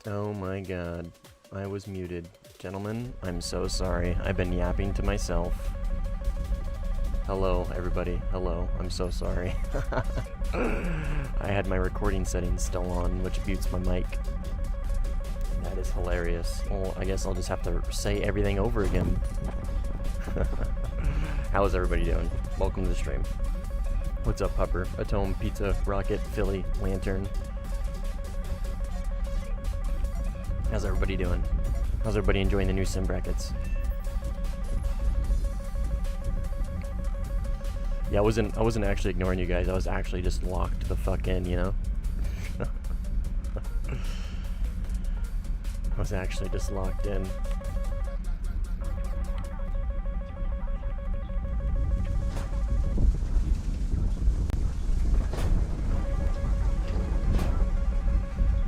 Oh my god. I was muted. Gentlemen, I'm so sorry. I've been yapping to myself. Hello, everybody. Hello. I'm so sorry. I had my recording settings still on, which mutes my mic. That is hilarious. Well, I guess I'll just have to say everything over again. How is everybody doing? Welcome to the stream. What's up, Pupper? Atome, Pizza, Rocket, Philly, Lantern. How's everybody doing? How's everybody enjoying the new sim brackets? Yeah, I wasn't actually ignoring you guys. I was actually just locked the fuck in, you know? I was actually just locked in.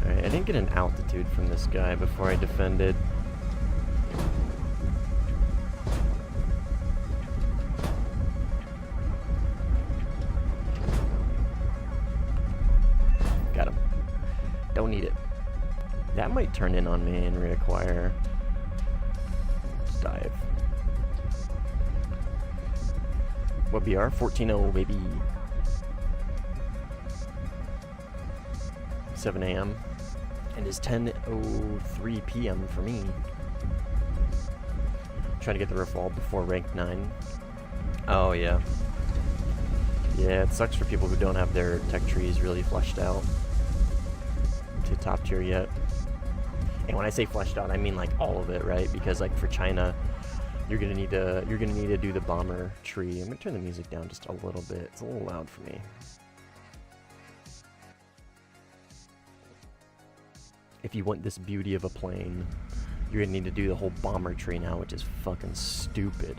Alright, I didn't get an altitude from this guy before I defended. Got him. Don't need it. That might turn in on me and reacquire. Just dive. What BR? 14-0, baby. 7 a.m. And it's 10:03 p.m. for me. Trying to get the revolve before rank 9. Oh, yeah. Yeah, it sucks for people who don't have their tech trees really fleshed out to top tier yet. And when I say fleshed out, I mean like all of it, right? Because like for China, you're gonna need to do the bomber tree. I'm gonna turn the music down just a little bit. It's a little loud for me. If you want this beauty of a plane, you're gonna need to do the whole bomber tree now, which is fucking stupid.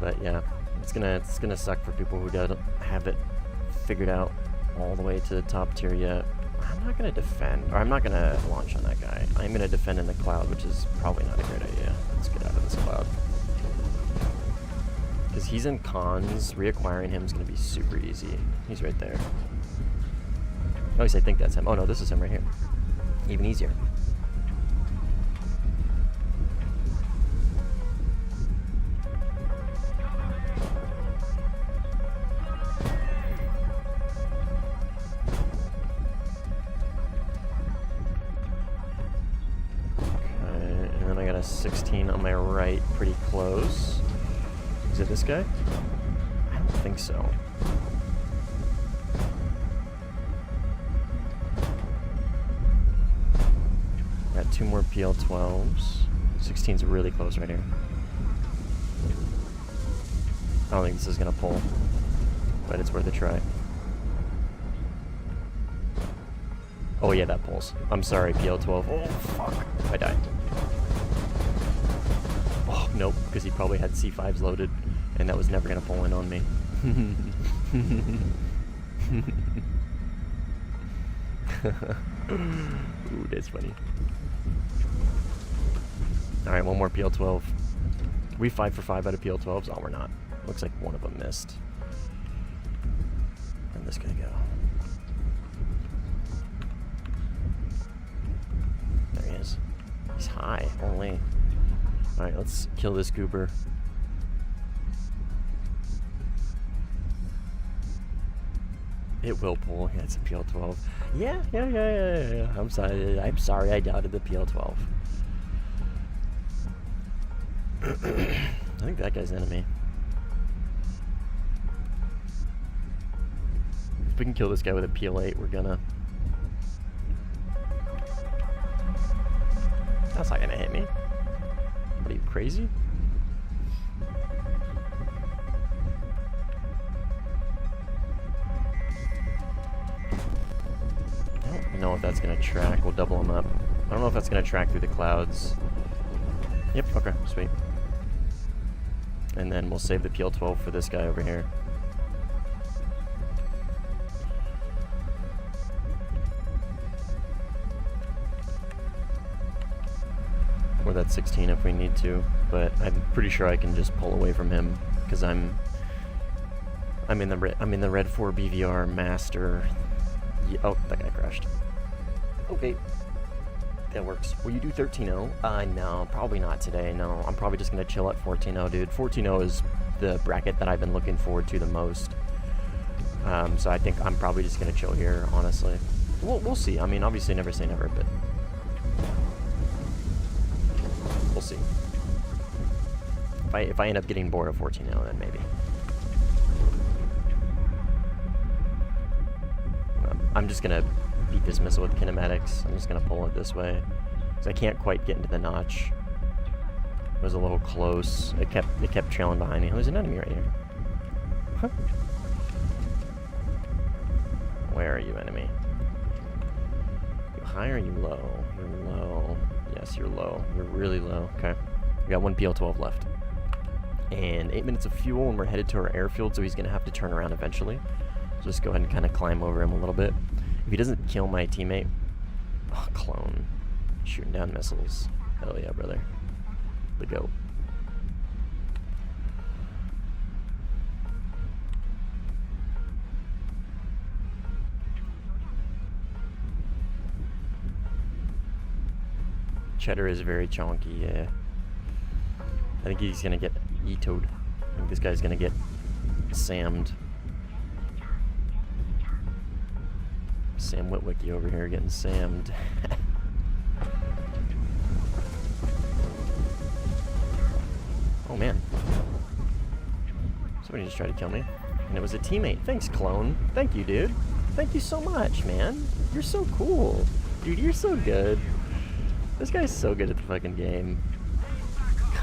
But yeah, it's gonna suck for people who don't have it figured out all the way to the top tier yet. I'm not gonna defend, or I'm not gonna launch on that guy. I'm gonna defend in the cloud, which is probably not a great idea. Let's get out of this cloud. Because he's in cons, reacquiring him is going to be super easy. He's right there. At least I think that's him. Oh no, this is him right here. Even easier. Okay, and then I got a 16 on my right, pretty close. Is it this guy? I don't think so. Got 2 more PL12s. 16's really close right here. I don't think this is gonna pull, but it's worth a try. Oh yeah, that pulls. I'm sorry, PL12. Oh fuck, I died. Oh nope, because he probably had C5s loaded, and that was never gonna pull in on me. Ooh, that's funny. Alright, one more PL12. We 5 for 5 out of PL12s? Oh, we're not. Looks like one of them missed. Where'd this guy go? There he is. He's high, only. Alright, let's kill this goober. It will pull. Yeah, it's a PL12. Yeah. I'm sorry I doubted the PL12. I think that guy's enemy. If we can kill this guy with a PL8, we're gonna. That's not gonna hit me. What are you, crazy? I don't know if that's gonna track. We'll double him up. I don't know if that's gonna track through the clouds. Yep, okay, sweet. And then we'll save the PL12 for this guy over here. Or that 16 if we need to, but I'm pretty sure I can just pull away from him because I'm I'm in the red 4 BVR master. Oh, that guy crashed. Okay. That works. Will you do 13-0? No, probably not today. No, I'm probably just going to chill at 14-0, dude. 14-0 is the bracket that I've been looking forward to the most. So I think I'm probably just going to chill here, honestly. We'll see. I mean, obviously never say never, but we'll see. If I end up getting bored of 14-0, then maybe. I'm just going to beat this missile with kinematics. I'm just going to pull it this way. Because I can't quite get into the notch. It was a little close. It kept trailing behind me. Oh, there's an enemy right here. Huh. Where are you, enemy? You high or you low? You're low. Yes, you're low. You're really low. Okay. We got 1 PL-12 left. And 8 minutes of fuel, and we're headed to our airfield, so he's going to have to turn around eventually. So just go ahead and kind of climb over him a little bit. If he doesn't kill my teammate... Oh, clone. Shooting down missiles. Hell yeah, brother. The GOAT. Cheddar is very chonky, yeah. I think he's gonna get E-toed. I think this guy's gonna get Sammed. Sam Witwicky over here getting Sammed. Oh man. Somebody just tried to kill me. And it was a teammate. Thanks, clone. Thank you, dude. Thank you so much, man. You're so cool. Dude, you're so good. This guy's so good at the fucking game.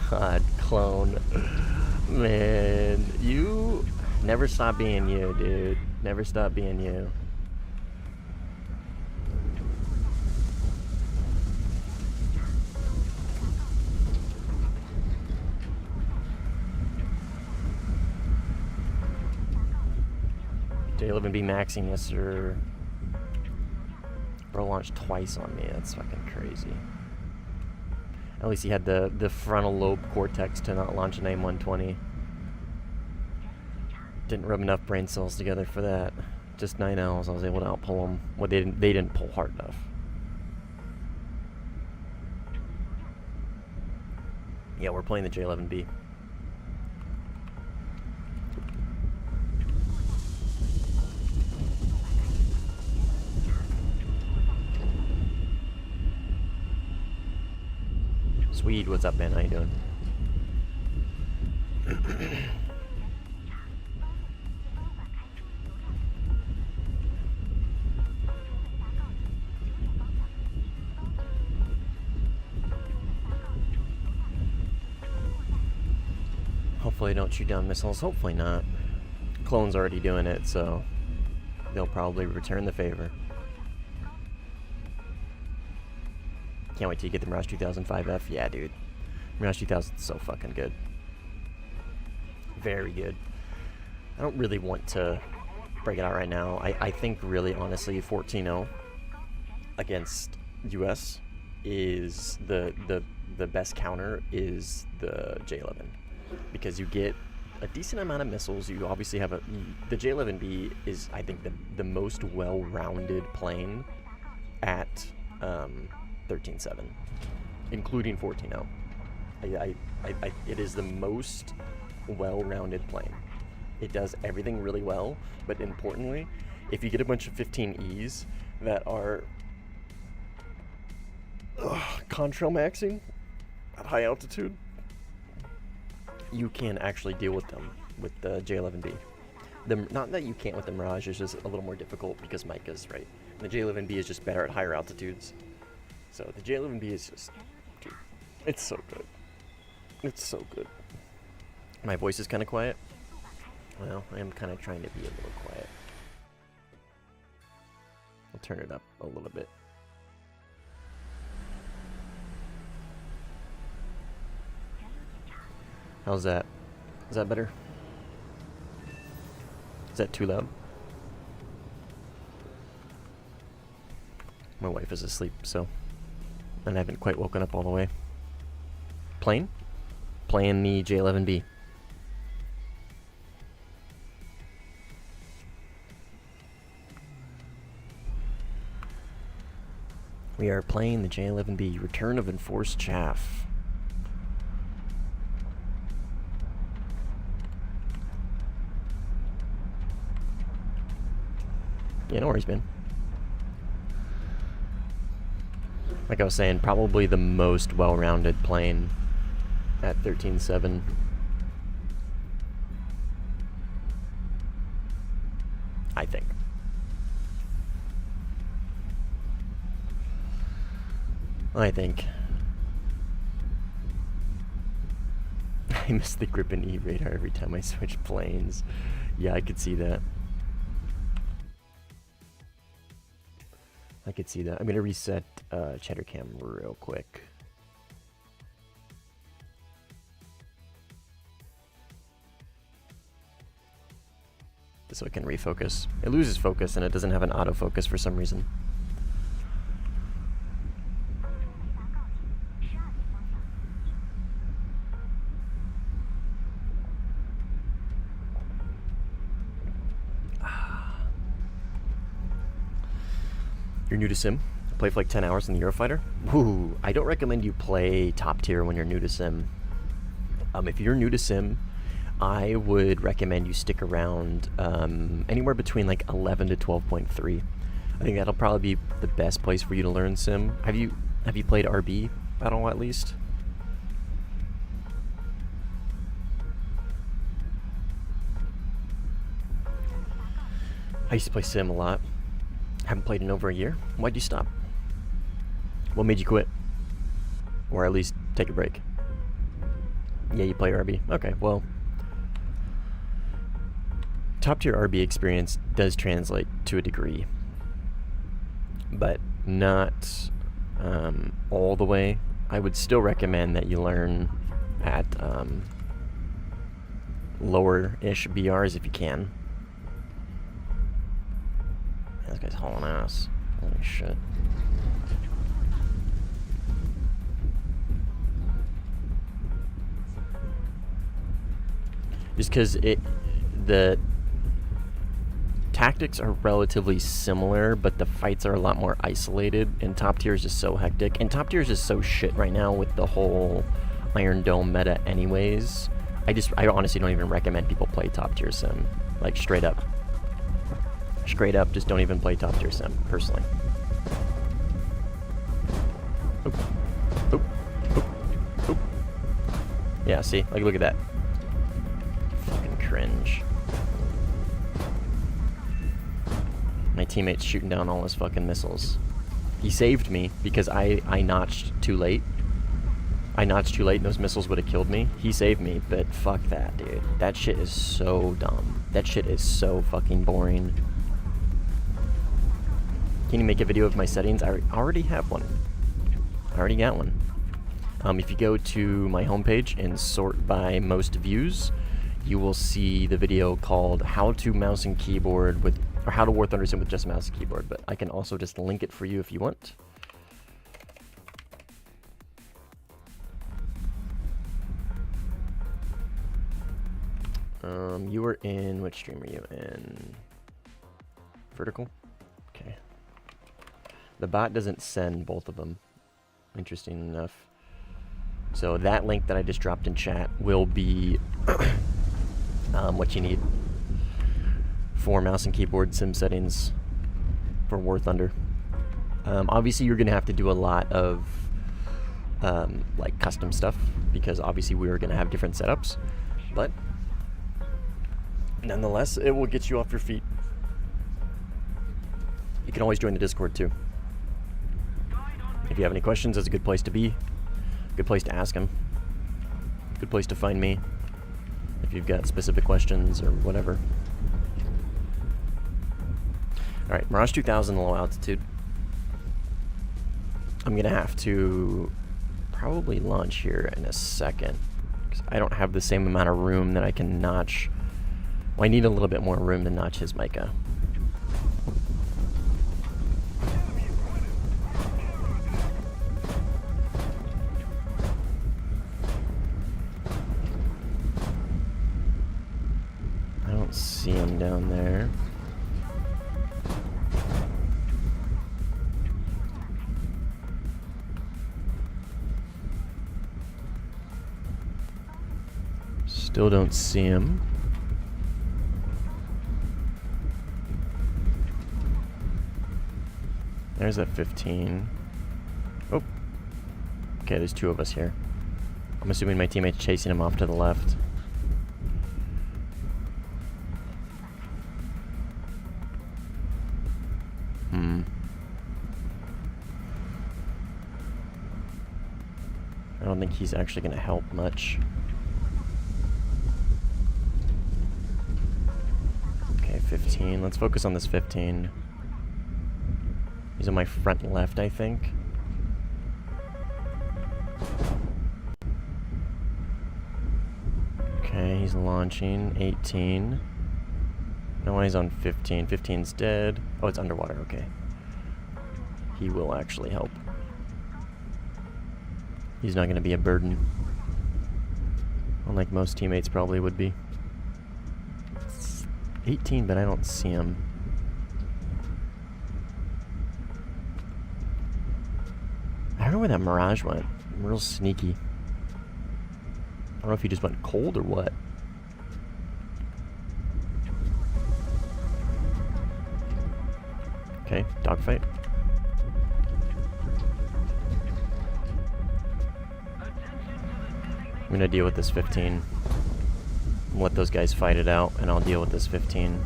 God, clone. Man, you never stop being you, dude. Never stop being you. J11B maxing, yes sir. Bro launched twice on me, that's fucking crazy. At least he had the frontal lobe cortex to not launch an AIM-120. Didn't rub enough brain cells together for that. Just 9 Ls, I was able to outpull them. Well, they didn't pull hard enough. Yeah, we're playing the J11B. Swede, what's up, man? How you doing? Hopefully don't shoot down missiles. Hopefully not. Clone's already doing it, so they'll probably return the favor. Can't wait till you get the Mirage 2005F. Yeah, dude. Mirage 2000 is so fucking good. Very good. I don't really want to break it out right now. I think really, honestly, 14-0 against US is the best counter is the J11. Because you get a decent amount of missiles. You obviously have the J11B is, I think, the most well-rounded plane at 13.7, including 14.0. It is the most well-rounded plane. It does everything really well, but importantly, if you get a bunch of 15Es that are contrail maxing at high altitude, you can actually deal with them with the J11B. Not that you can't with the Mirage, it's just a little more difficult because Micah's right. The J11B is just better at higher altitudes. So the J11B is just, dude, it's so good. It's so good. My voice is kind of quiet. Well, I am kind of trying to be a little quiet. I'll turn it up a little bit. How's that? Is that better? Is that too loud? My wife is asleep, so... And I haven't quite woken up all the way. Playing the J11B. We are playing the J11B, Return of Enforced Chaff. Yeah, no worries, man. Like I was saying, probably the most well-rounded plane at 13.7. I think. I miss the grip and E radar every time I switch planes. Yeah, I could see that. I could see that. I'm gonna reset Cheddar Cam real quick. So it can refocus. It loses focus and it doesn't have an autofocus for some reason. You're new to Sim? Play for like 10 hours in the Eurofighter? Ooh, I don't recommend you play top tier when you're new to Sim. If you're new to Sim, I would recommend you stick around anywhere between like 11 to 12.3. I think that'll probably be the best place for you to learn Sim. Have you played RB at all, at least? I used to play Sim a lot. Haven't played in over a year. Why'd you stop? What made you quit? Or at least take a break? Yeah, you play RB. Okay, well, top tier RB experience does translate to a degree, but not all the way. I would still recommend that you learn at lower-ish BRs if you can. This guy's hauling ass. Holy shit. Just because the tactics are relatively similar, but the fights are a lot more isolated, and top tier is just so hectic. And top tier is just so shit right now with the whole Iron Dome meta anyways. I honestly don't even recommend people play top tier Sim. Like, straight up. Straight up, just don't even play top tier Sim, personally. Oop. Oop. Oop. Oop. Yeah, see? Like, look at that. Fucking cringe. My teammate's shooting down all his fucking missiles. He saved me because I notched too late. I notched too late and those missiles would have killed me. He saved me, but fuck that, dude. That shit is so dumb. That shit is so fucking boring. Can you make a video of my settings? I already have one. I already got one. If you go to my homepage and sort by most views, you will see the video called How to Mouse and Keyboard with, or How to Warthunder Sim with just a mouse and keyboard, but I can also just link it for you if you want. You were in, which stream are you in? Vertical? Okay. The bot doesn't send both of them, interesting enough. So that link that I just dropped in chat will be what you need for mouse and keyboard sim settings for Warthunder. Obviously you're gonna have to do a lot of like custom stuff because obviously we are gonna have different setups, but nonetheless it will get you off your feet. You can always join the Discord too. If you have any questions, that's a good place to be. Good place to ask them. Good place to find me if you've got specific questions or whatever. Alright, Mirage 2000 low altitude. I'm gonna have to probably launch here in a second because I don't have the same amount of room that I can notch. Well, I need a little bit more room to notch his mica. See him down there. Still don't see him. There's that 15. Oh. Okay, there's two of us here. I'm assuming my teammate's chasing him off to the left. I don't think he's actually going to help much. Okay, 15. Let's focus on this 15. He's on my front left, I think. Okay, he's launching. 18. No, he's on 15. 15's dead. Oh, it's underwater. Okay. He will actually help. He's not going to be a burden. Unlike most teammates probably would be. 18, but I don't see him. I don't know where that Mirage went. Real sneaky. I don't know if he just went cold or what. Okay, dogfight. I'm gonna deal with this 15. Let those guys fight it out, and I'll deal with this 15.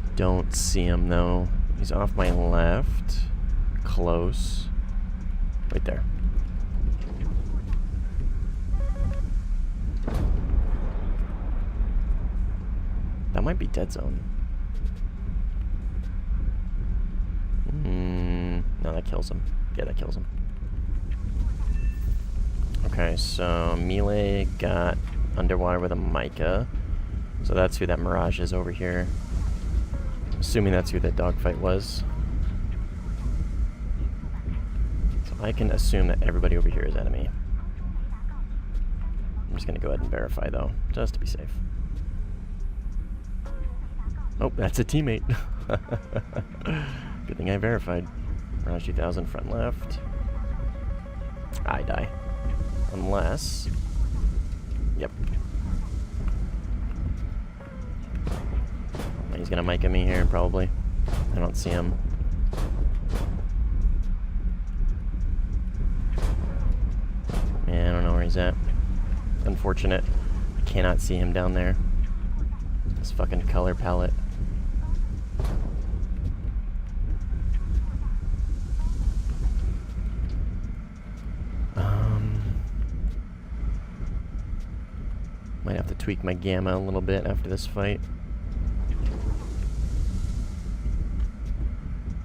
I don't see him though. He's off my left. Close. Right there. That might be dead zone. No, that kills him. Yeah, that kills him. Okay, so Melee got underwater with a Micah. So that's who that Mirage is over here. Assuming that's who that dogfight was. So I can assume that everybody over here is enemy. I'm just gonna go ahead and verify though, just to be safe. Oh, that's a teammate. Good thing I verified. Mirage 2000 front left. I die. Unless... Yep. He's gonna mic at me here, probably. I don't see him. Yeah, I don't know where he's at. Unfortunate. I cannot see him down there. This fucking color palette. Might have to tweak my gamma a little bit after this fight.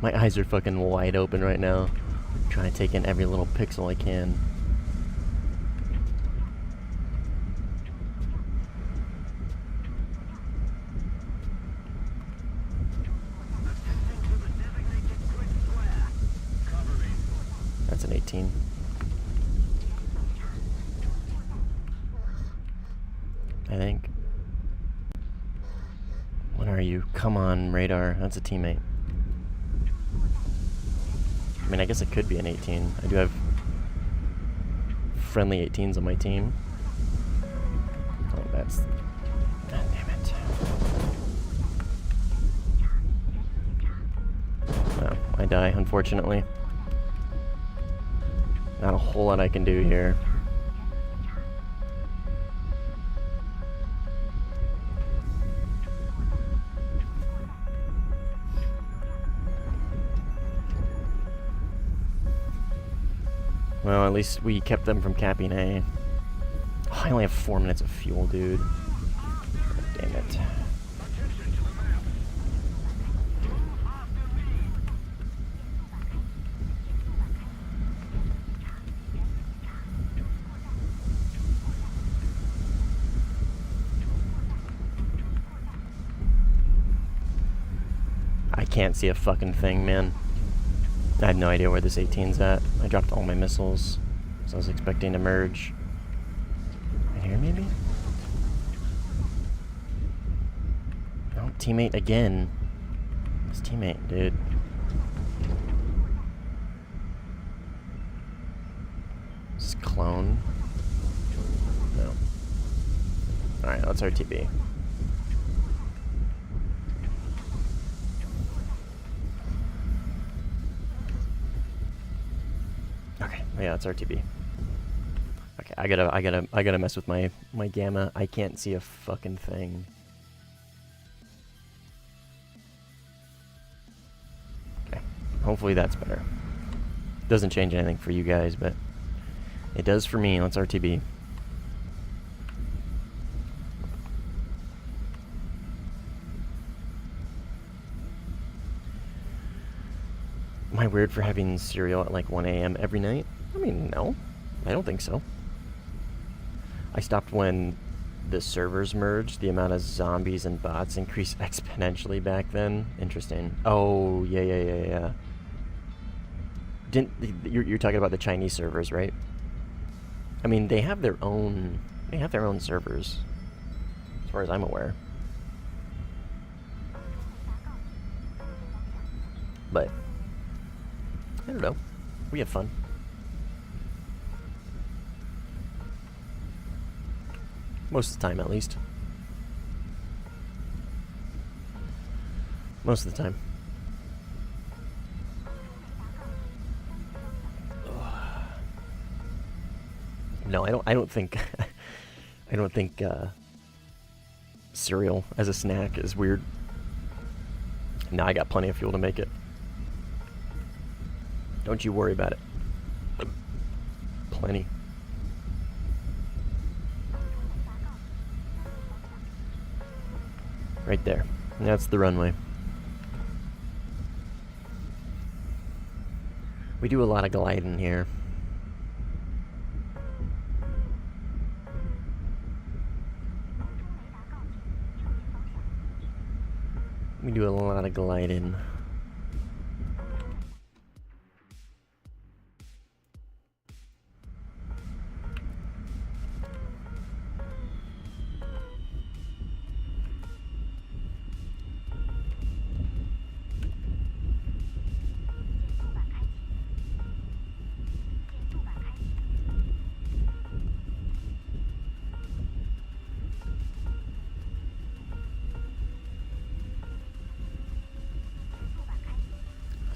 My eyes are fucking wide open right now. I'm trying to take in every little pixel I can. That's an 18. I think. What are you? Come on, radar. That's a teammate. I mean, I guess it could be an 18. I do have friendly 18s on my team. Oh, that's... God damn it. No, I die, unfortunately. Not a whole lot I can do here. Well, at least we kept them from capping A. Oh, I only have 4 minutes of fuel, dude. Damn it. I can't see a fucking thing, man. I have no idea where this 18's at. I dropped all my missiles, so I was expecting to merge. Right here, maybe? No, teammate again. His teammate, dude. This is clone. No. Alright, let's RTB. Okay, yeah, it's RTB. Okay, I gotta mess with my gamma. I can't see a fucking thing. Okay, hopefully that's better. Doesn't change anything for you guys, but it does for me. Let's RTB. Am I weird for having cereal at like 1 a.m. every night? I mean, no. I don't think so. I stopped when the servers merged. The amount of zombies and bots increased exponentially back then. Interesting. Oh, yeah. You're talking about the Chinese servers, right? I mean, they have their own servers, as far as I'm aware. But I don't know. We have fun. Most of the time, at least. Most of the time. No, I don't think I don't think cereal as a snack is weird. Nah, I got plenty of fuel to make it. Don't you worry about it. Plenty. Right there. That's the runway. We do a lot of gliding here. We do a lot of gliding.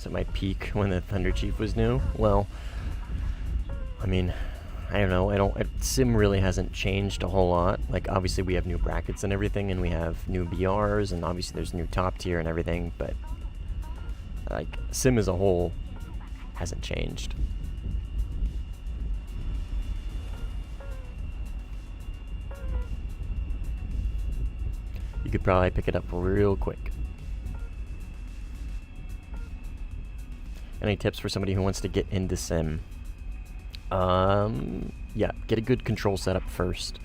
At my peak when the Thunder Chief was new. Well, I mean, I don't know. Sim really hasn't changed a whole lot. Like, obviously we have new brackets and everything, and we have new BRs, and obviously there's new top tier and everything, but like, Sim as a whole hasn't changed. You could probably pick it up real quick. Any tips for somebody who wants to get into Sim? Yeah, get a good control setup first.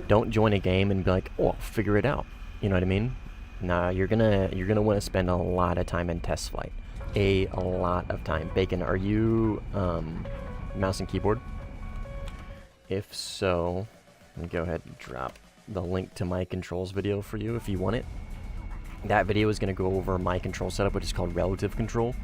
Don't join a game and be like, oh, I'll figure it out. You know what I mean? Nah, you're gonna want to spend a lot of time in test flight. A lot of time. Bacon, are you mouse and keyboard? If so, let me go ahead and drop the link to my controls video for you if you want it. That video is gonna go over my control setup, which is called relative control.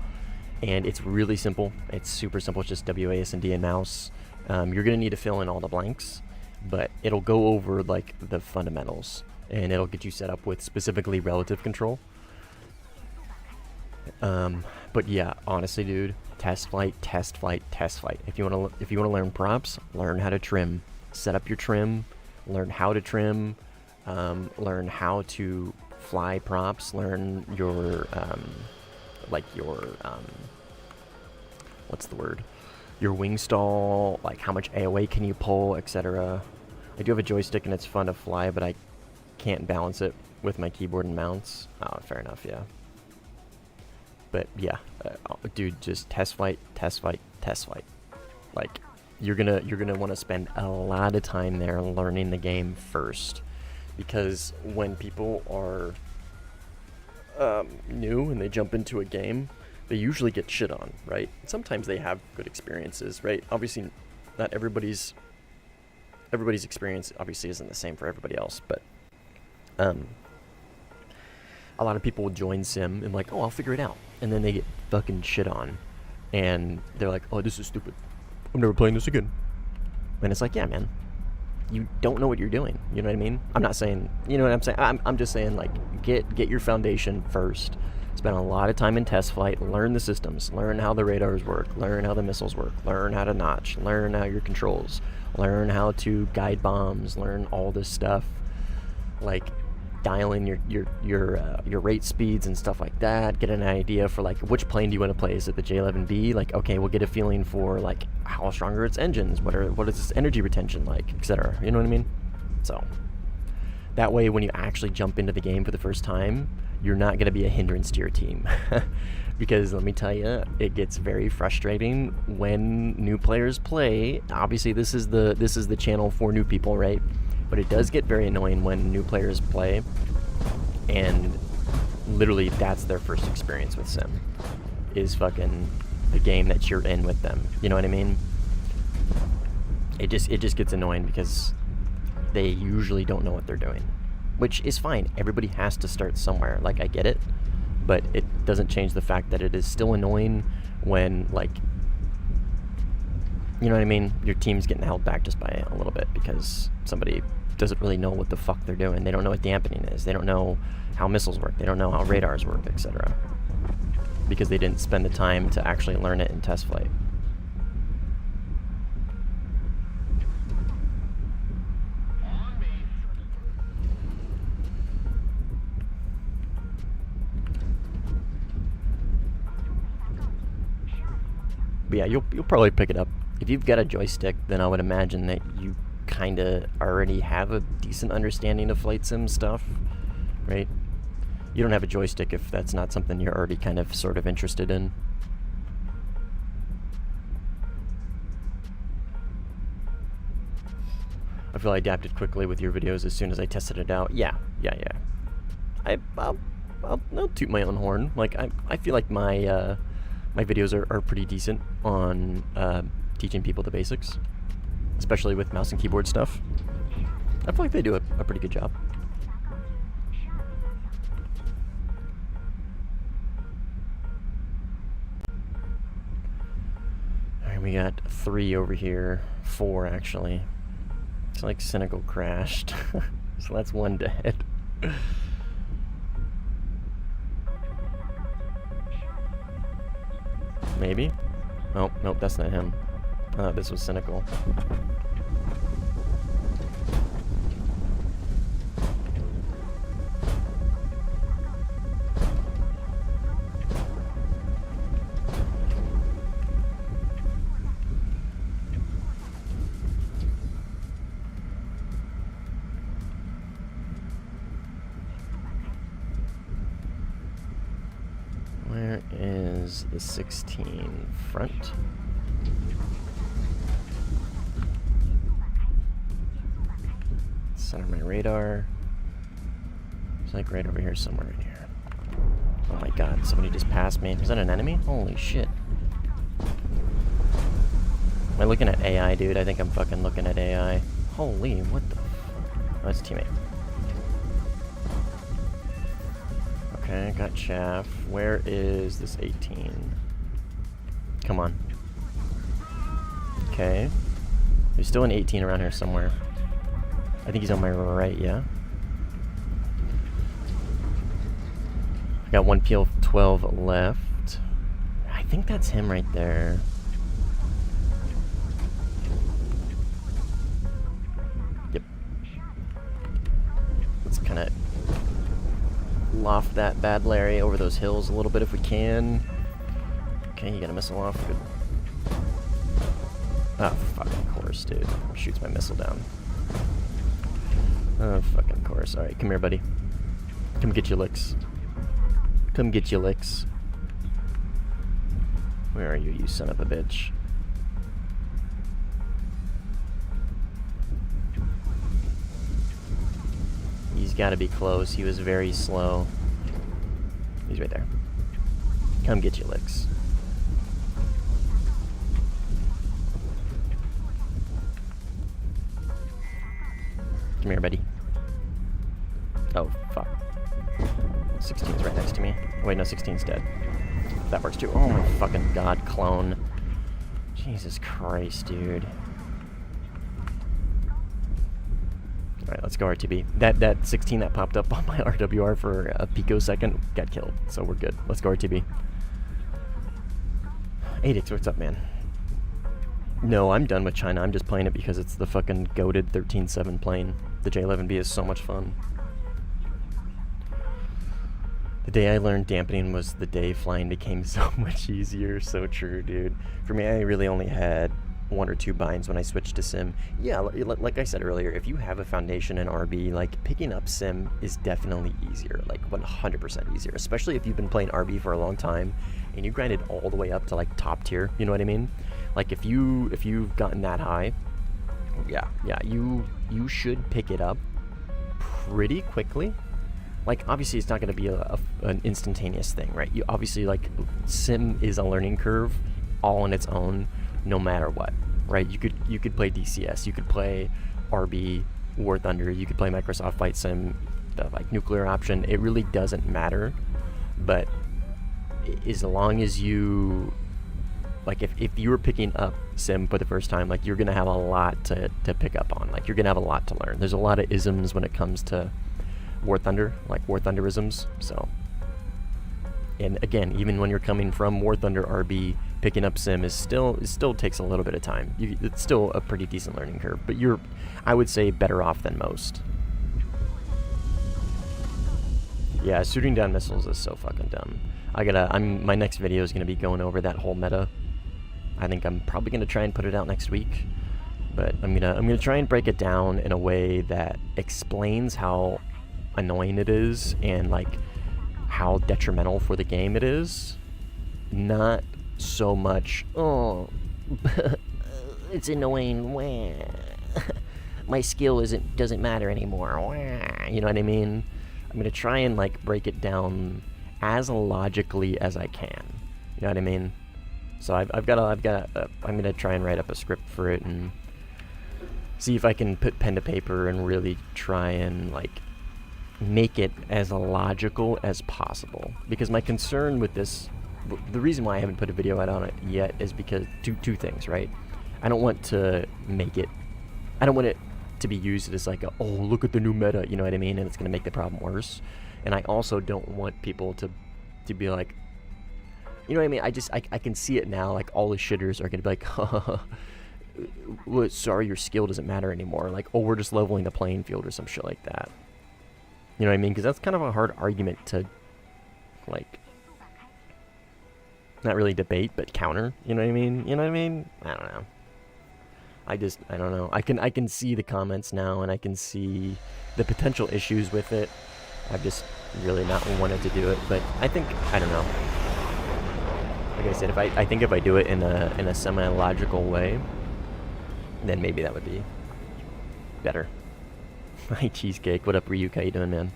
And it's really simple. It's super simple. It's just WASD and mouse. You're gonna need to fill in all the blanks, but it'll go over like the fundamentals, and it'll get you set up with specifically relative control. But yeah, honestly, dude, test flight. If you wanna learn props, learn how to trim. Set up your trim. Learn how to trim. Learn how to fly props. Learn your what's the word? Your wing stall, like how much AOA can you pull, etc. I do have a joystick and it's fun to fly, but I can't balance it with my keyboard and mouse. Oh, fair enough, yeah. But yeah, dude, just test flight. Like, you're gonna want to spend a lot of time there learning the game first, because when people are new and they jump into a game, they usually get shit on, right? Sometimes they have good experiences, right? Obviously, not everybody's experience obviously isn't the same for everybody else, but a lot of people will join sim and like, oh, I'll figure it out, and then they get fucking shit on, and they're like, oh, this is stupid, I'm never playing this again. And it's like, yeah, man, you don't know what you're doing. You know what I mean? I'm not saying, you know what I'm saying? I'm just saying, like, get your foundation first. Spend a lot of time in test flight, learn the systems, learn how the radars work, learn how the missiles work, learn how to notch, learn how your controls, learn how to guide bombs, learn all this stuff, like dial in your rate speeds and stuff like that. Get an idea for like which plane do you want to play. Is it the J-11B? Like, okay, we'll get a feeling for like how strong are its engines, what is its energy retention like, etc. You know what I mean? So that way, when you actually jump into the game for the first time, you're not going to be a hindrance to your team. Because let me tell you, it gets very frustrating when new players play. Obviously, this is the channel for new people, right? But it does get very annoying when new players play, and literally that's their first experience with sim, is fucking the game that you're in with them. You know what I mean? It just gets annoying because they usually don't know what they're doing, which is fine. Everybody has to start somewhere. Like, I get it, but it doesn't change the fact that it is still annoying when, like, you know what I mean? Your team's getting held back just by a little bit because somebody doesn't really know what the fuck they're doing. They don't know what dampening is. They don't know how missiles work. They don't know how radars work, etc. Because they didn't spend the time to actually learn it in test flight. But yeah, you'll probably pick it up. If you've got a joystick, then I would imagine that you kind of already have a decent understanding of flight sim stuff, right? You don't have a joystick if that's not something you're already kind of sort of interested in. I feel I adapted quickly with your videos as soon as I tested it out. Yeah. I'll toot my own horn. Like, I feel like my my videos are pretty decent on teaching people the basics, especially with mouse and keyboard stuff. I feel like they do a pretty good job. Alright, we got 3 over here. 4, actually. It's like Cynical crashed. So that's 1 dead. Maybe? Oh, nope, that's not him. This was Cynical. Where is the 16 front? Center my radar. It's like right over here somewhere in here. Oh my god, somebody just passed me. Is that an enemy? Holy shit. Am I looking at AI, dude? I think I'm fucking looking at AI. Holy, what the fuck? Oh, that's a teammate. Okay, got chaff. Where is this 18? Come on. Okay. There's still an 18 around here somewhere. I think he's on my right, yeah? I got 1 PL12 left. I think that's him right there. Yep. Let's kind of loft that bad Larry over those hills a little bit if we can. Okay, you got a missile off. Good. Oh, fucking course, dude. Shoots my missile down. Oh, fucking course. Alright, come here, buddy. Come get your licks. Come get your licks. Where are you, you son of a bitch? He's gotta be close. He was very slow. He's right there. Come get your licks. Come here, buddy. Oh, fuck. 16's right next to me. Oh, wait, no, 16's dead. That works too. Oh my fucking god, clone. Jesus Christ, dude. Alright, let's go RTB. That 16 that popped up on my RWR for a picosecond got killed, so we're good. Let's go RTB. 8X, what's up, man? No, I'm done with China. I'm just playing it because it's the fucking goated 13-7 plane. The J11B is so much fun. The day I learned dampening was the day flying became so much easier. So true, dude. For me, I really only had 1 or 2 binds when I switched to sim. Yeah, like I said earlier, if you have a foundation in RB, like picking up sim is definitely easier, like 100% easier, especially if you've been playing RB for a long time and you grinded all the way up to like top tier, you know what I mean? Like if you've gotten that high, yeah, you should pick it up pretty quickly. Like obviously it's not going to be an instantaneous thing, right? You obviously, like, sim is a learning curve all on its own, no matter what, right? You could play DCS, you could play RB, Warthunder, you could play Microsoft Flight Sim, the like nuclear option. It really doesn't matter. But as long as you, like, if you were picking up sim for the first time, like, you're gonna have a lot to pick up on. Like, you're gonna have a lot to learn. There's a lot of isms when it comes to Warthunder, like Warthunderisms. So, and again, even when you're coming from Warthunder RB, picking up sim it still takes a little bit of time. It's still a pretty decent learning curve, but you're, I would say, better off than most. Yeah, shooting down missiles is so fucking dumb. My next video is gonna be going over that whole meta. I think I'm probably gonna try and put it out next week, but I'm gonna try and break it down in a way that explains how annoying it is and like how detrimental for the game it is. Not so much, oh, it's annoying, my skill doesn't matter anymore, you know what I mean? I'm gonna try and like break it down as logically as I can, you know what I mean? So I'm gonna try and write up a script for it and see if I can put pen to paper and really try and like make it as logical as possible. Because my concern with this, the reason why I haven't put a video out on it yet is because two things, right? I don't want to make it, I don't want it to be used as like oh, look at the new meta, you know what I mean? And it's gonna make the problem worse. And I also don't want people to be like, you know what I mean? I can see it now, like all the shitters are gonna be like, well, sorry, your skill doesn't matter anymore. Like, oh, we're just leveling the playing field or some shit like that. You know what I mean? Because that's kind of a hard argument to, like, not really debate, but counter. You know what I mean? You know what I mean? I don't know. I don't know. I can see the comments now, and I can see the potential issues with it. I've just really not wanted to do it, but I think, I don't know. Like I said, I think if I do it in a semi-logical way, then maybe that would be better. Hi, Cheesecake. What up, Ryuk? How you doing, man?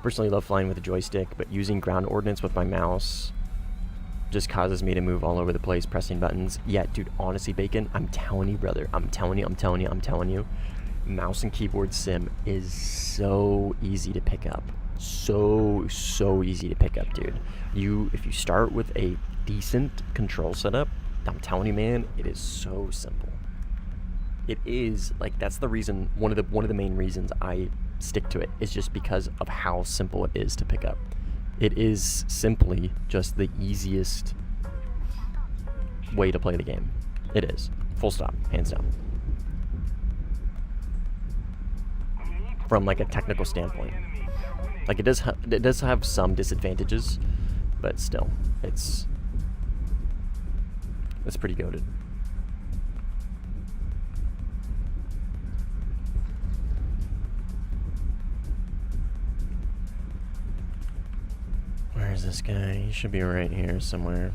Personally love flying with a joystick, but using ground ordnance with my mouse just causes me to move all over the place pressing buttons. Yeah, dude, honestly, Bacon, I'm telling you, brother. I'm telling you. Mouse and keyboard sim is so easy to pick up. So easy to pick up, dude. If you start with a decent control setup, I'm telling you, man, it is so simple. It is, like, that's the reason, one of the main reasons I stick to it is just because of how simple it is to pick up. It is simply just the easiest way to play the game. It is. Full stop. Hands down. From like a technical standpoint. Like, it does have some disadvantages, but still, it's pretty goated. Where's this guy? He should be right here somewhere.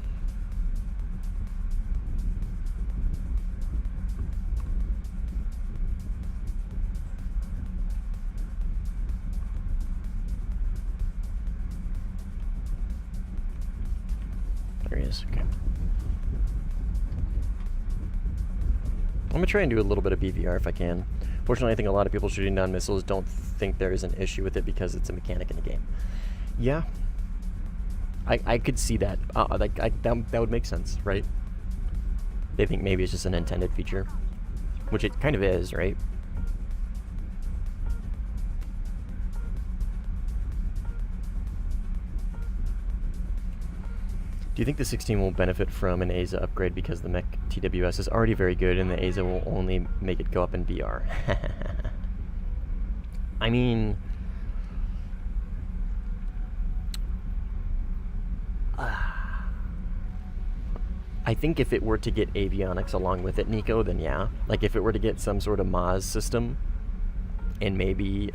There he is. Okay. I'm gonna try and do a little bit of BVR if I can. Fortunately, I think a lot of people shooting down missiles don't think there is an issue with it because it's a mechanic in the game. Yeah, I could see that. That would make sense, right? They think maybe it's just an intended feature, which it kind of is, right? Do you think the 16 will benefit from an AZA upgrade because the mech TWS is already very good and the AZA will only make it go up in VR? I mean, I think if it were to get avionics along with it, Nico, then yeah. Like if it were to get some sort of Maz system and maybe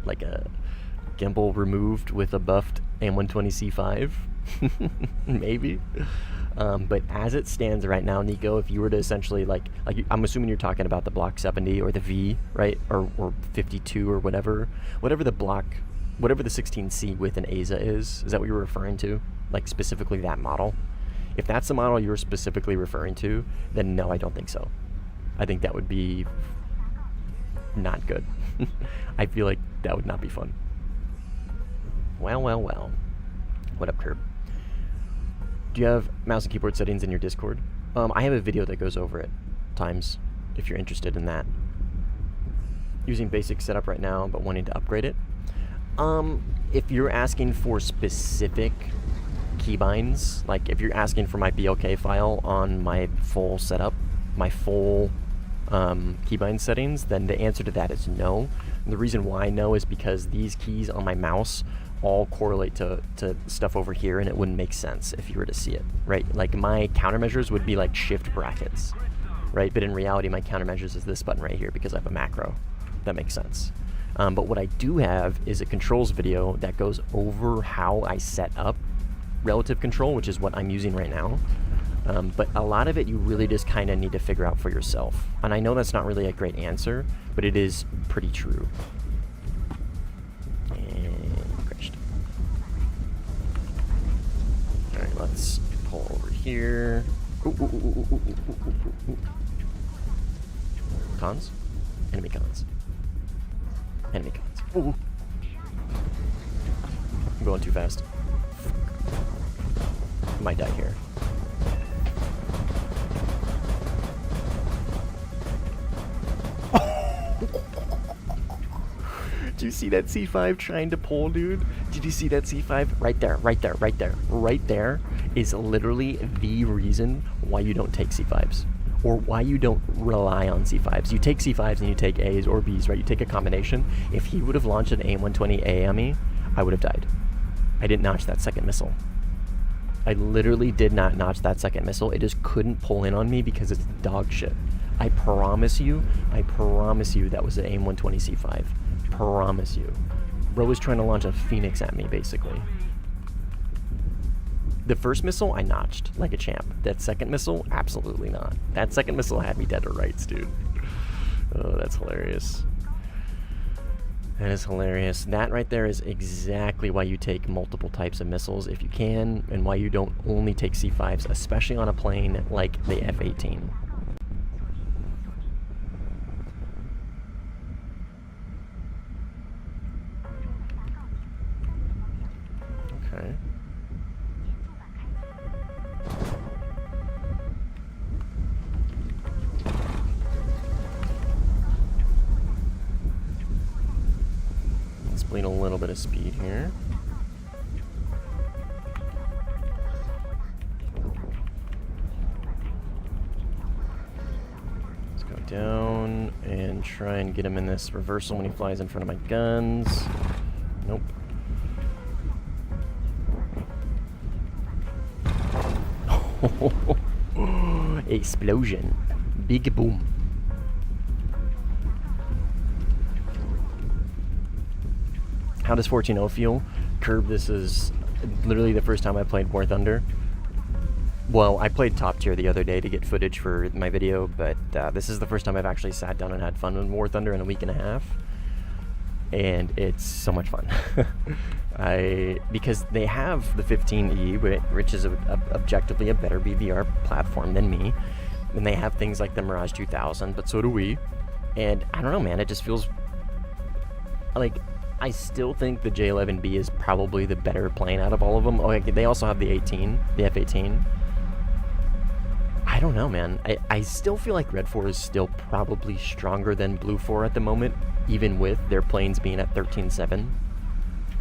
like a gimbal removed with a buffed AM120C5, maybe. But as it stands right now, Nico, if you were to essentially like I'm assuming you're talking about the Block 70 or the V, right? Or 52 or whatever the block, whatever the 16C with an AZA is that what you're referring to? Like specifically that model? If that's the model you're specifically referring to, then no, I don't think so. I think that would be not good. I feel like that would not be fun. Well. What up, Curb? Do you have mouse and keyboard settings in your Discord? I have a video that goes over it times, if you're interested in that. Using basic setup right now, but wanting to upgrade it. If you're asking for specific keybinds, like if you're asking for my BLK file on my full setup, my full keybind settings, then the answer to that is no. And the reason why no is because these keys on my mouse all correlate to stuff over here, and it wouldn't make sense if you were to see it, right? Like my countermeasures would be like shift brackets, right? But in reality, my countermeasures is this button right here because I have a macro. That makes sense. But what I do have is a controls video that goes over how I set up relative control, which is what I'm using right now. But a lot of it you really just kind of need to figure out for yourself. And I know that's not really a great answer, but it is pretty true. And crashed. Alright, let's pull over here. Ooh. Cons? Enemy cons. Enemy cons. Ooh. I'm going too fast. I might die here. Did you see that C5 trying to pull, dude? Did you see that C5? Right there. Right there is literally the reason why you don't take C5s. Or why you don't rely on C5s. You take C5s and you take A's or B's, right? You take a combination. If he would have launched an AM120A on me, I would have died. I didn't notch that second missile. I literally did not notch that second missile. It just couldn't pull in on me because it's dog shit. I promise you that was an AM120C5. Promise you. Bro was trying to launch a Phoenix at me, basically. The first missile, I notched like a champ. That second missile, absolutely not. That second missile had me dead to rights, dude. Oh, that's hilarious. That is hilarious. That right there is exactly why you take multiple types of missiles if you can, and why you don't only take C5s, especially on a plane like the F-18. Okay. Let's bleed a little bit of speed here. Let's go down and try and get him in this reversal when he flies in front of my guns. Nope. Explosion. Big boom. How does 14.0 feel? Curb, this is literally the first time I played Warthunder. Well, I played top tier the other day to get footage for my video, but this is the first time I've actually sat down and had fun with Warthunder in a week and a half. And it's so much fun. Because they have the 15E, which is objectively a better BVR platform than me. And they have things like the Mirage 2000, but so do we. And I don't know, man, it just feels like, I still think the J11B is probably the better plane out of all of them. Oh, they also have the 18, the F-18. I don't know, man. I still feel like Red 4 is still probably stronger than Blue 4 at the moment, even with their planes being at 13.7,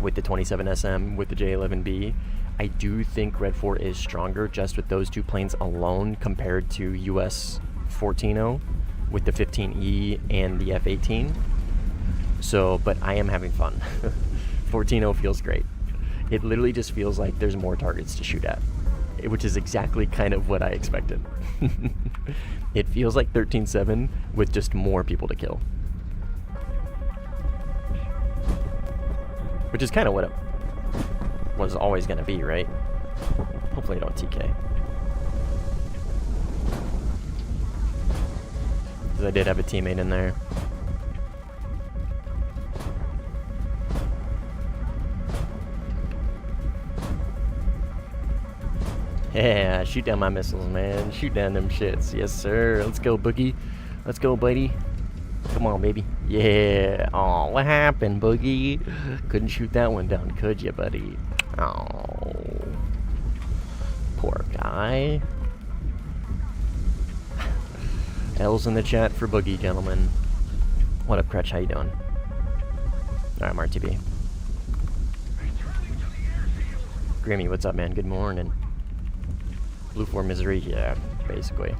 with the 27 SM, with the J11B. I do think Red 4 is stronger just with those two planes alone compared to US 14.0 with the 15E and the F-18. So, but I am having fun. 14.0 feels great. It literally just feels like there's more targets to shoot at, which is exactly kind of what I expected. It feels like 13.7 with just more people to kill. Which is kind of what it was always going to be, right? Hopefully I don't TK. Because I did have a teammate in there. Yeah, shoot down my missiles, man. Shoot down them shits. Yes, sir. Let's go, Boogie. Let's go, buddy. Come on, baby. Yeah. Oh, what happened, Boogie? Couldn't shoot that one down, could you, buddy? Oh. Poor guy. L's in the chat for Boogie, gentlemen. What up, Crutch? How you doing? Alright, MRTB. Grimmy, what's up, man? Good morning. Blue 4 misery, yeah, basically.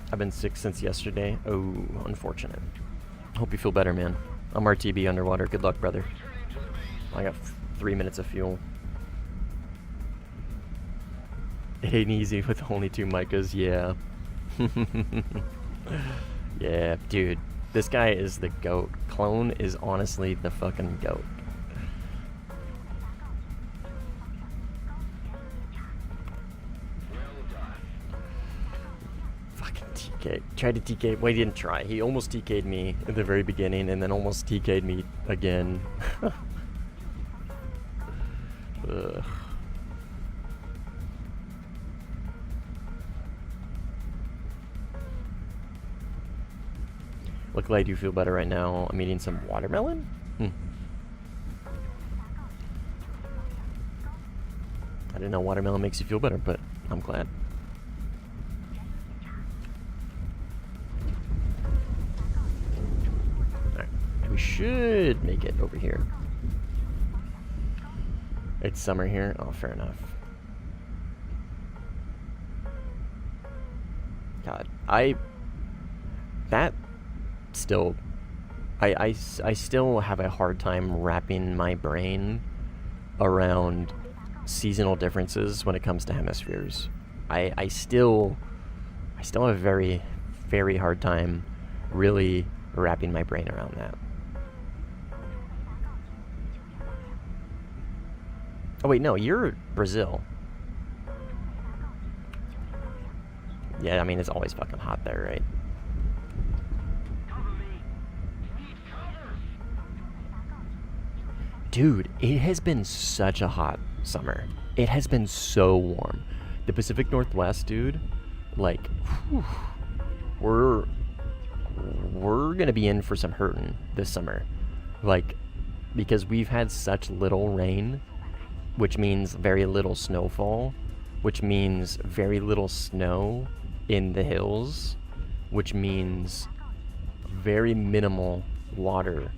I've been sick since yesterday. Oh, unfortunate. Hope you feel better, man. I'm RTB underwater. Good luck, brother. I got 3 minutes of fuel. It ain't easy with only 2 micas, yeah. Yeah, dude. This guy is the GOAT. Clone is honestly the fucking GOAT. Fucking TK. Tried to TK. Well, he didn't try. He almost TK'd me at the very beginning and then almost TK'd me again. Ugh. Luckily, I do feel better right now. I'm eating some watermelon? I didn't know watermelon makes you feel better, but I'm glad. Alright, we should make it over here. It's summer here? Oh, fair enough. God, I still have a hard time wrapping my brain around seasonal differences when it comes to hemispheres. I still have a very, very hard time really wrapping my brain around that. Oh wait, no, you're Brazil. Yeah, I mean, it's always fucking hot there, right? Dude, it has been such a hot summer. It has been so warm. The Pacific Northwest, dude, like, whew, we're gonna be in for some hurting this summer. Like, because we've had such little rain, which means very little snowfall, which means very little snow in the hills, which means very minimal water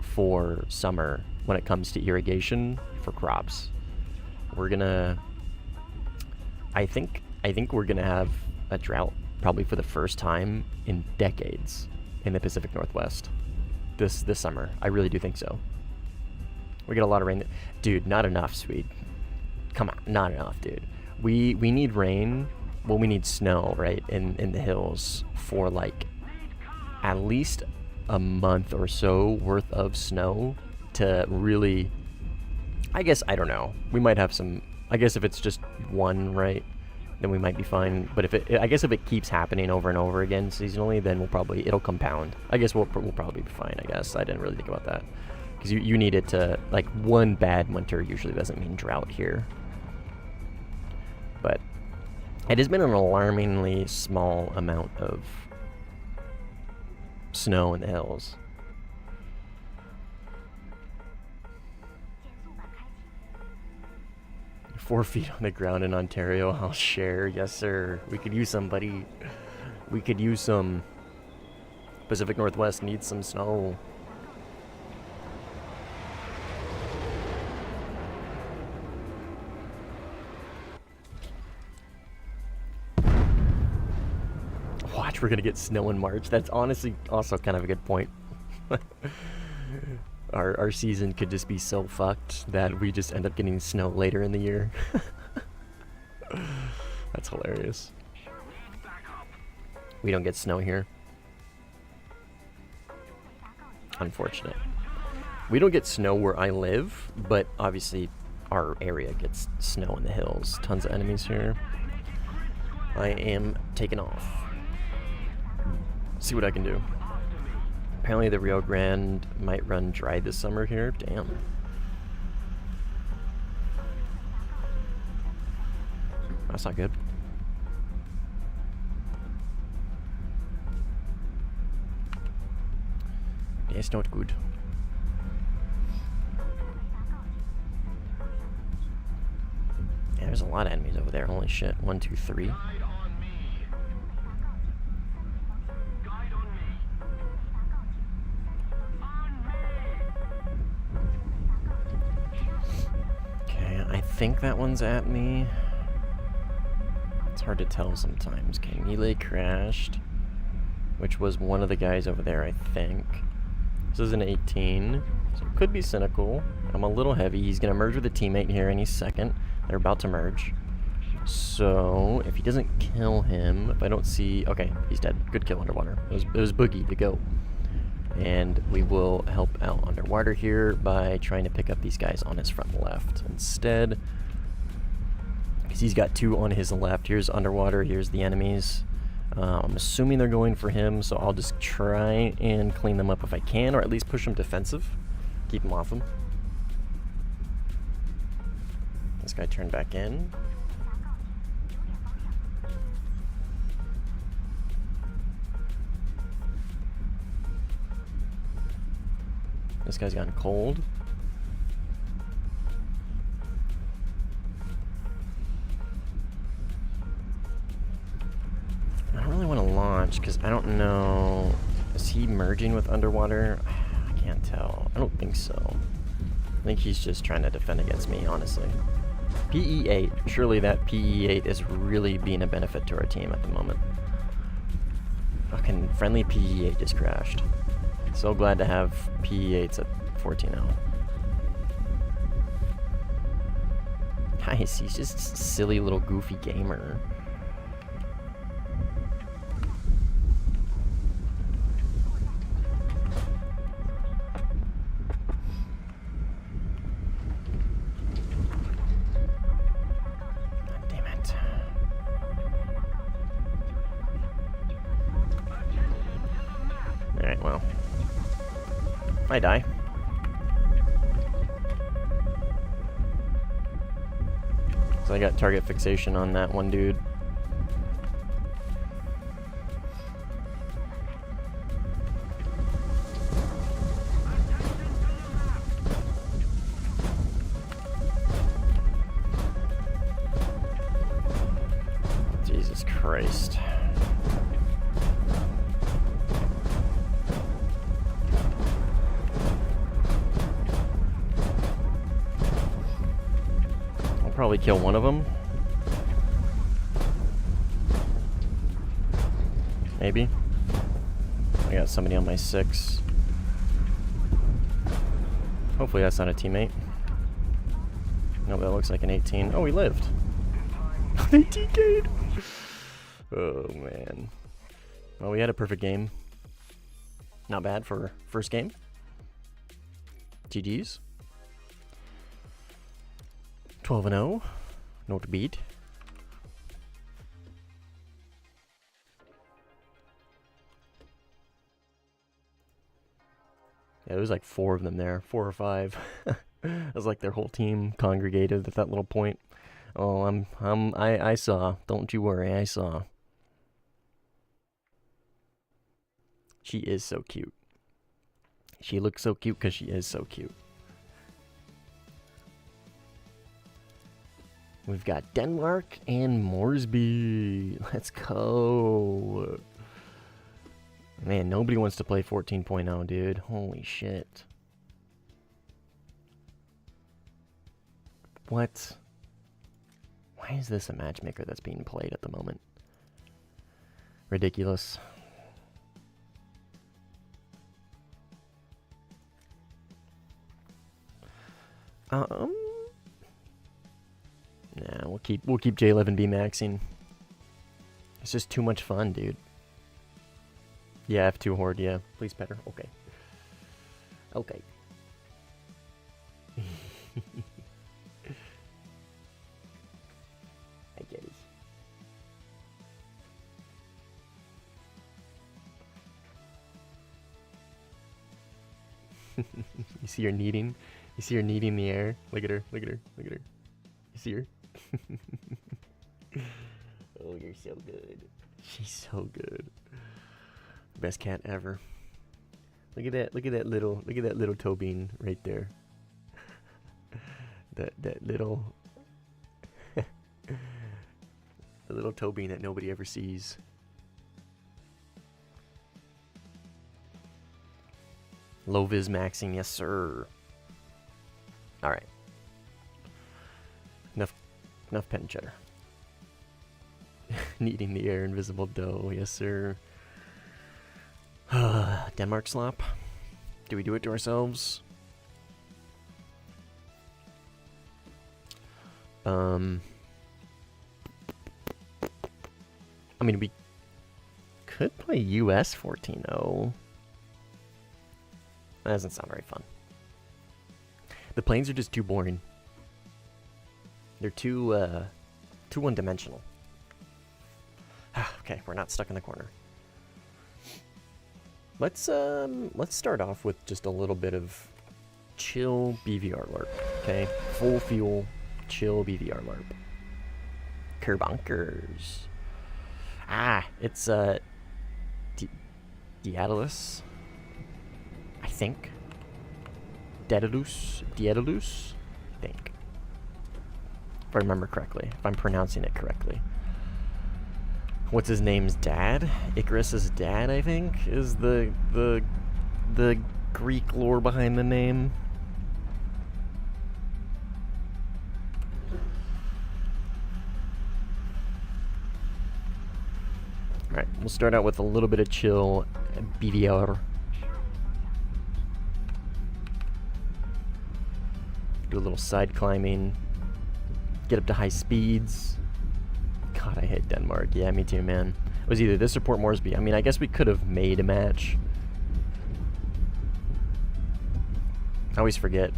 for summer when it comes to irrigation for crops. We're gonna, I think we're gonna have a drought probably for the first time in decades in the Pacific Northwest this summer. I really do think so. We get a lot of rain. Dude, not enough, Swede. Come on, not enough, dude. We need rain. Well, we need snow, right, in the hills for like at least a month or so worth of snow to really, I guess, I don't know. We might have some, I guess if it's just one, right, then we might be fine. But I guess if it keeps happening over and over again seasonally, then it'll compound. I guess we'll probably be fine, I guess. I didn't really think about that. Because you need it to, like, one bad winter usually doesn't mean drought here. But it has been an alarmingly small amount of snow in the hills. "4 feet on the ground in Ontario, I'll share." Yes, sir. We could use some, buddy. We could use some. Pacific Northwest needs some snow. Watch, we're gonna get snow in March. That's honestly also kind of a good point. Our season could just be so fucked that we just end up getting snow later in the year. That's hilarious. We don't get snow here. Unfortunate. We don't get snow where I live, but obviously our area gets snow in the hills. Tons of enemies here. I am taking off. See what I can do. Apparently the Rio Grande might run dry this summer here. Damn. That's not good. It's not good. Yeah, there's a lot of enemies over there. Holy shit. 1, 2, 3. Okay, I think that one's at me. It's hard to tell sometimes. Okay, melee crashed, which was one of the guys over there, I think. This is an 18, so it could be cynical. I'm a little heavy. He's going to merge with a teammate here any second. They're about to merge. So, if he doesn't kill him, if I don't see... Okay, he's dead. Good kill underwater. It was Boogie to go. And we will help out underwater here by trying to pick up these guys on his front left instead. Because he's got 2 on his left. Here's underwater. Here's the enemies. I'm assuming they're going for him, so I'll just try and clean them up if I can, or at least push them defensive. Keep them off him. This guy turned back in. This guy's gotten cold. I don't really want to launch because I don't know. Is he merging with underwater? I can't tell. I don't think so. I think he's just trying to defend against me, honestly. PE8. Surely that PE8 is really being a benefit to our team at the moment. Fucking friendly PE8 just crashed. So glad to have PE8s at 14-0. Nice, he's just a silly little goofy gamer. Alright, well. I die. So I got target fixation on that one dude. Jesus Christ. Probably kill one of them. Maybe. I got somebody on my 6. Hopefully that's not a teammate. No, that looks like an 18. Oh, he lived. They TK'd. Oh, man. Well, we had a perfect game. Not bad for first game. GG's. 12-0. No to beat. Yeah, there's like 4 of them there, 4 or 5. It was like their whole team congregated at that little point. Oh, I saw. Don't you worry, I saw. She is so cute. She looks so cute because she is so cute. We've got Denmark and Moresby. Let's go. Man, nobody wants to play 14.0, dude. Holy shit. What? Why is this a matchmaker that's being played at the moment? Ridiculous. Nah, we'll keep J11B maxing. It's just too much fun, dude. Yeah, F2 Horde, yeah. Please, better. Okay. Okay. I guess. You see her kneading? You see her kneading in the air? Look at her, look at her, look at her. You see her? Oh, you're so good. She's so good. Best cat ever. Look at that little toe bean right there. that little the little toe bean that nobody ever sees. Low vis maxing, yes sir. Alright. Enough pet and cheddar. Kneading the air, invisible dough, yes sir. Denmark slop. Do we do it to ourselves? I mean, we could play US 14-0. That doesn't sound very fun. The planes are just too boring. They're too one-dimensional. Okay, we're not stuck in the corner. Let's start off with just a little bit of chill BVR LARP, okay? Full fuel, chill BVR LARP. Kerbonkers. Ah, it's Daedalus, I think. Daedalus, I think. If I remember correctly, if I'm pronouncing it correctly. What's his name's dad? Icarus's dad, I think, is the Greek lore behind the name. Alright, we'll start out with a little bit of chill BVR. Do a little side climbing. Get up to high speeds. God, I hate Denmark. Yeah, me too, man. It was either this or Port Moresby. I mean, I guess we could have made a match. I always forget.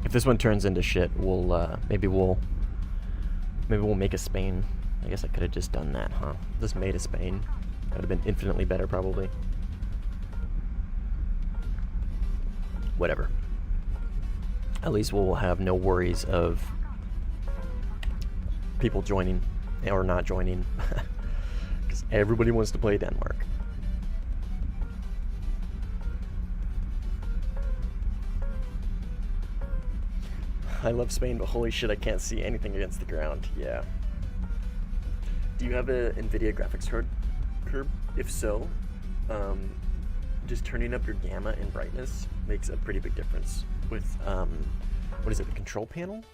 If this one turns into shit, we'll maybe we'll make a Spain. I guess I could have just done that, huh? Just made a Spain. That would have been infinitely better, probably. Whatever. At least we'll have no worries of people joining or not joining. Because everybody wants to play Denmark. I love Spain, but holy shit, I can't see anything against the ground. Yeah. Do you have a NVIDIA graphics card, Curb? If so, just turning up your gamma and brightness makes a pretty big difference with, what is it, the control panel?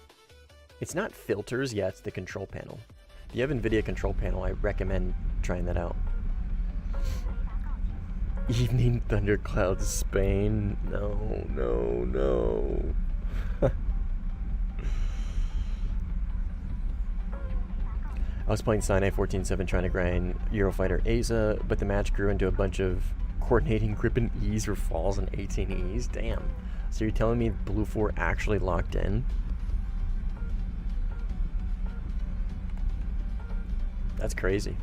It's not filters, yeah, it's the control panel. If you have NVIDIA control panel, I recommend trying that out. Evening Thunderclouds, Spain. No, no, no. I was playing Sinai 14-7 trying to grind Eurofighter Aza, but the match grew into a bunch of coordinating grip and E's or falls and 18 E's. Damn. So you're telling me Blue 4 actually locked in? That's crazy.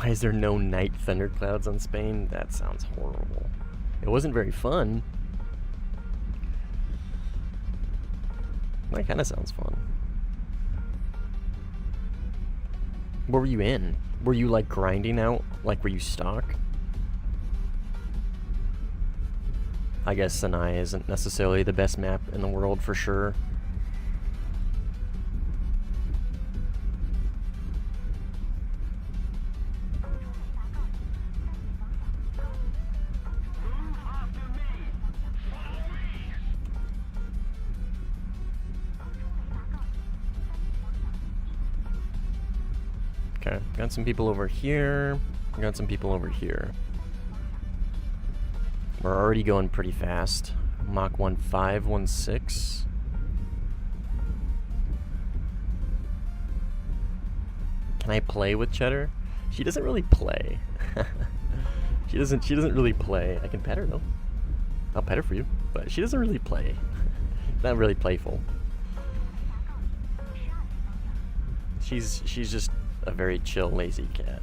Why is there no night thunderclouds on Spain? That sounds horrible. It wasn't very fun. That kind of sounds fun. What were you in? Were you like grinding out? Like were you stock? I guess Sinai isn't necessarily the best map in the world for sure. Okay, got some people over here. Got some people over here. We're already going pretty fast. Mach 1516. Can I play with Cheddar? She doesn't really play. She doesn't really play. I can pet her though. I'll pet her for you, but she doesn't really play. Not really playful. She's just a very chill, lazy cat.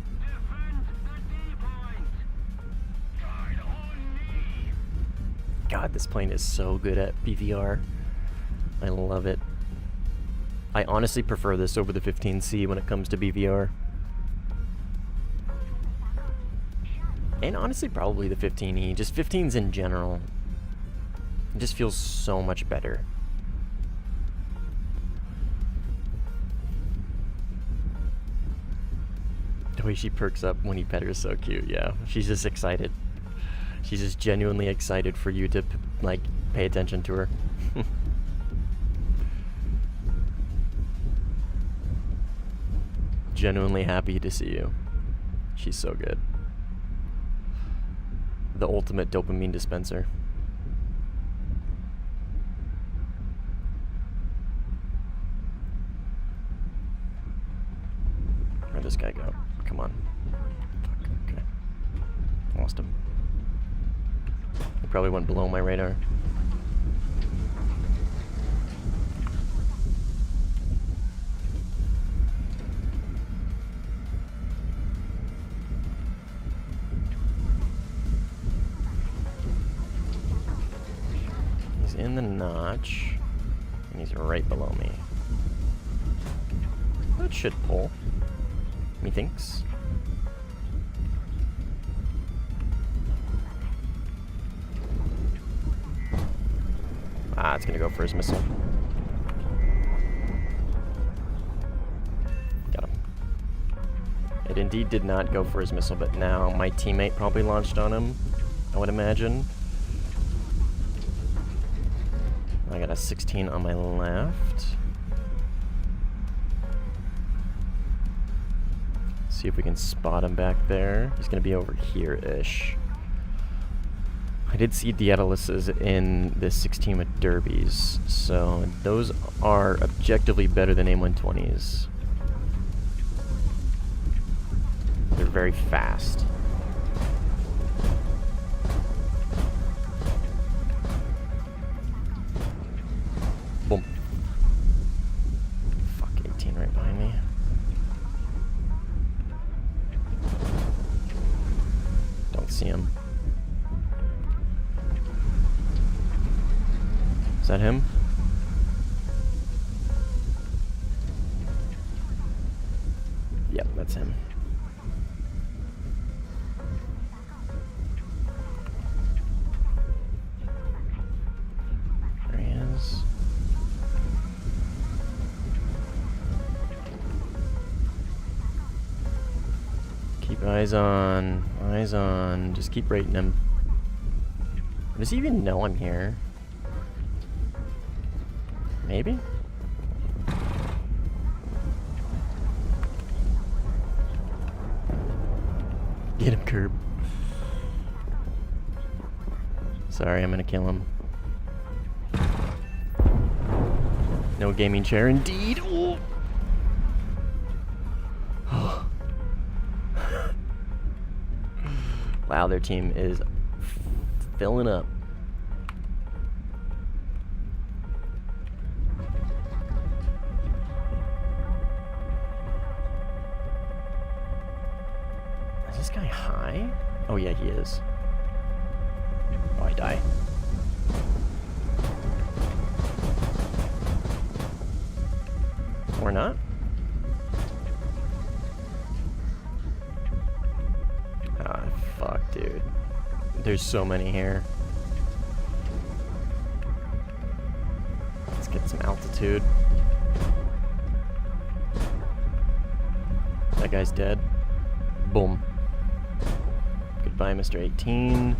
God, this plane is so good at BVR. I love it. I honestly prefer this over the 15C when it comes to BVR. And honestly, probably the 15E. Just 15s in general. It just feels so much better. The way she perks up when you pet her is so cute, yeah. She's just excited. She's just genuinely excited for you to, like, pay attention to her. Genuinely happy to see you. She's so good. The ultimate dopamine dispenser. Where'd this guy go? Come on. Fuck, okay. Lost him. He probably went below my radar. He's in the notch, and he's right below me. That should pull. Methinks. Ah, it's gonna go for his missile. Got him. It indeed did not go for his missile, but now my teammate probably launched on him, I would imagine. I got a 16 on my left. See if we can spot him back there. He's gonna be over here-ish. I did see Daedaluses in this 16 with derbies, so those are objectively better than A120s. They're very fast. Boom. Fuck, 18 right behind me. Don't see him. Is that him? Yep, that's him. There he is. Keep eyes on. Eyes on. Just keep rating him. Does he even know I'm here? Maybe? Get him, Curb. Sorry, I'm gonna kill him. No gaming chair, indeed. Oh. Wow, their team is filling up. die? Oh yeah, he is. Oh, I die. Or not? Ah, fuck, dude. There's so many here. Let's get some altitude. That guy's dead. Boom. Goodbye, Mr. 18.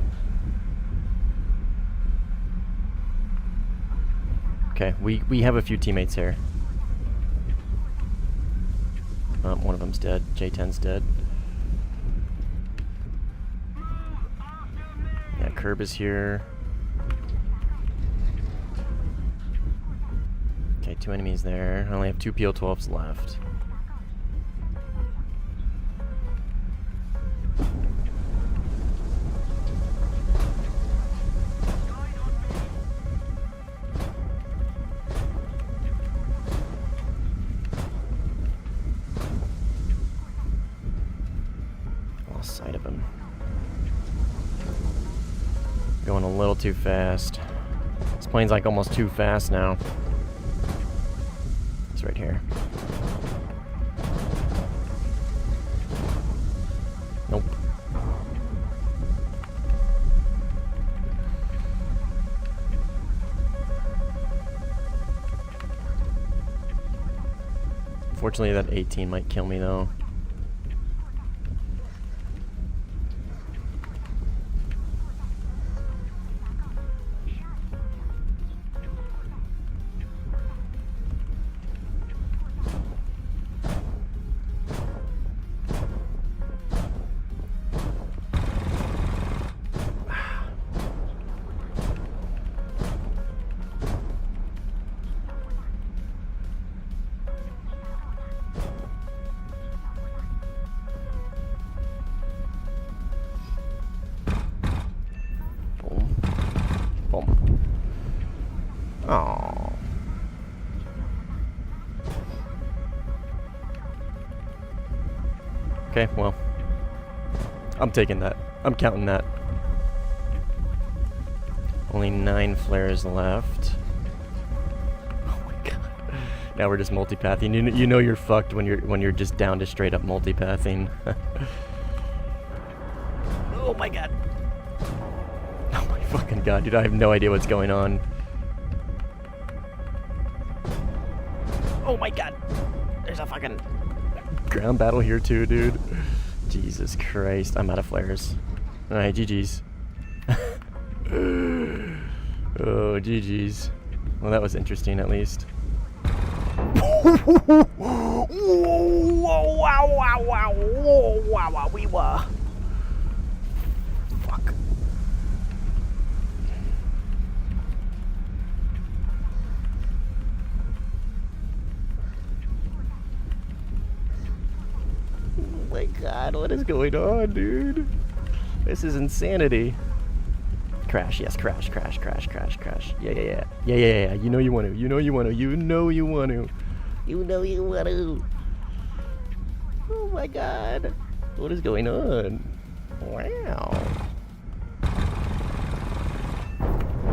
Okay, we have a few teammates here. One of them's dead. J10's dead. Yeah, Curb is here. Okay, 2 enemies there. I only have 2 PO12s left. Lost sight of him. Going a little too fast. This plane's like almost too fast now. It's right here. Nope. Fortunately, that 18 might kill me though. Oh. Okay, well. I'm taking that. I'm counting that. Only 9 flares left. Oh my god. Now we're just multipathing. You know you're fucked when you're just down to straight up multipathing. Oh my god. Oh my fucking god, dude, I have no idea what's going on. Oh my god. There's a fucking ground battle here too, dude. Jesus Christ. I'm out of flares. Alright, GG's. Oh, GG's. Well, that was interesting at least. Whoa, wow, wow, wow, whoa, wow, wow, we were. Fuck. Oh my god, what is going on, dude? This is insanity. Crash, yes, crash, crash, crash, crash, crash. Yeah, yeah, yeah. Yeah, yeah, yeah. You know you want to. You know you want to. You know you want to. You know you want to. Oh my god. What is going on? Wow.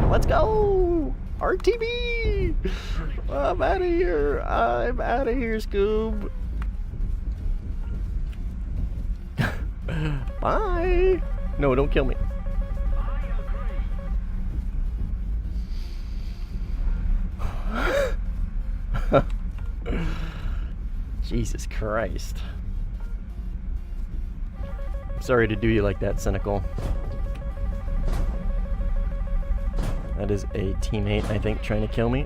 Let's go! RTB! I'm out of here. I'm out of here, Scoob. Bye. No, don't kill me. Jesus Christ. Sorry to do you like that, Cynical. That is a teammate, I think, trying to kill me.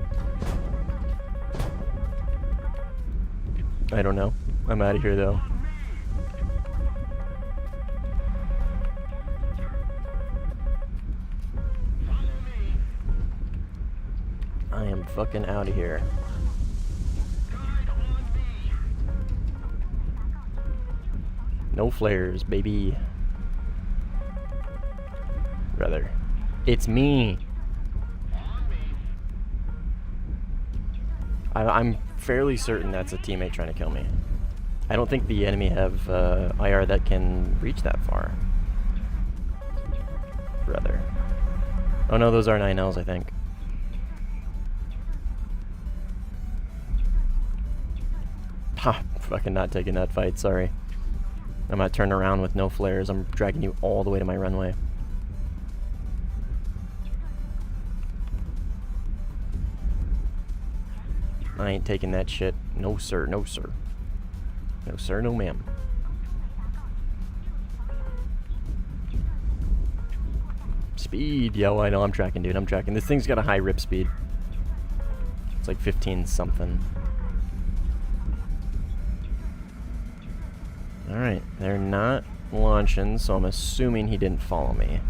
I don't know. I'm out of here, though. I am fucking out of here. No flares, baby. Brother. It's me. I'm fairly certain that's a teammate trying to kill me. I don't think the enemy have IR that can reach that far. brother. Oh no, those are 9Ls, I think. Ha! Fucking not taking that fight, sorry. I'm gonna turn around with no flares. I'm dragging you all the way to my runway. I ain't taking that shit. No sir, no sir. No sir, no ma'am. Speed. Yo, I know I'm tracking, dude. I'm tracking. This thing's got a high rip speed. It's like 15 something. Alright, they're not launching, so I'm assuming he didn't follow me.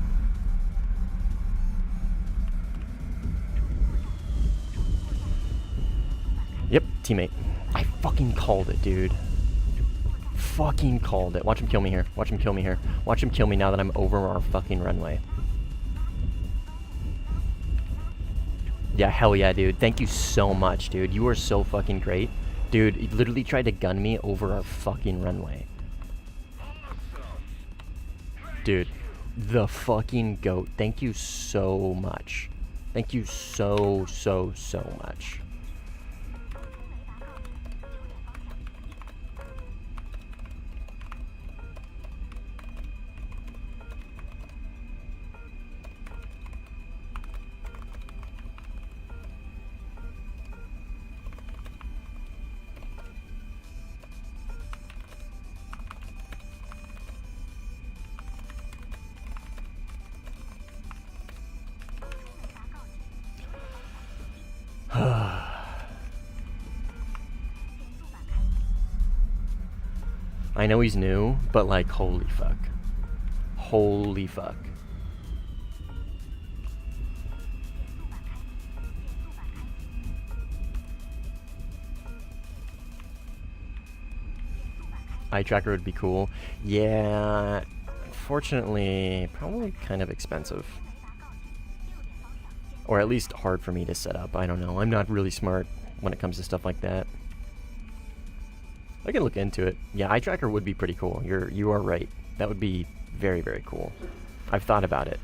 Yep, teammate. I fucking called it, dude. Fucking called it. Watch him kill me here. Watch him kill me here. Watch him kill me now that I'm over our fucking runway. Yeah, hell yeah, dude. Thank you so much, dude. You are so fucking great. Dude, he literally tried to gun me over our fucking runway. Dude, the fucking GOAT. Thank you so much. Thank you so much. I know he's new, but like, holy fuck. Holy fuck. Eye tracker would be cool. Yeah, unfortunately, probably kind of expensive. Or at least hard for me to set up. I don't know. I'm not really smart when it comes to stuff like that. I can look into it. Yeah, eye tracker would be pretty cool. You are right. That would be very cool. I've thought about it.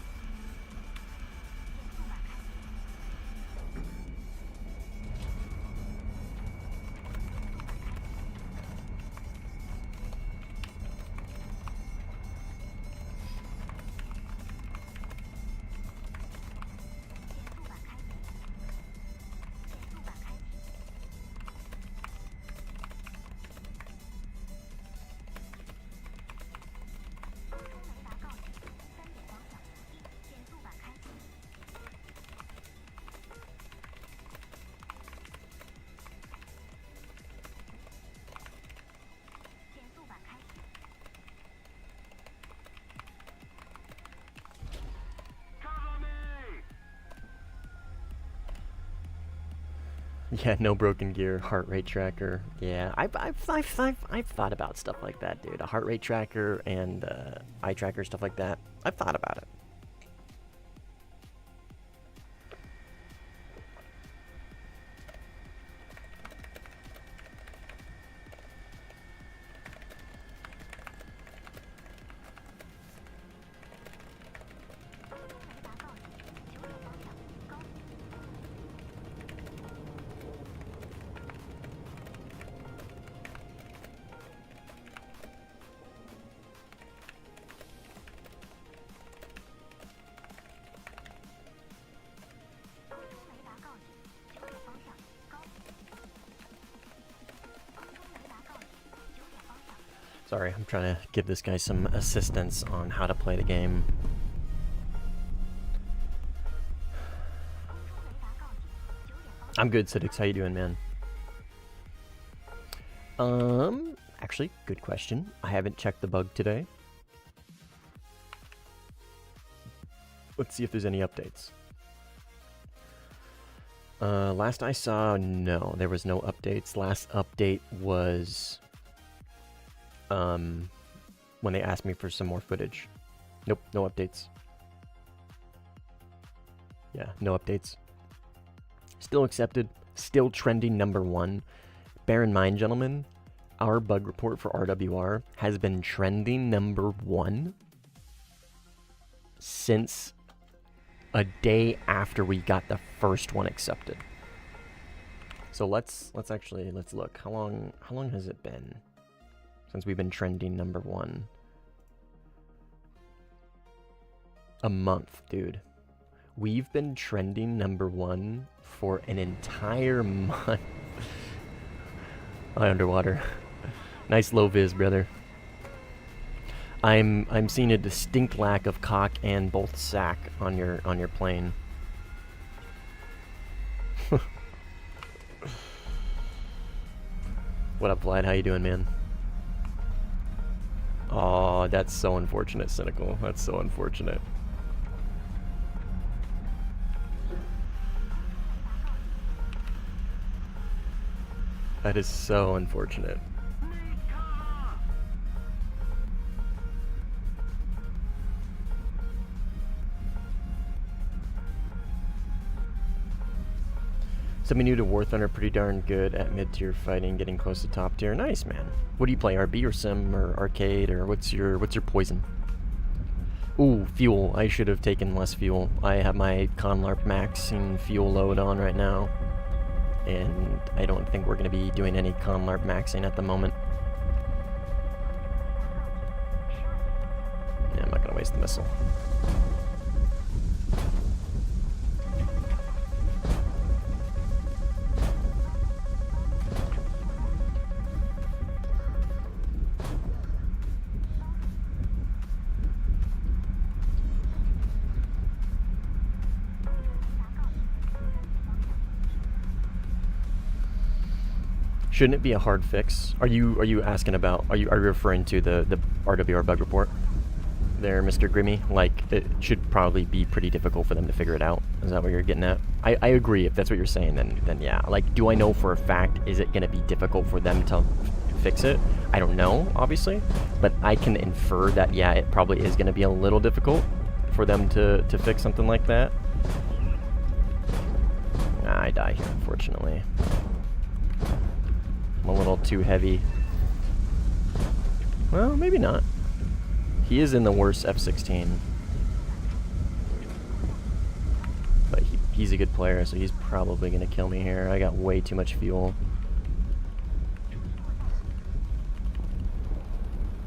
Yeah, no broken gear, heart rate tracker. Yeah, I've thought about stuff like that, dude. A heart rate tracker and eye tracker, stuff like that. I've thought about it. Sorry, I'm trying to give this guy some assistance on how to play the game. I'm good, Sidix. How you doing, man? Actually, good question. I haven't checked the bug today. Let's see if there's any updates. Last I saw, no, there was no updates. Last update was when they asked me for some more footage. Nope, no updates. Yeah, no updates. Still accepted, still trending #1. Bear in mind, gentlemen, our bug report for RWR has been trending #1 since A day after we got the first one accepted. So let's look. How long has it been since we've been trending #1? A month, dude. We've been trending #1 for an entire month. Eye underwater. Nice low vis, brother. I'm seeing a distinct lack of cock and both sack on your plane. What up, Vlad? How you doing, man? Oh, that's so unfortunate, Cynical. That's so unfortunate. That is so unfortunate. Something new to Warthunder, pretty darn good at mid-tier fighting, getting close to top tier. Nice, man. What do you play, RB or Sim or Arcade, or what's your poison? Ooh, fuel. I should have taken less fuel. I have my Conlarp maxing fuel load on right now, and I don't think we're going to be doing any Conlarp maxing at the moment. Yeah, I'm not going to waste the missile. Shouldn't it be a hard fix? Are you asking about? Are you referring to the RWR bug report there, Mr. Grimmy? Like, it should probably be pretty difficult for them to figure it out. Is that what you're getting at? I agree. If that's what you're saying, then yeah. Like, do I know for a fact? Is it going to be difficult for them to fix it? I don't know, obviously, but I can infer that yeah, it probably is going to be a little difficult for them to fix something like that. I die here, unfortunately. I'm a little too heavy. Well, maybe not. He is in the worst F-16. But he's a good player, so he's probably going to kill me here. I got way too much fuel.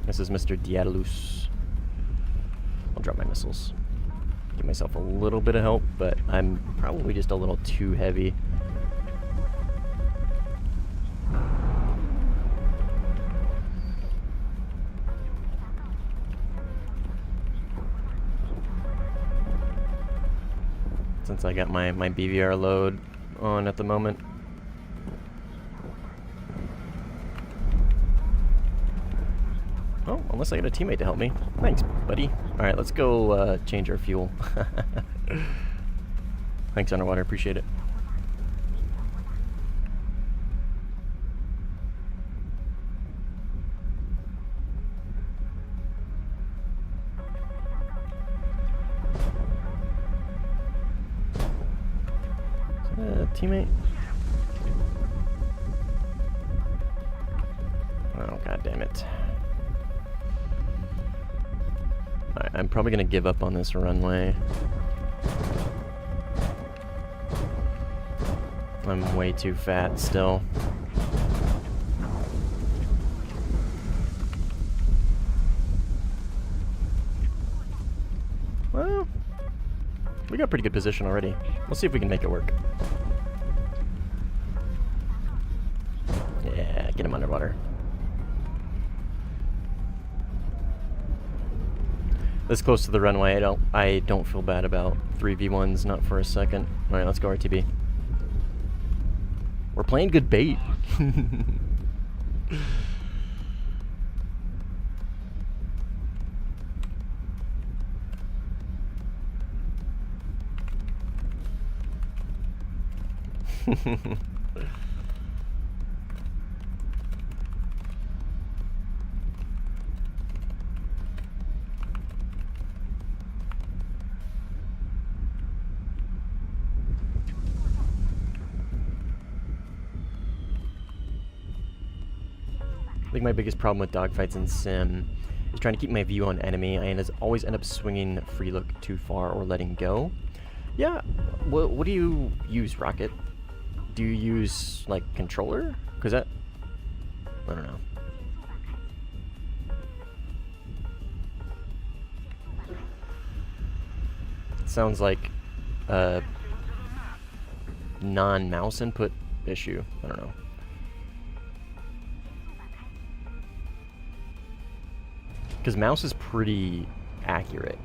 This is Mr. Diabolus. I'll drop my missiles. Give myself a little bit of help, but I'm probably just a little too heavy. Since I got my BVR load on at the moment. Oh, unless I got a teammate to help me. Thanks, buddy. Alright, let's go change our fuel. Thanks, Underwater. Appreciate it. Teammate. Oh, god damn it. Alright, I'm probably gonna give up on this runway. I'm way too fat still. Well, we got pretty good position already. We'll see if we can make it work. Yeah, get him underwater. This close to the runway, I don't feel bad about 3v1s, not for a second. Alright, let's go RTB. We're playing good bait. I think my biggest problem with dogfights in Sim is trying to keep my view on enemy. I always end up swinging free look too far or letting go. Yeah. What do you use, Rocket? Do you use, like, controller? Because that... I don't know. It sounds like a non-mouse input issue. I don't know. Because mouse is pretty accurate.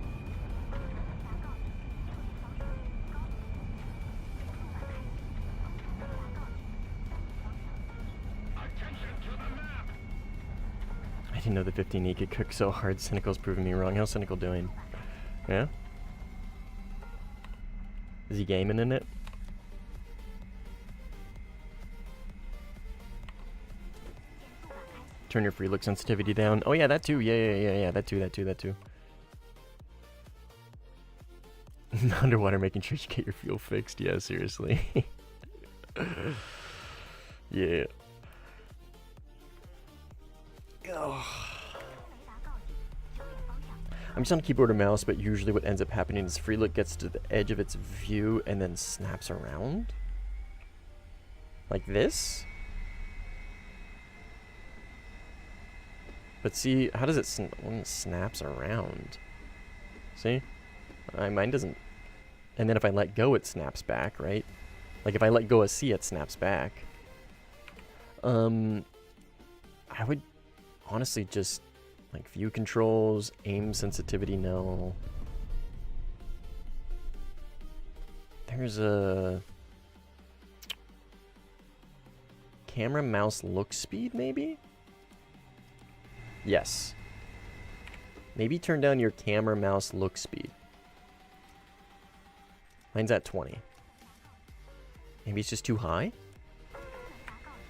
I didn't know the 15E could cook so hard. Cynical's proving me wrong. How's Cynical doing? Yeah? Is he gaming in it? Turn your free look sensitivity down. Oh yeah, that too. Yeah. That too. Underwater, making sure you get your fuel fixed. Yeah, seriously. Yeah. Oh. I'm just on keyboard and mouse, but usually what ends up happening is free look gets to the edge of its view and then snaps around. Like this? But see, how does it when it snaps around? See? Mine doesn't. And then if I let go, it snaps back, right? Like if I let go of C, it snaps back. I would honestly just like view controls, aim sensitivity, no. There's a camera mouse look speed, maybe? Yes. Maybe turn down your camera mouse look speed. Mine's at 20. Maybe it's just too high?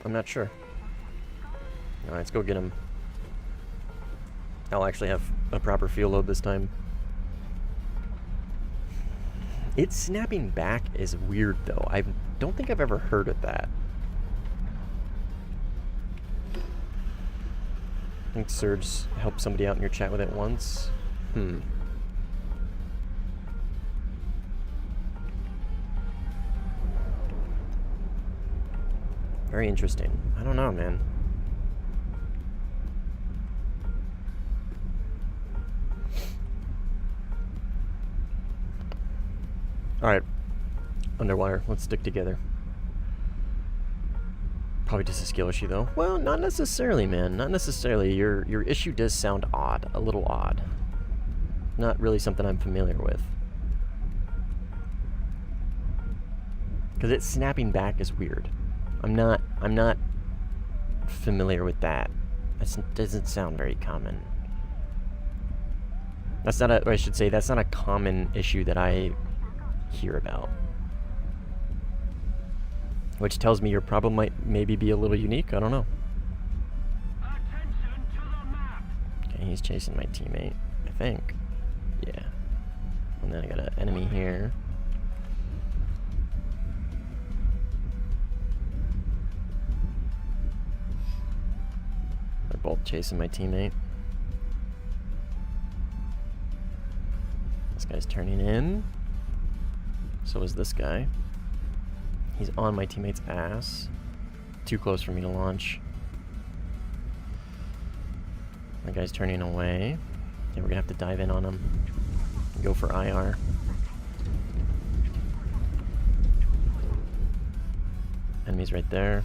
I'm not sure. Alright, let's go get him. I'll actually have a proper field load this time. It's snapping back is weird though. I don't think I've ever heard of that. I think Surge helped somebody out in your chat with it once. Very interesting. I don't know, man. Alright. Underwater. Let's stick together. Probably just a skill issue, though. Well, not necessarily, man. Not necessarily. Your issue does sound odd. A little odd. Not really something I'm familiar with. Because it's snapping back is weird. I'm not familiar with that. That doesn't sound very common. That's not a, or I should say, that's not a common issue that I hear about. Which tells me your problem might maybe be a little unique. I don't know. Okay, he's chasing my teammate, I think. Yeah. And then I got an enemy here. They're both chasing my teammate. This guy's turning in. So is this guy. He's on my teammate's ass. Too close for me to launch. That guy's turning away. Yeah, we're gonna have to dive in on him. Go for IR. Enemy's right there.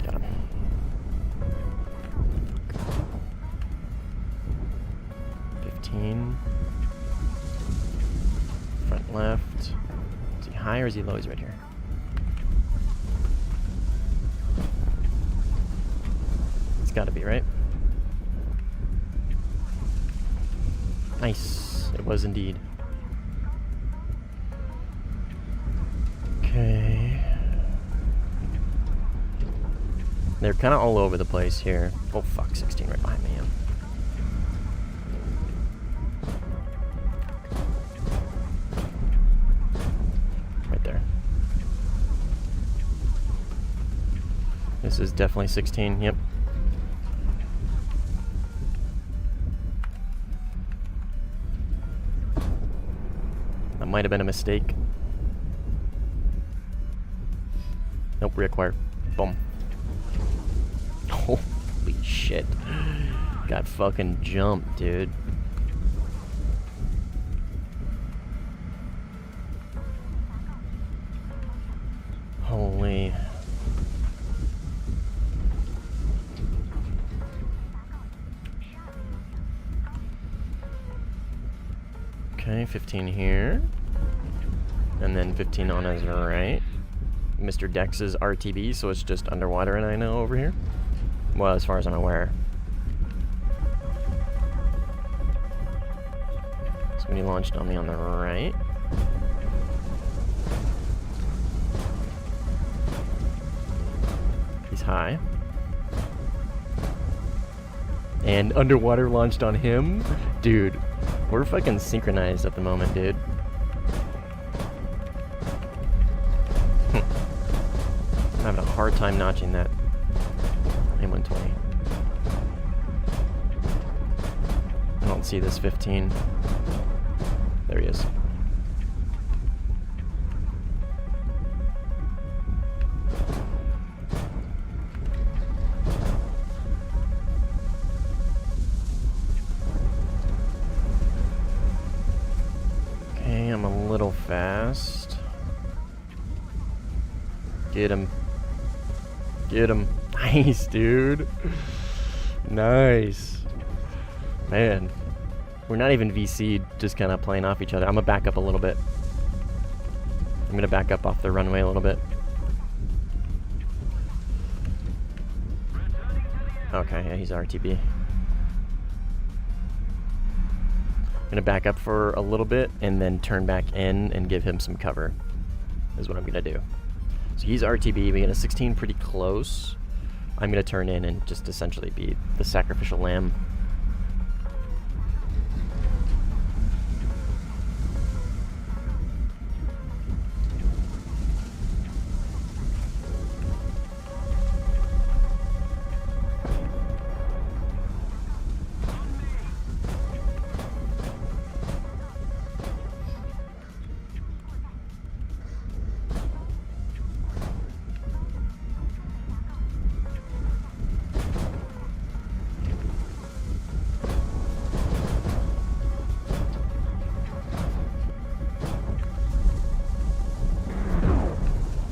Got him. Front left. Is he high or is he low? He's right here. It's gotta be, right? Nice. It was indeed. Okay. They're kind of all over the place here. Oh fuck, 16 right behind me. Yeah. Right there. This is definitely 16, yep. That might have been a mistake. Nope, reacquire. Boom. Holy shit. Got fucking jumped, dude. Holy. Okay, 15 here. And then 15 on his right. Mr. Dex is RTB, so it's just underwater and I know over here. Well, as far as I'm aware. So when he launched on me on the right. He's high. And underwater launched on him. Dude, we're fucking synchronized at the moment, dude. I'm having a hard time notching that M120. I don't see this 15. There he is. Okay, I'm a little fast. Get him. Get him. Nice, dude. Nice. Man. We're not even VC'd, just kind of playing off each other. I'm going to back up a little bit. I'm going to back up off the runway a little bit. Okay, yeah, he's RTB. I'm going to back up for a little bit and then turn back in and give him some cover, is what I'm going to do. So he's RTB, we get a 16 pretty close. I'm going to turn in and just essentially be the sacrificial lamb.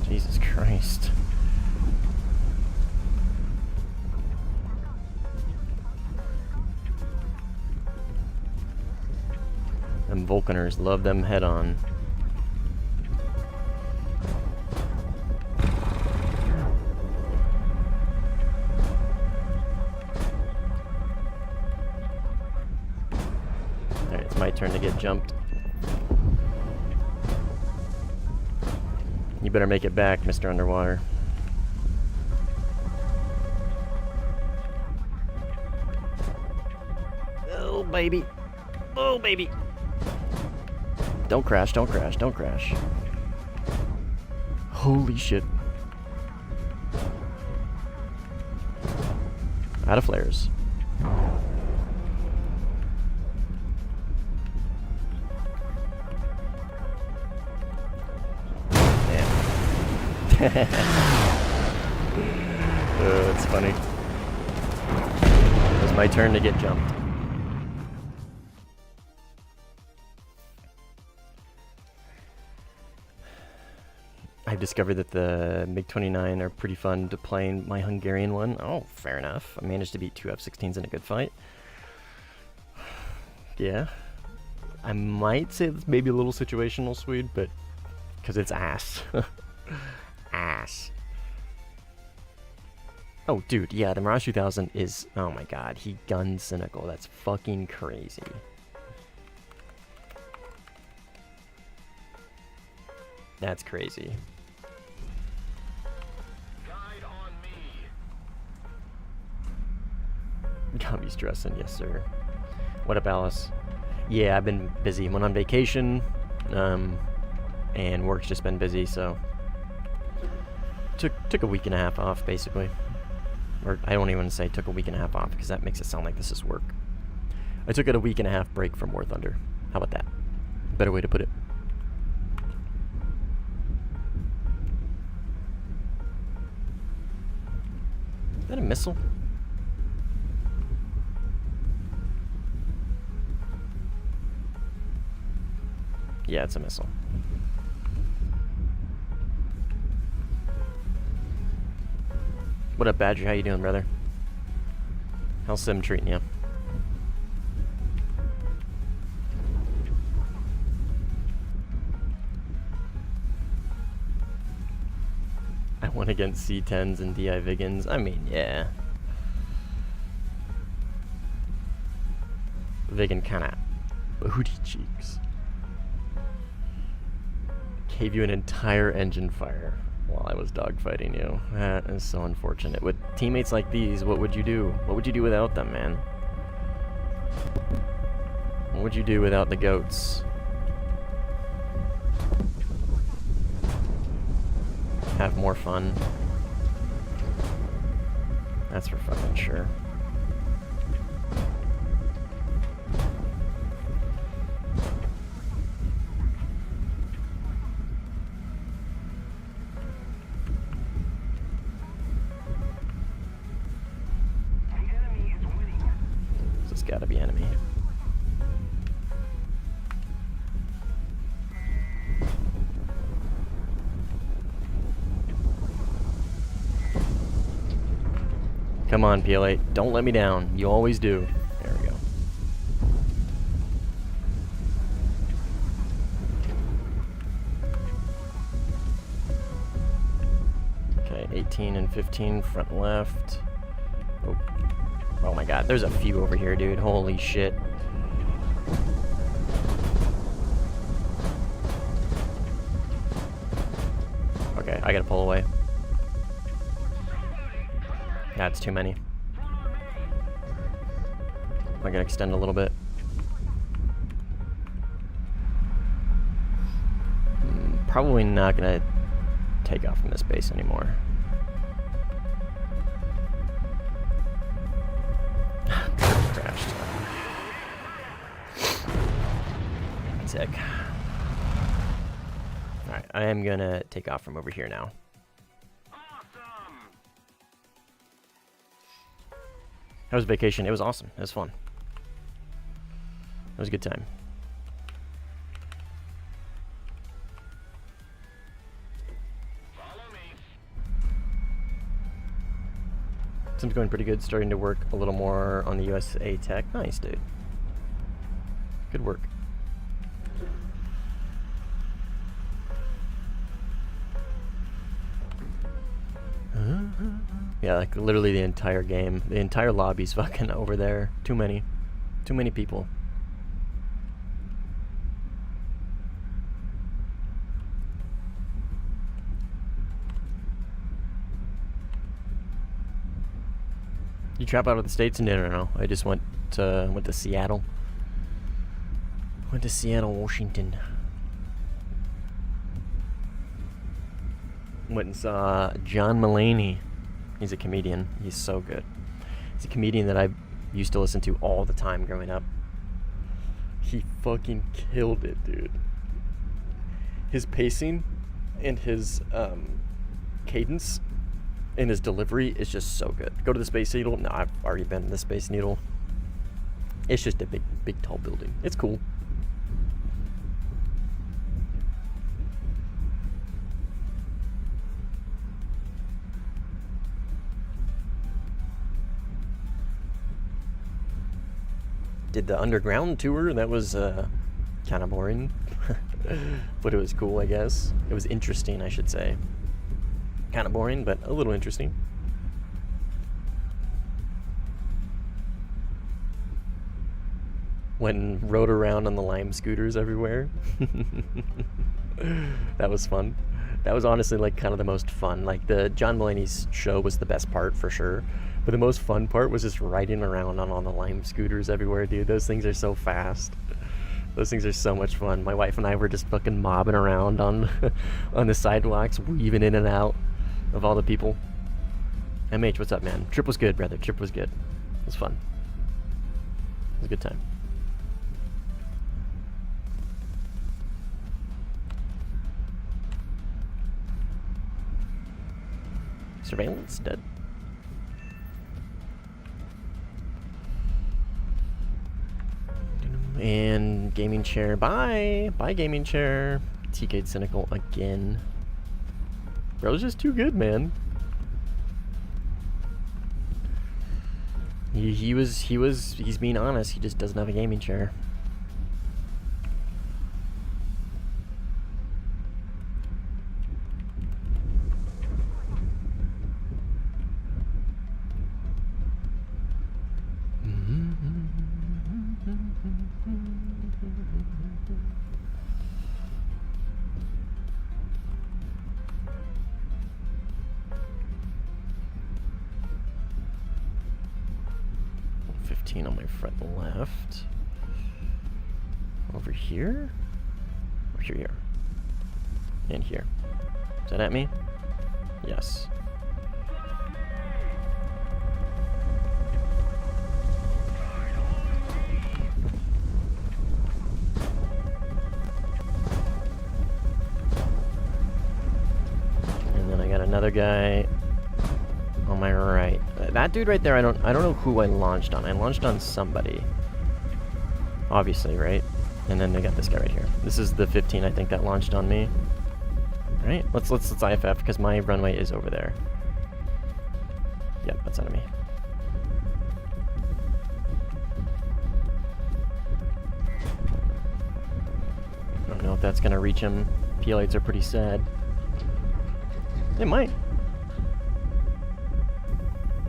Jesus Christ. Them Vulcaners love them head on. Alright, it's my turn to get jumped. You better make it back, Mr. Underwater. Oh, baby. Oh, baby. Don't crash, don't crash, don't crash. Holy shit. Out of flares. That's funny. It was my turn to get jumped. I've discovered that the MiG-29 are pretty fun to play in my Hungarian one. Oh, fair enough. I managed to beat 2 F-16s in a good fight. Yeah. I might say that's maybe a little situational, Swede, but because it's ass. Ass. Oh, dude, yeah, the Mirage 2000 is, oh my god, he guns cynical. That's fucking crazy. That's crazy. Guide on me. Got me stressing, yes sir. What up, Alice? Yeah, I've been busy. Went on vacation, and work's just been busy, so took a week and a half off, basically. Or I don't even say took a week and a half off, because that makes it sound like this is work. I took it a week and a half break from Warthunder. How about that? Better way to put it. Is that a missile? Yeah, it's a missile. What up, Badger? How you doing, brother? How's Sim treating you? I won against C10s and DI Vigans. I mean, yeah. Vigan kinda booty cheeks. Gave you an entire engine fire while I was dogfighting you. That is so unfortunate. With teammates like these, what would you do? What would you do without them, man? What would you do without the goats? Have more fun? That's for fucking sure. This has got to be enemy. Come on, PL8. Don't let me down. You always do. There we go. Okay, 18 and 15 front left. Oh. Oh my god, there's a few over here, dude. Holy shit. Okay, I gotta pull away. That's too many. I can extend a little bit. Probably not gonna take off from this base anymore. Crashed. Sick. Alright, I am gonna take off from over here now. How was vacation? It was awesome. It was fun. It was a good time. Follow me. Sim's going pretty good. Starting to work a little more on the USA tech. Nice, dude. Good work. Yeah, like literally the entire game. The entire lobby's fucking over there. Too many. Too many people. You trap out of the States? No. I just went to Seattle. Went to Seattle, Washington. Went and saw John Mulaney. He's a comedian. He's so good. He's a comedian that I used to listen to all the time growing up. He fucking killed it, dude. His pacing and his cadence and his delivery is just so good. Go to the Space Needle? No, I've already been to the Space Needle. It's just a big tall building. It's cool. Did the underground tour. That was kind of boring. But it was cool, I guess. It was interesting, I should say. Kind of boring, but a little interesting. Went and rode around on the Lime scooters everywhere. That was fun. That was honestly like kind of the most fun. Like the John Mulaney's show was the best part for sure. But the most fun part was just riding around on the Lime scooters everywhere, dude. Those things are so fast. Those things are so much fun. My wife and I were just fucking mobbing around on on the sidewalks, weaving in and out of all the people. MH, what's up, man? Trip was good, brother. Trip was good. It was fun. It was a good time. Surveillance dead. And gaming chair. Bye. Bye, gaming chair. TK'd cynical again. Bro's just too good, man. He's being honest. He just doesn't have a gaming chair. On my front left. Over here? Or here. And here. Is that at me? Yes. And then I got another guy on my right. That dude right there, I don't know who I launched on. I launched on somebody. Obviously, right? And then they got this guy right here. This is the 15 I think that launched on me. Right? Let's IFF because my runway is over there. Yep, that's enemy. I don't know if that's gonna reach him. PL8s are pretty sad. It might.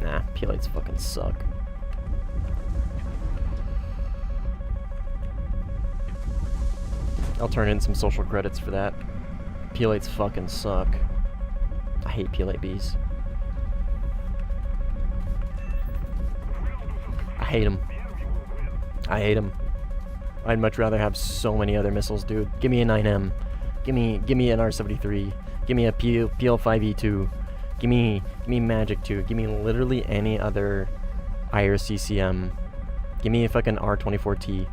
Nah, PL8s fucking suck. I'll turn in some social credits for that. PL8s fucking suck. I hate PL8Bs. I hate them. I hate them. I'd much rather have so many other missiles, dude. Give me a 9M. Give me an R73. Give me a PL5E2. Give me Magic 2. Give me literally any other IRCCM. Give me a fucking R24T.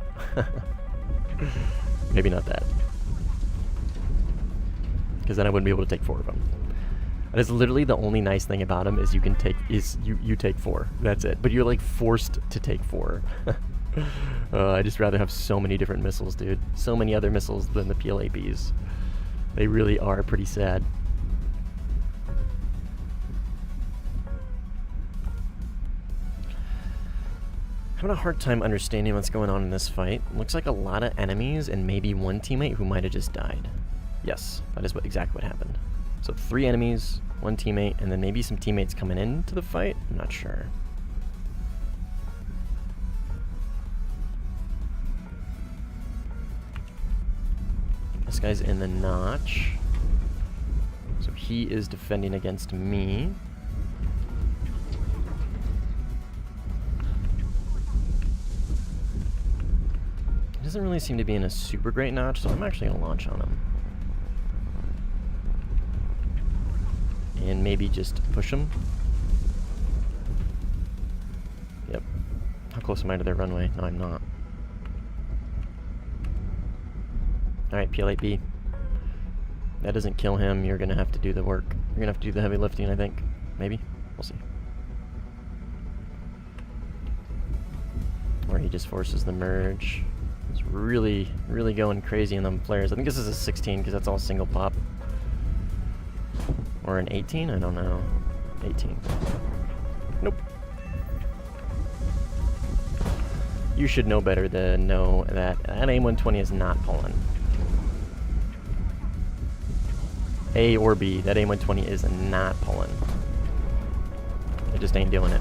Maybe not that. Because then I wouldn't be able to take 4 of them. That is literally the only nice thing about them is you can take you take 4. That's it. But you're like forced to take 4. I'd just rather have so many different missiles, dude. So many other missiles than the PL8Bs. They really are pretty sad. Having a hard time understanding what's going on in this fight. Looks like a lot of enemies and maybe one teammate who might have just died. Yes, that is exactly what happened. So 3 enemies, 1 teammate, and then maybe some teammates coming into the fight? I'm not sure. This guy's in the notch. So he is defending against me. He doesn't really seem to be in a super great notch, so I'm actually going to launch on him. And maybe just push him. Yep. How close am I to their runway? No, I'm not. Alright, PL8B. That doesn't kill him. You're going to have to do the work. You're going to have to do the heavy lifting, I think. Maybe. We'll see. Or he just forces the merge. It's really, really going crazy in them flares. I think this is a 16 because that's all single pop. Or an 18? I don't know. 18. Nope. You should know better than know that an AIM-120 is not pulling. A or B, that AIM-120 is not pulling. It just ain't doing it.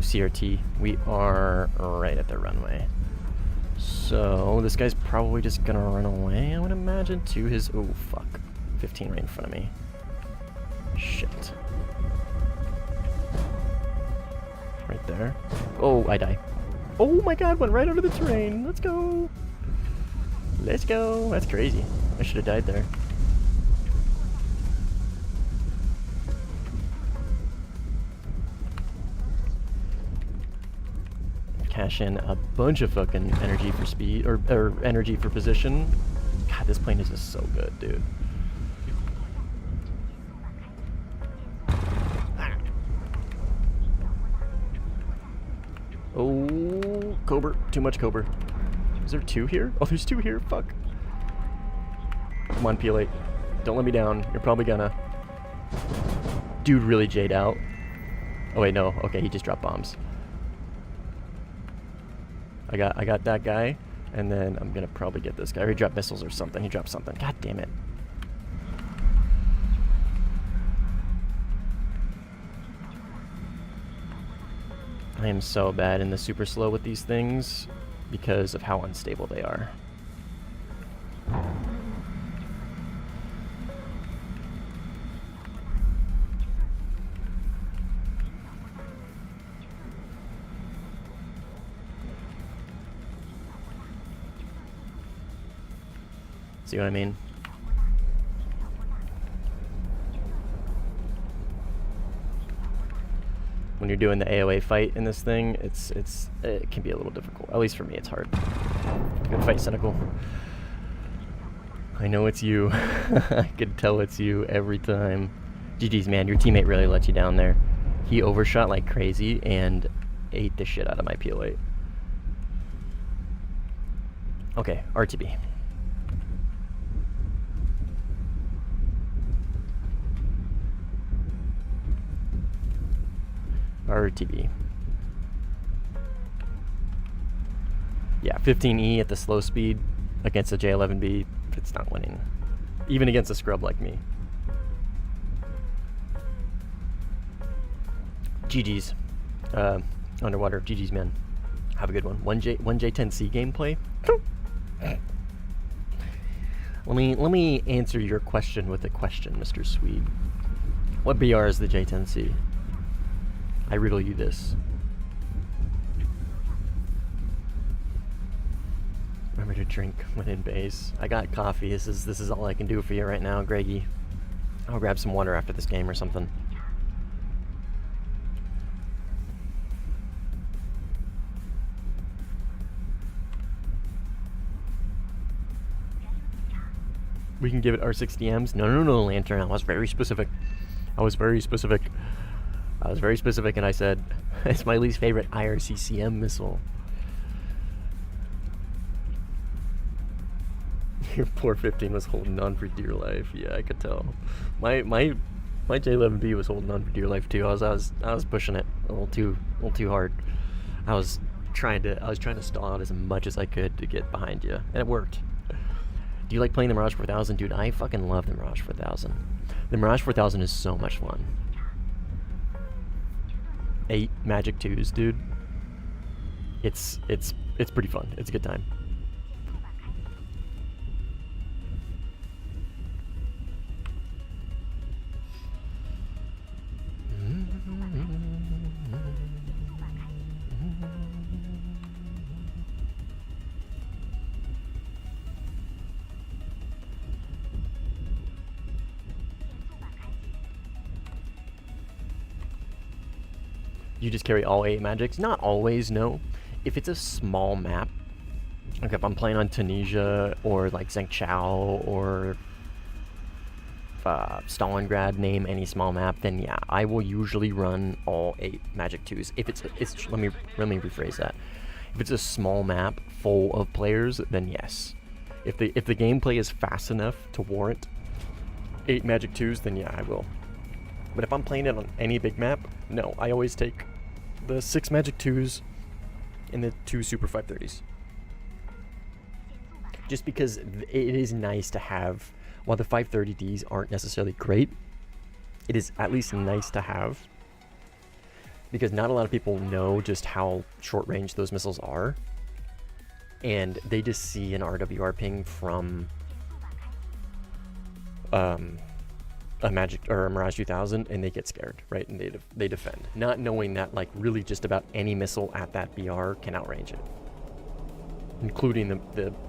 CRT. We are right at the runway. So this guy's probably just gonna run away, I would imagine, to his... Oh, fuck. 15 right in front of me. Shit. Right there. Oh, I die. Oh my god, went right under the terrain. Let's go. Let's go. That's crazy. I should have died there. Cash in a bunch of fucking energy for speed, or energy for position. God, this plane is just so good, dude. Oh, Cobra. Too much Cobra. Is there 2 here? Oh, there's 2 here. Fuck. Come on, P8. Don't let me down. You're probably gonna. Dude really J'd out. Oh, wait, no. Okay, he just dropped bombs. I got that guy, and then I'm gonna probably get this guy. Or he dropped missiles or something. He dropped something. God damn it. I am so bad in the super slow with these things because of how unstable they are. See what I mean? When you're doing the AOA fight in this thing, it can be a little difficult. At least for me, it's hard. Good fight, Cynical. I know it's you. I could tell it's you every time. GG's, man. Your teammate really let you down there. He overshot like crazy and ate the shit out of my PL8. Okay, RTB. RTB. Yeah, 15E at the slow speed against a J11B, it's not winning. Even against a scrub like me. GG's. Underwater. GG's, man. Have a good one. 1J10C gameplay. Let me answer your question with a question, Mr. Swede. What BR is the J10C? I riddle you this. Remember to drink when in base. I got coffee. This is all I can do for you right now, Greggy. I'll grab some water after this game or something. We can give it R60Ms. No, Lantern. I was very specific. I was very specific, and I said, it's my least favorite IRCCM missile. Your poor 15 was holding on for dear life. Yeah, I could tell. My J11B was holding on for dear life too. I was pushing it a little too hard. I was trying to stall out as much as I could to get behind you, and it worked. Do you like playing the Mirage 4000? Dude, I fucking love the Mirage 4000. The Mirage 4000 is so much fun. 8 Magic 2s, dude. It's pretty fun. It's a good time. You just carry all 8 magics? Not always, no. If it's a small map, like if I'm playing on Tunisia or like Zhengzhou or Stalingrad, name any small map, then yeah, I will usually run all 8 magic 2s. If it's let me rephrase that. If it's a small map full of players, then yes. If the gameplay is fast enough to warrant 8 magic 2s, then yeah, I will. But if I'm playing it on any big map, no, I always take the 6 magic 2s and the 2 super 530s. Just because it is nice to have, while the 530Ds aren't necessarily great, it is at least nice to have. Because not a lot of people know just how short range those missiles are. And they just see an RWR ping from a Magic or a Mirage 2000 and they get scared, right? And they defend, not knowing that like really just about any missile at that BR can outrange it, including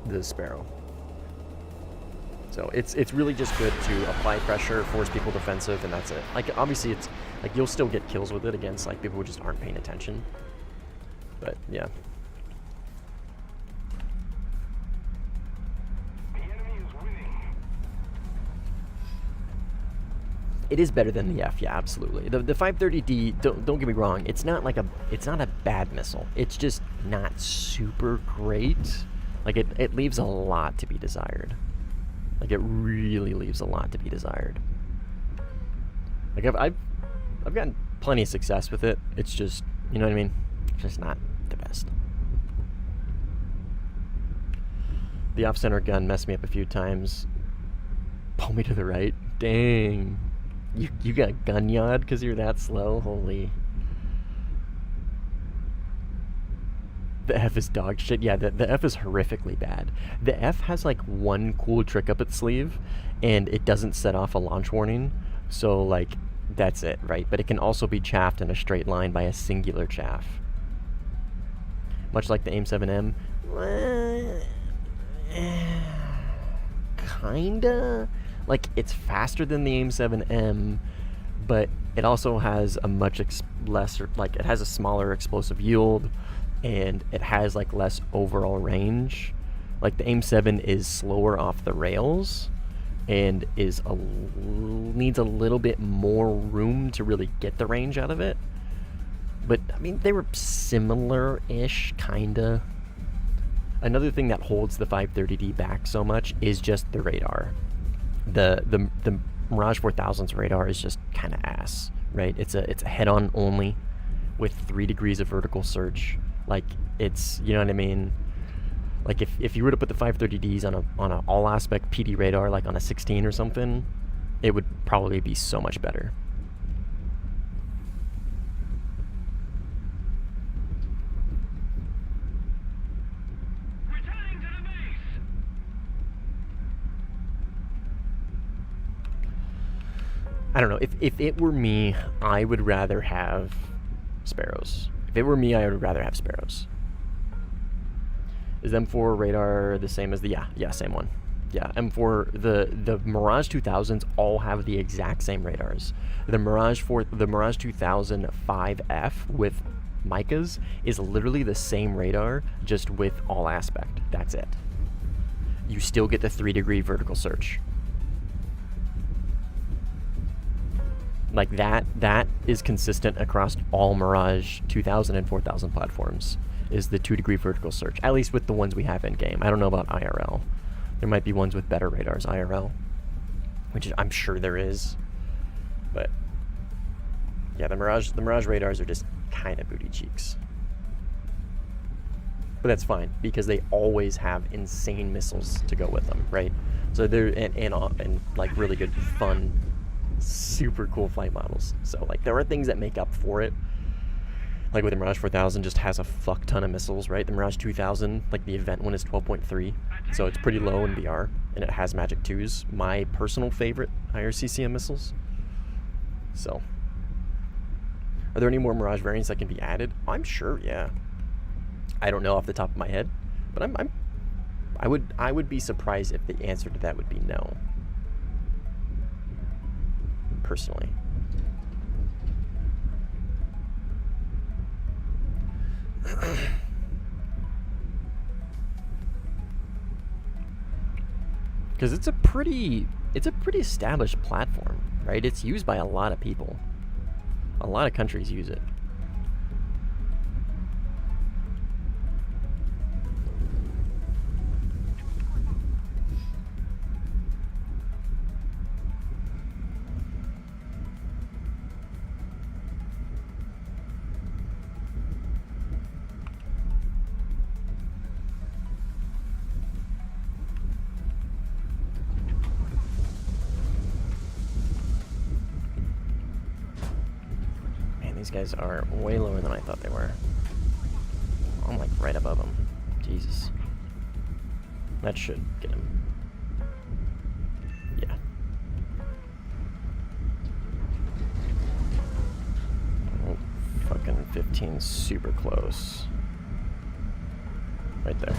the Sparrow. So it's really just good to apply pressure, force people defensive, and that's it. Like obviously it's like you'll still get kills with it against like people who just aren't paying attention. But yeah. It is better than the F, yeah, absolutely. The 530D, don't get me wrong, it's not a bad missile. It's just not super great. Like it leaves a lot to be desired. Like it really leaves a lot to be desired. Like I've gotten plenty of success with it. It's just, you know what I mean? It's just not the best. The off-center gun messed me up a few times. Pull me to the right. Dang. You got gun yod because you're that slow? Holy. The F is dog shit. Yeah, the F is horrifically bad. The F has like one cool trick up its sleeve, and it doesn't set off a launch warning. So like, that's it, right? But it can also be chaffed in a straight line by a singular chaff. Much like the AIM-7M. Kinda. Like, it's faster than the AIM-7M, but it also has a much lesser, like, it has a smaller explosive yield, and it has, like, less overall range. Like, the AIM-7 is slower off the rails, and needs a little bit more room to really get the range out of it. But, I mean, they were similar-ish, kinda. Another thing that holds the 530D back so much is just the radar. The Mirage 4000's radar is just kind of ass, right? It's a head-on only with 3 degrees of vertical search. Like, it's, you know what I mean? Like, if you were to put the 530Ds on a all-aspect PD radar, like on a 16 or something, it would probably be so much better. I don't know. If it were me, I would rather have Sparrows. If it were me, I would rather have Sparrows. Is M4 radar the same as the... Yeah, same one. Yeah, M4... The Mirage 2000s all have the exact same radars. The Mirage 2000 5F with Micas is literally the same radar, just with all aspect. That's it. You still get the 3-degree vertical search. Like that is consistent across all Mirage 2000 and 4000 platforms, is the 2-degree vertical search, at least with the ones we have in game. I don't know about IRL. There might be ones with better radars IRL, which I'm sure there is. But yeah, the Mirage radars are just kind of booty cheeks. But that's fine because they always have insane missiles to go with them, right? So they're and like really good fun, super cool flight models. So like there are things that make up for it. Like with the Mirage 4000 just has a fuck ton of missiles, right? The Mirage 2000, like the event one, is 12.3, so it's pretty low in VR, and it has Magic 2s, my personal favorite higher CCM missiles. So are there any more Mirage variants that can be added? I'm sure, yeah. I don't know off the top of my head, but I would be surprised if the answer to that would be no. Personally. Because it's a pretty established platform, right? It's used by a lot of people. A lot of countries use it. These guys are way lower than I thought they were. I'm like right above them. Jesus. That should get him. Yeah. 15's super close. Right there.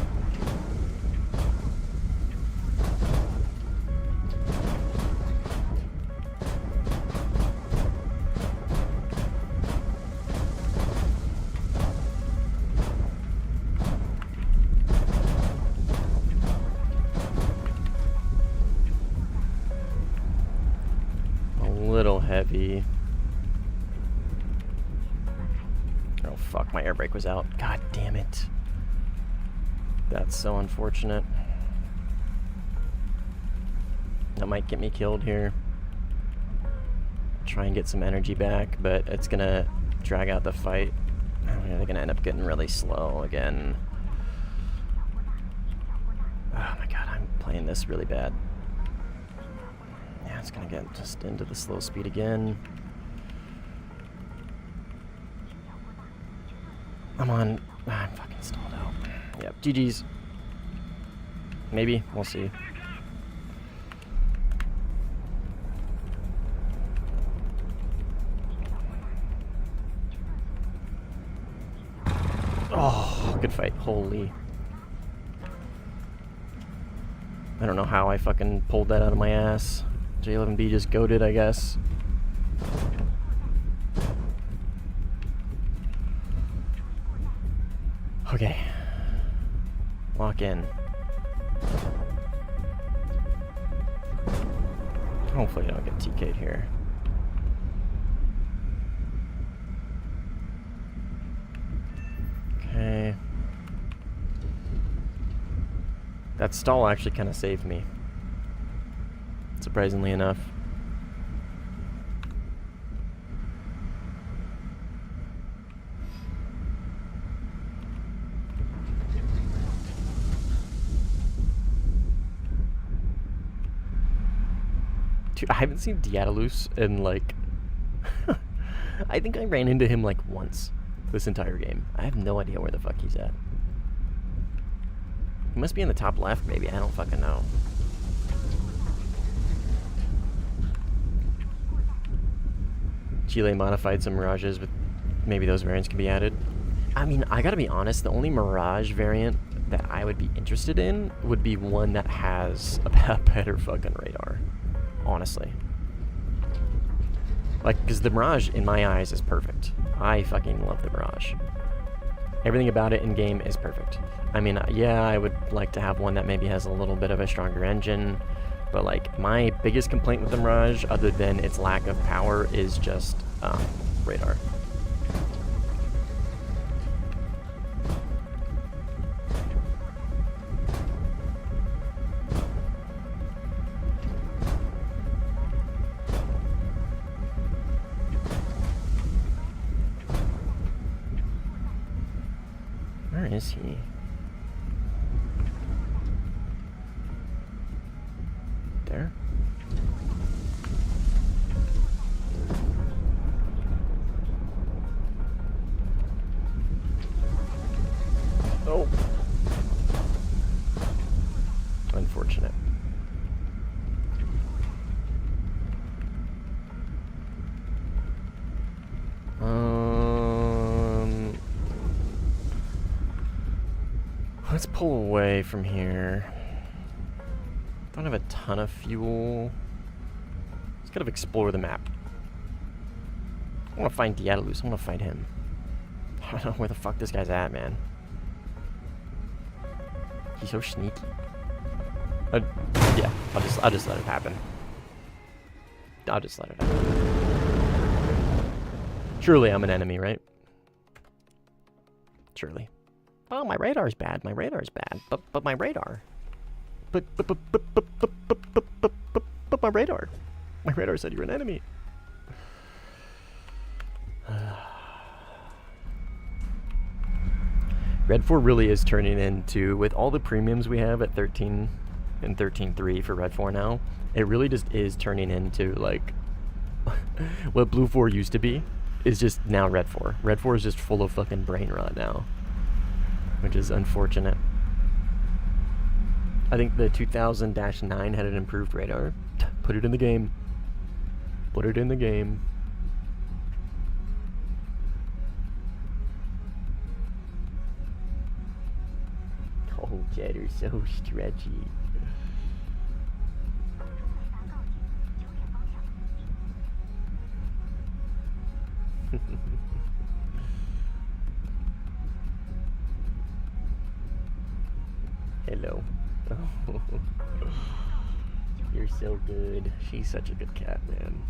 Little heavy. Oh fuck, my air brake was out. God damn it. That's so unfortunate. That might get me killed here. Try and get some energy back, but it's gonna drag out the fight. Oh, yeah, they're gonna end up getting really slow again. Oh my god, I'm playing this really bad. It's gonna get just into the slow speed again. I'm fucking stalled out. Yep, GG's. Maybe, we'll see. Oh, good fight, holy. I don't know how I fucking pulled that out of my ass. J11B just goated, I guess. Okay. Lock in. Hopefully I don't get TK'd here. Okay. That stall actually kind of saved me. Surprisingly enough. Dude, I haven't seen Diatalus in like... I think I ran into him like once this entire game. I have no idea where the fuck he's at. He must be in the top left, maybe. I don't fucking know. Chile modified some Mirages, but maybe those variants can be added. I mean, I gotta be honest, the only Mirage variant that I would be interested in would be one that has a better fucking radar. Honestly. Like, because the Mirage, in my eyes, is perfect. I fucking love the Mirage. Everything about it in-game is perfect. I mean, yeah, I would like to have one that maybe has a little bit of a stronger engine, but like, my biggest complaint with the Mirage, other than its lack of power, is just radar. Where is he? There? Oh. Unfortunate. Let's pull away from here. Don't have a ton of fuel. Let's kind of explore the map. I want to find Diatalus. I want to find him. I don't know where the fuck this guy's at, man. He's so sneaky. Yeah, I'll just let it happen. I'll just let it happen. Surely I'm an enemy, right? Surely. Oh, my radar's bad. My radar's bad. But my radar. But my radar. My radar said you're an enemy. Red 4 really is turning into, with all the premiums we have at 13 and 13.3 for Red 4 now, it really just is turning into like what Blue 4 used to be is just now Red 4. Red 4 is just full of fucking brain rot now, which is unfortunate. I think the 2000-9 had an improved radar. Put it in the game. Put it in the game. Cheddar's so stretchy. Hello. Oh. You're so good. She's such a good cat, man.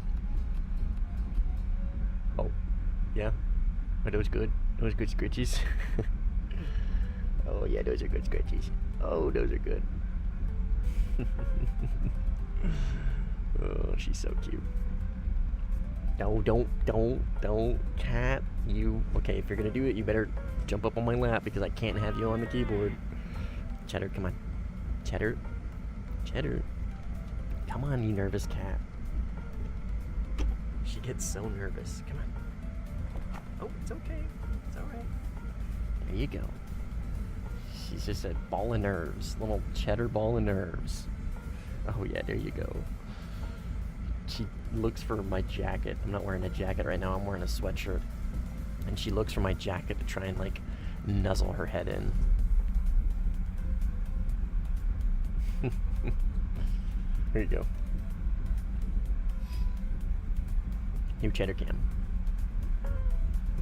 Oh, yeah. Are those good? Those good scritchies? Oh yeah, those are good scritchies. Oh, those are good. Oh, she's so cute. No, don't, cat. You, okay, if you're gonna do it, you better jump up on my lap because I can't have you on the keyboard. Cheddar, come on. Cheddar. Cheddar. Come on, you nervous cat. She gets so nervous. Come on. Oh, it's okay. It's alright. There you go. She's just a ball of nerves. Little cheddar ball of nerves. Oh yeah, there you go. She looks for my jacket. I'm not wearing a jacket right now. I'm wearing a sweatshirt. And she looks for my jacket to try and, like, nuzzle her head in. Here you go. New cheddar cam.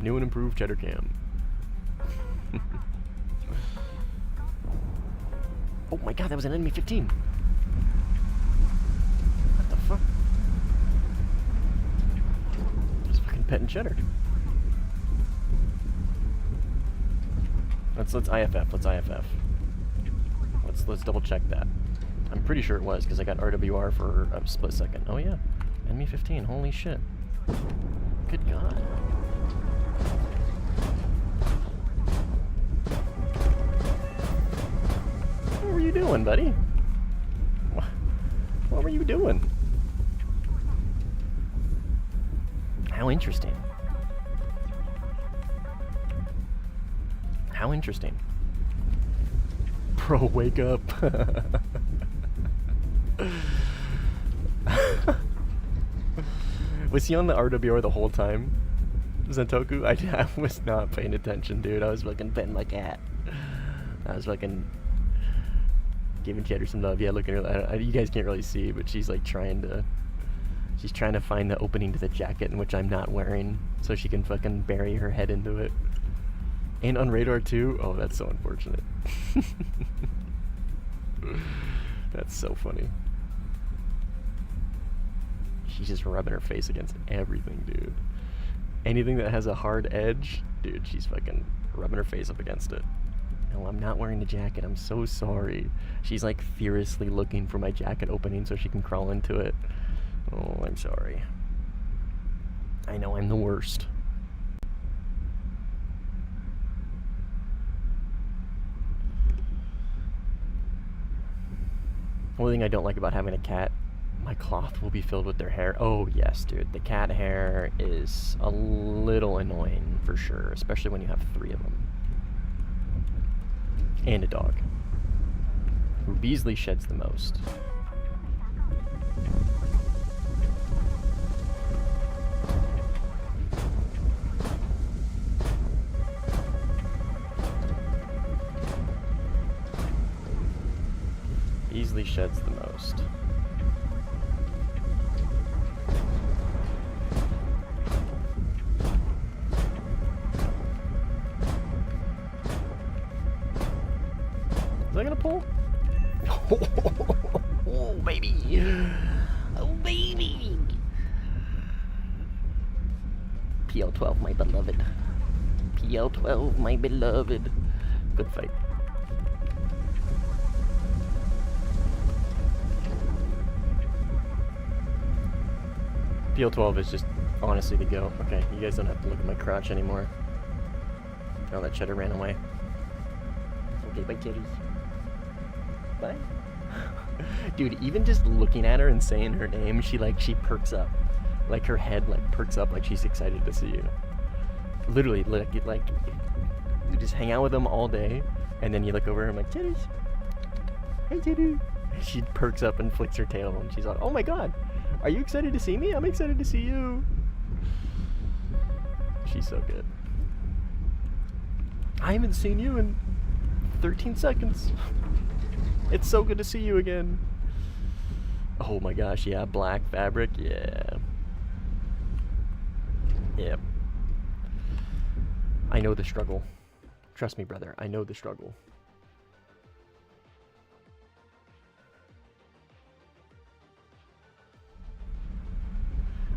New and improved cheddar cam. Oh my god, that was an enemy 15. What the fuck? Just fucking petting cheddar. Let's IFF. Let's IFF. Let's double check that. I'm pretty sure it was because I got RWR for a split second. Oh yeah, enemy 15. Holy shit. Good god. What were you doing, buddy? What were you doing? How interesting. How interesting. Bro, wake up. Was he on the RWR the whole time? Zentoku? I was not paying attention, dude. I was fucking petting my cat. I was fucking giving Cheddar some love. Yeah, look at her. You guys can't really see, but she's like trying to find the opening to the jacket in which I'm not wearing so she can fucking bury her head into it. And on radar too? Oh, that's so unfortunate. That's so funny. She's just rubbing her face against everything, dude. Anything that has a hard edge, dude, she's fucking rubbing her face up against it. No, I'm not wearing the jacket. I'm so sorry. She's like furiously looking for my jacket opening so she can crawl into it. Oh, I'm sorry. I know I'm the worst. The only thing I don't like about having a cat, my cloth will be filled with their hair. Oh yes, dude, the cat hair is a little annoying for sure, especially when you have 3 of them. And a dog. Who Beasley sheds the most. Beasley sheds the most. Is that gonna pull? Oh, baby! Oh, baby! PL12, my beloved. PL12, my beloved. Good fight. PL12 is just honestly the go. Okay, you guys don't have to look at my crotch anymore. Oh, that cheddar ran away. Okay, bye, Cheddar. Bye. Dude, even just looking at her and saying her name, she perks up. Like her head perks up like she's excited to see you. Literally, you just hang out with them all day, and then you look over and I'm like, Cheddar. Hey, Cheddar. She perks up and flicks her tail, and she's like, oh my god. Are you excited to see me? I'm excited to see you. She's so good. I haven't seen you in 13 seconds. It's so good to see you again. Oh my gosh, yeah, black fabric, yeah. Yep. I know the struggle. Trust me, brother, I know the struggle.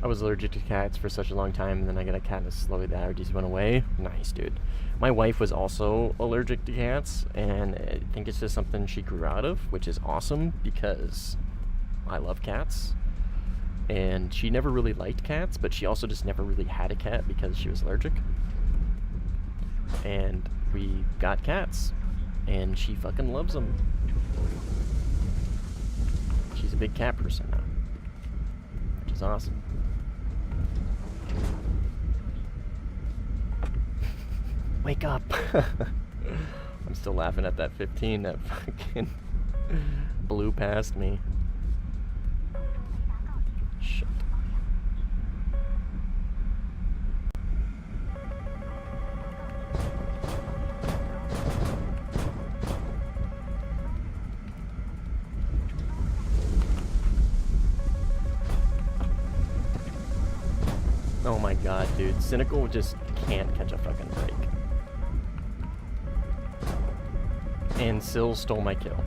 I was allergic to cats for such a long time, and then I got a cat and slowly the allergies went away. Nice, dude. My wife was also allergic to cats, and I think it's just something she grew out of, which is awesome because I love cats. And she never really liked cats, but she also just never really had a cat because she was allergic. And we got cats, and she fucking loves them. She's a big cat person now, which is awesome. Wake up! I'm still laughing at that 15 that fucking blew past me. Shit. Oh my god, dude. Cynical just can't catch a fucking break. And Syl stole my kill.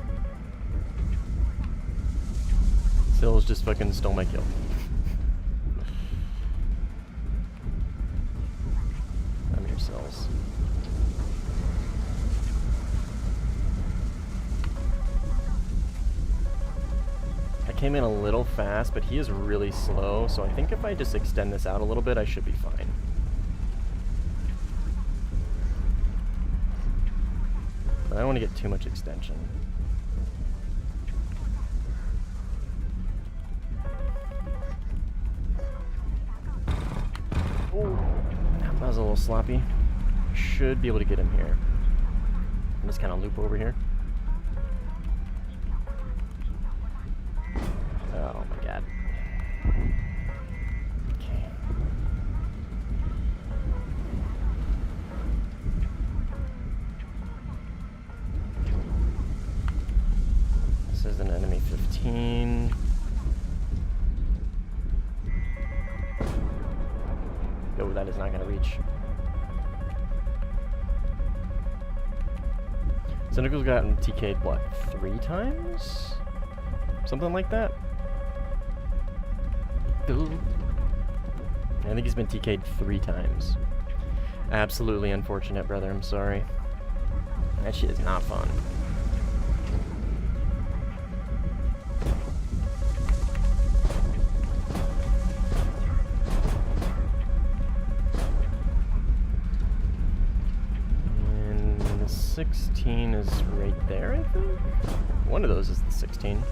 Syl's just fucking stole my kill. I'm here, Syls. I came in a little fast, but he is really slow, so I think if I just extend this out a little bit, I should be fine. But I don't want to get too much extension. Oh, that was a little sloppy. Should be able to get him here. I'm just kind of loop over here. Oh my god. Okay. This is an enemy 15. Oh, that is not going to reach. Cynical's gotten TK'd, what, 3 times? Something like that? Ooh. I think he's been TK'd 3 times. Absolutely unfortunate, brother. I'm sorry. That shit is not fun. And the 16 is right there, I think? One of those is the 16.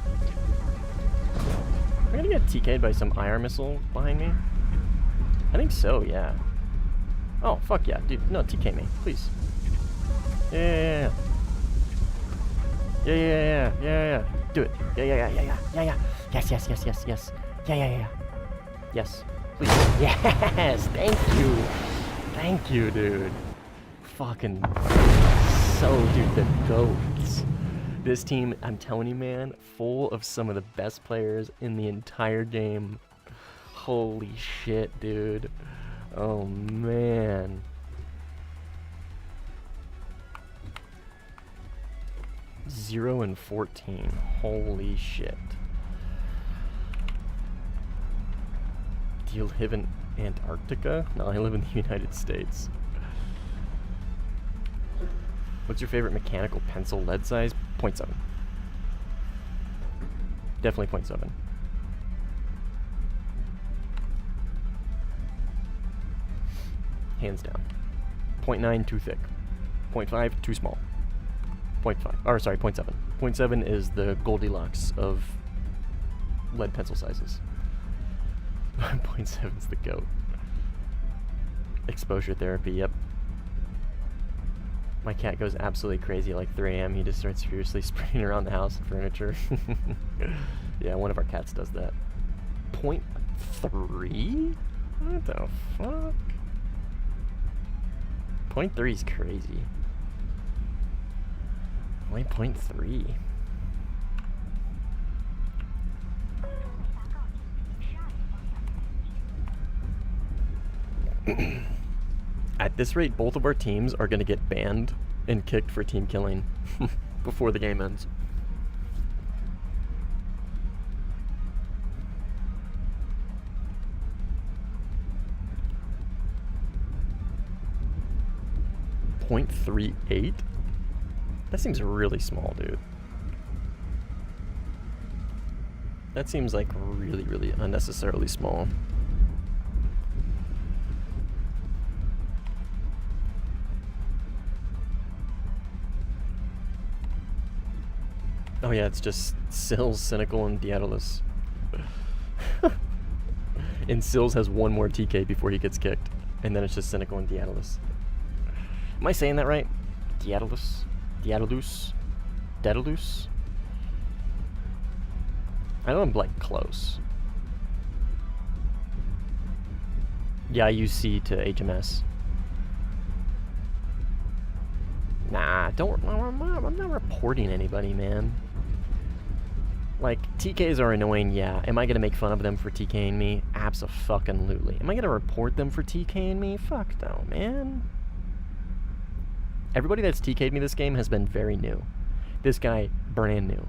Am I gonna get TK'd by some IR missile behind me? I think so, yeah. Oh, fuck yeah, dude. No, TK me, please. Yeah. Yeah. Do it. Yeah. Yes. Yeah. Yes. Please. Yes, Thank you, dude. Fucking dude, the GOATs. This team, I'm telling you, man, full of some of the best players in the entire game. Holy shit, dude. Oh, man. 0 and 14. Holy shit. Do you live in Antarctica? No, I live in the United States. What's your favorite mechanical pencil lead size? 0.7. Definitely 0.7. Hands down. 0.9 too thick. 0.5 too small. 0.5. Or sorry, 0.7. 0.7 is the Goldilocks of lead pencil sizes. 0.7 is the GOAT. Exposure therapy, yep. My cat goes absolutely crazy at like 3 a.m. He just starts furiously spraying around the house and furniture. Yeah, one of our cats does that. 0.3? What the fuck? 0.3 is crazy. Only 0.3. At this rate, both of our teams are going to get banned and kicked for team killing before the game ends. .38? That seems really small, dude. That seems like really, really unnecessarily small. Oh yeah, it's just Sills, Cynical, and Daedalus. And Sills has one more TK before he gets kicked. And then it's just Cynical and Daedalus. Am I saying that right? Daedalus? Daedalus? Daedalus? I know I'm like close. Yeah, I use C to HMS. Nah, I'm not reporting anybody, man. Like, TKs are annoying, yeah. Am I gonna make fun of them for TKing me? Abso-fucking-lutely. Am I gonna report them for TKing me? Fuck no, man. Everybody that's TK'd me this game has been very new. This guy, brand new.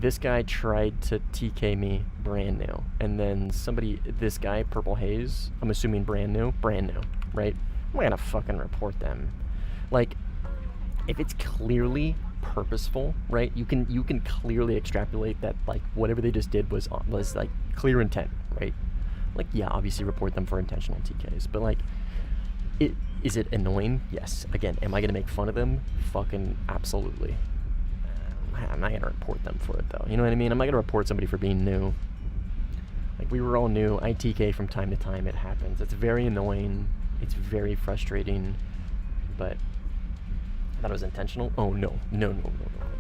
This guy tried to TK me, brand new. And then somebody, this guy, Purple Haze, I'm assuming brand new, right? I'm not gonna fucking report them. Like, if it's clearly purposeful, right? You can clearly extrapolate that, like, whatever they just did was like clear intent, right? Like, yeah, obviously report them for intentional TKs, but like, is it annoying? Yes. Again, am I gonna make fun of them? Fucking absolutely. I'm not gonna report them for it though. You know what I mean? I'm not gonna report somebody for being new. Like, we were all new. I TK from time to time. It happens. It's very annoying. It's very frustrating, but I thought it was intentional. Oh, no.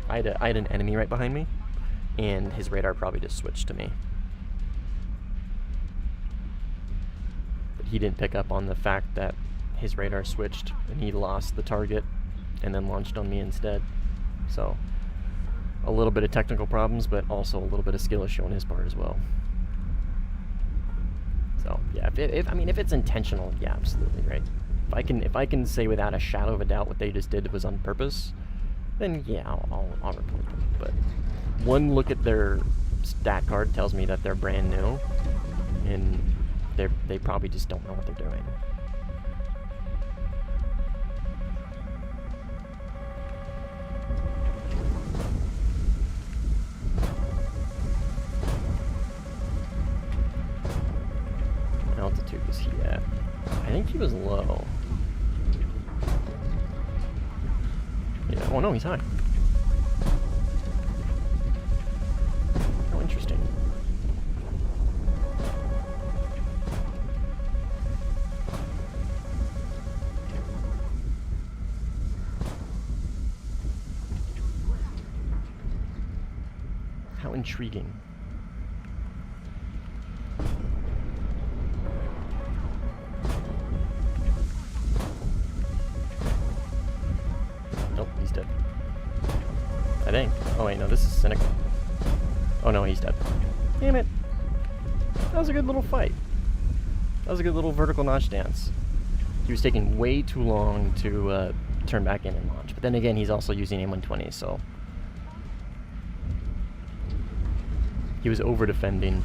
I had an enemy right behind me, and his radar probably just switched to me. But he didn't pick up on the fact that his radar switched, and he lost the target, and then launched on me instead. So, a little bit of technical problems, but also a little bit of skill issue on his part as well. So, yeah, if it's intentional, yeah, absolutely, right? If I can say without a shadow of a doubt what they just did was on purpose, then yeah, I'll report them. But one look at their stat card tells me that they're brand new, and they probably just don't know what they're doing. What altitude was he at? I think he was low. Yeah, oh no, he's high. Oh, interesting. How intriguing. Nope, he's dead. I think. Oh wait, no, this is Cynical. Oh no, he's dead. Damn it. That was a good little fight. That was a good little vertical notch dance. He was taking way too long to turn back in and launch. But then again, he's also using M120, so he was over defending.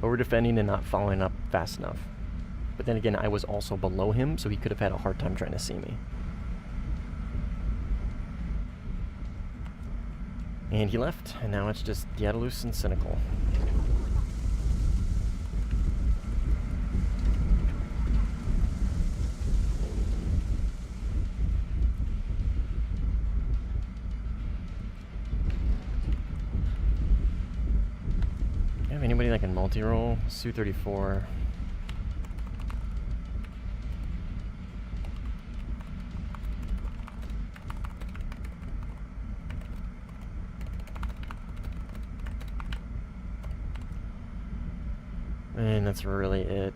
Over defending and not following up fast enough. But then again, I was also below him, so he could have had a hard time trying to see me. And he left, and now it's just Daedalus and Cynical. Do you have anybody that can multi-roll? Su-34. And that's really it.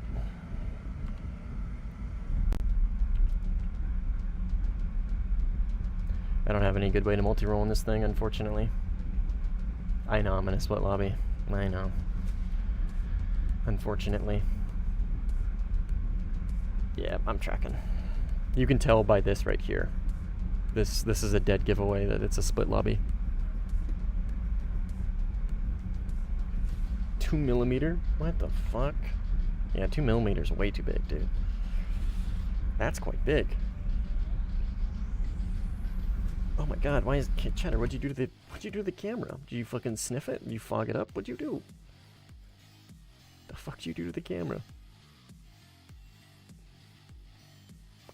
I don't have any good way to multi-roll in this thing, unfortunately. I know I'm in a split lobby. I know. Unfortunately. Yeah, I'm tracking. You can tell by this right here. This is a dead giveaway that it's a split lobby. 2mm? What the fuck? Yeah, 2mm is way too big, dude. That's quite big. Oh my god, why is Cheddar, what'd you do to the camera? Did you fucking sniff it? Did you fog it up? What'd you do? The fuck did you do to the camera?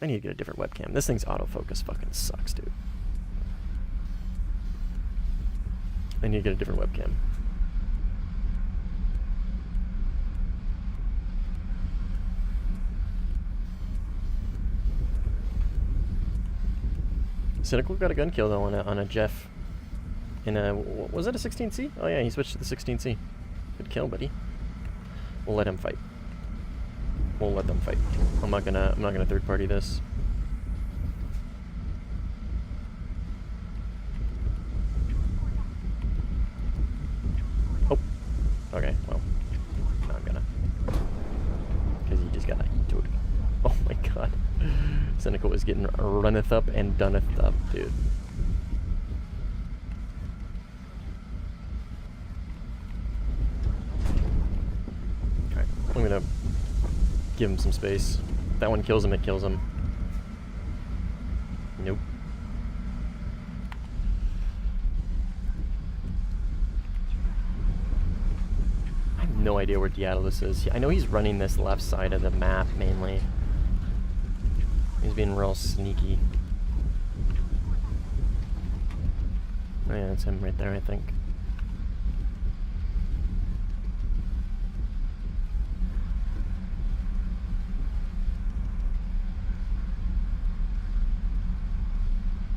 I need to get a different webcam. This thing's autofocus fucking sucks, dude. I need to get a different webcam. Cynical got a gun kill though on a Jeff. In a, was it a 16C? Oh yeah, he switched to the 16C. Good kill, buddy. We'll let him fight. We'll let them fight. I'm not gonna third party this. Oh. Okay, well. Now I'm gonna. Because you just gotta eat it. Oh my god. Cynical was getting runneth up and doneth up, dude. Alright, I'm gonna give him some space. If that one kills him, it kills him. Nope. I have no idea where Diabolus is. I know he's running this left side of the map mainly. He's being real sneaky. Oh yeah, that's him right there, I think.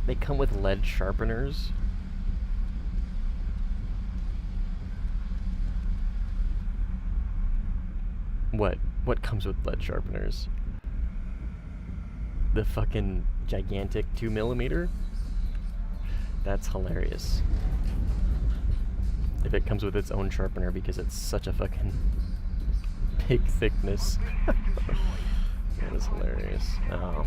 They come with lead sharpeners. What? What comes with lead sharpeners? The fucking gigantic 2mm? That's hilarious. If it comes with its own sharpener because it's such a fucking big thickness. That is hilarious. Oh.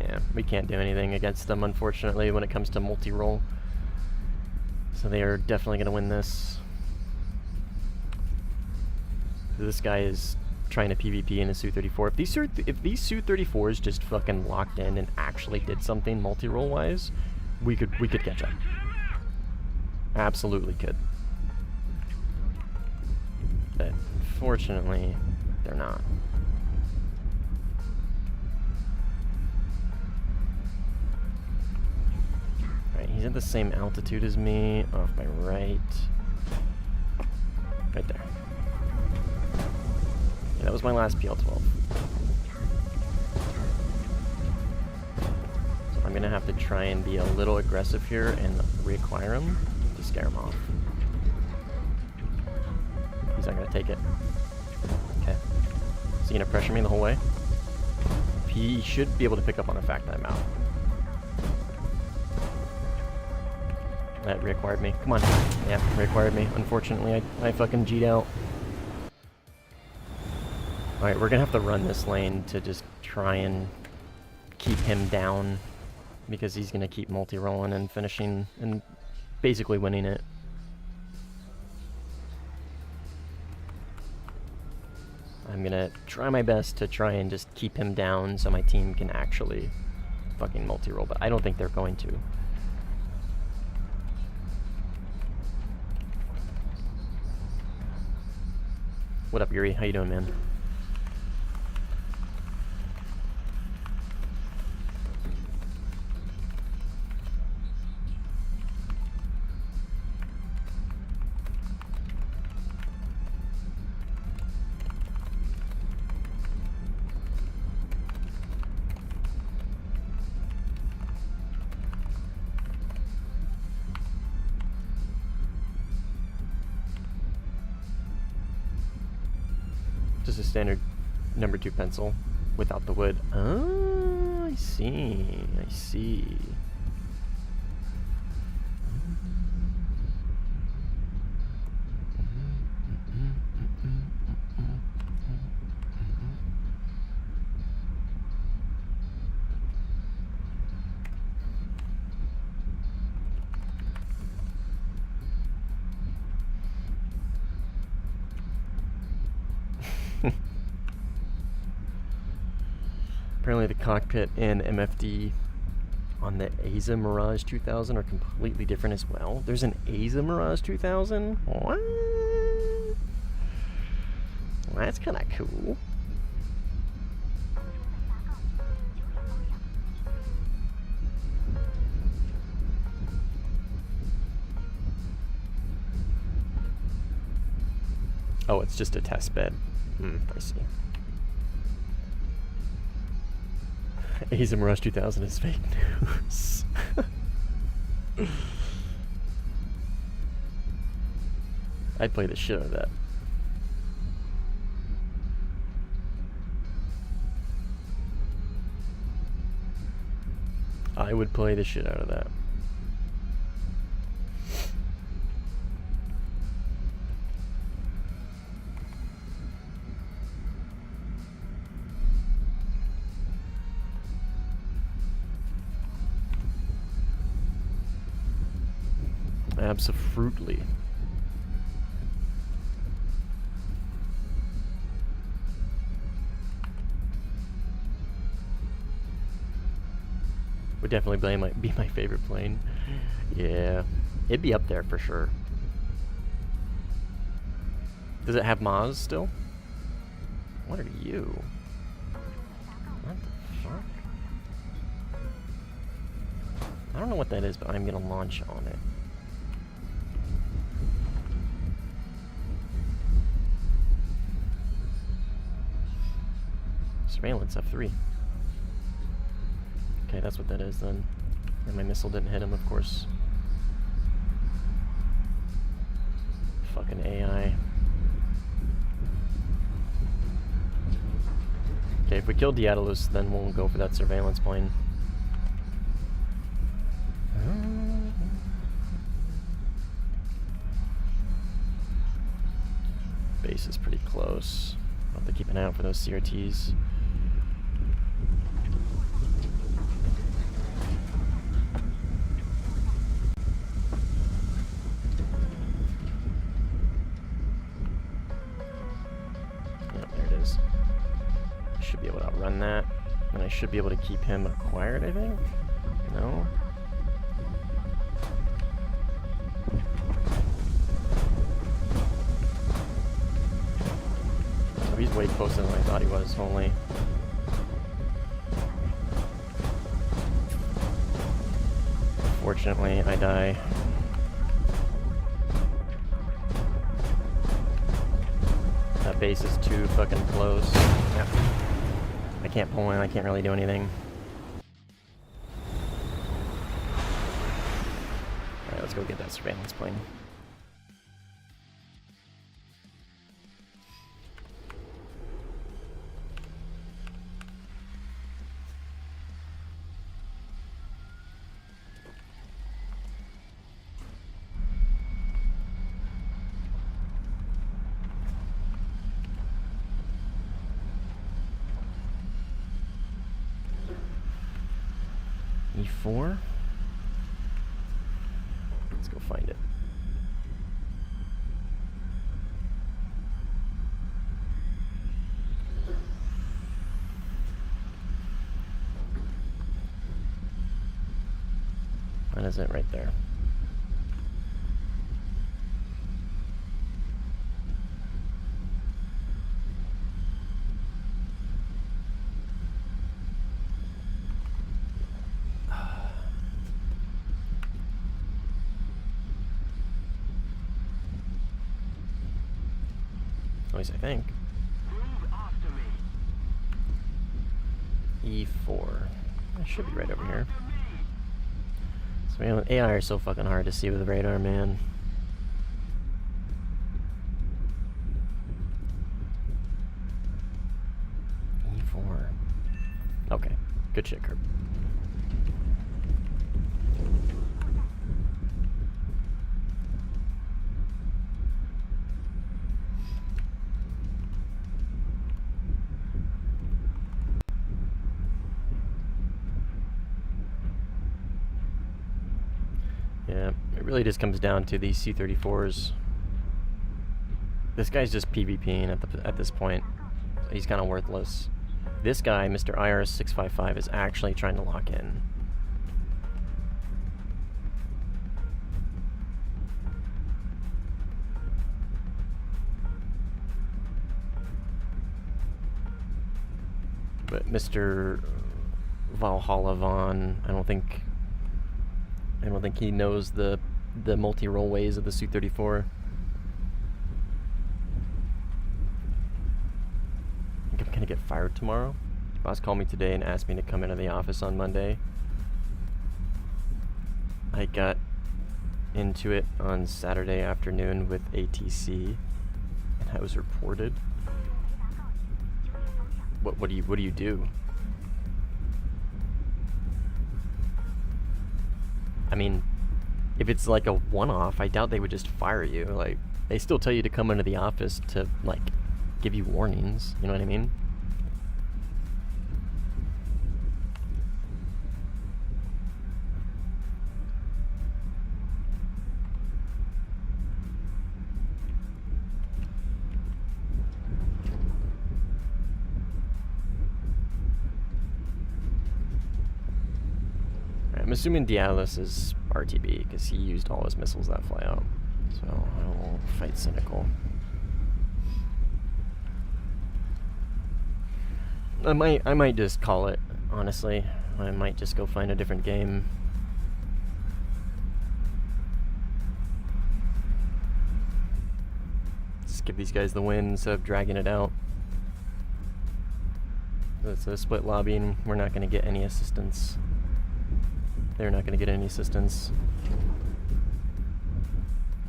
Yeah, we can't do anything against them, unfortunately, when it comes to multi-roll. So they are definitely going to win this. This guy is trying to PvP in a Su-34. If these Su-34s just fucking locked in and actually did something multi-roll wise, we could catch up. Absolutely could. But unfortunately, they're not. Alright, he's at the same altitude as me, off my right. Right there. Yeah, that was my last PL-12. So I'm gonna have to try and be a little aggressive here and reacquire him to scare him off. He's not gonna take it. Okay. Is he gonna pressure me the whole way? He should be able to pick up on the fact that I'm out. That reacquired me. Come on. Yeah, reacquired me. Unfortunately, I fucking G'd out. Alright, we're gonna have to run this lane to just try and keep him down, because he's gonna keep multi-rolling and finishing and basically winning it. I'm gonna try my best to try and just keep him down so my team can actually fucking multi-roll, but I don't think they're going to. What up, Yuri? How you doing, man? Just a standard number 2 pencil without the wood. Oh, I see. I see. Apparently the cockpit and MFD on the Aza Mirage 2000 are completely different as well. There's an Aza Mirage 2000? What? Well, that's kind of cool. Oh, it's just a test bed. I see. Aza Mirage 2000 is fake news. I'd play the shit out of that. I would play the shit out of that. Absolutely. Would definitely be my favorite plane. Yeah, it'd be up there for sure. Does it have Maz still? What are you? What the fuck? I don't know what that is, but I'm gonna launch on it. Surveillance F3. Okay, that's what that is then. And my missile didn't hit him, of course. Fucking AI. Okay, if we kill Diabolus, then we'll go for that surveillance plane. Base is pretty close. I'll have to keep an eye out for those CRTs. Should be able to outrun that, and I should be able to keep him acquired, I think? No? Oh, he's way closer than I thought he was, holy. Fortunately, I die. That base is too fucking close. Yep. I can't pull in, I can't really do anything. Alright, let's go get that surveillance plane. E4. Let's go find it. That is it right there. At least I think. E4. That should be right over here. So man, AI are so fucking hard to see with the radar, man. E4. Okay. Good shit, Kirk. Yeah, it really just comes down to these C-34s. This guy's just PvPing at this point. He's kind of worthless. This guy, Mr. IRS655, is actually trying to lock in. But Mr. Valhalla Vaughn, I don't think he knows the multi-role ways of the Su-34. I think I'm gonna get fired tomorrow. Boss called me today and asked me to come into the office on Monday. I got into it on Saturday afternoon with ATC, and I was reported. What do you do? I mean, if it's like a one-off, I doubt they would just fire you. Like, they still tell you to come into the office to, like, give you warnings. You know what I mean? I'm assuming Dialis is RTB because he used all his missiles that fly out. So I will fight Cynical. I might just call it, honestly. I might just go find a different game. Just give these guys the win instead of dragging it out. It's a split lobby and we're not going to get any assistance. They're not going to get any assistance.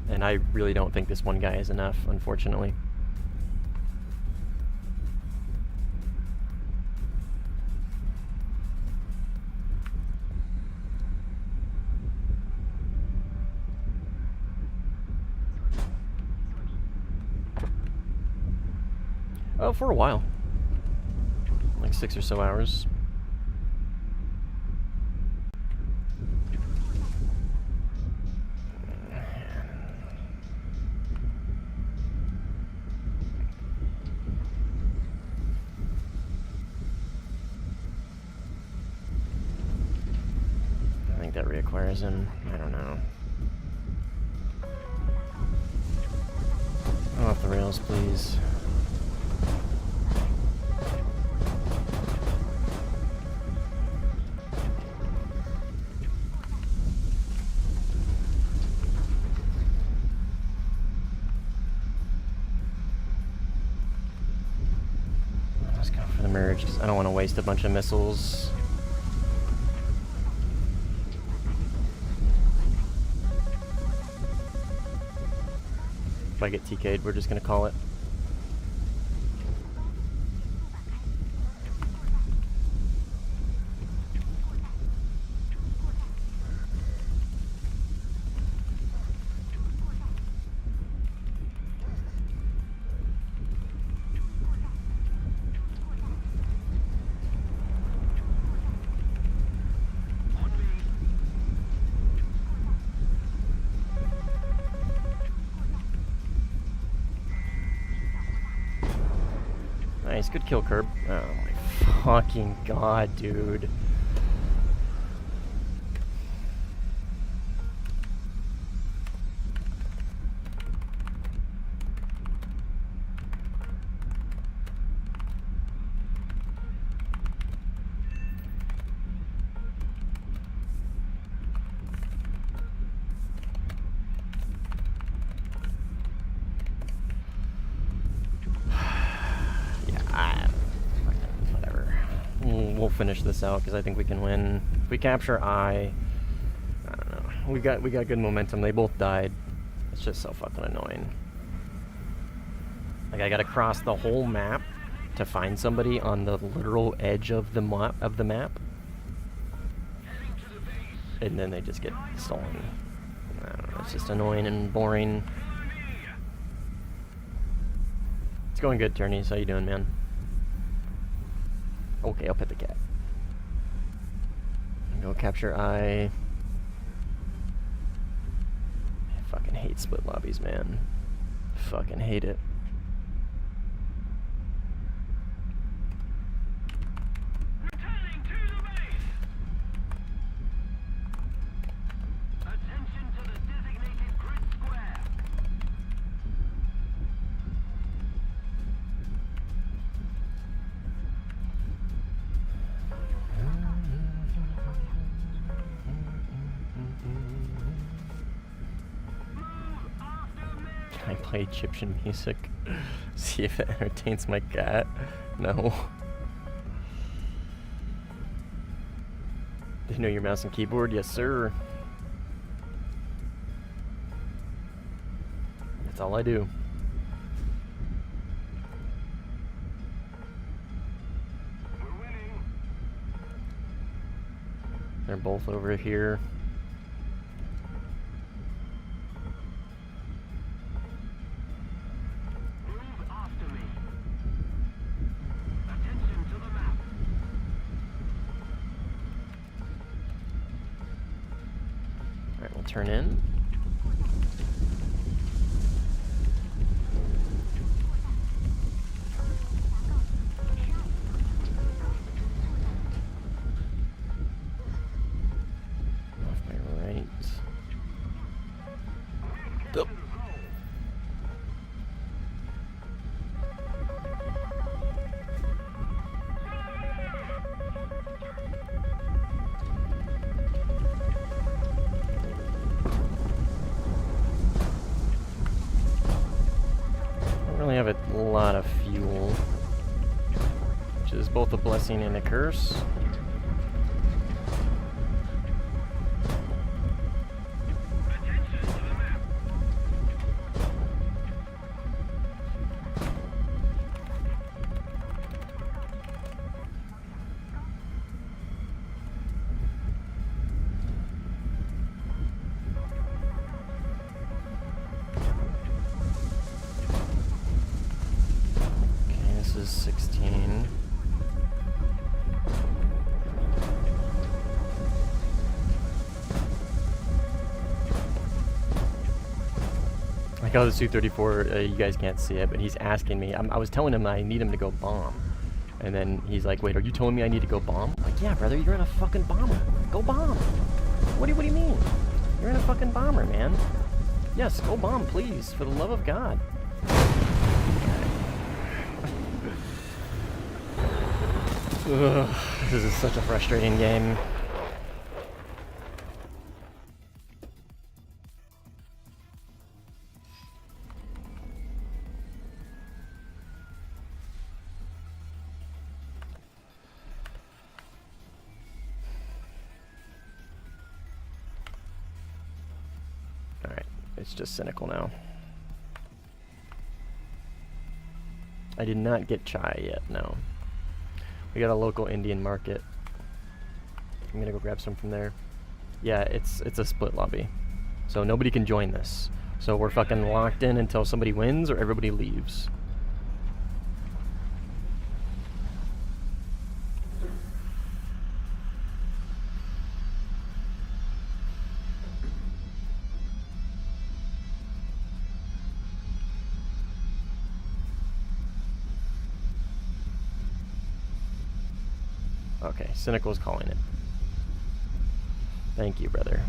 And I really don't think this one guy is enough, unfortunately. Oh, for a while. Like 6 or so hours. I think that reacquires him. I don't know. Off the rails, please. Let's go for the merge, because I don't want to waste a bunch of missiles. If I get TK'd, we're just going to call it. Nice, good kill, Curb. Oh my fucking god, dude. We'll finish this out because I think we can win. If we capture I don't know. We got good momentum. They both died. It's just so fucking annoying. Like I gotta cross the whole map to find somebody on the literal edge of the map. And then they just get stolen. I don't know, it's just annoying and boring. It's going good, Turnies. How you doing, man? Okay, I'll pet the cat. Go capture I fucking hate split lobbies, man. Fucking hate it. I play Egyptian music. See if it entertains my cat. No. Do you know your mouse and keyboard? Yes, sir. That's all I do. We're winning. They're both over here. Move after me. Attention to the map. Alright, we'll turn in. Off my right. Oh. Don't really have a lot of fuel, which is both a blessing and a curse. Attention to the map. Okay, this is 16. Like how the Su-34, you guys can't see it, but he's asking me. I was telling him I need him to go bomb. And then he's like, wait, are you telling me I need to go bomb? I'm like, yeah, brother, you're in a fucking bomber. Go bomb. What do you mean? You're in a fucking bomber, man. Yes, go bomb, please, for the love of God. Ugh, this is such a frustrating game. Alright, it's just cynical now. I did not get chai yet, no. We got a local Indian market. I'm gonna go grab some from there. Yeah, it's a split lobby. So nobody can join this. So we're fucking locked in until somebody wins or everybody leaves. Okay, Cynical's calling it. Thank you, brother.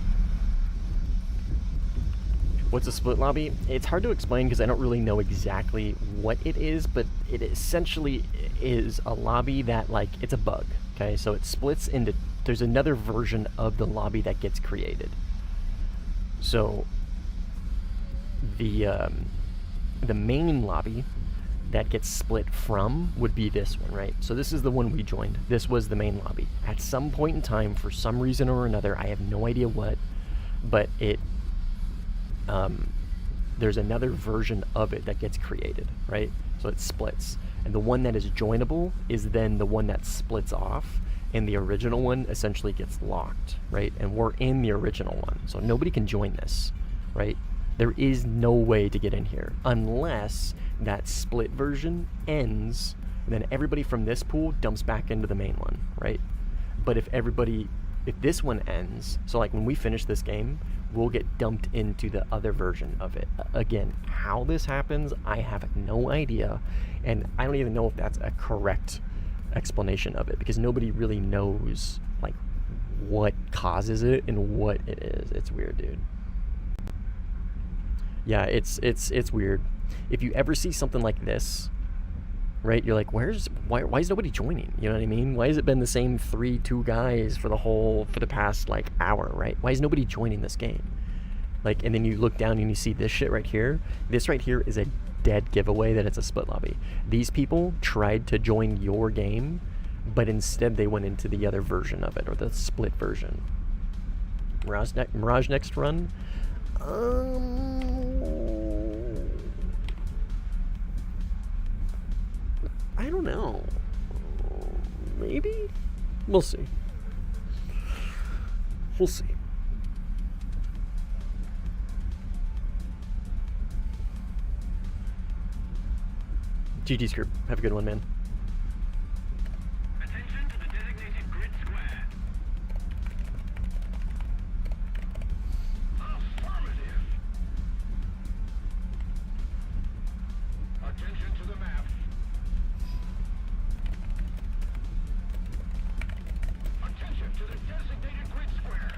What's a split lobby? It's hard to explain because I don't really know exactly what it is, but it essentially is a lobby that, like, it's a bug, okay? So it splits into, there's another version of the lobby that gets created. So the main lobby that gets split from would be this one, right? So this is the one we joined. This was the main lobby. At some point in time, for some reason or another, I have no idea what, but it, there's another version of it that gets created, right? So it splits. And the one that is joinable is then the one that splits off, and the original one essentially gets locked, right? And we're in the original one, so nobody can join this, right? There is no way to get in here unless that split version ends, and then everybody from this pool dumps back into the main one, right? But if this one ends, so like when we finish this game, we'll get dumped into the other version of it. Again, how this happens, I have no idea, and I don't even know if that's a correct explanation of it, because nobody really knows like what causes it and what it is. It's weird, dude. Yeah, it's weird. If you ever see something like this, right, you're like, why is nobody joining? You know what I mean? Why has it been the same 3-2 guys for the past like hour, right? Why is nobody joining this game? Like, and then you look down and you see this shit right here. This right here is a dead giveaway that it's a split lobby. These people tried to join your game, but instead they went into the other version of it, or the split version. Mirage next run? I don't know. Maybe? We'll see. We'll see. GG's group. Have a good one, man. Attention to the designated grid square. Affirmative. Attention to the map. Attention to the designated grid square.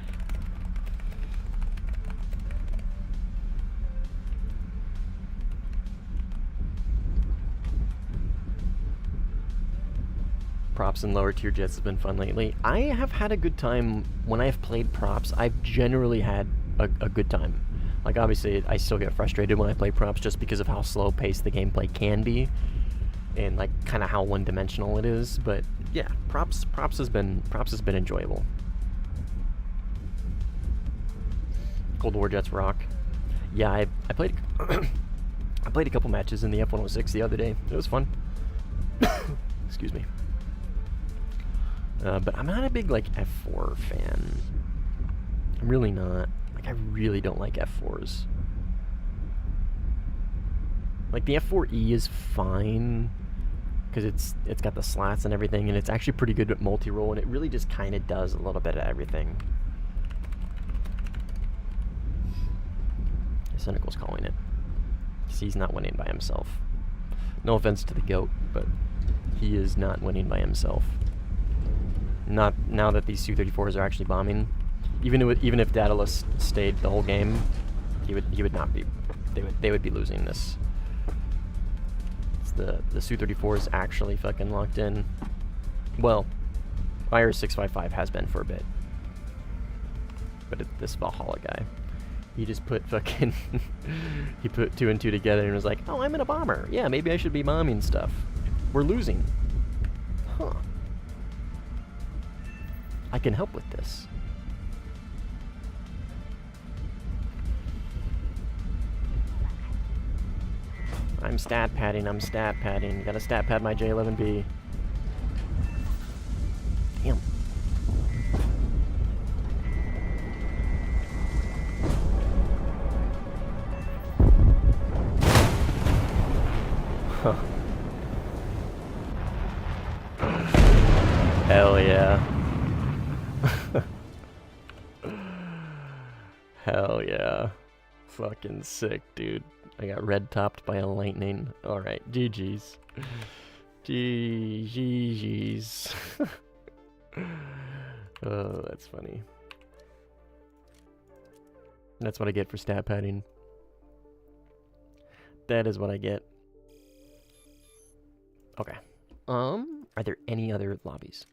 Props and lower tier jets has been fun lately. I have had a good time when I've played props. I've generally had a good time. Like, obviously, I still get frustrated when I play props just because of how slow paced the gameplay can be, and like kind of how one-dimensional it is. But yeah, props has been enjoyable. Cold War jets rock. Yeah, I played I played a couple matches in the F-106 the other day. It was fun. Excuse me. But I'm not a big, like, F4 fan. I'm really not. Like, I really don't like F4s. Like, the F4E is fine, because it's got the slats and everything, and it's actually pretty good at multi-roll, and it really just kind of does a little bit of everything. Cynical's calling it. Because he's not winning by himself. No offense to the GOAT, but he is not winning by himself. Not now that these Su-34s are actually bombing. Even if Daedalus stayed the whole game, he would not be. They would be losing this. It's the Su-34 is actually fucking locked in. Well, IR-655 has been for a bit, but this Valhalla guy, he just put fucking he put 2 and 2 together and was like, oh, I'm in a bomber. Yeah, maybe I should be bombing stuff. We're losing. Huh. I can help with this. I'm stat padding. Gotta stat pad my J11B. Damn. Huh. Hell yeah. Hell yeah. Fucking sick, dude. I got red topped by a lightning. Alright, GG's. GG's. Oh, that's funny. That's what I get for stat padding. That is what I get. Okay. Are there any other lobbies?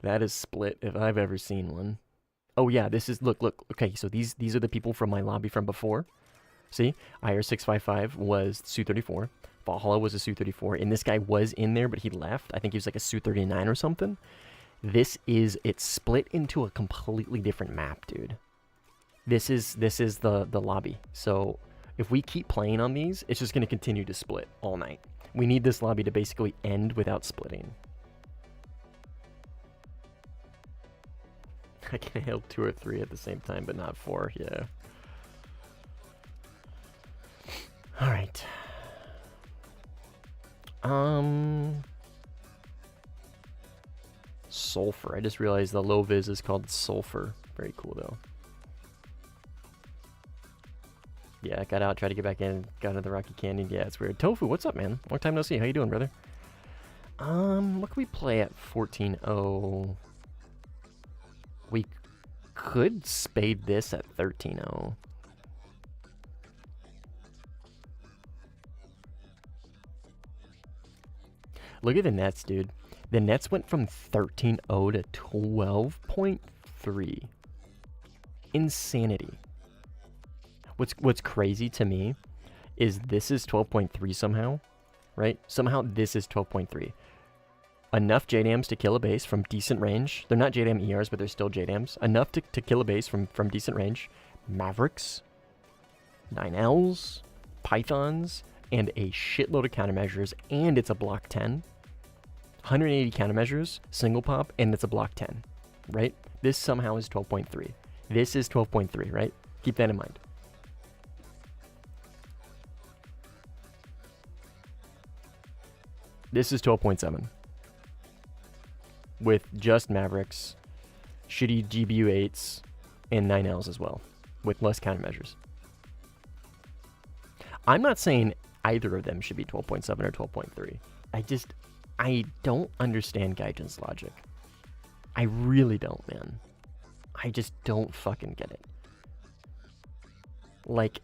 That is split if I've ever seen one. Oh yeah, this is, look, okay, so these are the people from my lobby from before. See, IR-655 was Su-34, Valhalla was a Su-34, and this guy was in there, but he left. I think he was like a Su-39 or something. It's split into a completely different map, dude. This is the lobby. So if we keep playing on these, it's just going to continue to split all night. We need this lobby to basically end without splitting. I can hail 2 or 3 at the same time, but not 4, yeah. Alright. Sulfur. I just realized the low vis is called Sulfur. Very cool, though. Yeah, got out, tried to get back in, got into the Rocky Canyon. Yeah, it's weird. Tofu, what's up, man? Long time no see. How you doing, brother? What can we play at 14-0? We could spade this at 13-0. Look at the nets, dude. The nets went from 13-0 to 12.3. Insanity. What's crazy to me is this is 12.3 somehow, right? Somehow this is 12.3. Enough JDAMs to kill a base from decent range. They're not JDAM ERs, but they're still JDAMs. Enough to kill a base from decent range. Mavericks, 9Ls, Pythons, and a shitload of countermeasures, and it's a block 10. 180 countermeasures, single pop, and it's a block 10, right? This somehow is 12.3. This is 12.3, right? Keep that in mind. This is 12.7. With just Mavericks, shitty GBU8s, and 9Ls as well, with less countermeasures. I'm not saying either of them should be 12.7 or 12.3. I don't understand Gaijin's logic. I really don't, man. I just don't fucking get it. Like,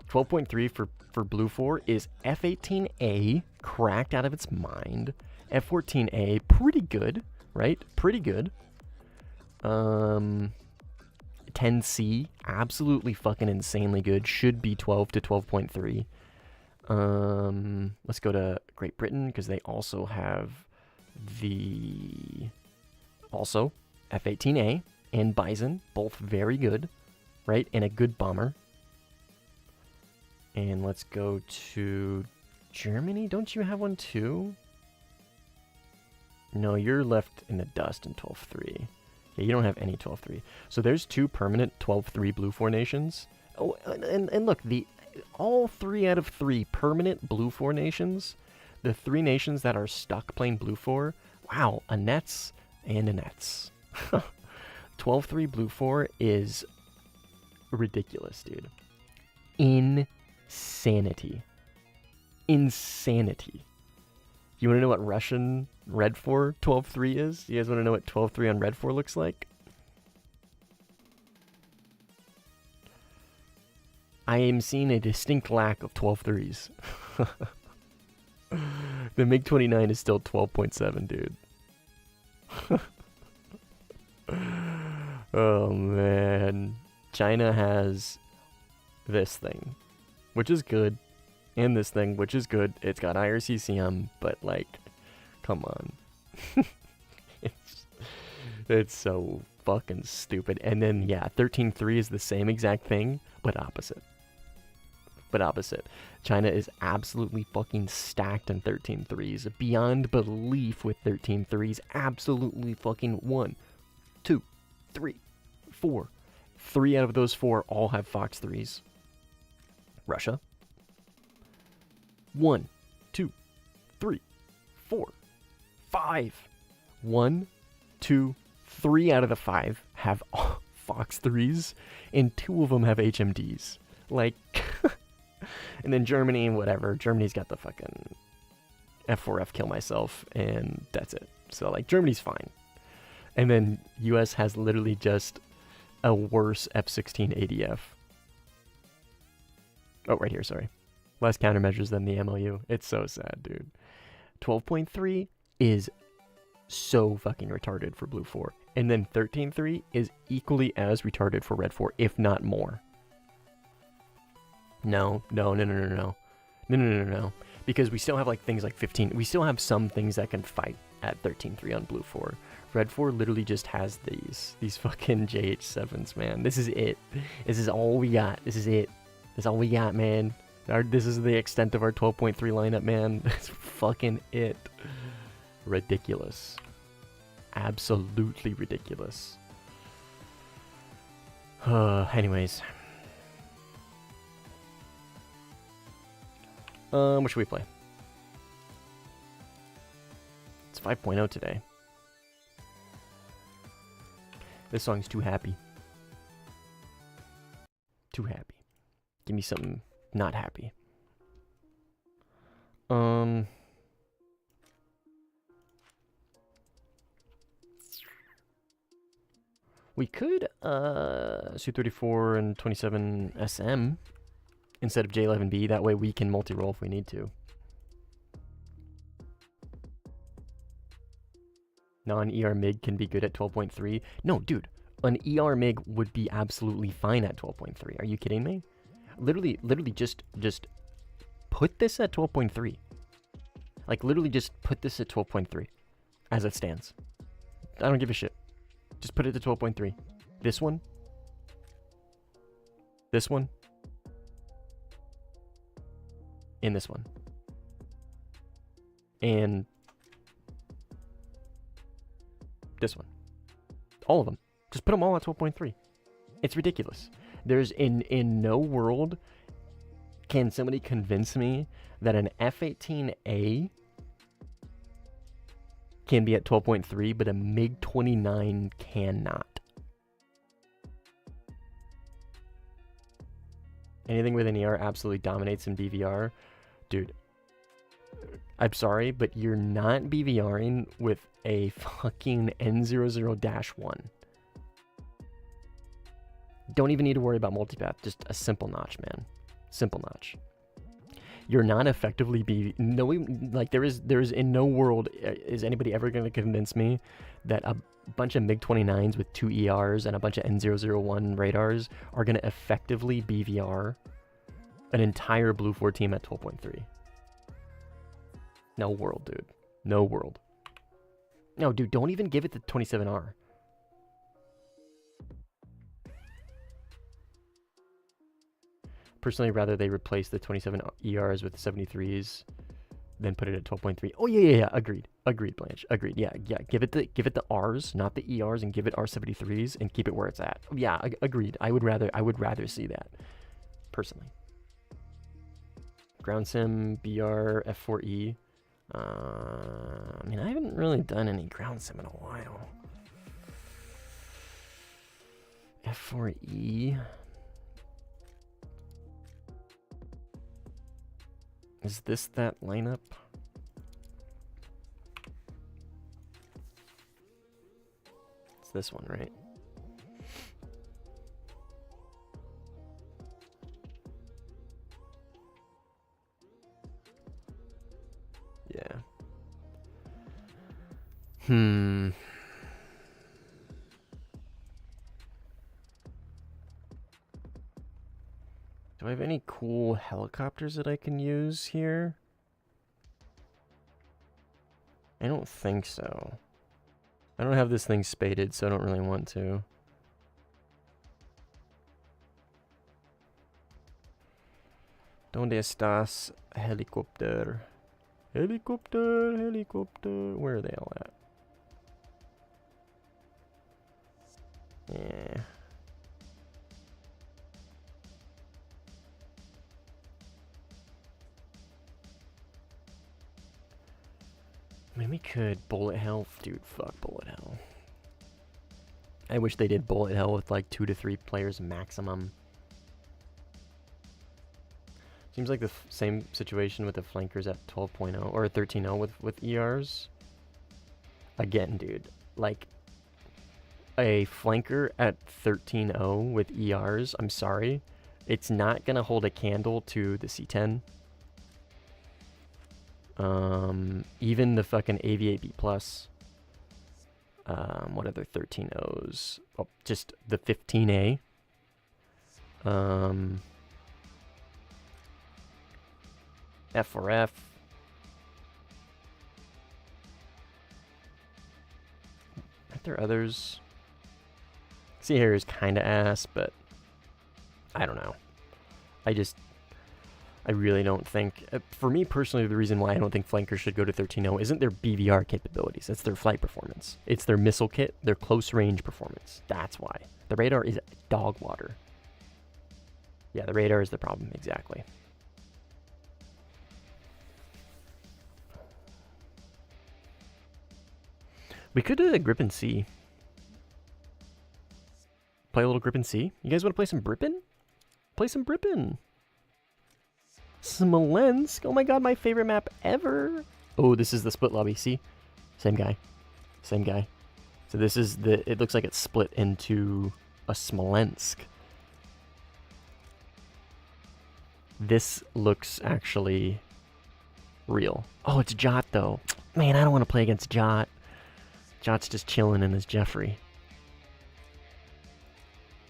12.3 for Blue 4 is F18A cracked out of its mind. F14A, pretty good, right? Pretty good. 10C, absolutely fucking insanely good. Should be 12 to 12.3. Let's go to Great Britain, because they also have the... Also, F18A and Bison, both very good, right? And a good bomber. And let's go to Germany. Don't you have one too? No, you're left in the dust in 12.3. Yeah, you don't have any 12.3. So there's 2 permanent 12.3 Blue 4 nations. Oh, and look, all 3 out of 3 permanent Blue 4 nations, the 3 nations that are stuck playing Blue 4, wow, a Nets and a Nets. 12.3 Blue 4 is ridiculous, dude. Insanity. Insanity. You want to know what Russian Red 4 12.3 is? You guys want to know what 12.3 on Red 4 looks like? I am seeing a distinct lack of 12.3s. The MiG-29 is still 12.7, dude. Oh, man. China has this thing, which is good. And this thing, which is good. It's got IRCCM, but, like, come on. It's so fucking stupid. And then, yeah, 13.3 is the same exact thing, but opposite. But opposite. China is absolutely fucking stacked in 13.3s. Beyond belief with 13.3s. Absolutely fucking 1, 2, 3, 4. 3 out of those 4 all have Fox 3s. Russia. 1, 2, 3, 4, 5. 1, 2, 3 out of the 5 have Fox 3s, and 2 of them have HMDs. Like, and then Germany, whatever. Germany's got the fucking F4F kill myself, and that's it. So, like, Germany's fine. And then US has literally just a worse F-16 ADF. Oh, right here, sorry. Less countermeasures than the MLU. It's so sad, dude. 12.3 is so fucking retarded for Blue 4. And then 13.3 is equally as retarded for Red 4, if not more. No. Because we still have like things like 15. We still have some things that can fight at 13.3 on Blue 4. Red 4 literally just has these fucking JH7s, man. This is it. This is all we got. This is it. That's all we got, man. This is the extent of our 12.3 lineup, man. That's fucking it. Ridiculous. Absolutely ridiculous. Anyways. What should we play? It's 5.0 today. This song's too happy. Too happy. Give me something not happy. We could Su-34 and 27 SM instead of J11B. That way we can multi-roll if we need to. Non-ER MiG can be good at 12.3. No, dude. An ER MiG would be absolutely fine at 12.3. Are you kidding me? Literally just put this at 12.3. Like, literally just put this at 12.3 as it stands. I don't give a shit. Just put it to 12.3. This one. This one. And this one. And this one. All of them. Just put them all at 12.3. It's ridiculous. There's in no world can somebody convince me that an F-18A can be at 12.3, but a MiG-29 cannot. Anything with an ER absolutely dominates in BVR. Dude, I'm sorry, but you're not BVRing with a fucking N00-1. Don't even need to worry about multipath. Just a simple notch, man. Simple notch. You're not effectively like there is in no world is anybody ever going to convince me that a bunch of MiG-29s with 2 ERs and a bunch of N001 radars are going to effectively BVR an entire Blue 4 team at 12.3. No world, dude. No world. No, dude, don't even give it the 27R. Personally, rather they replace the 27 ERs with 73s than put it at 12.3. Oh yeah. Agreed, Blanche. Agreed. Yeah. Give it the Rs, not the ERs, and give it R73s and keep it where it's at. Yeah, agreed. I would rather see that, personally. Ground Sim, BR, F4E. I mean, I haven't really done any ground sim in a while. F4E. Is this that lineup? It's this one, right? Yeah. Do I have any cool helicopters that I can use here? I don't think so. I don't have this thing spaded, so I don't really want to. ¿Dónde estás, helicopter? Helicopter. Where are they all at? Yeah. I mean, we could bullet hell. Dude, fuck bullet hell. I wish they did bullet hell with like 2 to 3 players maximum. Seems like the same situation with the flankers at 12.0 or 13.0 with ERs. Again, dude, like a flanker at 13.0 with ERs, I'm sorry, it's not gonna hold a candle to the C10. Even the fucking AV8B plus. What other 13.0s? Oh, just the 15A. F4F. Aren't there others? See here is kind of ass, but I don't know. I really don't think, for me personally, the reason why I don't think flankers should go to 13.0 isn't their BVR capabilities. It's their flight performance. It's their missile kit, their close range performance. That's why. The radar is dog water. Yeah, the radar is the problem, exactly. We could do a grip and C. Play a little grip and C. You guys want to play some Brippin? Play some Brippin. Smolensk. Oh my god, my favorite map ever. Oh, this is the split lobby. See? Same guy. Same guy. So this is the... It looks like it's split into a Smolensk. This looks actually real. Oh, it's Jot, though. Man, I don't want to play against Jot. Jot's just chilling in his Jeffrey.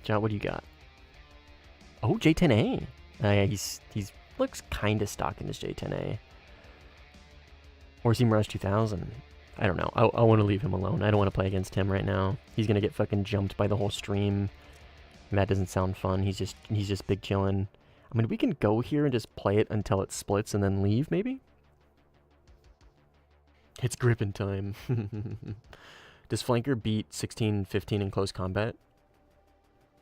Jot, what do you got? Oh, J10A. Yeah, he's looks kind of stock in his J10A. Or is he Mirage 2000? I don't know. I want to leave him alone. I don't want to play against him right now. He's gonna get fucking jumped by the whole stream. And that doesn't sound fun. He's just big chillin'. I mean, we can go here and just play it until it splits and then leave, maybe? It's gripping time. Does Flanker beat 16-15 in close combat?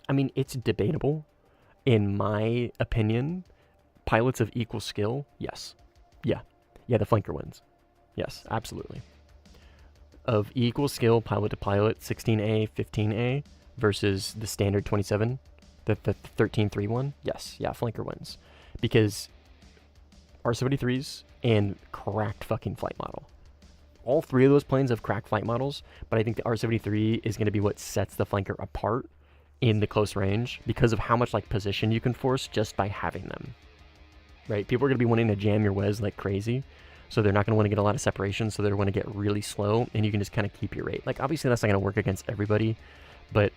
I mean, it's debatable. In my opinion, pilots of equal skill, yes. Yeah, the Flanker wins. Yes, absolutely. Of equal skill, pilot to pilot, 16A, 15A, versus the standard 27, the 13-3 one, yes, yeah, Flanker wins. Because R-73s and cracked fucking flight model. All three of those planes have cracked flight models, but I think the R-73 is going to be what sets the Flanker apart in the close range because of how much like position you can force just by having them. Right? People are going to be wanting to jam your Wes like crazy, so they're not going to want to get a lot of separation, so they're going to get really slow, and you can just kind of keep your rate. Like, obviously that's not going to work against everybody, but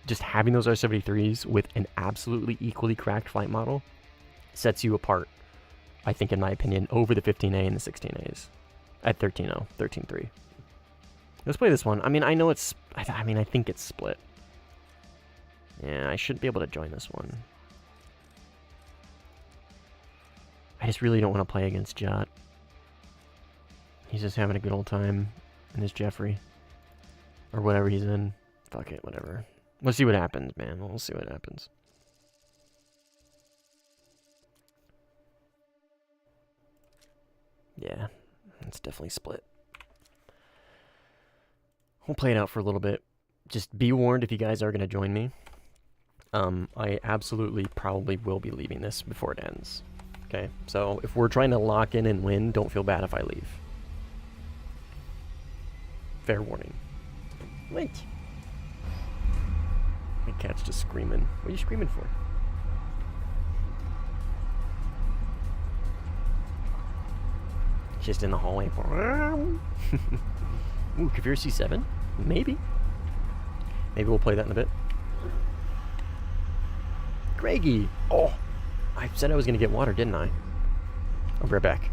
just having those R-73s with an absolutely equally cracked flight model sets you apart, I think, in my opinion, over the 15A and the 16As. At 13-0, 13-3. Let's play this one. I mean, I know it's... I mean, I think it's split. Yeah, I should be able to join this one. I just really don't want to play against Jot. He's just having a good old time in his Jeffrey. Or whatever he's in. Fuck it, whatever. We'll see what happens, man. We'll see what happens. Yeah. It's definitely split. We'll play it out for a little bit. Just be warned if you guys are going to join me. I absolutely probably will be leaving this before it ends. Okay? So if we're trying to lock in and win, don't feel bad if I leave. Fair warning. Wait. My cat's just screaming. What are you screaming for? Just in the hallway for... Ooh, Kavir C7? Maybe. Maybe we'll play that in a bit. Greggy! Oh! I said I was going to get water, didn't I? I'll be right back.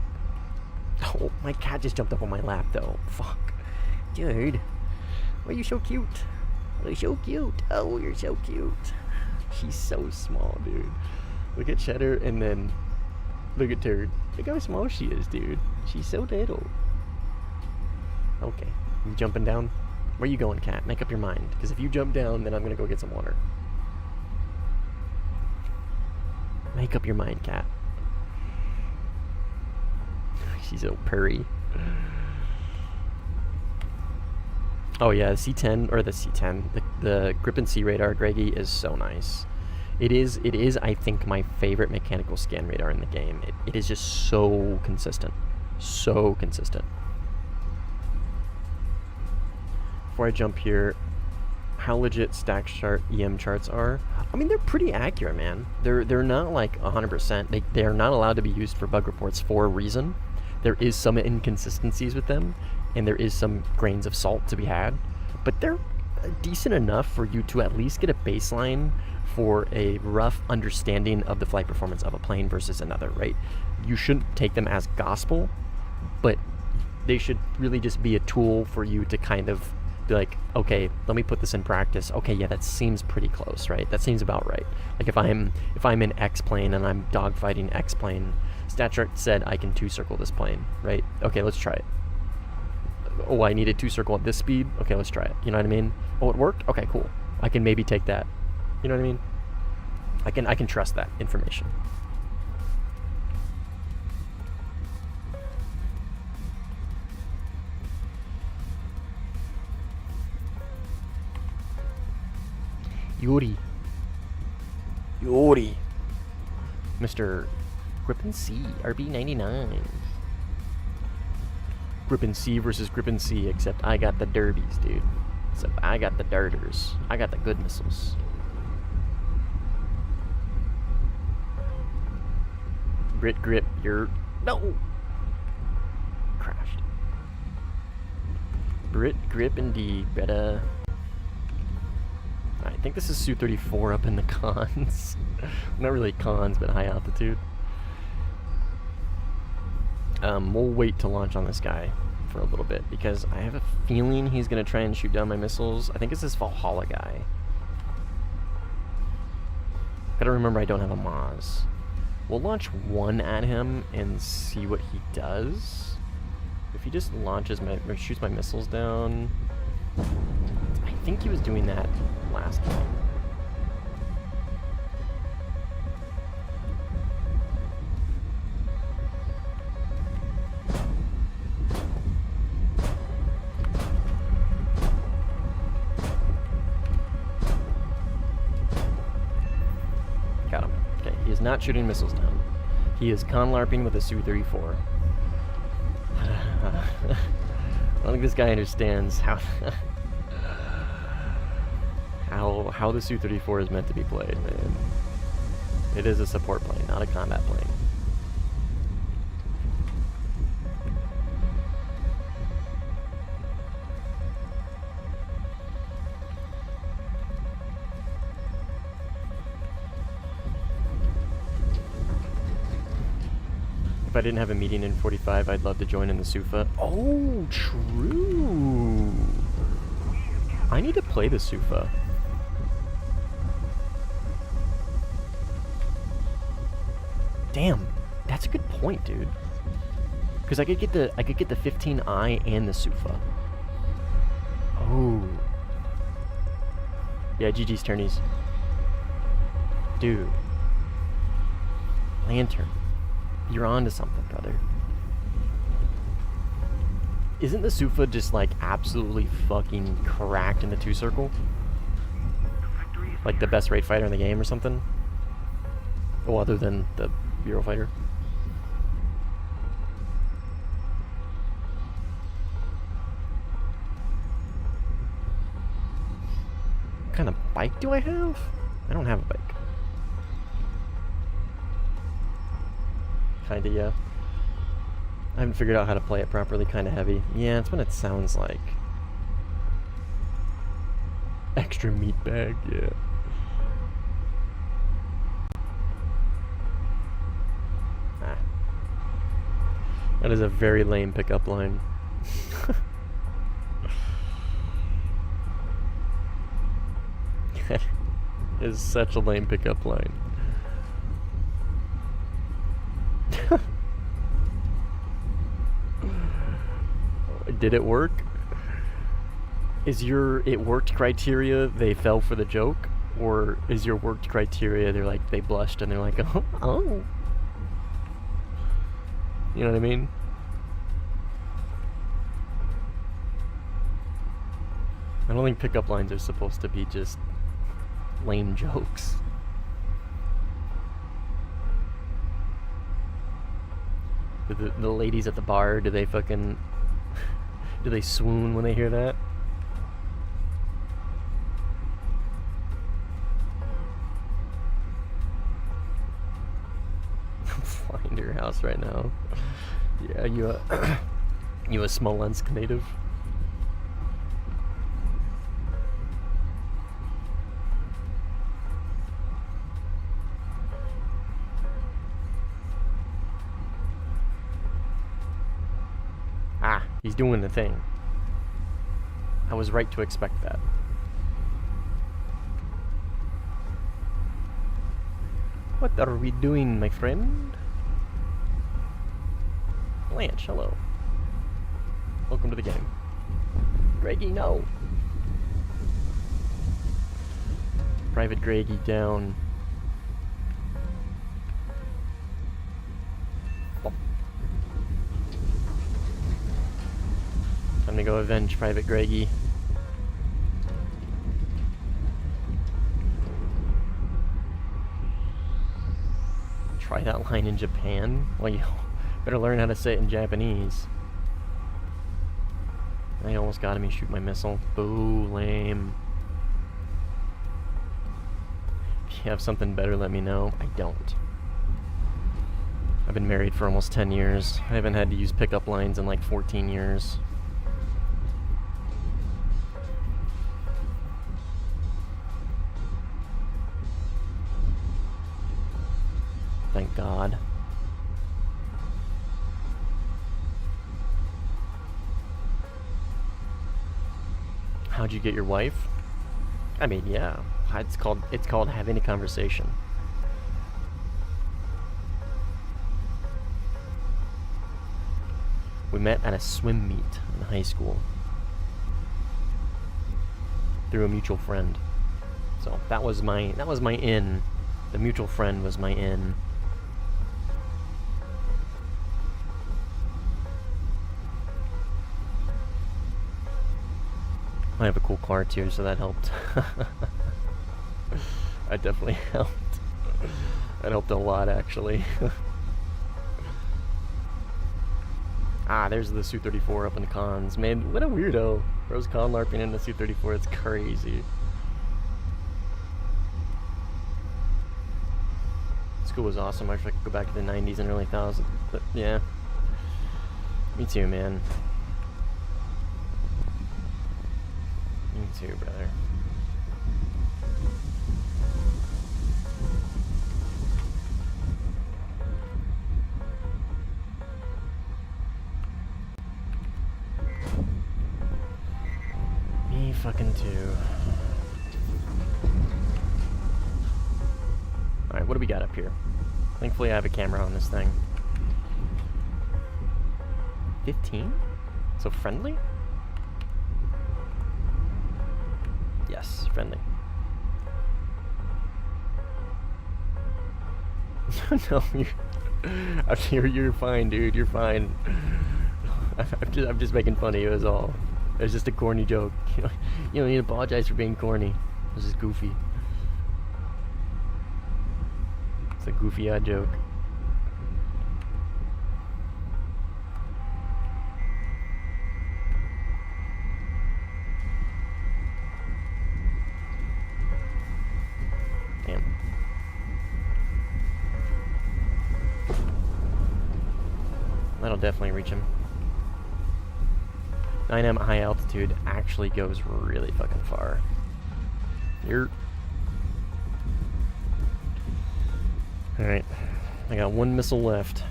Oh, my cat just jumped up on my lap, though. Fuck. Dude. Why are you so cute? You're so cute. Oh, you're so cute. She's so small, dude. Look at Cheddar, and then... Look at Turd. Look how small she is, dude. She's so little. Okay. You jumping down? Where you going, cat? Make up your mind. Because if you jump down, then I'm going to go get some water. Make up your mind, cat. She's so purry. Oh yeah, the C10, or the C10, the Grip and C radar, Greggy, is so nice. It is, I think, my favorite mechanical scan radar in the game. It is just so consistent. So consistent. Before I jump here, how legit stack chart EM charts are? I mean, they're pretty accurate, man. They're not like 100%. They are not allowed to be used for bug reports for a reason. There is some inconsistencies with them, and there is some grains of salt to be had. But they're decent enough for you to at least get a baseline for a rough understanding of the flight performance of a plane versus another, right? You shouldn't take them as gospel, but they should really just be a tool for you to kind of be like, okay, let me put this in practice. Okay, yeah, that seems pretty close, right? That seems about right. Like if I'm in X plane and I'm dogfighting X plane, StatChart said I can two-circle this plane, right? Okay, let's try it. Oh, I needed two-circle at this speed? Okay, let's try it. You know what I mean? Oh, it worked? Okay, cool. I can maybe take that. You know what I mean? I can trust that information. Yuri. Mr. Grip and C, RB99. Grip and C versus Grip and C, except I got the derbies, dude. Except I got the darters. I got the good missiles. Brit Grip, you're... No! Crashed. Brit Grip indeed, Betta. I think think this is Su-34 up in the cons. Not really cons, but high altitude. We'll wait to launch on this guy for a little bit, because I have a feeling he's going to try and shoot down my missiles. I think it's this Valhalla guy. Gotta remember I don't have a Maz. We'll launch one at him and see what he does. If he just launches my, or shoots my missiles down... I think he was doing that last time. Got him. Okay, he is not shooting missiles down. He is con-larping with a Su-34. I don't think this guy understands how how the Su-34 is meant to be played, man. It is a support plane, not a combat plane. If I didn't have a meeting in 45, I'd love to join in the Sufa. Oh, true. I need to play the Sufa. Damn, that's a good point, dude. Because I could get the 15i and the Sufa. Oh. Yeah, GG's turnies. Dude. Lantern. You're on to something, brother. Isn't the Sufa just, like, absolutely fucking cracked in the 2-circle? Like the best raid fighter in the game or something? Oh, other than the Eurofighter. What kind of bike do I have? I don't have a bike. Kinda, yeah. I haven't figured out how to play it properly. Kinda heavy. Yeah, that's what it sounds like. Extra meat bag, yeah. Ah. That is a very lame pickup line. That is such a lame pickup line. Did it work? Is your it worked criteria they fell for the joke? Or is your worked criteria they're like, they blushed and they're like, oh, oh. You know what I mean? I don't think pickup lines are supposed to be just lame jokes. The ladies at the bar, do they fucking... do they swoon when they hear that? I'm flying to your house right now. Yeah, you a Smolensk native? He's doing the thing. I was right to expect that. What are we doing, my friend? Blanche, hello. Welcome to the game. Greggy, no. Private Greggy down. Time to go avenge Private Greggy. Try that line in Japan? Well, you better learn how to say it in Japanese. I almost got me shoot my missile. Boo, lame. If you have something better, let me know. I don't. I've been married for almost 10 years. I haven't had to use pickup lines in like 14 years. thank God. How'd you get your wife? I mean, yeah. It's called having a conversation. We met at a swim meet in high school through a mutual friend. So that was my in. The mutual friend was my in. I have a cool car too, so that helped. I definitely helped. That helped a lot, actually. Ah, there's the Su-34 up in the cons. Man, what a weirdo. Bro's con LARPing in the Su-34. It's crazy. School was awesome. I wish I could go back to the 90s and early 2000s. But yeah. Me too, man. Me too, brother. Me fucking too. Alright, what do we got up here? Thankfully I have a camera on this thing. 15? So friendly? Yes, friendly. No, you're fine, dude. You're fine. I'm just making fun of you, is all. It's just a corny joke. You don't need to apologize for being corny. It's just goofy. It's a goofy odd joke. Damn. That'll definitely reach him. 9M at high altitude actually goes really fucking far. Alright. I got one missile left.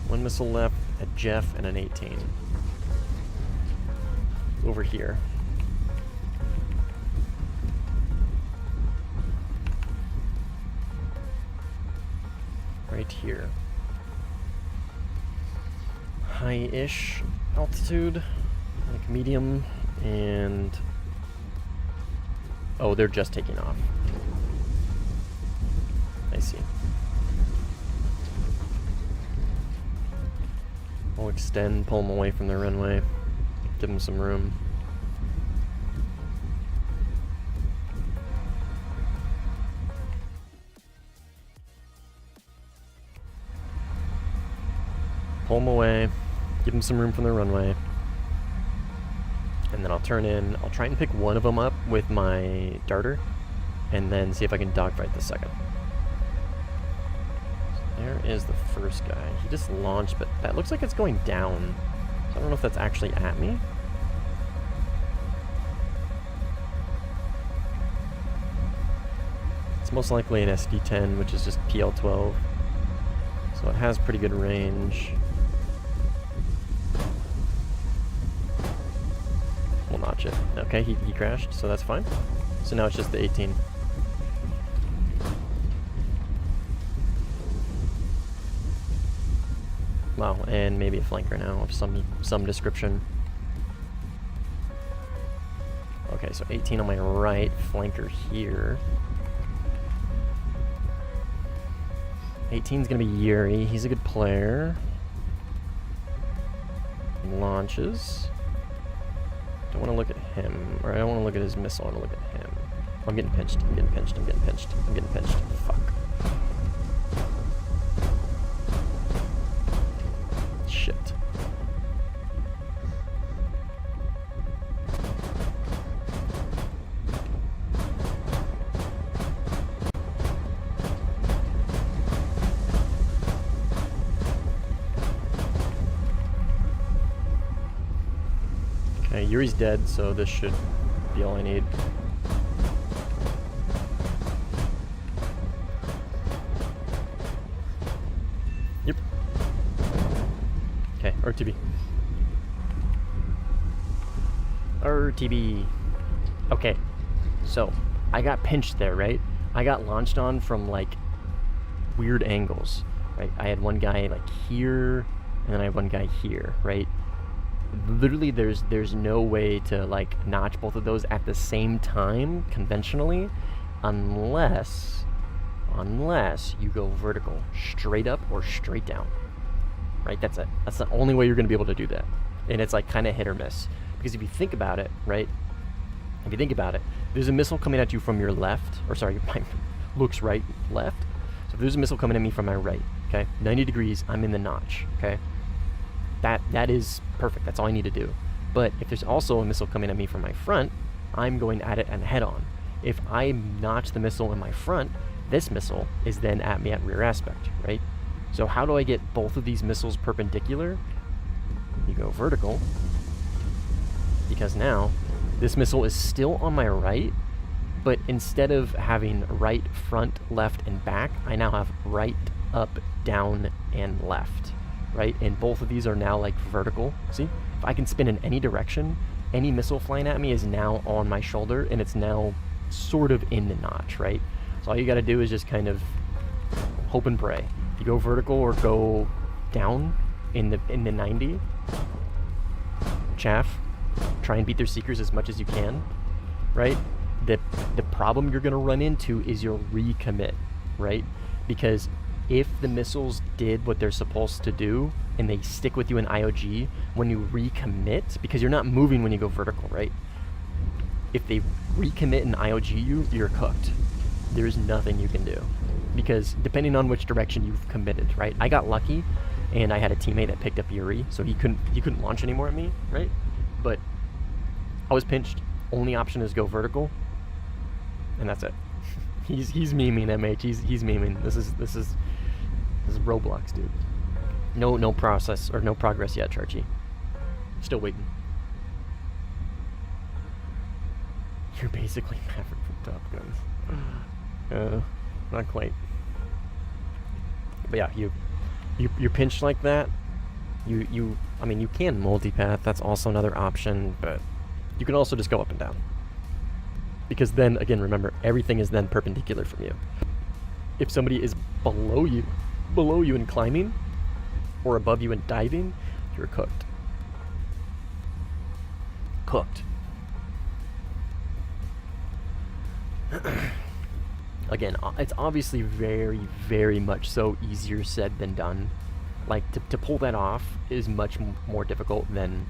One missile left at Jeff and an 18. Over here. Right here. High-ish altitude, like medium, and... Oh, they're just taking off. I see. I'll extend, pull them away from the runway, give them some room. Pull them away, give them some room from the runway, and then I'll turn in. I'll try and pick one of them up with my darter, and then see if I can dogfight the second. So there is the first guy. He just launched, but that looks like it's going down. So I don't know if that's actually at me. It's most likely an SD-10, which is just PL-12. So it has pretty good range. We'll notch it. Okay, he crashed, so that's fine. So now it's just the 18. Wow, and maybe a flanker now of some description. Okay, so 18 on my right, flanker here. 18's gonna be Yuri. He's a good player. He launches. Don't want to look at him, or I don't want to look at his missile. I want to look at him. I'm getting pinched. I'm getting pinched. I'm getting pinched. I'm getting pinched. Fuck. Shit. Okay, Yuri's dead, so this should be all I need. Yep. Okay, RTB. RTB. Okay, so I got pinched there, right? I got launched on from like weird angles, right? I had one guy like here, and then I had one guy here, right? Literally there's no way to like notch both of those at the same time conventionally, unless you go vertical, straight up or straight down, right? That's it. That's the only way you're going to be able to do that. And it's like kind of hit or miss, because if you think about it, right? If you think about it, there's a missile coming at you from your left, or sorry, looks right, left. So if there's a missile coming at me from my right, okay, 90 degrees, I'm in the notch, okay? That is perfect. That's all I need to do. But if there's also a missile coming at me from my front, I'm going at it and head on. If I notch the missile in my front, this missile is then at me at rear aspect, right? So how do I get both of these missiles perpendicular? You go vertical, because now this missile is still on my right, but instead of having right, front, left, and back, I now have right, up, down, and left. Right? And both of these are now like vertical. See? If I can spin in any direction, any missile flying at me is now on my shoulder, and it's now sort of in the notch, right? So all you gotta do is just kind of hope and pray. You go vertical or go down in the 90. Chaff. Try and beat their seekers as much as you can, right? The problem you're gonna run into is your recommit, right? Because if the missiles did what they're supposed to do and they stick with you in IOG, when you recommit, because you're not moving when you go vertical, right? If they recommit and IOG you, you're cooked. There's nothing you can do, because depending on which direction you've committed, right? I got lucky and I had a teammate that picked up Yuri, so he couldn't launch anymore at me, right? But I was pinched. Only option is go vertical, and that's it. He's memeing, MH. He's memeing. This is Roblox, dude. No process or no progress yet, Charchi. Still waiting. You're basically Maverick from Top Gun. Not quite. But yeah, you're pinched like that. I mean, you can multipath. That's also another option, but you can also just go up and down. Because then, again, remember, everything is then perpendicular from you. If somebody is below you in climbing, or above you in diving, you're cooked. Cooked. Again, it's obviously very, very much so easier said than done. Like, to pull that off is much more difficult than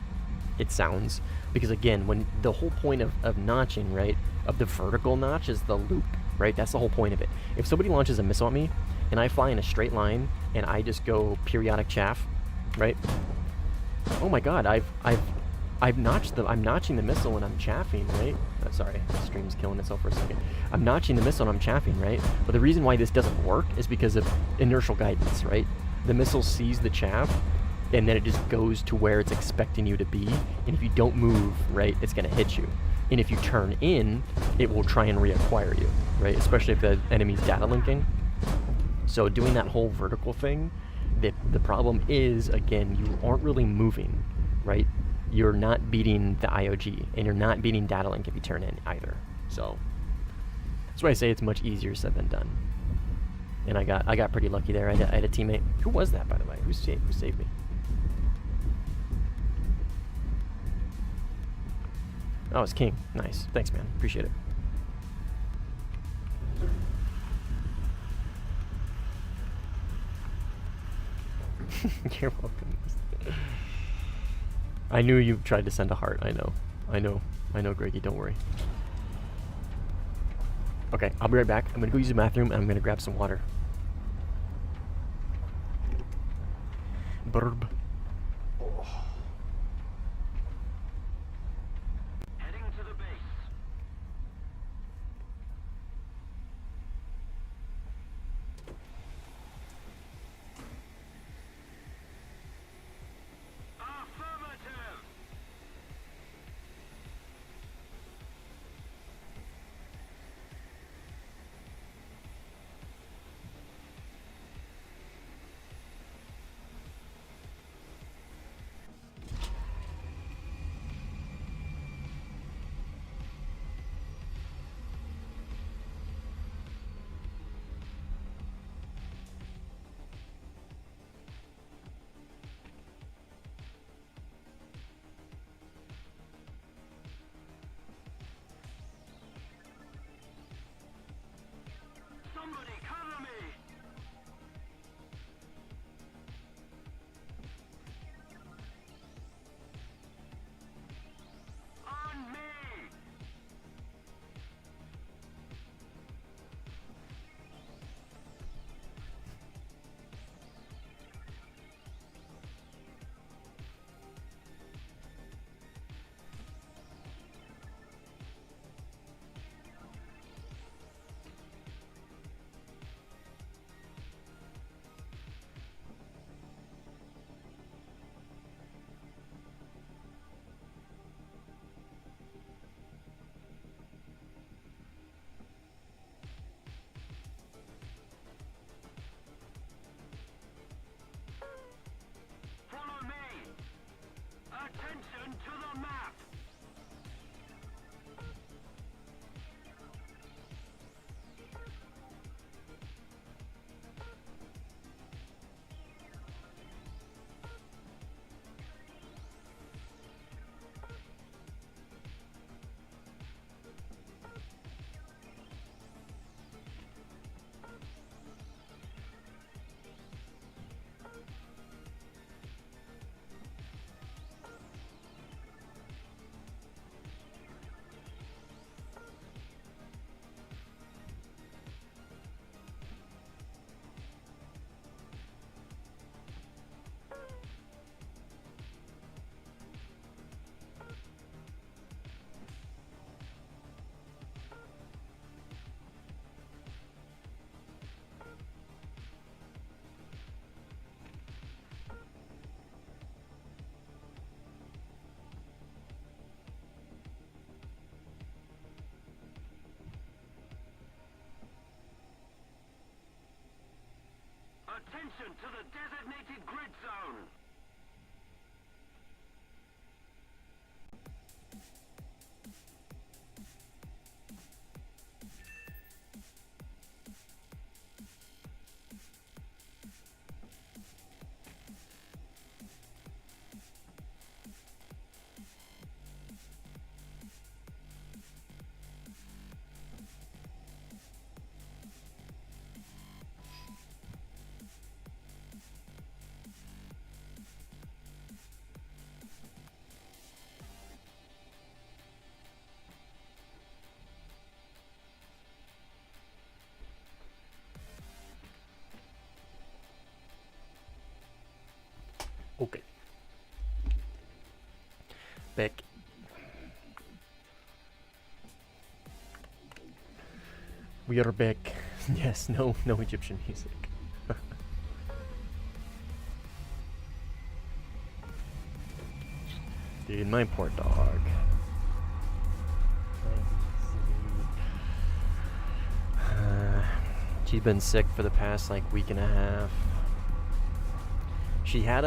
it sounds. Because again, when the whole point of notching, right, of the vertical notch is the loop, right? That's the whole point of it. If somebody launches a missile at me, and I fly in a straight line, and I just go periodic chaff, right? Oh my god, I'm notching the missile and I'm chaffing, right? Sorry, the stream's killing itself for a second. I'm notching the missile and I'm chaffing, right? But the reason why this doesn't work is because of inertial guidance, right? The missile sees the chaff, and then it just goes to where it's expecting you to be, and if you don't move, right, it's going to hit you. And if you turn in, it will try and reacquire you, right? Especially if the enemy's data linking. So doing that whole vertical thing, the problem is, again, you aren't really moving, right? You're not beating the IOG, and you're not beating data link if you turn in either. So that's why I say it's much easier said than done. And I got pretty lucky there. I had a teammate. Who was that, by the way? Who saved me? Oh, it's King. Nice. Thanks, man. Appreciate it. You're welcome. I knew you tried to send a heart. I know, Greggy. Don't worry. Okay, I'll be right back. I'm gonna go use the bathroom, and I'm gonna grab some water. Burb. Heading to the base. Affirmative. Attention to the designated grid zone. Okay. Back. We are back. Yes, no Egyptian music. Dude, my poor dog. She's been sick for the past like week and a half. She had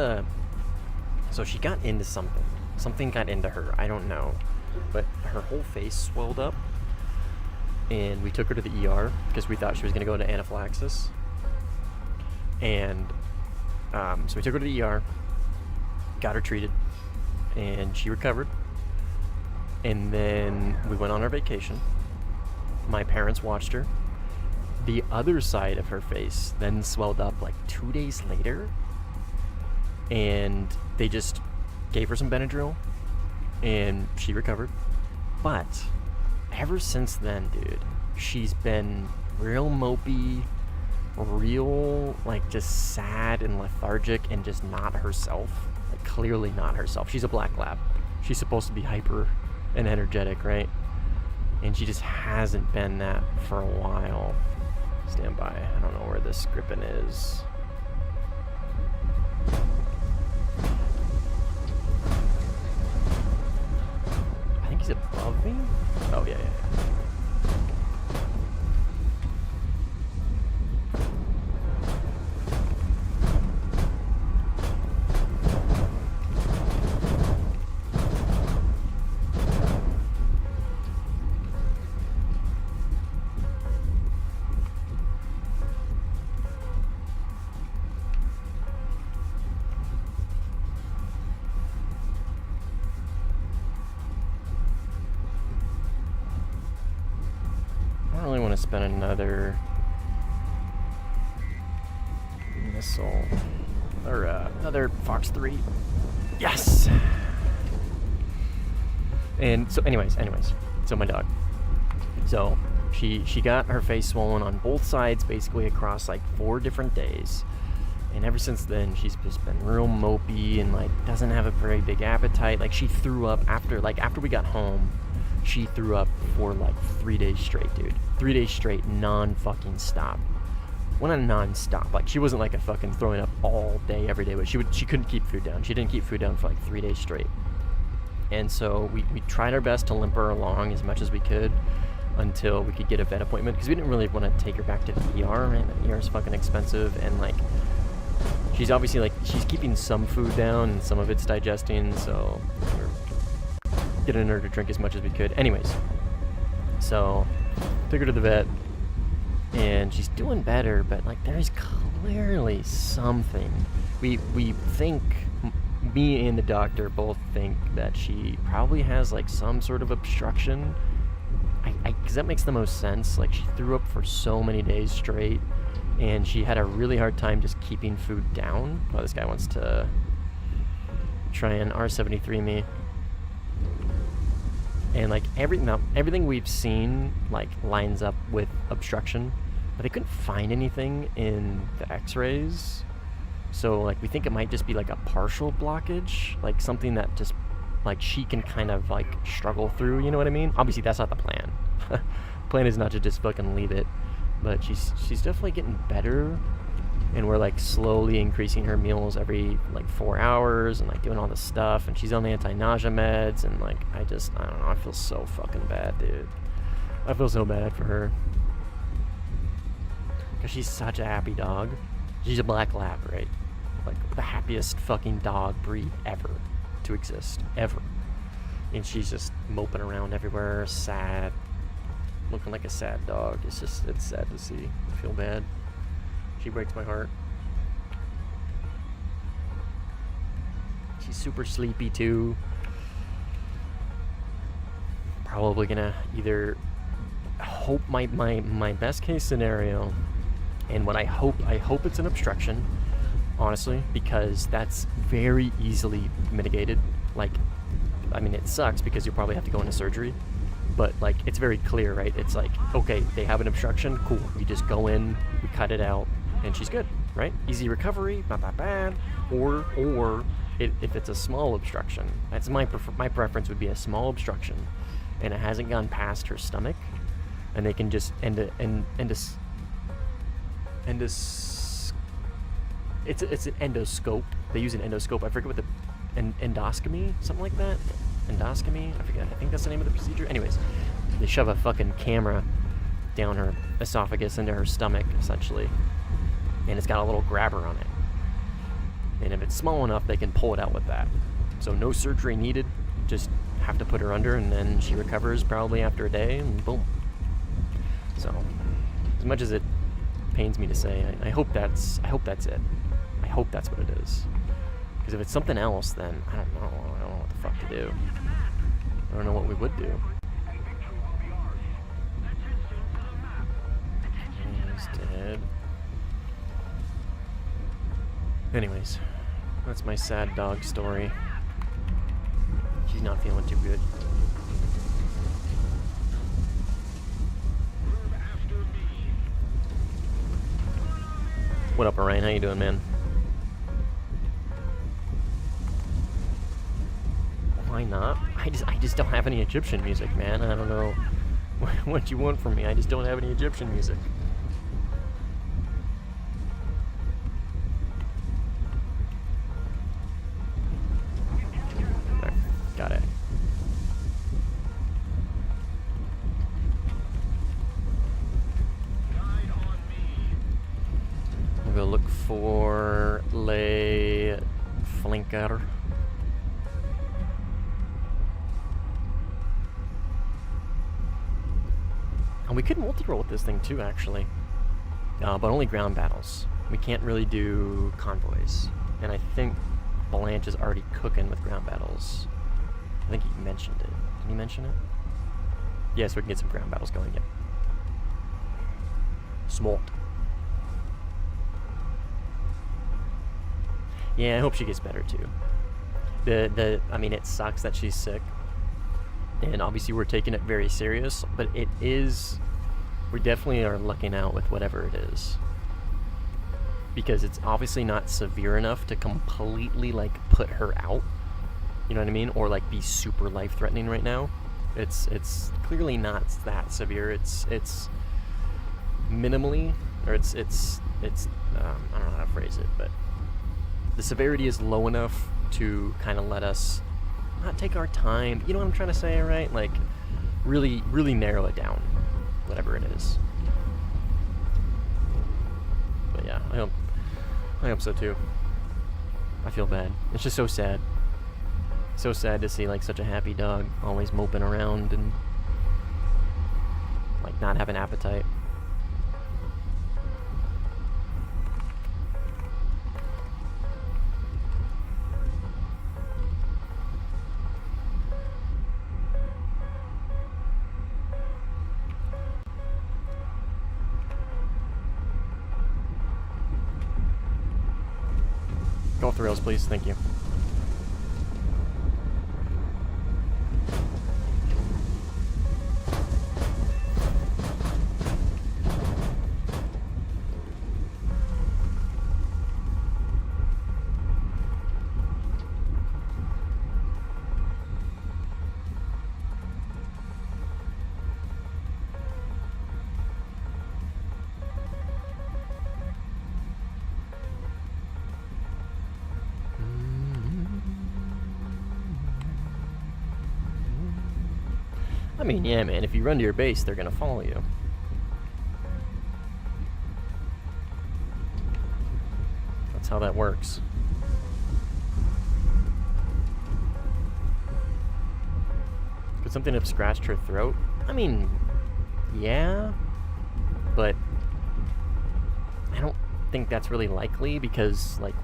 so she got into something. Something got into her. I don't know. But her whole face swelled up. And we took her to the ER because we thought she was going to go into anaphylaxis. And so we took her to the ER, got her treated, and she recovered. And then we went on our vacation. My parents watched her. The other side of her face then swelled up like 2 days later. And they just gave her some Benadryl, and she recovered. But ever since then, dude, she's been real mopey, real, like, just sad and lethargic and just not herself. Like, clearly not herself. She's a black lab. She's supposed to be hyper and energetic, right? And she just hasn't been that for a while. Stand by. I don't know where this Grippin is. I think he's above me? Oh, yeah. Spend another missile or another Fox 3. Yes. And so anyways, so my dog, so she got her face swollen on both sides basically across like 4 different days, and ever since then she's just been real mopey and like doesn't have a very big appetite. Like she threw up after we got home. She threw up for like 3 days straight, dude. 3 days straight, non-fucking stop. Well, not non-stop. Like, she wasn't like a fucking throwing up all day, every day, but she couldn't keep food down. She didn't keep food down for like 3 days straight. And so we tried our best to limp her along as much as we could until we could get a vet appointment, because we didn't really want to take her back to the ER, man. The ER is fucking expensive, and like, she's obviously like, she's keeping some food down and some of it's digesting, so we're getting her to drink as much as we could. Anyways, so took her to the vet, and she's doing better, but like there's clearly something. We think, me and the doctor both think that she probably has like some sort of obstruction. Because that makes the most sense. Like, she threw up for so many days straight, and she had a really hard time just keeping food down. Oh, this guy wants to try and R73 me. And like everything we've seen like lines up with obstruction, but they couldn't find anything in the x-rays. So like we think it might just be like a partial blockage, like something that just like she can kind of like struggle through, you know what I mean? Obviously that's not the plan. The plan is not to just fucking leave it, but she's definitely getting better. And we're like slowly increasing her meals every like 4 hours and like doing all this stuff, and she's on the anti-nausea meds, and like I don't know, I feel so fucking bad, dude. I feel so bad for her, because she's such a happy dog. She's a black lab, right? Like the happiest fucking dog breed ever to exist, ever. And she's just moping around everywhere, sad, looking like a sad dog. It's sad to see. I feel bad. She breaks my heart. She's super sleepy too. Probably gonna either hope my best case scenario, and what I hope it's an obstruction, honestly, because that's very easily mitigated. Like, I mean, it sucks because you'll probably have to go into surgery, but like, it's very clear, right? It's like, okay, they have an obstruction, cool. We just go in, we cut it out, and she's good, right? Easy recovery, not that bad. Or if it's a small obstruction, that's my preference would be a small obstruction, and it hasn't gone past her stomach, and they can just it's an endoscope. They use an endoscope. I forget what endoscopy, something like that. Endoscopy, I forget. I think that's the name of the procedure. Anyways, they shove a fucking camera down her esophagus into her stomach, essentially, and it's got a little grabber on it. And if it's small enough, they can pull it out with that. So no surgery needed. Just have to put her under, and then she recovers probably after a day, and boom. So, as much as it pains me to say, I hope that's it. I hope that's what it is. Because if it's something else, then I don't know what the fuck to do. I don't know what we would do. He's dead. Anyways, that's my sad dog story. She's not feeling too good. What up, Orion? How you doing, man? Why not? I just don't have any Egyptian music, man. I don't know what you want from me. I just don't have any Egyptian music. There, got it. We'll go look for Le Flanker. And we could multi-roll with this thing too, actually, but only ground battles. We can't really do convoys, and I think Blanche is already cooking with ground battles. I think he mentioned it. Did he mention it? Yes, we can get some ground battles going. Yep. Smart. Yeah, I hope she gets better too. I mean, it sucks that she's sick. And obviously we're taking it very serious, but we definitely are lucking out with whatever it is. Because it's obviously not severe enough to completely, like, put her out. You know what I mean? Or, like, be super life-threatening right now. It's clearly not that severe. It's minimally, or it's I don't know how to phrase it, but the severity is low enough to kind of let us not take our time, you know what I'm trying to say, right? Like, really, really narrow it down, whatever it is. But yeah, I hope so too. I feel bad. It's just so sad. So sad to see, like, such a happy dog always moping around and, like, not have an appetite. Go off the rails, please. Thank you. I mean, yeah, man, if you run to your base, they're gonna follow you. That's how that works. Could something have scratched her throat? I mean, yeah, but I don't think that's really likely because, like,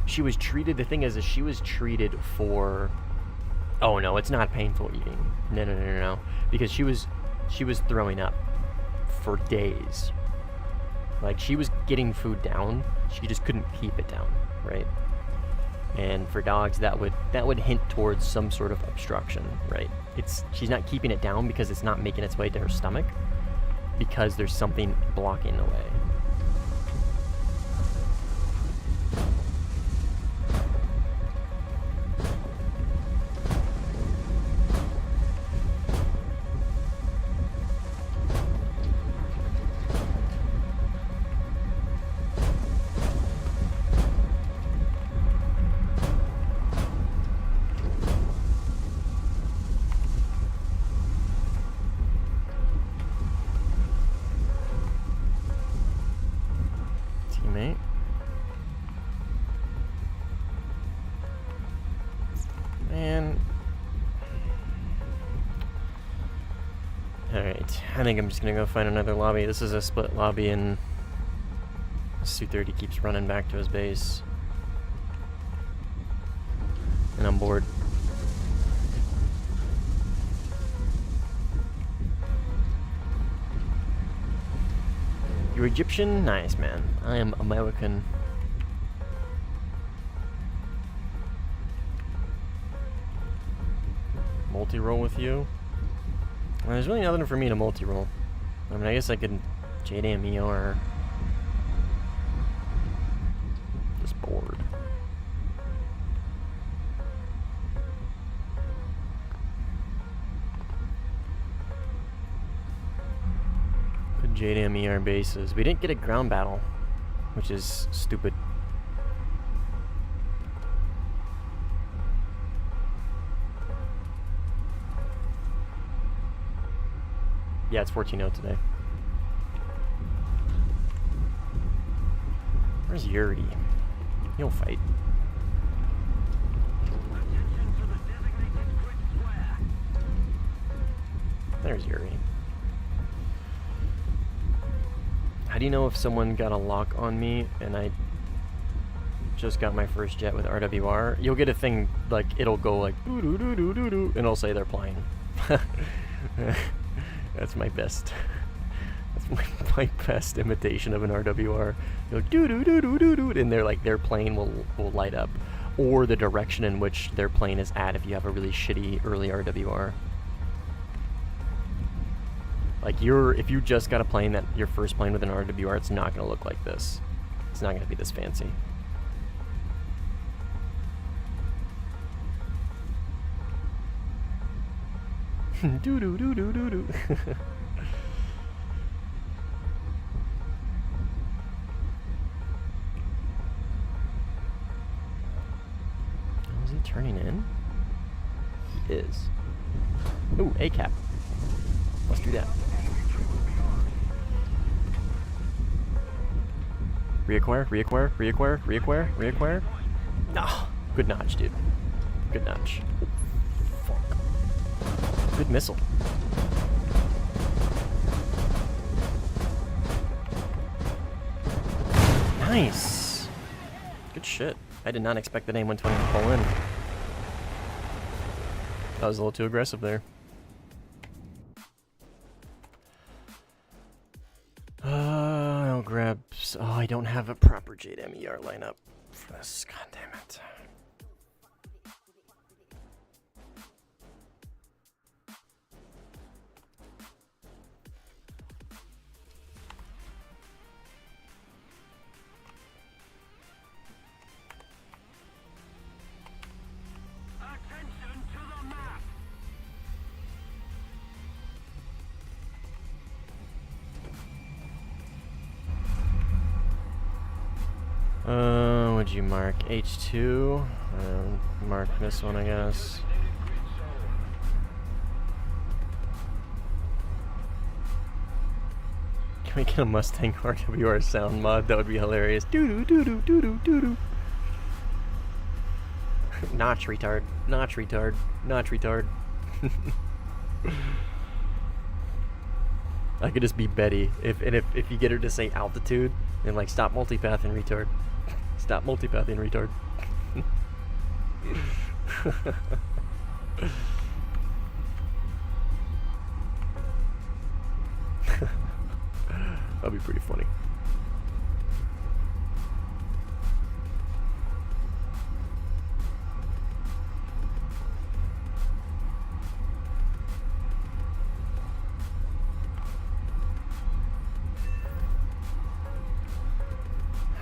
she was treated, the thing is she was treated for, oh no, it's not painful eating. No. Because she was throwing up for days. Like, she was getting food down, she just couldn't keep it down, right? And for dogs, that would hint towards some sort of obstruction, right? She's not keeping it down because it's not making its way to her stomach, because there's something blocking the way. Teammate. Man. Alright, I think I'm just gonna go find another lobby. This is a split lobby and Su-30 keeps running back to his base. And I'm bored. You're Egyptian? Nice, man. I am American. Multi-roll with you? Well, there's really nothing for me to multi-roll. I mean, I guess I could JDM ER. Just bored. Good JDM ER bases. We didn't get a ground battle, which is stupid. Yeah, it's 14-0 today. Where's Yuri? He'll fight. Attention to the designated grid square. There's Yuri. How do you know if someone got a lock on me and I just got my first jet with RWR? You'll get a thing, like, it'll go like doo doo doo doo doo doo, and it'll say they're playing. That's my best. That's my best imitation of an RWR. You'll doo doo doo doo doo doo, and their plane will light up, or the direction in which their plane is at if you have a really shitty early RWR. Like if you just got a plane that your first plane with an RWR, it's not gonna look like this. It's not gonna be this fancy. Doo doo doo doo doo doo. Is he turning in? He is. Ooh, A-cap. Let's do that. Reacquire, reacquire, reacquire, reacquire, reacquire. Ah, good notch, dude. Good notch. Oh, fuck. Good missile. Nice. Good shit. I did not expect that A120 to pull in. That was a little too aggressive there. I'll grab. Oh, I don't have a proper JDM-ER lineup for this. God damn it. Attention to the map. Would you mark H2? Mark this one, I guess. Can we get a Mustang RWR sound mod? That would be hilarious. Doo doo doo doo doo doo doo. Notch retard. Notch retard. Notch retard. I could just be Betty if you get her to say altitude and like stop multipathing retard. Stop multipathing retard. That'd be pretty funny.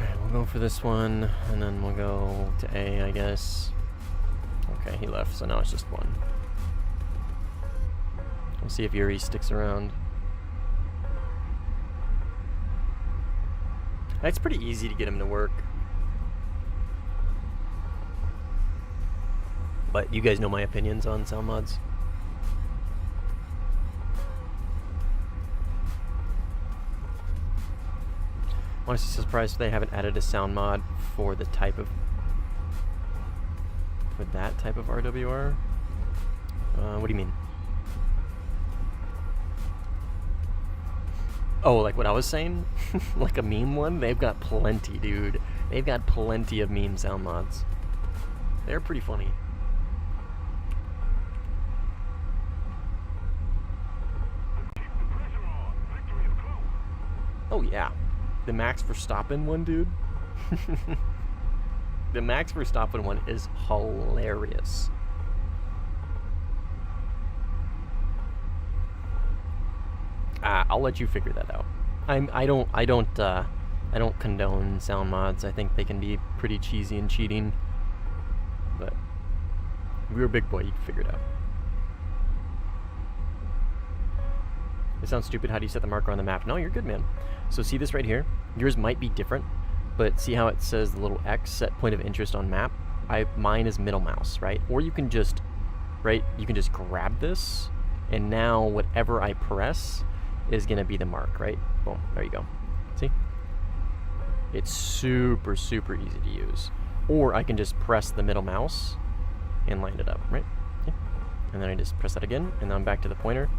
Alright, we'll go for this one, and then we'll go to A, I guess. Okay, he left, so now it's just one. We'll see if Yuri sticks around. It's pretty easy to get him to work. But you guys know my opinions on sound mods. Honestly surprised they haven't added a sound mod for the type of... for that type of RWR? What do you mean? Oh, like what I was saying? Like a meme one? They've got plenty, dude. They've got plenty of meme sound mods. They're pretty funny. Oh yeah. The Max Verstappen one, dude. The Max Verstappen one is hilarious. I'll let you figure that out. I don't condone sound mods. I think they can be pretty cheesy and cheating. But if you're a big boy, you can figure it out. It sounds stupid. How do you set the marker on the map? No, you're good, man. So see this right here? Yours might be different, but see how it says the little X, set point of interest on map? Mine is middle mouse, right? Or you can just, right? You can just grab this, and now whatever I press is gonna be the mark, right? Boom, there you go. See? It's super, super easy to use. Or I can just press the middle mouse and line it up, right? Okay. And then I just press that again, and then I'm back to the pointer,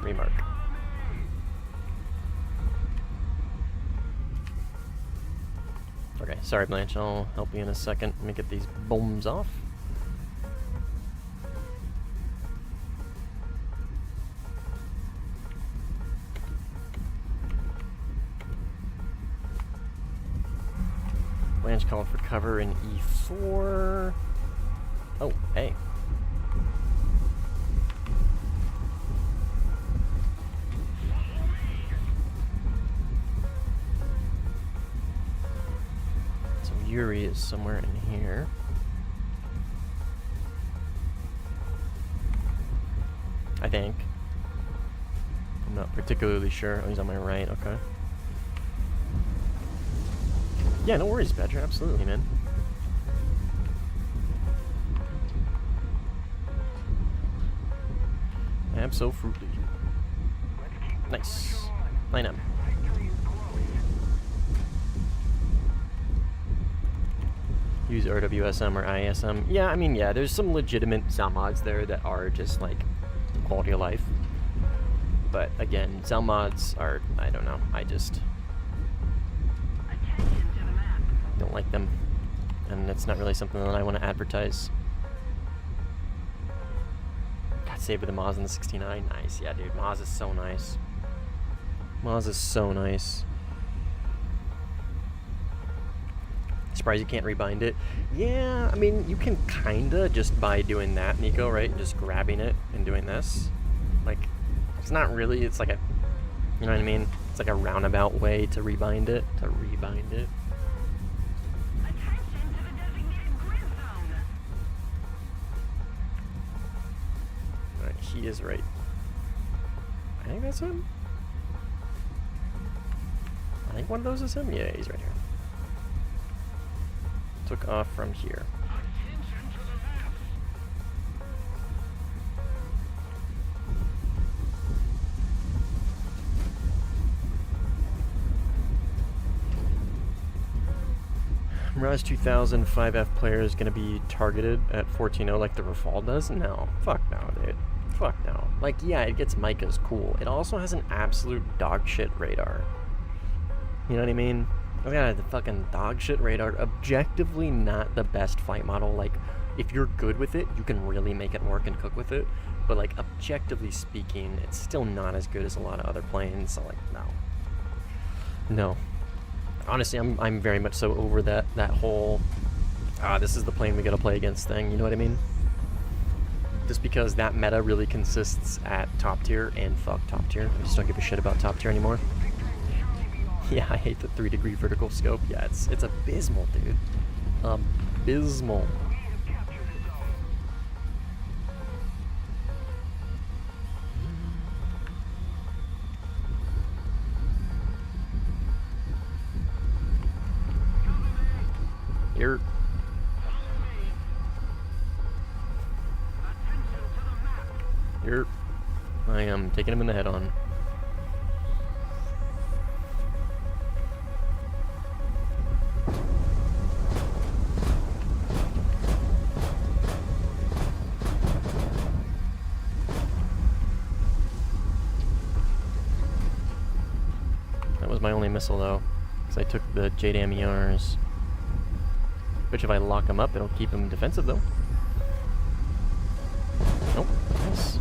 remark. Okay, sorry Blanche, I'll help you in a second. Let me get these bombs off. Blanche called for cover in E4. Oh, A. So Yuri is somewhere in here. I think. I'm not particularly sure. Oh, he's on my right, okay. Yeah, no worries, Badger. Absolutely, man. Absolutely. Nice. Line up. Use RWSM or ISM. Yeah, I mean, yeah, there's some legitimate sound mods there that are just, like, quality of life. But, again, sound mods are, I don't know, I just don't like them, and it's not really something that I want to advertise. God, save with the Maz in the 69. Nice, yeah, dude. Maz is so nice. Maz is so nice. Surprised you can't rebind it. Yeah, I mean, you can kinda just by doing that, Nico, right? Just grabbing it and doing this. Like, it's not really. It's like a, you know what I mean? It's like a roundabout way to rebind it. Alright, he is right. I think that's him. I think one of those is him. Yeah, he's right here. Took off from here. Mirage 2000 5F player is gonna be targeted at 14.0 like the Rafale does? No. Fuck no, dude. Fuck no. Like, yeah, it gets Micah's cool. It also has an absolute dog shit radar. You know what I mean? It's got a fucking dog shit radar. Objectively not the best fight model. Like, if you're good with it, you can really make it work and cook with it. But, like, objectively speaking, it's still not as good as a lot of other planes. So, like, no. No. Honestly, I'm very much so over that whole, this is the plane we gotta play against thing. You know what I mean? Just because that meta really consists at top tier, and fuck top tier. I just don't give a shit about top tier anymore. Yeah, I hate the 3-degree vertical scope. Yeah, it's abysmal, dude. Abysmal. Here. Here. I am taking him in the head on. That was my only missile though, because I took the JDAM ERs. Which if I lock him up, it'll keep him defensive though. Nope, nice.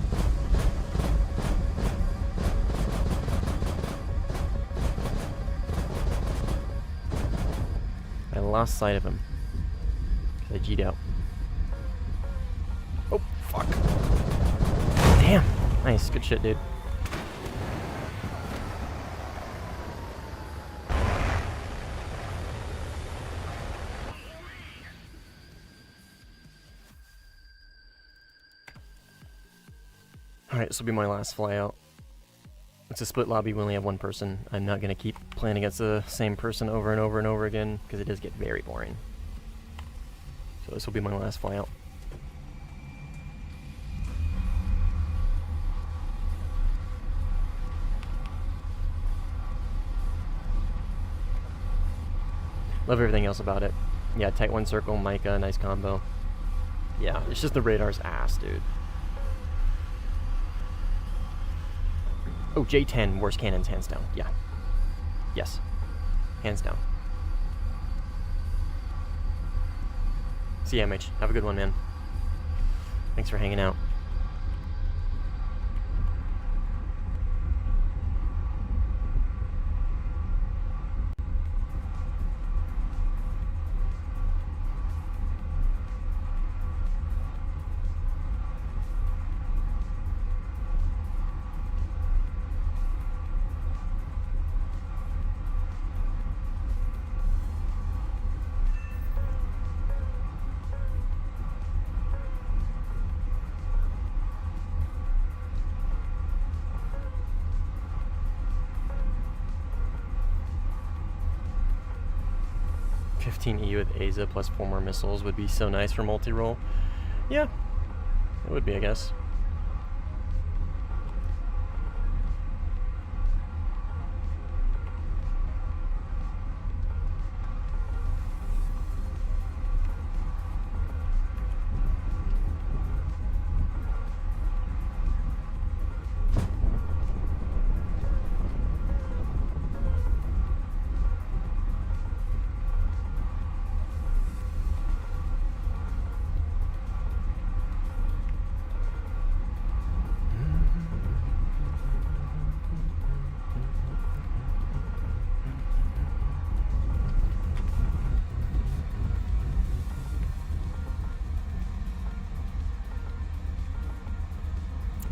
I lost sight of him. Because I G'd out. Oh, fuck. Damn. Nice, good shit, dude. Alright, this will be my last fly out. It's a split lobby, we only have one person. I'm not going to keep playing against the same person over and over and over again, because it does get very boring. So this will be my last fly out. Love everything else about it. Yeah, Type 1 circle, Micah, nice combo. Yeah, it's just the radar's ass, dude. Oh, J10, worst cannons, hands down. Yeah. Yes. Hands down. See ya, MH. Have a good one, man. Thanks for hanging out. EU with Aza plus 4 more missiles would be so nice for multi-role. Yeah, it would be, I guess.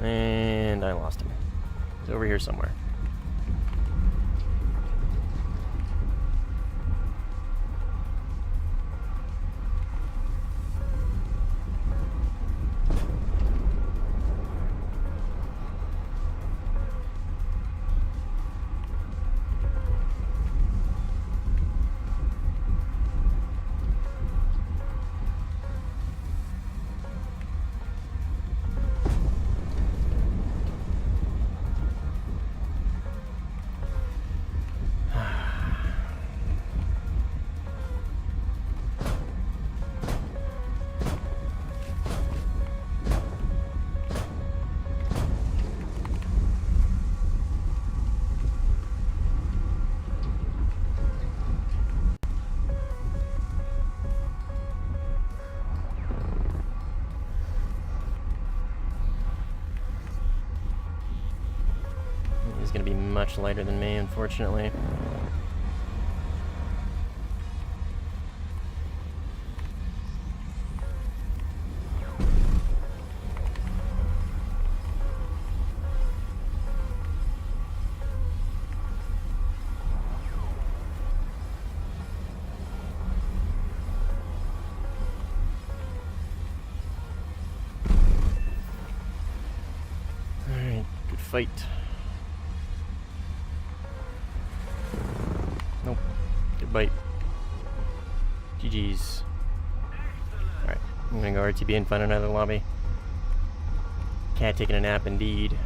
And I lost him. He's over here somewhere. be much lighter than me, unfortunately. Alright, good fight. Nope. Good bite. GG's. Alright, I'm gonna go RTB and find another lobby. Cat taking a nap, indeed.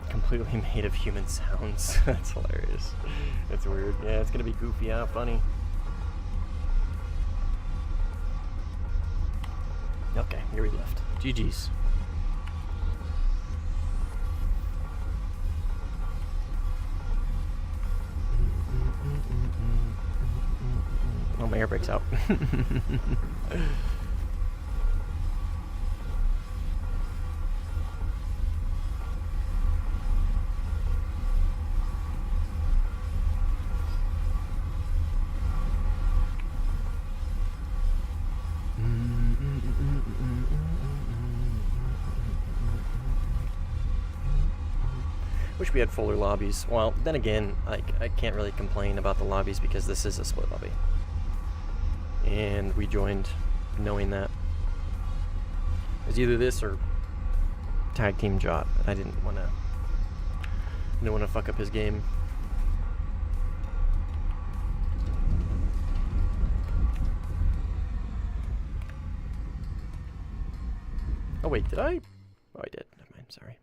Completely made of human sounds. That's hilarious. That's weird. Yeah, it's gonna be goofy, funny. Okay, here we left. GG's. Oh, my air brake's out. Wish we had fuller lobbies. Well, then again, I can't really complain about the lobbies because this is a split lobby. And we joined knowing that. It was either this or tag team Jot. I didn't want to fuck up his game. Oh wait, did I? Oh, I did. Never mind, sorry.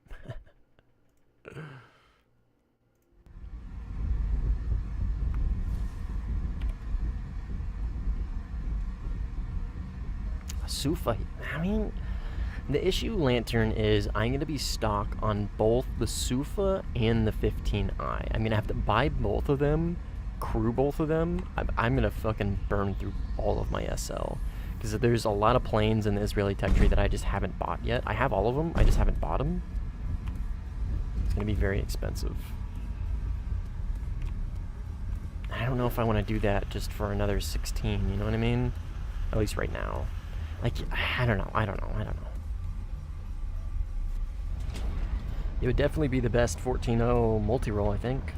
Sufa, I mean, the issue, Lantern, is I'm going to be stock on both the Sufa and the 15i. I'm going to have to buy both of them, crew both of them. I'm going to fucking burn through all of my SL. Because there's a lot of planes in the Israeli tech tree that I just haven't bought yet. I have all of them, I just haven't bought them. It's going to be very expensive. I don't know if I want to do that just for another 16, you know what I mean? At least right now. Like, I don't know. It would definitely be the best 14.0 multi-roll, I think.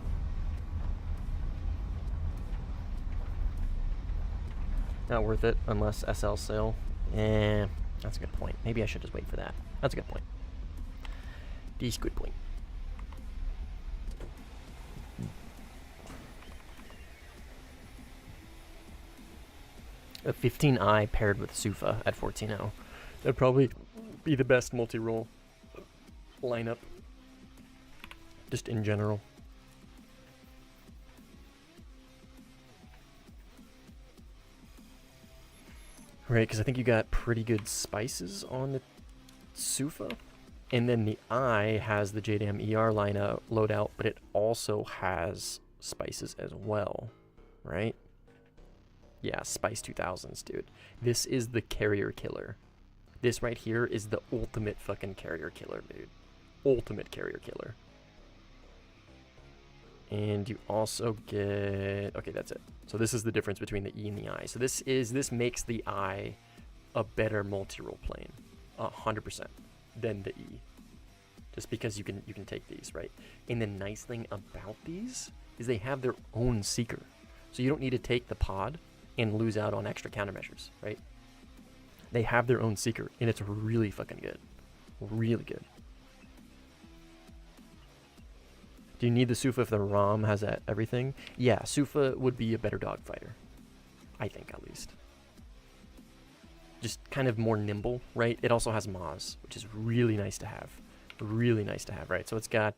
Not worth it unless SL sale. That's a good point. Maybe I should just wait for that. That's a good point. This good point. A 15i paired with Sufa at 14.0. That'd probably be the best multi-roll lineup. Just in general. Right, because I think you got pretty good spices on the Sufa. And then the I has the JDAM ER lineup loadout, but it also has spices as well, right? Yeah, Spice 2000s, dude. This is the carrier killer. This right here is the ultimate fucking carrier killer, dude. Ultimate carrier killer. And you also get... Okay, that's it. So this is the difference between the E and the I. So this makes the I a better multi-role plane. 100% than the E. Just because you can take these, right? And the nice thing about these is they have their own seeker. So you don't need to take the pod and lose out on extra countermeasures, right? They have their own seeker, and it's really fucking good. Really good. Do you need the Sufa if the ROM has everything? Yeah, Sufa would be a better dogfighter. I think, at least. Just kind of more nimble, right? It also has Maz, which is really nice to have. Really nice to have, right? So it's got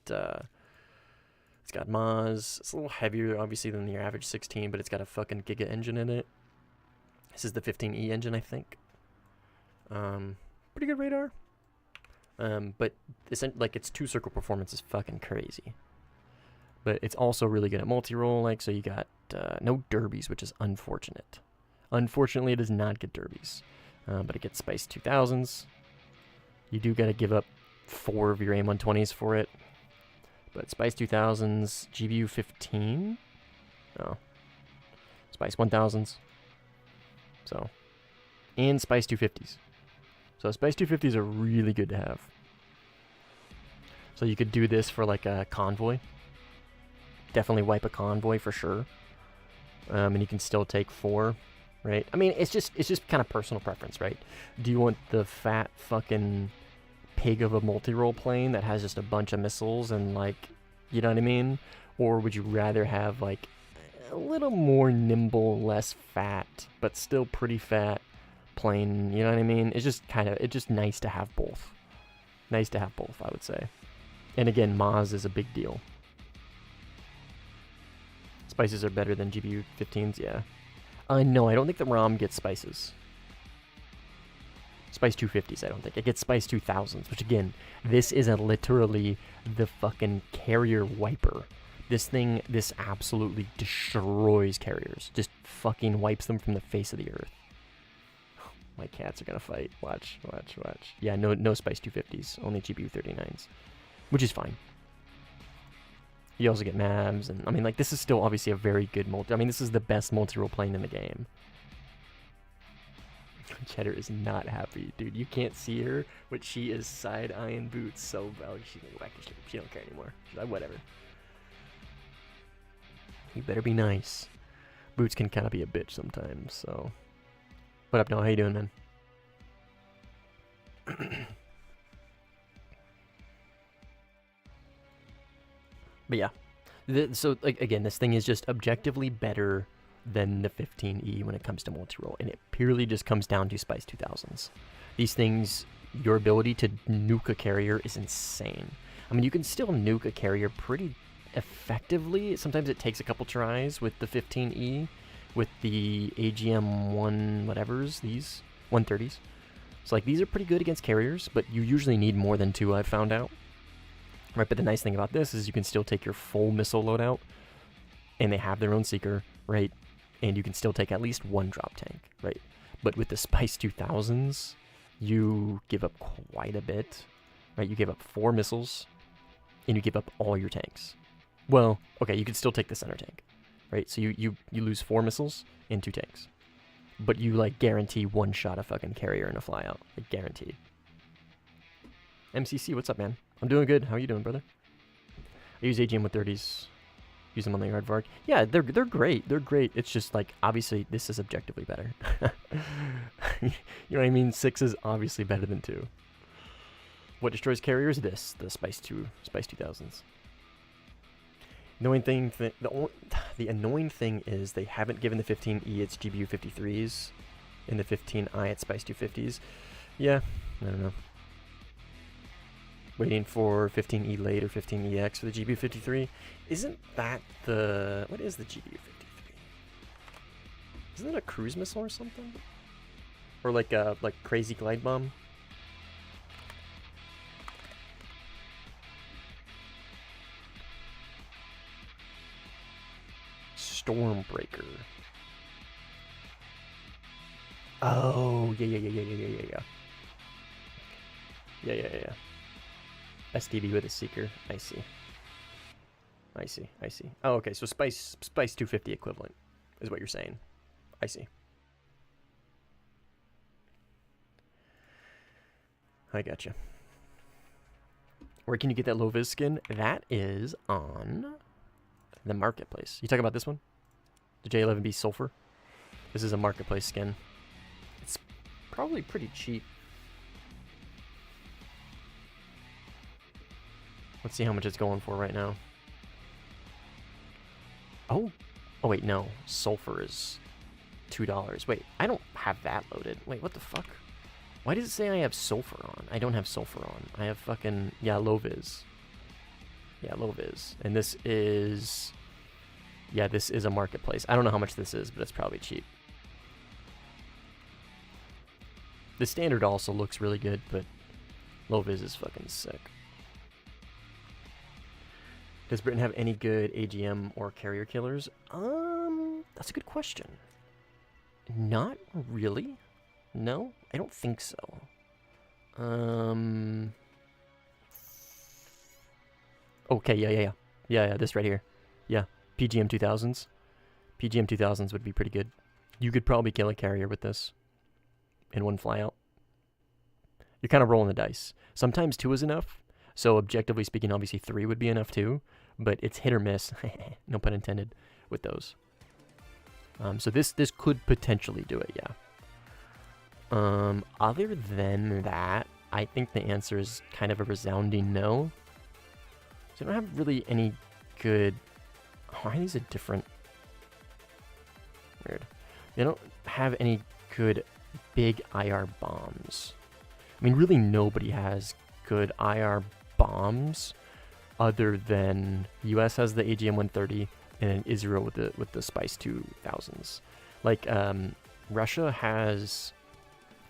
Maz. It's a little heavier, obviously, than your average 16, but it's got a fucking Giga engine in it. This is the 15E engine, I think. Pretty good radar. But like its 2-circle performance is fucking crazy. But it's also really good at multi-roll, like, so you got no derbies, which is unfortunate. Unfortunately, it does not get derbies. But it gets Spice 2000s. You do gotta give up 4 of your AIM-120s for it. But Spice 2000s, GBU 15? Oh. Spice 1000s. So. And Spice 250s. So Spice 250s are really good to have. So you could do this for like a convoy. Definitely wipe a convoy for sure. And you can still take 4, right? I mean, it's just kind of personal preference, right? Do you want the fat fucking pig of a multi-role plane that has just a bunch of missiles and like, you know what I mean? Or would you rather have like a little more nimble, less fat, but still pretty fat plane, you know what I mean? It's just nice to have both. Nice to have both, I would say. And again, Maz is a big deal. Spices are better than GBU 15s, yeah. No, I don't think the ROM gets spices. Spice 250s, I don't think. It gets Spice 2000s, which again, this is literally the fucking carrier wiper. This absolutely destroys carriers. Just fucking wipes them from the face of the earth. My cats are gonna fight. Watch. Yeah, no Spice 250s, only GBU 39s, which is fine. You also get Mavs, and I mean, like, this is still obviously a very good multi. I mean, this is the best multi-role plane in the game. Cheddar is not happy, dude. You can't see her, but she is side-eyeing Boots so bad. She's gonna go back to sleep. She don't care anymore. She's like, whatever. You better be nice. Boots can kind of be a bitch sometimes, so. What up, Noah? How you doing, man? But yeah. So, like, again, this thing is just objectively better than the 15E when it comes to multi-roll, and it purely just comes down to Spice 2000s. These things, your ability to nuke a carrier is insane. I mean, you can still nuke a carrier pretty effectively. Sometimes it takes a couple tries with the 15E, with the AGM-1 whatevers, these 130s. So, like, these are pretty good against carriers, but you usually need more than 2, I've found out. Right, but the nice thing about this is you can still take your full missile loadout, and they have their own seeker, right? And you can still take at least 1 drop tank, right? But with the Spice 2000s, you give up quite a bit, right? You give up 4 missiles, and you give up all your tanks. Well, okay, you can still take the center tank, right? So you lose 4 missiles and 2 tanks. But you, like, guarantee 1 shot a fucking carrier in a flyout. Like, guaranteed. MCC, what's up, man? I'm doing good. How are you doing, brother? I use AGM with 30s. Use them on the Aardvark. Yeah, they're great. They're great. It's just, like, obviously, this is objectively better. You know what I mean? 6 is obviously better than 2. What destroys carriers? This, the Spice 2000s. The annoying thing is they haven't given the 15E its GBU 53s, and the 15I its Spice 250s. Yeah, I don't know. Waiting for 15E late or 15EX for the GBU 53. Isn't that the... What is the GBU 53? Isn't that a cruise missile or something? Or like a crazy glide bomb? Stormbreaker. Oh, yeah. Yeah. STB with a seeker. I see. Oh, okay. So Spice 250 equivalent is what you're saying. I see. I gotcha. Where can you get that low vis skin? That is on the marketplace. You talking about this one? The J11B Sulfur? This is a marketplace skin. It's probably pretty cheap. Let's see how much it's going for right now. Oh wait, no. Sulfur is $2. Wait, I don't have that loaded. Wait, what the fuck? Why does it say I have sulfur on? I don't have sulfur on. I have fucking... Yeah, low vis. Yeah, low vis. And this is... Yeah, this is a marketplace. I don't know how much this is, but it's probably cheap. The standard also looks really good, but Low vis is fucking sick. Does Britain have any good AGM or carrier killers? That's a good question. Not really. No, I don't think so. Okay, yeah, this right here. Yeah, PGM 2000s. PGM 2000s would be pretty good. You could probably kill a carrier with this in one flyout. You're kind of rolling the dice. Sometimes 2 is enough. So objectively speaking, obviously 3 would be enough too. But it's hit or miss, no pun intended, with those. So this could potentially do it, yeah. Other than that, I think the answer is kind of a resounding no. So I don't have really any good... Why are these a different... Weird. They don't have any good big IR bombs. I mean, really nobody has good IR bombs other than US has the AGM 130 and then Israel with the Spice 2000s. Like Russia has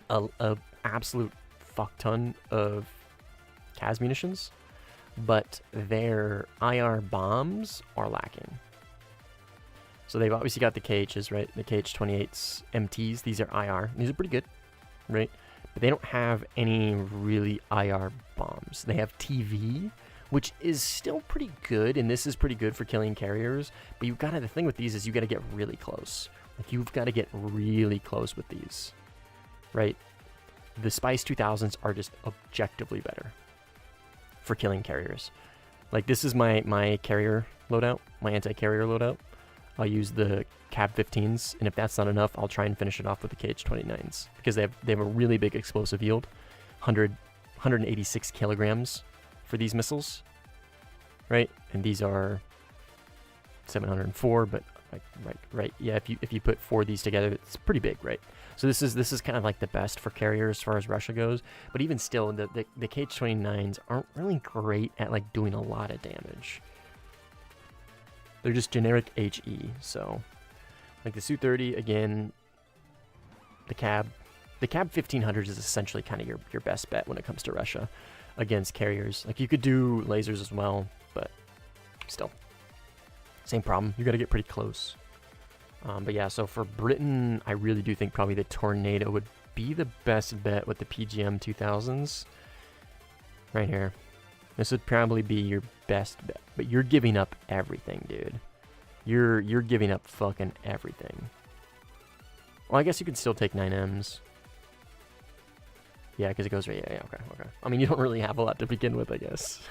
a absolute fuck ton of CAS munitions, but their IR bombs are lacking. So they've obviously got the KHs, right? The KH-28s, MTs. These are IR. These are pretty good, right? But they don't have any really IR bombs. They have TV, which is still pretty good, and this is pretty good for killing carriers. But you've got to, the thing with these is you got to get really close. Like you've got to get really close with these, right? The Spice 2000s are just objectively better for killing carriers. Like this is my carrier loadout, my anti-carrier loadout. I'll use the Cab 15s, and if that's not enough, I'll try and finish it off with the KH-29s because they have a really big explosive yield, 186 kilograms for these missiles, right? And these are 704, but right, yeah. If you put 4 of these together, it's pretty big, right? So this is kind of like the best for carriers as far as Russia goes. But even still, the KH-29s aren't really great at like doing a lot of damage. They're just generic HE, so like the Su-30 again, the Cab 1500s is essentially kind of your best bet when it comes to Russia against carriers. Like you could do lasers as well, but still same problem. You got to get pretty close. But yeah, so for Britain, I really do think probably the Tornado would be the best bet with the PGM 2000s. Right here. This would probably be your best bet. But you're giving up everything, dude. You're giving up fucking everything. Well, I guess you can still take 9Ms. Yeah, because it goes right. Yeah, okay. I mean, you don't really have a lot to begin with, I guess.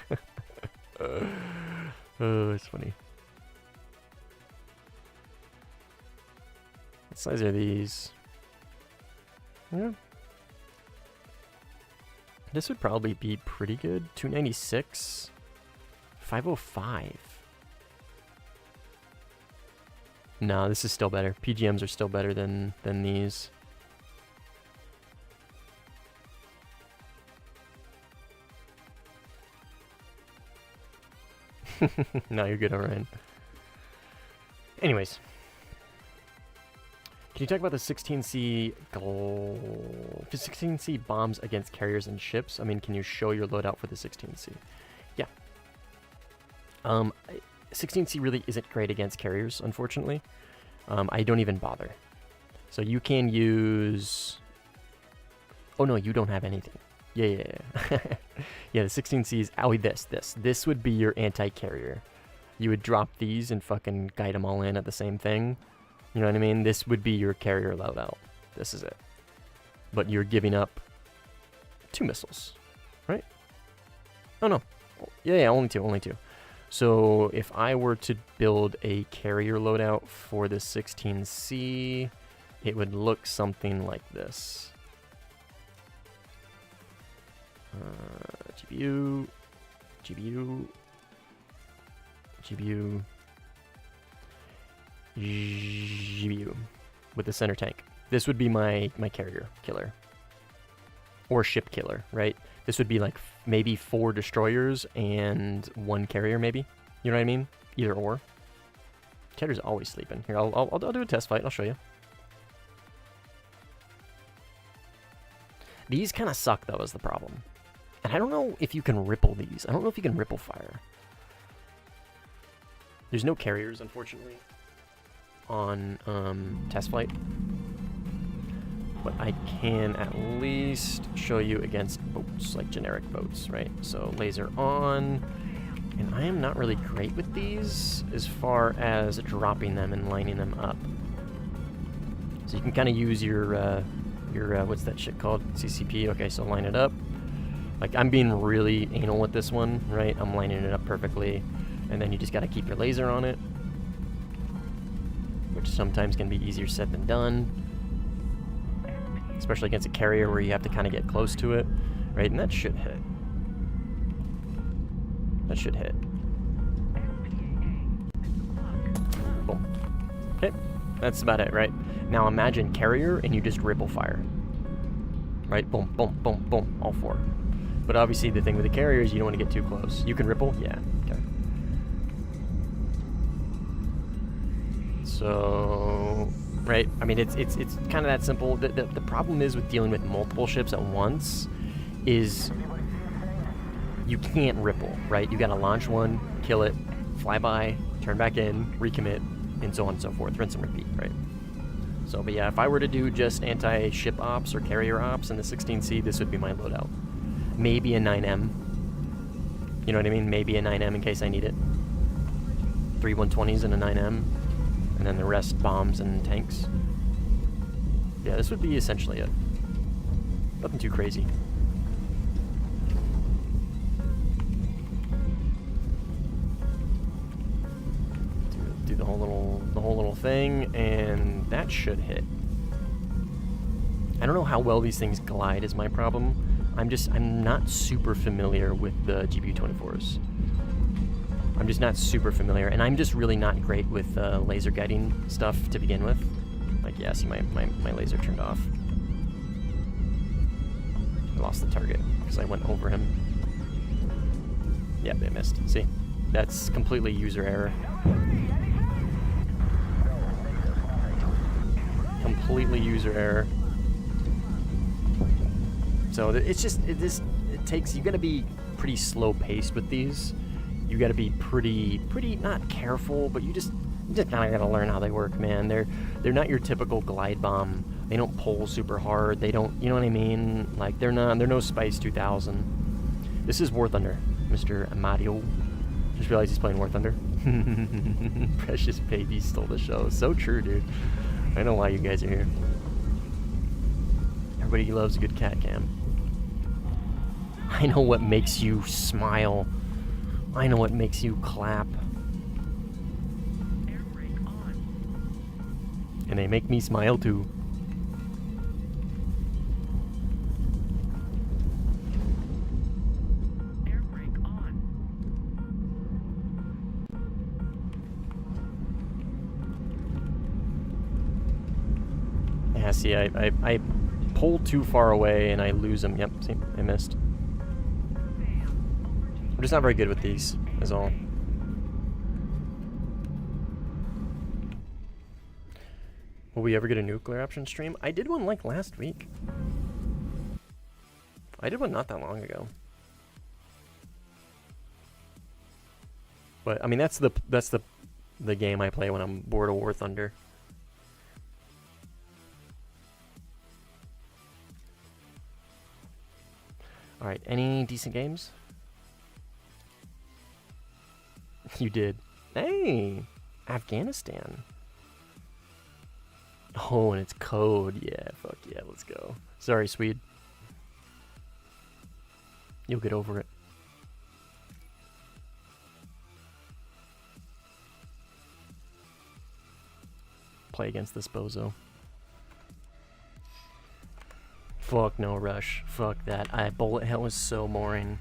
Oh, it's funny. What size are these? Yeah. This would probably be pretty good. 296. 505. No, this is still better. PGMs are still better than these. No, you're good, Orion. Anyways. Can you talk about the 16C 16C bombs against carriers and ships? I mean, can you show your loadout for the 16C? Yeah. 16C really isn't great against carriers, unfortunately. I don't even bother. So you can use... Oh no, you don't have anything. Yeah. Yeah, the 16Cs... Oh, this would be your anti-carrier. You would drop these and fucking guide them all in at the same thing. You know what I mean? This would be your carrier loadout. This is it. But you're giving up 2 missiles, right? Oh no. Yeah, only two. So if I were to build a carrier loadout for the 16C, it would look something like this. GPU, with the center tank. This would be my carrier killer. Or ship killer, right? This would be like maybe 4 destroyers and 1 carrier, maybe. You know what I mean? Either or. Carrier's always sleeping. Here, I'll do a test fight. I'll show you. These kind of suck, though, is the problem. And I don't know if you can ripple these. I don't know if you can ripple fire. There's no carriers, unfortunately, on test flight. But I can at least show you against boats, like generic boats, right? So laser on. And I am not really great with these as far as dropping them and lining them up. So you can kind of use your what's that shit called? CCP. Okay, so line it up. Like, I'm being really anal with this one, right? I'm lining it up perfectly. And then you just got to keep your laser on it, which sometimes can be easier said than done. Especially against a carrier where you have to kind of get close to it, right? And that should hit. That should hit. Boom. Okay, that's about it, right? Now imagine carrier and you just ripple fire. Right? Boom, boom, boom, boom, all four. But obviously the thing with the carrier is you don't want to get too close. You can ripple? Yeah, okay. So, right? I mean, it's kind of that simple. The problem is with dealing with multiple ships at once is you can't ripple, right? You got to launch one, kill it, fly by, turn back in, recommit, and so on and so forth. Rinse and repeat, right? So, but yeah, if I were to do just anti-ship ops or carrier ops in the 16C, this would be my loadout. Maybe a 9M. You know what I mean? Maybe a 9M in case I need it. 3 120s and a 9M. And then the rest bombs and tanks. Yeah, this would be essentially it. Nothing too crazy. Do the whole little thing, and that should hit. I don't know how well these things glide is my problem. I'm not super familiar with the GPU-24s. I'm just not super familiar, and I'm just really not great with laser guiding stuff to begin with. Like, yeah, see, my laser turned off. I lost the target because I went over him. Yeah, they missed. See? That's completely user error. Completely user error. So it's just, it takes, you gotta be pretty slow paced with these. You gotta be pretty not careful, but you just kind of gotta learn how they work, man. They're not your typical glide bomb. They don't pull super hard. They don't, you know what I mean? Like, they're no Spice 2000. This is Warthunder, Mr. Mario. Just realized he's playing Warthunder. Precious baby stole the show. So true, dude. I know why you guys are here. Everybody loves a good cat cam. I know what makes you smile. I know what makes you clap. And they make me smile too. Air brake on. Yeah, see, I pull too far away and I lose them. Yep, see, I missed. I'm just not very good with these, is all. Will we ever get a nuclear option stream? I did one like last week. I did one not that long ago. But I mean, that's the game I play when I'm bored of Warthunder. All right, any decent games? You did. Hey, Afghanistan. Oh, and it's code. Yeah, fuck yeah, let's go. Sorry, Swede. You'll get over it. Play against this bozo. Fuck no rush. Fuck that. Bullet hell was so boring.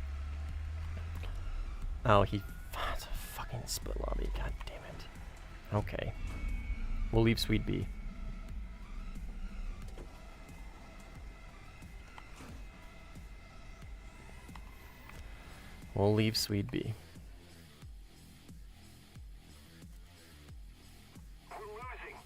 Oh, it's a fucking split lobby. God damn it. Okay. We'll leave Swede be. We'll leave Swede be. We're losing.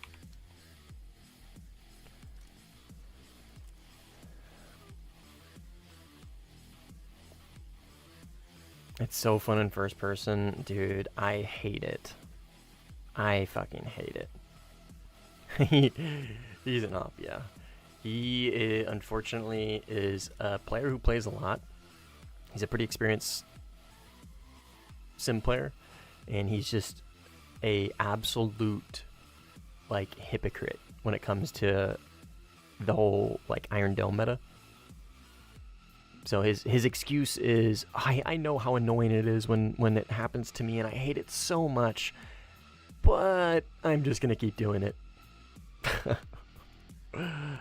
It's so fun in first person. Dude, I hate it. I fucking hate it. He's an op, yeah. He unfortunately is a player who plays a lot. He's a pretty experienced sim player, and he's just a absolute like hypocrite when it comes to the whole like Iron Dome meta. So his excuse is, I know how annoying it is when it happens to me, and I hate it so much, but I'm just gonna keep doing it.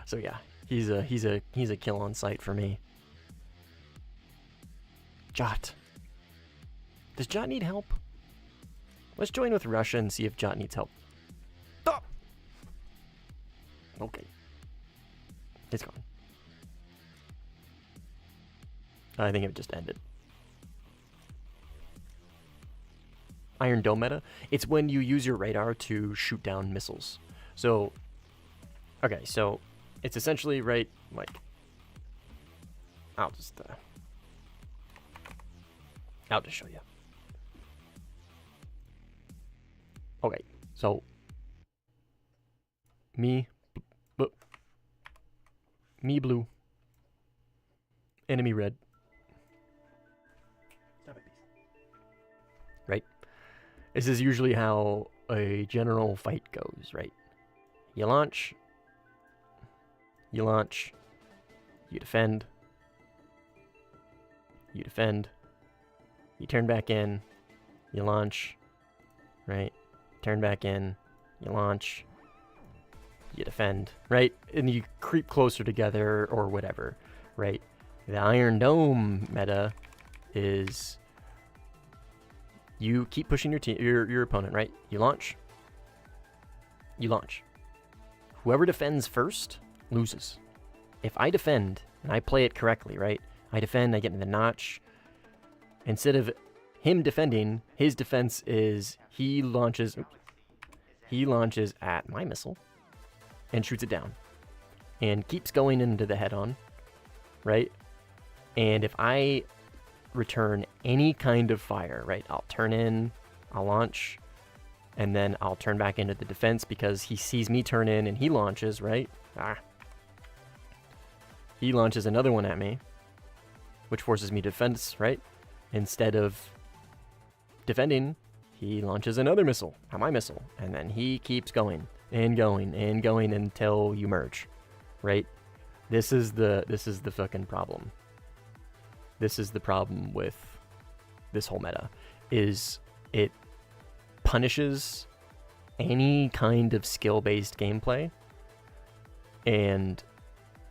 So yeah, he's a kill on sight for me. Jot. Does Jot need help? Let's join with Russia and see if Jot needs help. Oh! Okay. It's gone. I think it just ended. Iron Dome meta. It's when you use your radar to shoot down missiles. So, okay, so it's essentially, right, like, I'll just show you. Okay, so me blue, enemy red. Stop it, please. Right? This is usually how a general fight goes, right? You launch, you defend, you turn back in, you launch, right? Turn back in, you launch, you defend, right? And you creep closer together or whatever, right? The Iron Dome meta is you keep pushing your opponent, right? You launch. Whoever defends first loses. If I defend and I play it correctly, right? I defend, I get in the notch. Instead of him defending, his defense is he launches at my missile and shoots it down and keeps going into the head-on, right? And if I return any kind of fire, right, I'll turn in, I'll launch, and then I'll turn back into the defense because he sees me turn in and he launches, right? He launches another one at me, which forces me to defense, right? Instead of defending, he launches another missile at my missile, and then he keeps going and going and going until you merge, right? This is the fucking problem. This is the problem with this whole meta, is it punishes any kind of skill-based gameplay and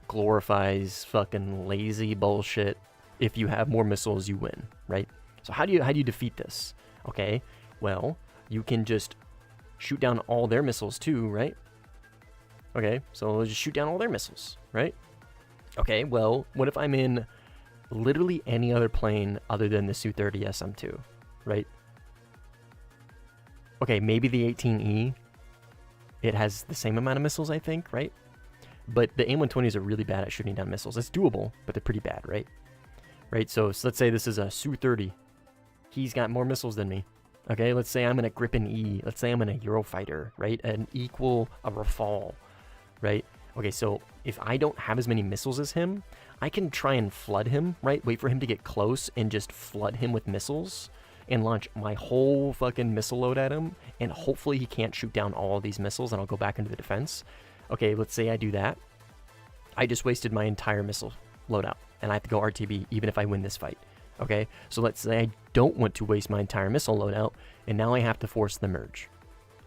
glorifies fucking lazy bullshit. If you have more missiles, you win, right? So how do you defeat this? Okay, well, you can just shoot down all their missiles too, right? Okay, so just shoot down all their missiles, right? Okay, well, what if I'm in literally any other plane other than the Su-30 SM2, right? Okay, maybe the 18E, it has the same amount of missiles, I think, right? But the AIM-120s are really bad at shooting down missiles. It's doable, but they're pretty bad, right? Right, so let's say this is a Su-30. He's got more missiles than me. Okay, let's say I'm in a Gripen E. Let's say I'm in a Eurofighter, right? A Rafale, right? Okay, so if I don't have as many missiles as him, I can try and flood him, right? Wait for him to get close and just flood him with missiles and launch my whole fucking missile load at him, and hopefully he can't shoot down all of these missiles and I'll go back into the defense. Okay, let's say I do that. I just wasted my entire missile loadout, and I have to go RTB even if I win this fight. Okay, so let's say I don't want to waste my entire missile loadout, and now I have to force the merge.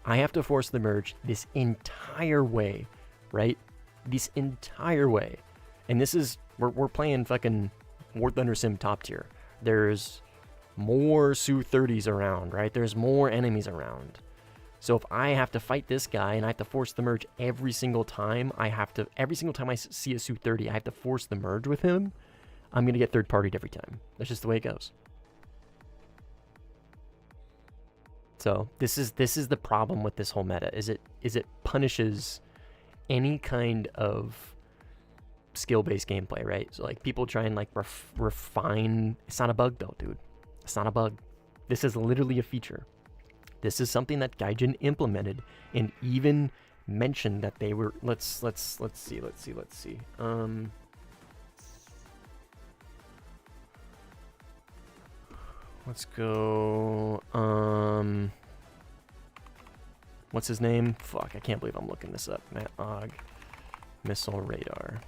I have to force the merge this entire way, right? This entire way. And this is, we're playing fucking Warthunder Sim top tier. There's more Su-30s around, right? There's more enemies around. So if I have to fight this guy and I have to force the merge every single time, every single time I see a Su-30, I have to force the merge with him, I'm going to get third-partied every time. That's just the way it goes. So this is the problem with this whole meta, is it punishes any kind of skill-based gameplay, right? So like people try and like refine, it's not a bug though, dude. It's not a bug. This is literally a feature. This is something that Gaijin implemented and even mentioned that they were. Let's see. Let's go. What's his name? Fuck, I can't believe I'm looking this up. Matt Og, missile radar.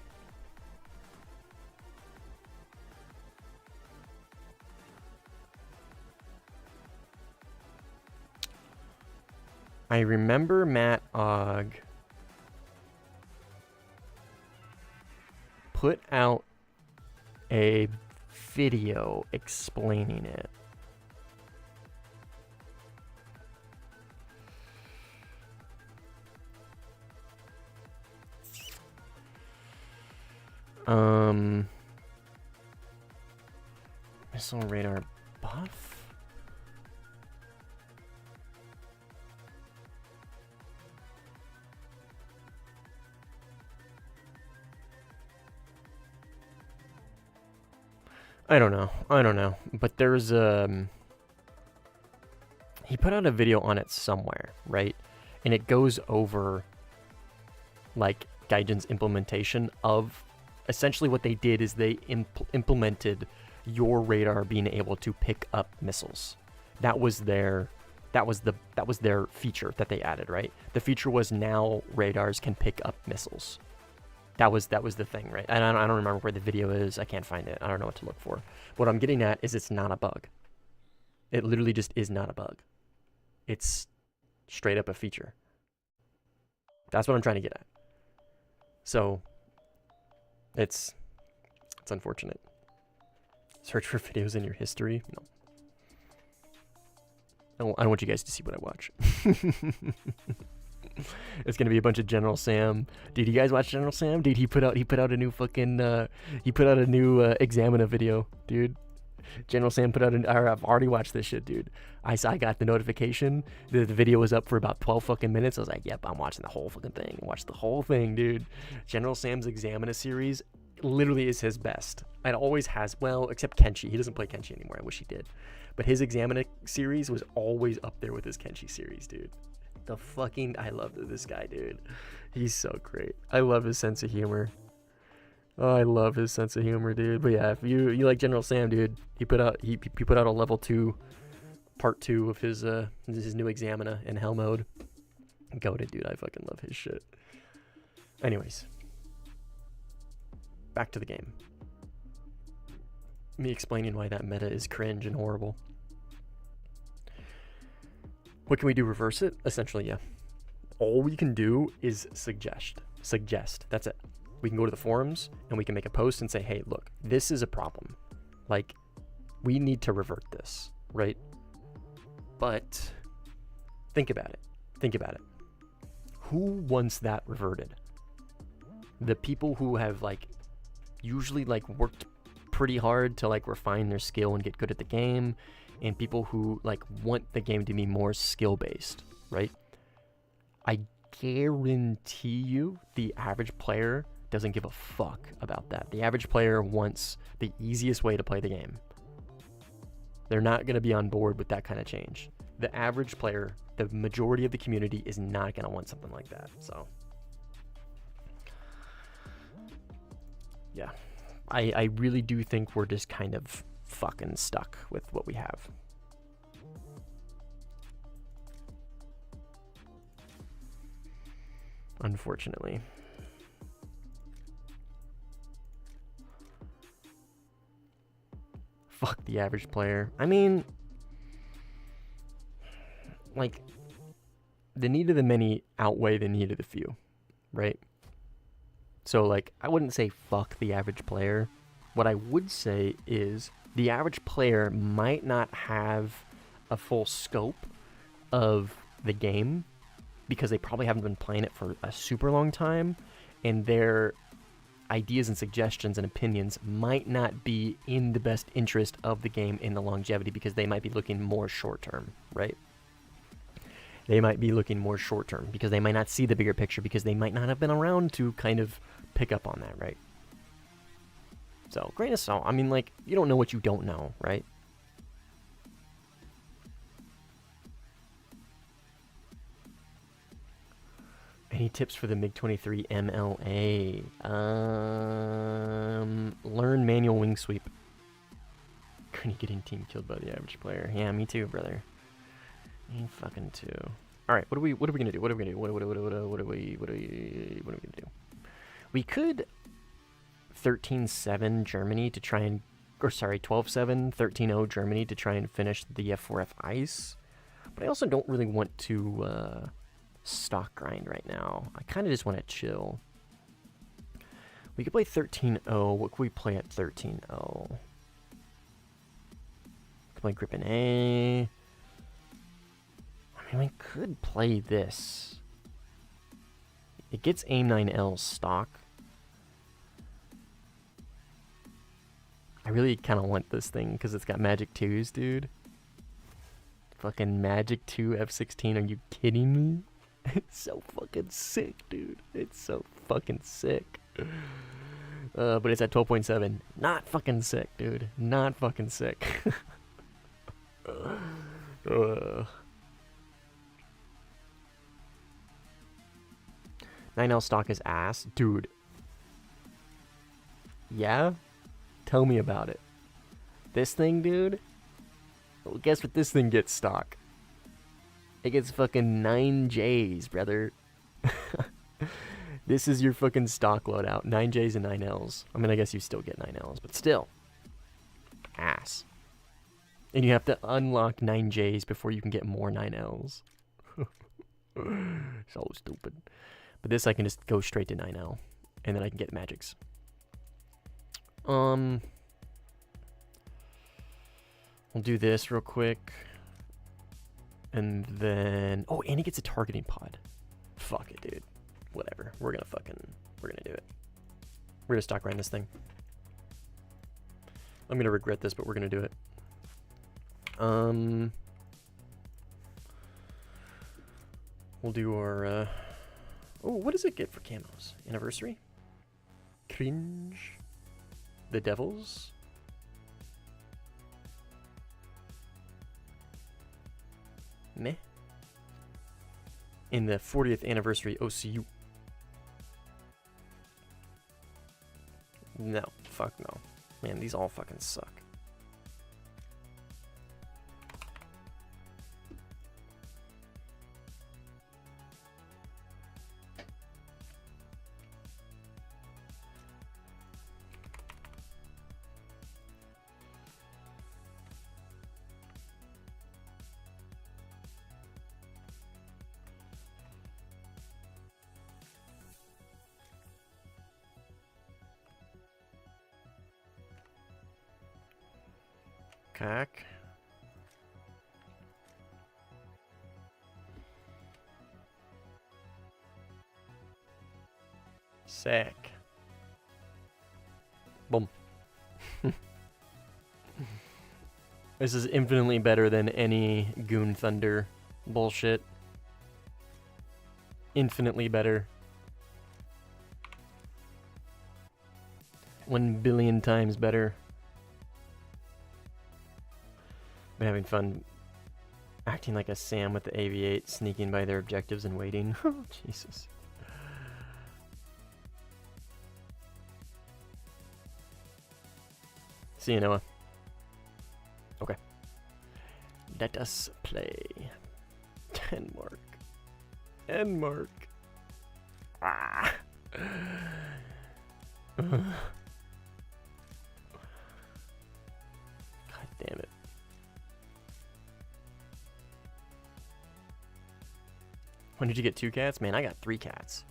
I remember Matt Og put out a video explaining it. Missile radar buff? I don't know. But there's he put out a video on it somewhere, right? And it goes over like Gaijin's implementation of essentially what they did is they implemented your radar being able to pick up missiles. That was their feature that they added, right? The feature was now radars can pick up missiles. That was the thing, right? And I don't remember where the video is. I can't find it. I don't know what to look for. What I'm getting at is it's not a bug. It literally just is not a bug. It's straight up a feature. That's what I'm trying to get at. So it's unfortunate. Search for videos in your history. No. I don't want you guys to see what I watch. It's gonna be a bunch of General Sam. Dude, you guys watch General Sam? Dude, he put out a new fucking Examina video, dude. General Sam put out I've already watched this shit, dude. I got the notification. The video was up for about 12 fucking minutes. I was like, yep, I'm watching the whole fucking thing. Watch the whole thing, dude. General Sam's Examina series literally is his best. It always has, well, except Kenshi. He doesn't play Kenshi anymore. I wish he did. But his Examina series was always up there with his Kenshi series, dude. I love this guy, dude. He's so great. I love his sense of humor. Oh, I love his sense of humor, dude. But yeah, if you like General Sam, dude, he put out a level 2, part 2 of his new Examina in hell mode. Go to, dude. I fucking love his shit. Anyways, back to the game. Me explaining why that meta is cringe and horrible. What can we do? Reverse it? Essentially, yeah. All we can do is suggest. That's it. We can go to the forums and we can make a post and say, hey, look, this is a problem. Like, we need to revert this, right? But think about it. Who wants that reverted? The people who have usually worked pretty hard to refine their skill and get good at the game, and people who want the game to be more skill based, right? I guarantee you the average player doesn't give a fuck about that. The average player wants the easiest way to play the game. They're not going to be on board with that kind of change. The average player, the majority of the community, is not going to want something like that. So yeah, I really do think we're just kind of fucking stuck with what we have. Unfortunately. Fuck the average player. I mean, the need of the many outweigh the need of the few, right? So I wouldn't say fuck the average player. What I would say is the average player might not have a full scope of the game because they probably haven't been playing it for a super long time, and their ideas and suggestions and opinions might not be in the best interest of the game in the longevity because they might be looking more short-term, right? They might be looking more short-term because they might not see the bigger picture because they might not have been around to kind of pick up on that, right? So, grain of salt. I mean, you don't know what you don't know, right? tips for the MiG-23 MLA? Learn manual wing sweep. Couldn't getting team killed by the average player. Yeah, me too, brother. Me fucking too. All right, what are we gonna do? What are we gonna do? What are we gonna do? We could 13-7 Germany to try and, or sorry, 12-7, 13-0 Germany to try and finish the F4F ice. But I also don't really want to stock grind right now. I kind of just want to chill. We could play 13-0. What could we play at 13-0? Could play Grip and A. I mean, we could play this. It gets AIM-9L stock. I really kind of want this thing because it's got Magic 2s, dude. Fucking Magic 2 F-16, are you kidding me? It's so fucking sick, dude. It's so fucking sick. But it's at 12.7. Not fucking sick, dude. Not fucking sick. 9L stock is ass. Dude. Yeah? Tell me about it. This thing, dude? Well, guess what this thing gets stock? It gets fucking 9Js, brother. This is your fucking stock loadout. 9Js and 9Ls. I mean, I guess you still get 9Ls, but still. Ass. And you have to unlock 9Js before you can get more 9Ls. So stupid. But this I can just go straight to 9L. And then I can get magics. We'll do this real quick. And then... Oh, and he gets a targeting pod. Fuck it, dude. Whatever. We're gonna do it. We're gonna stock grind this thing. I'm gonna regret this, but we're gonna do it. We'll do our... Oh, what does it get for camos? Anniversary? Cringe? The Devils? Meh. In the 40th anniversary OCU. No. Fuck no. Man, these all fucking suck. Cack. Sick. Boom. This is infinitely better than any Goon Thunder bullshit. Infinitely better. 1 billion times better. Been having fun acting like a Sam with the AV-8, sneaking by their objectives and waiting. Oh, Jesus. See you, Noah. Okay. Let us play. Denmark. Denmark. Ah. God damn it. When did you get 2 cats? Man, I got 3 cats.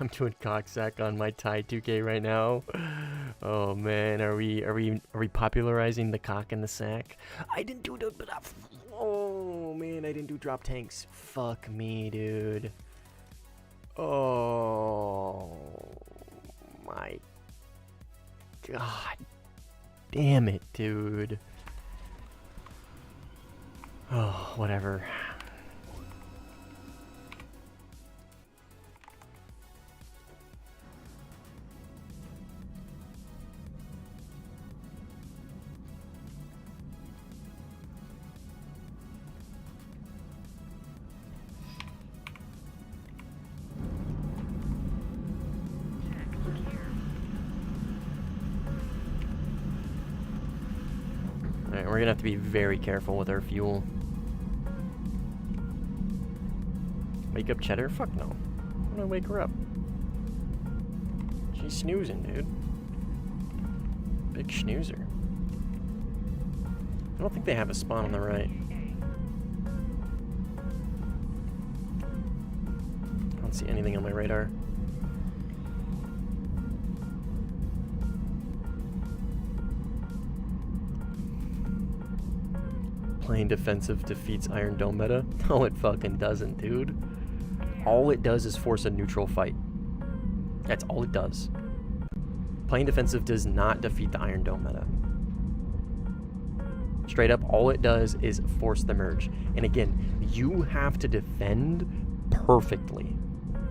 I'm doing cocksack on my Thai 2K right now. Oh man, are we popularizing the cock and the sack? I didn't do the oh man, I didn't do drop tanks. Fuck me, dude. Oh my god. Damn it, dude. Oh, whatever. we're gonna have to be very careful with our fuel. Wake up Cheddar? Fuck no. I'm gonna wake her up. She's snoozing, dude. Big snoozer. I don't think they have a spawn on the right. I don't see anything on my radar. Playing defensive defeats Iron Dome meta? No, it fucking doesn't, dude. All it does is force a neutral fight. That's all it does. Playing defensive does not defeat the Iron Dome meta. Straight up, all it does is force the merge. And again, you have to defend perfectly.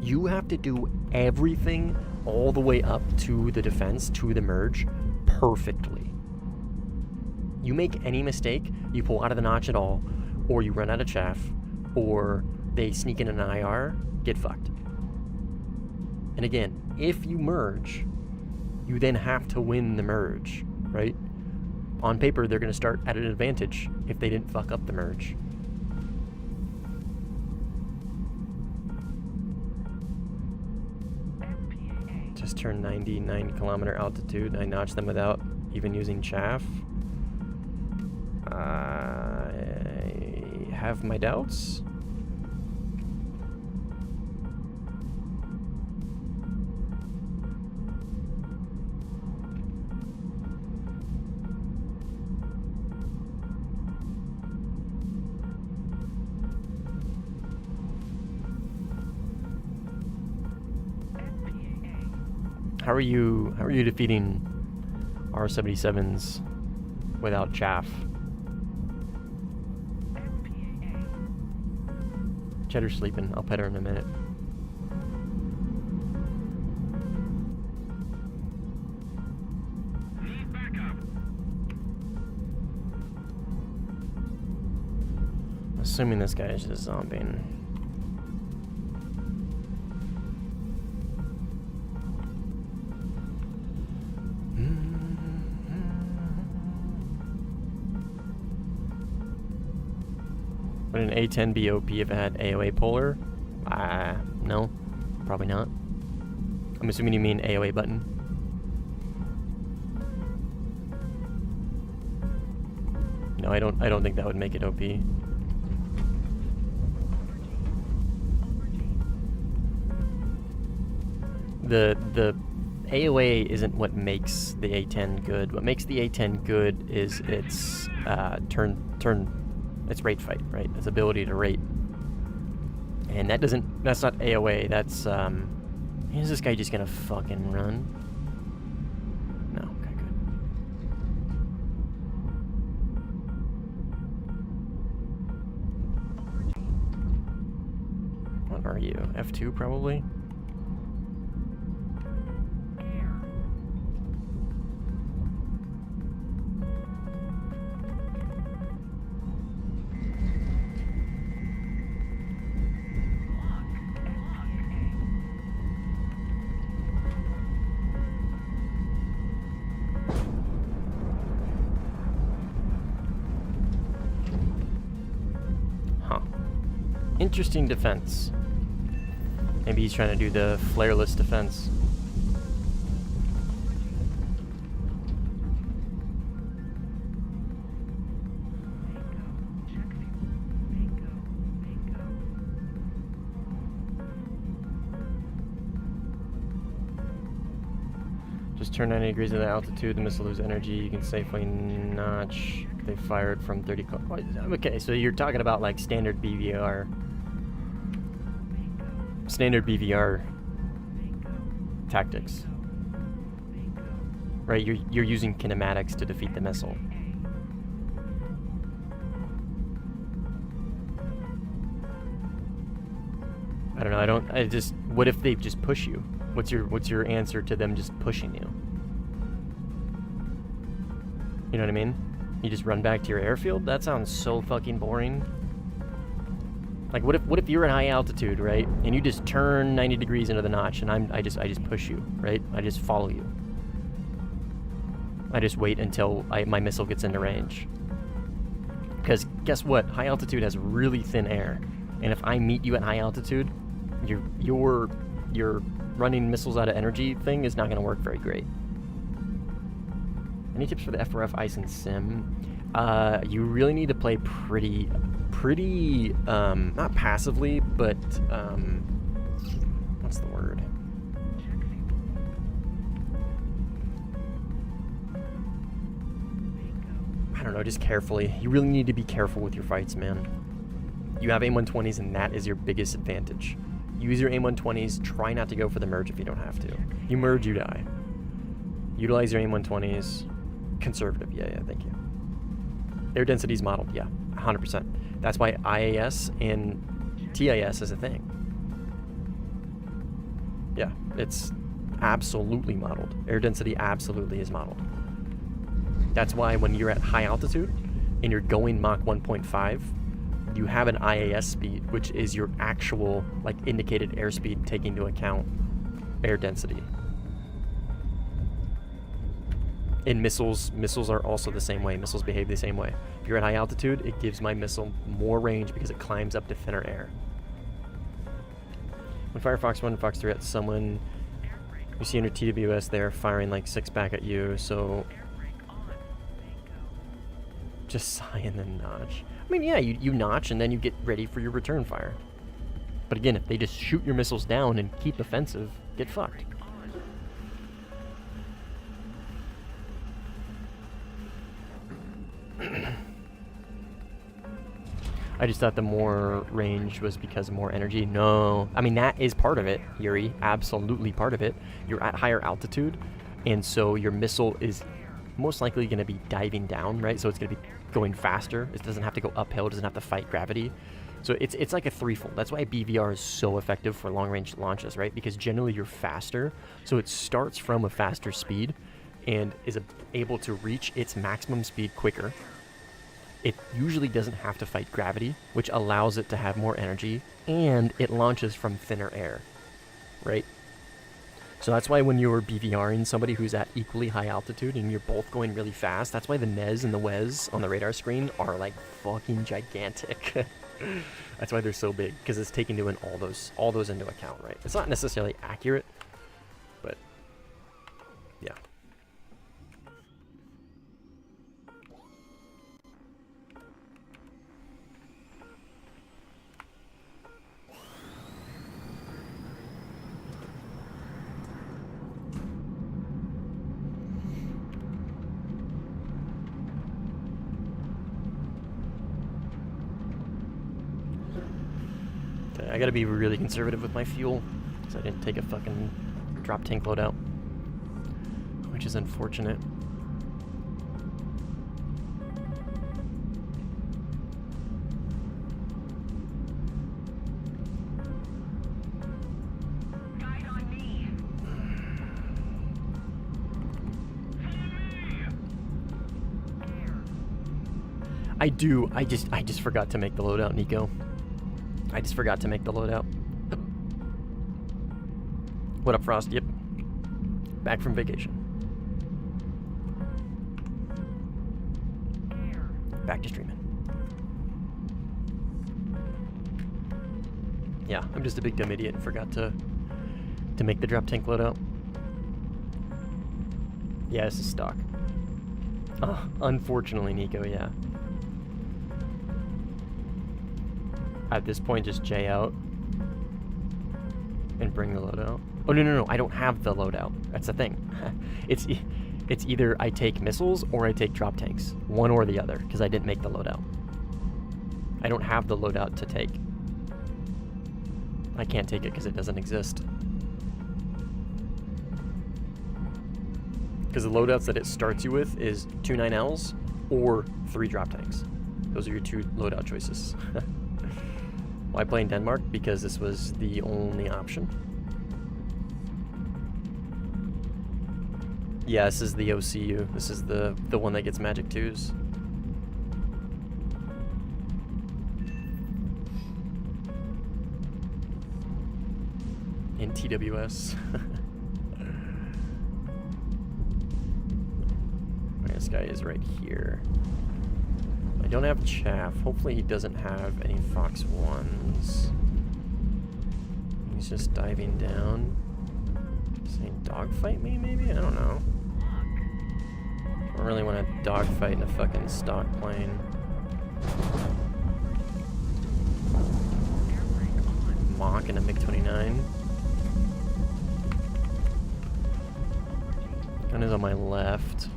You have to do everything all the way up to the defense, to the merge, perfectly. You make any mistake, you pull out of the notch at all, or you run out of chaff, or they sneak in an IR, get fucked. And again, if you merge, you then have to win the merge, right? On paper, they're going to start at an advantage if they didn't fuck up the merge. Just turned 99 kilometer altitude. I notched them without even using chaff. I have my doubts. How are you defeating R77s without chaff? Cheddar's sleeping. I'll pet her in a minute. Need backup. Assuming this guy is just zombieing. Would an A10 be OP if it had AOA polar? No, probably not. I'm assuming you mean AOA button. No, I don't think that would make it OP. The AOA isn't what makes the A10 good. What makes the A10 good is its its rate fight, right? Its ability to rate. And that's not AOA, that's is this guy just gonna fucking run? No, okay, good. What are you? F2 probably? Interesting defense. Maybe he's trying to do the flareless defense. Just turn 90 degrees at the altitude, the missile loses energy, you can safely notch. They fired from 30. Okay, so you're talking about like standard BVR. Standard BVR tactics. Right, you're using kinematics to defeat the missile. I don't know, what if they just push you? What's your answer to them just pushing you? You know what I mean? You just run back to your airfield? That sounds so fucking boring. Like, what if you're at high altitude, right? And you just turn 90 degrees into the notch, and I just push you, right? I just follow you. I just wait until my missile gets into range. guess what? High altitude has really thin air, and if I meet you at high altitude, your running missiles out of energy thing is not going to work very great. Any tips for the F4F ice and sim? You really need to play pretty, not passively, but, what's the word? I don't know, just carefully. You really need to be careful with your fights, man. You have AIM-120s, and that is your biggest advantage. Use your AIM-120s. Try not to go for the merge if you don't have to. You merge, you die. Utilize your AIM-120s. Conservative. Yeah, thank you. Air density's modeled. Yeah, 100%. That's why IAS and TIS is a thing. Yeah, it's absolutely modeled. Air density absolutely is modeled. That's why when you're at high altitude and you're going Mach 1.5, you have an IAS speed, which is your actual, like, indicated airspeed taking into account air density. In missiles are also the same way. Missiles behave the same way. If you're at high altitude, it gives my missile more range because it climbs up to thinner air. When Firefox 1 and Fox 3 at someone you see under TWS, they're firing like 6 back at you, so just sigh and then notch. I mean, yeah, you notch and then you get ready for your return fire. But again, if they just shoot your missiles down and keep offensive, get fucked. I just thought the more range was because of more energy. No. I mean, that is part of it, Yuri. Absolutely part of it. You're at higher altitude, and so your missile is most likely going to be diving down, right? So it's going to be going faster. It doesn't have to go uphill. It doesn't have to fight gravity. So it's like a threefold. That's why BVR is so effective for long-range launches, right? Because generally you're faster. So it starts from a faster speed and is able to reach its maximum speed quicker. It usually doesn't have to fight gravity, which allows it to have more energy, and it launches from thinner air, right? So that's why when you're BVRing somebody who's at equally high altitude and you're both going really fast, that's why the NES and the WES on the radar screen are like fucking gigantic. That's why they're so big, because it's taking all those into account, right? It's not necessarily accurate, but yeah. I gotta be really conservative with my fuel, because I didn't take a fucking drop tank loadout, which is unfortunate. Guide on me. I do. I just forgot to make the loadout, Nico. I just forgot to make the loadout. What up, Frost? Yep. Back from vacation. Back to streaming. Yeah, I'm just a big dumb idiot and forgot to make the drop tank loadout. Yeah, this is stock. Unfortunately, Nico, yeah. At this point, just J out and bring the loadout. Oh, no, I don't have the loadout. That's the thing. It's either I take missiles or I take drop tanks. One or the other, because I didn't make the loadout. I don't have the loadout to take. I can't take it because it doesn't exist. Because the loadouts that it starts you with is 2 9Ls or 3 drop tanks. Those are your 2 loadout choices. Why play in Denmark? Because this was the only option. Yeah, this is the OCU. This is the one that gets Magic 2s. In TWS. This guy is right here. I don't have chaff. Hopefully he doesn't have any Fox 1s. He's just diving down. Saying dogfight me, maybe? I don't know. I don't really want to dogfight in a fucking stock plane. Mock and a MiG-29. Gun is on my left.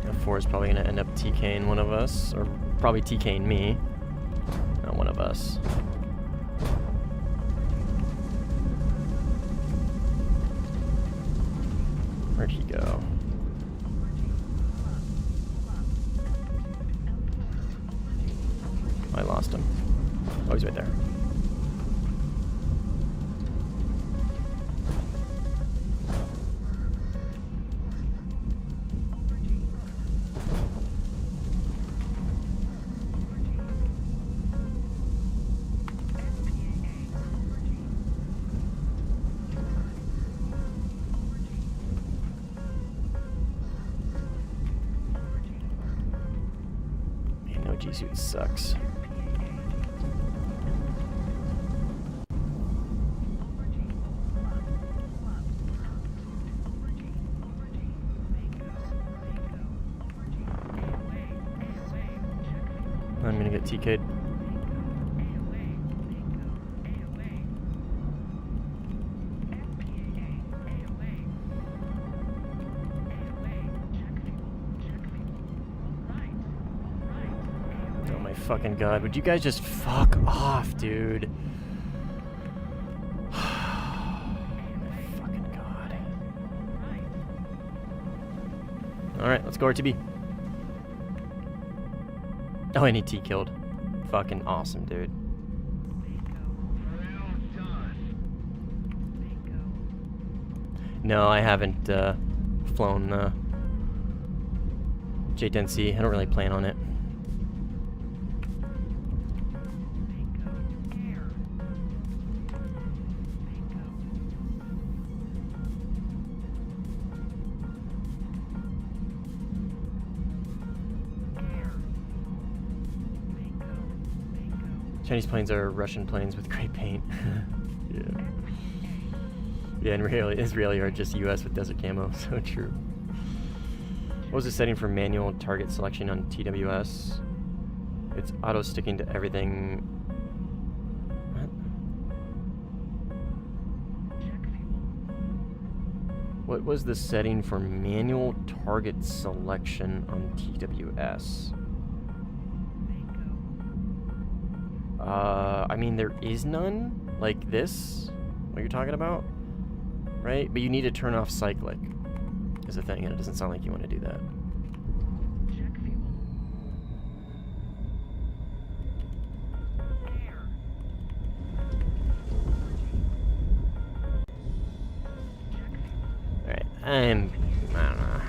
F4 is probably going to end up TKing one of us, or probably TKing me. Not one of us. Where'd he go? I lost him. Oh, he's right there. Man, no G-suit sucks. I'm gonna get TK'd. Oh my fucking god, would you guys just fuck off, dude? My fucking god. Alright, let's go RTB. Oh, and he T-killed. Fucking awesome, dude. No, I haven't flown J10C. I don't really plan on it. Chinese planes are Russian planes with gray paint. Yeah. Yeah, and Israeli are just US with desert camo. So true. What was the setting for manual target selection on TWS? It's auto sticking to everything. What was the setting for manual target selection on TWS? I mean, there is none, like this, what you're talking about, right? But you need to turn off cyclic, is the thing, and it doesn't sound like you want to do that. Alright, I don't know.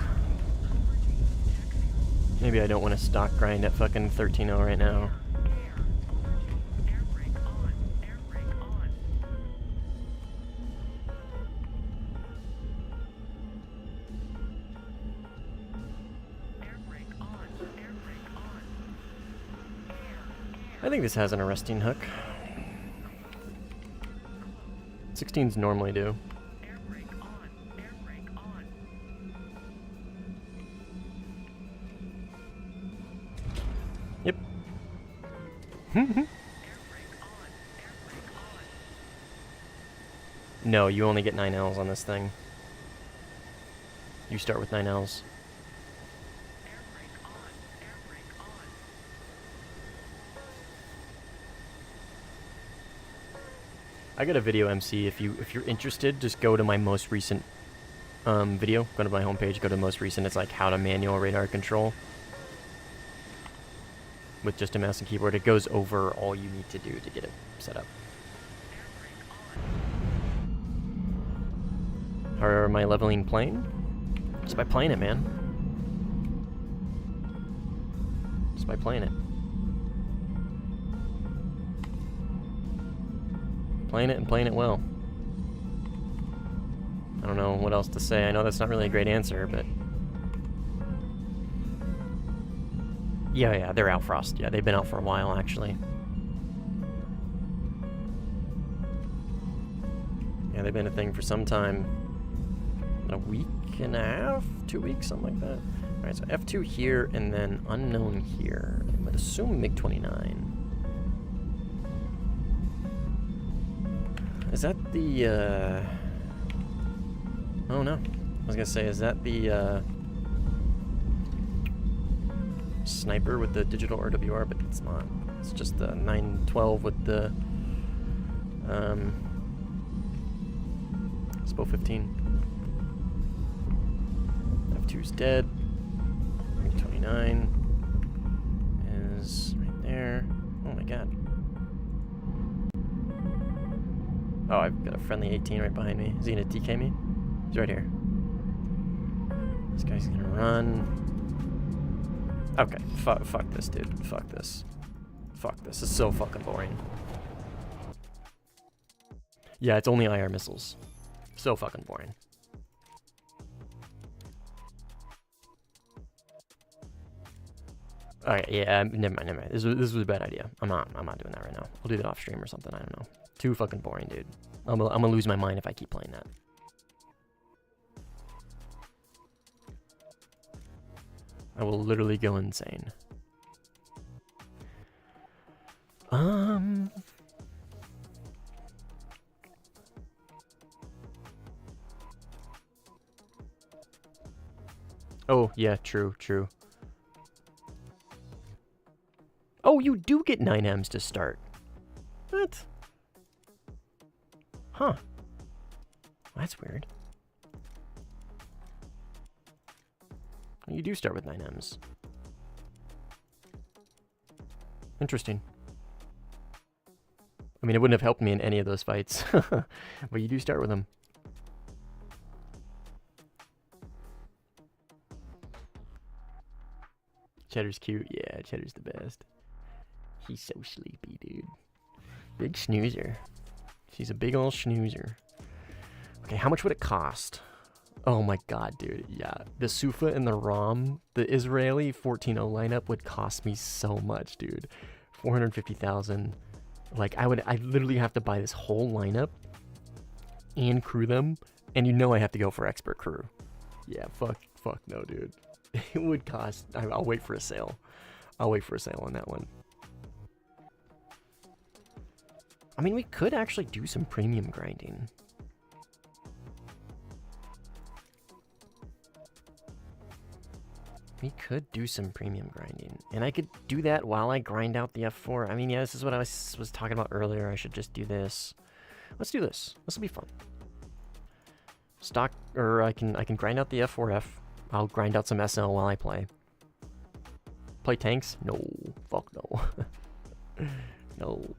Maybe I don't want to stock grind at fucking 13-0 right now. I think this has an arresting hook. 16s normally do. Yep. No, you only get 9 Ls on this thing. You start with 9 Ls. I got a video MC. If you're interested, just go to my most recent video. Go to my homepage. Go to most recent. It's like how to manual radar control with just a mouse and keyboard. It goes over all you need to do to get it set up. How am I leveling plane? Just by playing it, man. Just by playing it. Playing it and playing it well. I don't know what else to say. I know that's not really a great answer, but... Yeah, they're out frost. Yeah, they've been out for a while, actually. Yeah, they've been a thing for some time. A week and a half? 2 weeks? Something like that. Alright, so F2 here, and then unknown here. I would assume MiG-29. Is that the, Oh, no. I was gonna say, is that the, sniper with the digital RWR? But it's not. It's just the 912 with the, SPO 15. F2's dead. MiG-29 is right there. Oh my god. Oh, I've got a friendly 18 right behind me. Is he gonna DK me? He's right here. This guy's gonna run. Okay, fuck this, dude. Fuck this. Fuck this. It's so fucking boring. Yeah, it's only IR missiles. So fucking boring. Alright, yeah, never mind. This was a bad idea. I'm not doing that right now. I'll do that off stream or something, I don't know. Too fucking boring, dude. I'm gonna lose my mind if I keep playing that. I will literally go insane. Oh, yeah, true. Oh, you do get 9Ms to start. What? Huh. That's weird. You do start with 9Ms. Interesting. I mean, it wouldn't have helped me in any of those fights. But you do start with them. Cheddar's cute. Yeah, Cheddar's the best. He's so sleepy, dude. Big snoozer. She's a big ol' snoozer. Okay, how much would it cost? Oh my god, dude. Yeah, the Sufa and the ROM, the Israeli 14-0 lineup would cost me so much, dude. 450,000. Like, I'd literally have to buy this whole lineup and crew them, and you know I have to go for expert crew. Yeah, fuck no, dude. It would cost. I'll wait for a sale. I'll wait for a sale on that one. I mean, we could actually do some premium grinding. We could do some premium grinding. And I could do that while I grind out the F4. I mean, yeah, this is what I was talking about earlier. I should just do this. Let's do this. This will be fun. Stock, or I can grind out the F4F. I'll grind out some SL while I play. Play tanks? No. Fuck no. No.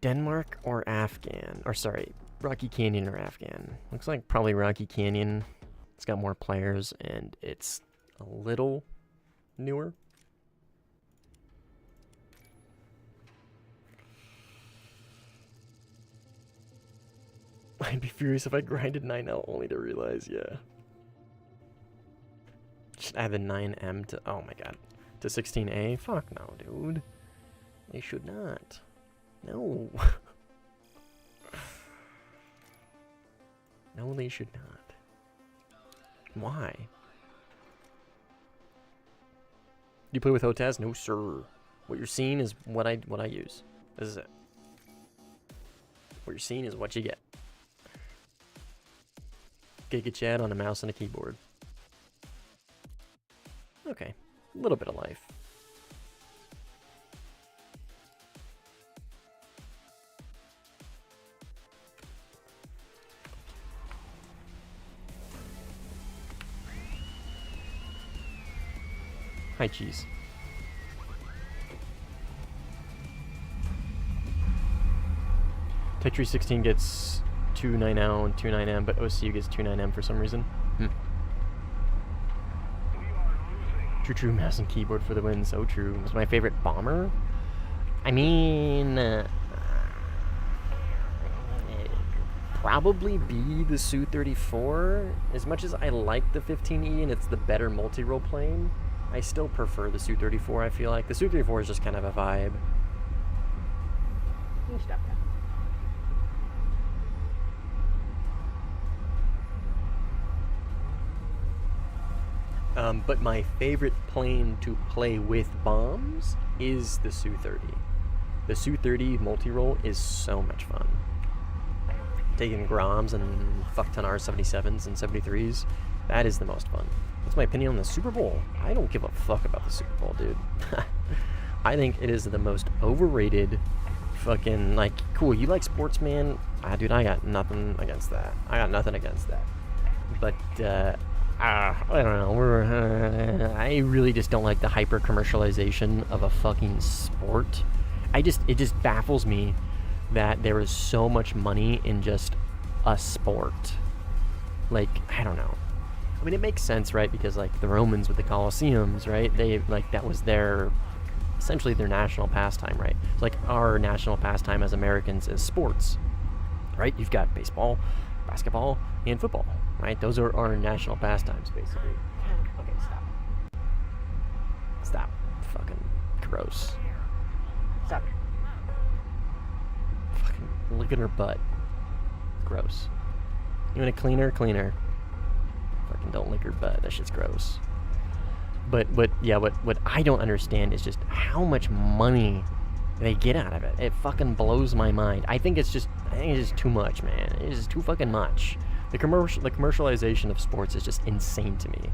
Denmark or Afghan? Or sorry, Rocky Canyon or Afghan? Looks like probably Rocky Canyon. It's got more players and it's a little newer. I'd be furious if I grinded 9L only to realize, yeah. Just add the 9M to, oh my god, to 16A? Fuck no, dude. They should not. No. No, they should not. Why? You play with Hotaz? No, sir. What you're seeing is what I use. This is it. What you're seeing is what you get. Giga Chad on a mouse and a keyboard. Okay, a little bit of life. Hi, cheese. Tech Tree 16 gets 2 9L and 2 9M, but OCU gets 2 9M for some reason. True, mouse and keyboard for the win. So true. Was my favorite bomber? I mean, probably be the Su-34. As much as I like the 15E and it's the better multi-role plane, I still prefer the Su-34, I feel like. The Su-34 is just kind of a vibe. You stop that. But my favorite plane to play with bombs is the Su-30. The Su-30 multi-role is so much fun. Taking Groms and fuck-ton R-77s and 73s, that is the most fun. What's my opinion on the Super Bowl? I don't give a fuck about the Super Bowl, dude. I think it is the most overrated fucking, like, cool, you like sports, man? Dude, I got nothing against that. But, I don't know. I really just don't like the hyper commercialization of a fucking sport. It just baffles me that there is so much money in just a sport. Like, I don't know. I mean, it makes sense, right? Because, like, the Romans with the Colosseums, right? They, like, that was essentially their national pastime, right? It's like our national pastime as Americans is sports, right? You've got baseball, basketball, and football, right? Those are our national pastimes, basically. Okay, stop. Fucking gross. Stop it. Fucking look at her butt. Gross. You want a cleaner? Fucking don't lick her butt. That shit's gross. But what I don't understand is just how much money they get out of it. It fucking blows my mind. I think it's just too much, man. It's just too fucking much. The commercialization of sports is just insane to me.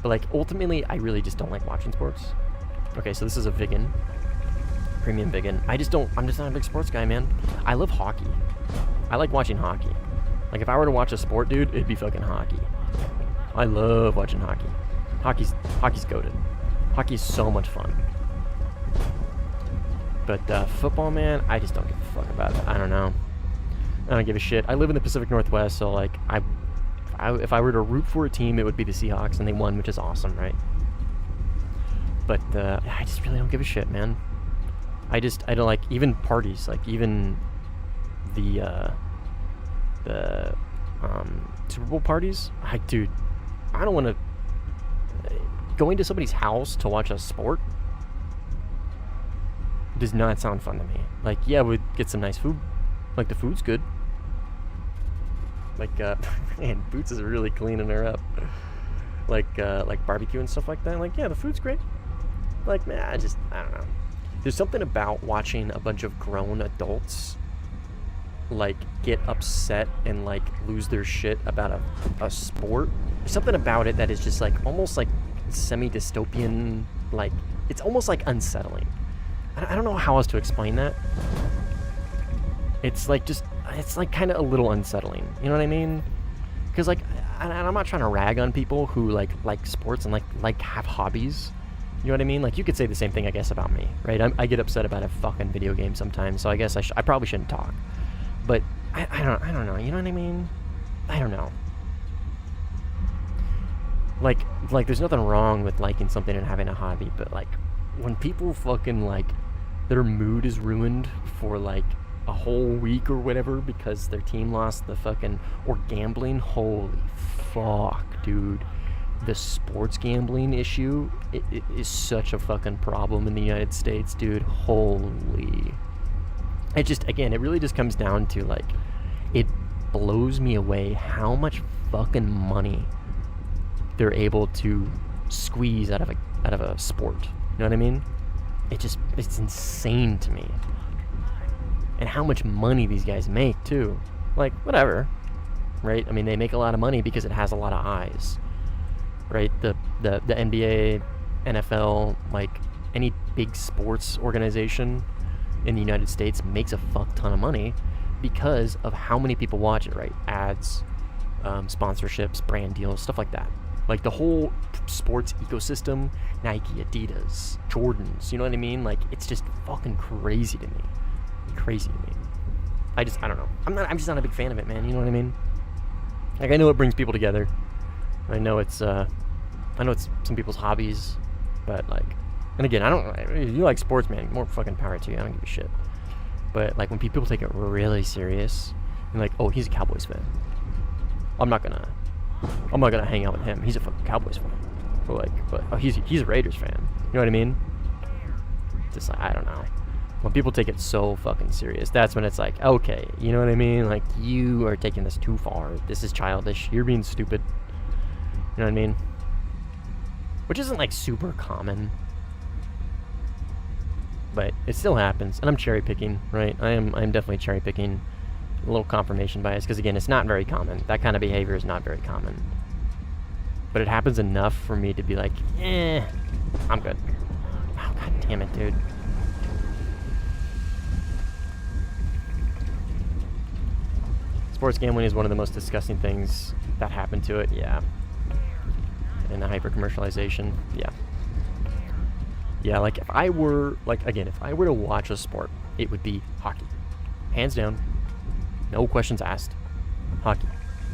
But, like, ultimately, I really just don't like watching sports. Okay, so this is a Vigan. Premium Vigan. I'm just not a big sports guy, man. I love hockey. I like watching hockey. Like, if I were to watch a sport, dude, it'd be fucking hockey. I love watching hockey. Hockey's goated. Hockey's so much fun. But football, man, I just don't give a fuck about it. I don't know. I don't give a shit. I live in the Pacific Northwest, so, like, if I were to root for a team, it would be the Seahawks, and they won, which is awesome, right? But I just really don't give a shit, man. I don't like even parties, like even the Super Bowl parties. Dude, I don't want to going to somebody's house to watch a sport. Does not sound fun to me. Like, yeah, we'd get some nice food. Like, the food's good. Like, man, Boots is really cleaning her up. Like barbecue and stuff like that. Like, yeah, the food's great. Like, man, I don't know. There's something about watching a bunch of grown adults, like, get upset and, like, lose their shit about a sport. There's something about it that is just, like, almost, like, semi-dystopian, like, it's almost, like, unsettling. I don't know how else to explain that. It's, like, it's, like, kind of a little unsettling. You know what I mean? Because, like, I'm not trying to rag on people who, like sports and, like, have hobbies. You know what I mean? Like, you could say the same thing, I guess, about me, right? I get upset about a fucking video game sometimes, so I guess I probably shouldn't talk. But I don't know. You know what I mean? I don't know. Like there's nothing wrong with liking something and having a hobby, but, like, when people fucking, like, their mood is ruined for, like, a whole week or whatever because their team lost the fucking, or gambling, holy fuck, dude. The sports gambling issue it is such a fucking problem in the United States, dude. Holy. It just, again, it really just comes down to, like, it blows me away how much fucking money they're able to squeeze out of a sport. You know what I mean? It's insane to me. And how much money these guys make, too. Like, whatever. Right? I mean, they make a lot of money because it has a lot of eyes. Right? The NBA, NFL, like, any big sports organization in the United States makes a fuck ton of money because of how many people watch it, right? Ads, sponsorships, brand deals, stuff like that. Like, the whole sports ecosystem, Nike, Adidas, Jordans, you know what I mean? Like, it's just fucking crazy to me. Crazy to me. I don't know. I'm just not a big fan of it, man. You know what I mean? Like, I know it brings people together. I know it's some people's hobbies, but, like, and again, you like sports, man, more fucking power to you. I don't give a shit. But, like, when people take it really serious, And like, oh, he's a Cowboys fan. I'm not gonna hang out with him. He's a fucking Cowboys fan. But like, oh, he's a Raiders fan. You know what I mean? Just like, I don't know. When people take it so fucking serious, that's when it's like, okay, you know what I mean? Like, you are taking this too far. This is childish. You're being stupid. You know what I mean? Which isn't like super common, but it still happens. And I'm cherry picking, right? I'm definitely cherry picking. A little confirmation bias, because again, it's not very common. That kind of behavior is not very common. But it happens enough for me to be like, I'm good. Oh, god damn it, dude. Sports gambling is one of the most disgusting things that happened to it, yeah. And the hyper-commercialization, yeah. Yeah, like, if I were to watch a sport, it would be hockey. Hands down. No questions asked. Hockey.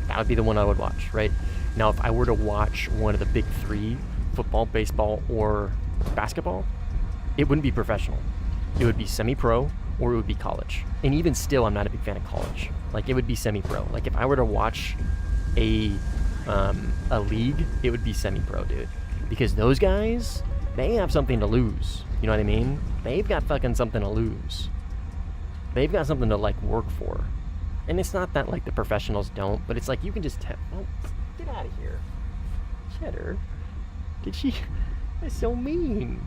That would be the one I would watch, right? Now, if I were to watch one of the big three, football, baseball, or basketball, it wouldn't be professional. It would be semi-pro, or it would be college. And even still, I'm not a big fan of college. Like, it would be semi-pro. Like, if I were to watch a league, it would be semi-pro, dude. Because those guys, they have something to lose. You know what I mean? They've got fucking something to lose. They've got something to, like, work for. And it's not that, like, the professionals don't, but it's like, you can just tell. Oh, get out of here. Cheddar. Did she? That's so mean.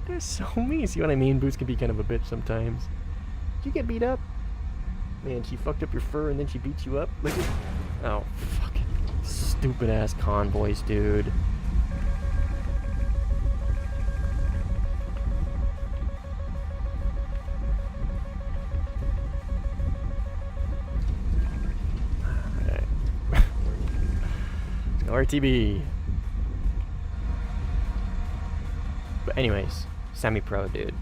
That's so mean. See what I mean? Boots can be kind of a bitch sometimes. Did you get beat up? Man, she fucked up your fur and then she beat you up? Look at... Oh, fucking stupid-ass convoys, dude. RTB. But anyways, semi-pro, dude.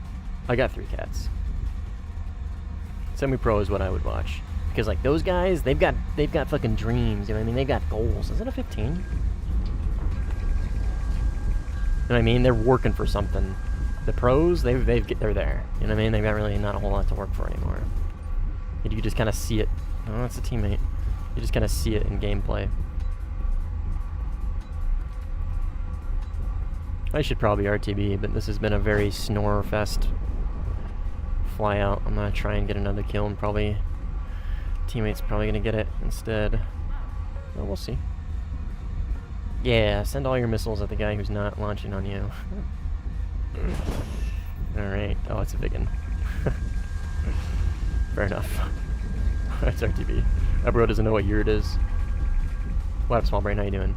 I got 3 cats. Semi-pro is what I would watch, because like those guys, they've got fucking dreams. You know what I mean? They've got goals. Is it a 15? You know what I mean? They're working for something. The pros, they're there. You know what I mean? They've got really not a whole lot to work for anymore. And you just kind of see it. Oh, that's a teammate. You just kind of see it in gameplay. I should probably RTB, but this has been a very snore fest fly out. I'm gonna try and get another kill, and probably teammate's probably gonna get it instead. Well, we'll see. Yeah, send all your missiles at the guy who's not launching on you. Alright. Oh, it's a big one. Fair enough. That's RTB. That bro doesn't know what year it is. What up, small brain? How you doing?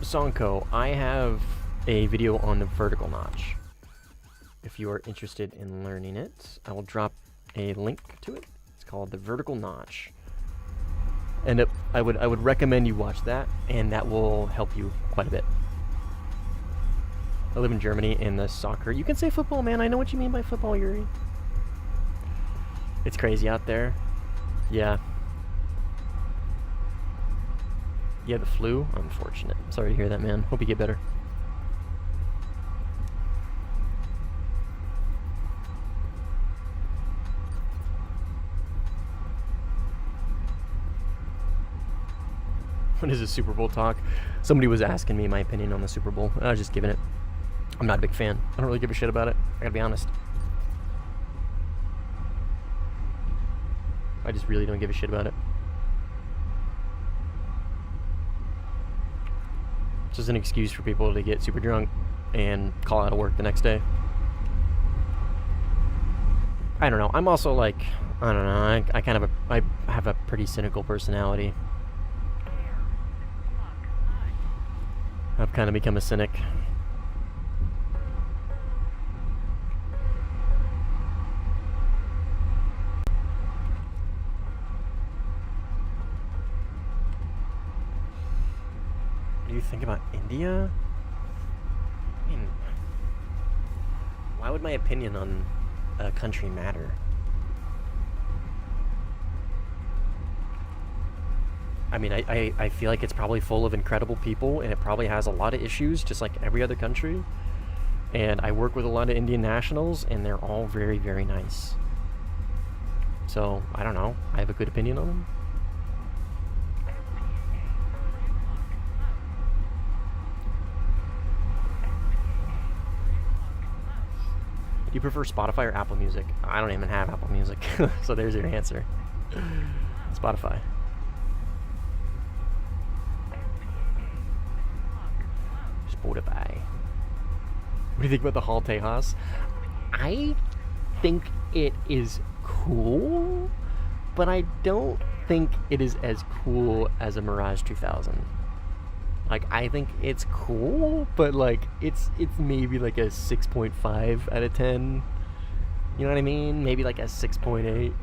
Sonko, I have a video on the vertical notch. If you are interested in learning it, I will drop a link to it. It's called the vertical notch. And I would recommend you watch that, and that will help you quite a bit. I live in Germany, and the soccer... You can say football, man. I know what you mean by football, Yuri. It's crazy out there. Yeah. Yeah, the flu? Unfortunate. Sorry to hear that, man. Hope you get better. What is a Super Bowl talk? Somebody was asking me my opinion on the Super Bowl. I was just giving it. I'm not a big fan. I don't really give a shit about it. I gotta be honest. I just really don't give a shit about it. It's just an excuse for people to get super drunk and call out of work the next day. I don't know. I'm also like, I don't know. I have a pretty cynical personality. I've kind of become a cynic. What do you think about India? I mean, why would my opinion on a country matter? I mean, I feel like it's probably full of incredible people, and it probably has a lot of issues, just like every other country. And I work with a lot of Indian nationals, and they're all very, very nice. So, I don't know. I have a good opinion on them. Do you prefer Spotify or Apple Music? I don't even have Apple Music, so there's your answer. Spotify. Spotify. What do you think about the Hall Tejas? I think it is cool, but I don't think it is as cool as a Mirage 2000. Like, I think it's cool, but like it's maybe like a 6.5 out of 10. You know what I mean? Maybe like a 6.8.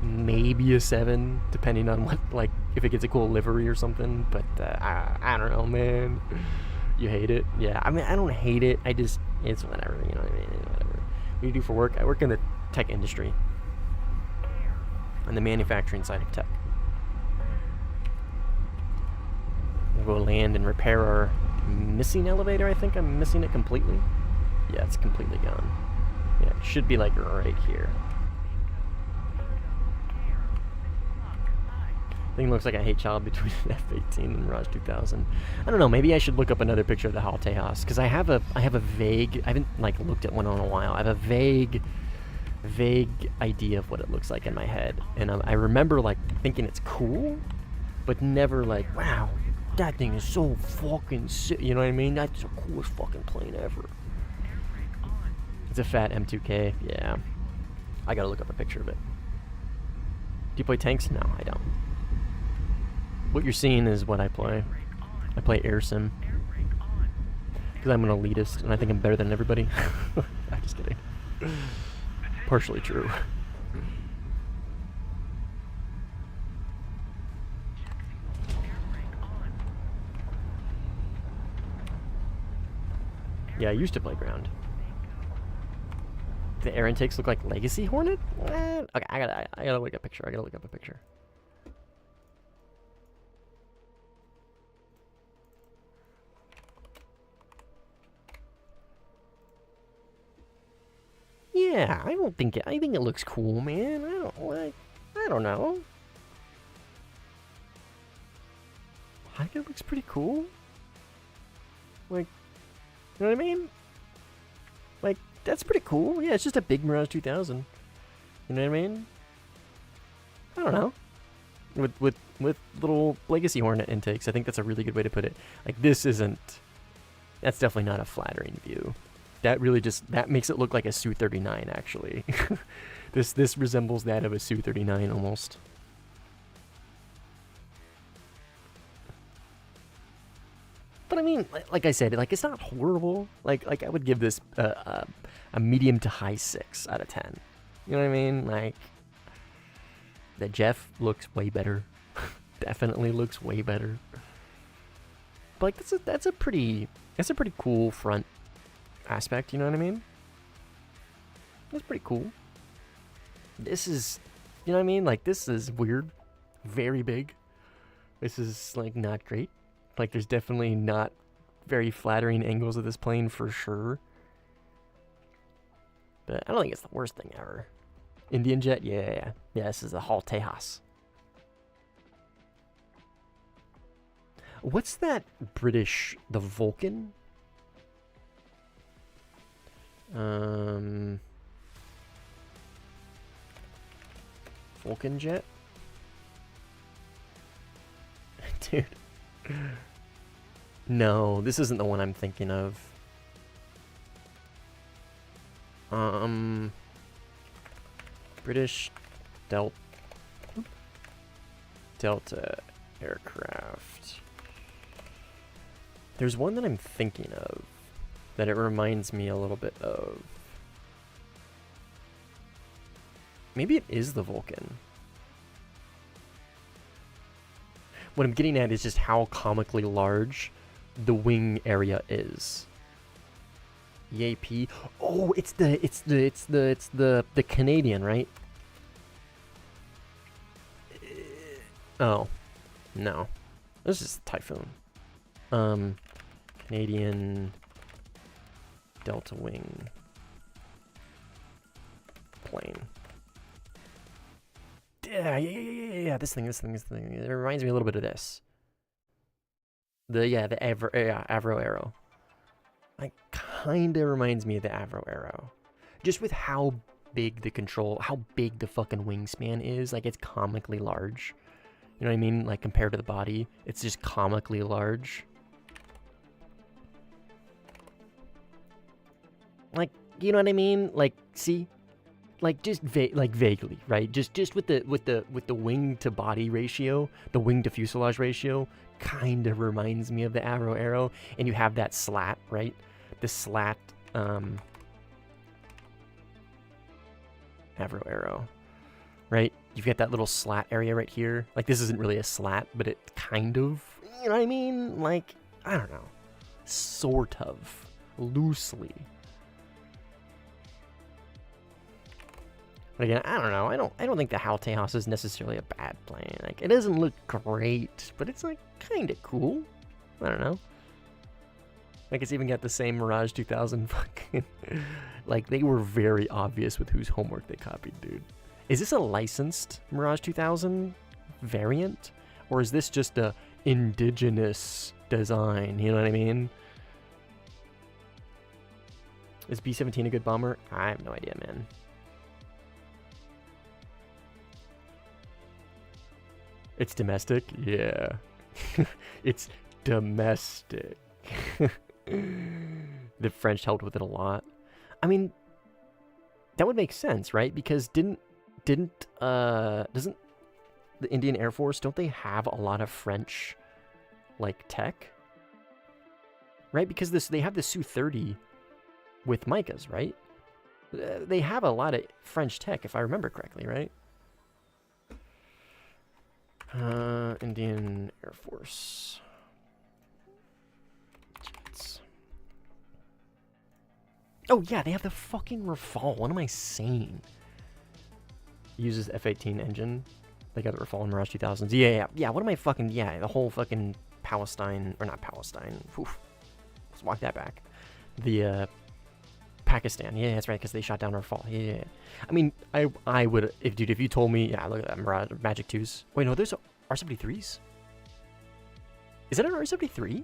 Maybe a 7, depending on what, like, if it gets a cool livery or something. But I don't know, man. You hate it? Yeah, I mean, I don't hate it. I just, it's whatever, you know what I mean? Whatever. What do you do for work? I work in the tech industry. On the manufacturing side of tech. We'll go land and repair our missing elevator. I think I'm missing it completely. Yeah, it's completely gone. Yeah, it should be like right here. Thing looks like a hate child between an F-18 and Mirage 2000. I don't know. Maybe I should look up another picture of the Hall Tejas, because I have a vague. I haven't like looked at one in a while. I have a vague idea of what it looks like in my head, and I remember like thinking it's cool, but never like, wow, that thing is so fucking sick. You know what I mean? That's the coolest fucking plane ever. It's a fat M2K. Yeah, I gotta look up a picture of it. Do you play tanks? No, I don't. What you're seeing is what I play. I play air sim. Because I'm an elitist, and I think I'm better than everybody. I'm just kidding. Partially true. Yeah, I used to play ground. The air intakes look like Legacy Hornet? Okay, I gotta look up a picture. I gotta look up a picture. Yeah, I think it looks cool, man. I don't know. I think it looks pretty cool. Like, you know what I mean? Like, that's pretty cool. Yeah, it's just a big Mirage 2000. You know what I mean? I don't know. With little Legacy Hornet intakes, I think that's a really good way to put it. Like, this isn't. That's definitely not a flattering view. That really just, that makes it look like a Su-39, actually. This resembles that of a Su-39 almost. But I mean, like I said, like, it's not horrible. Like I would give this a medium to high 6 out of 10. You know what I mean? Like, the Jeff looks way better. Definitely looks way better. But like, that's a pretty cool front aspect, you know what I mean? That's pretty cool. This is, you know what I mean? Like, this is weird. Very big. This is, like, not great. Like, there's definitely not very flattering angles of this plane for sure. But I don't think it's the worst thing ever. Indian jet? Yeah, this is the Hall Tejas. What's that British, the Vulcan? Vulcan jet? Dude. No, this isn't the one I'm thinking of. British Delta aircraft. There's one that I'm thinking of that it reminds me a little bit of. Maybe it is the Vulcan. What I'm getting at is just how comically large the wing area is. EAP. Oh, it's the Canadian, right? Oh, no. This is Typhoon. Canadian delta wing plane. Yeah. This thing. It reminds me a little bit of this. The Avro arrow. Like, kinda reminds me of the Avro arrow. Just with how big how big the fucking wingspan is. Like, it's comically large. You know what I mean? Like, compared to the body, it's just comically large. Like, you know what I mean? Like, see? Like, just vaguely, right? Just with the wing to body ratio, the wing to fuselage ratio, kind of reminds me of the Avro arrow. And you have that slat, right? The slat, Avro arrow, right? You've got that little slat area right here. Like, this isn't really a slat, but it kind of, you know what I mean? Like, I don't know. Sort of. Loosely. But again, I don't know. I don't think the Halteos is necessarily a bad plane. Like, it doesn't look great, but it's like kind of cool. I don't know. Like, it's even got the same Mirage 2000 fucking. Like, they were very obvious with whose homework they copied, dude. Is this a licensed Mirage 2000 variant, or is this just a indigenous design? You know what I mean? Is B-17 a good bomber? I have no idea, man. It's domestic? Yeah. It's domestic. The French helped with it a lot. I mean, that would make sense, right? Because doesn't the Indian Air Force, don't they have a lot of French, like, tech? Right? Because they have the Su-30 with Micas, right? They have a lot of French tech, if I remember correctly, right? Indian Air Force. Jets. Oh, yeah, they have the fucking Rafale. What am I saying? Uses the F-18 engine. They got the Rafale in Mirage 2000s. Yeah. What am I fucking... Yeah, the whole fucking Palestine... Or not Palestine. Oof. Let's walk that back. The, Pakistan. Yeah, that's right, because they shot down Rafale. Yeah. I mean, I would... If you told me... Yeah, look at that. Mirage, Magic 2s. Wait, no, there's R-73s? Is that an R-73?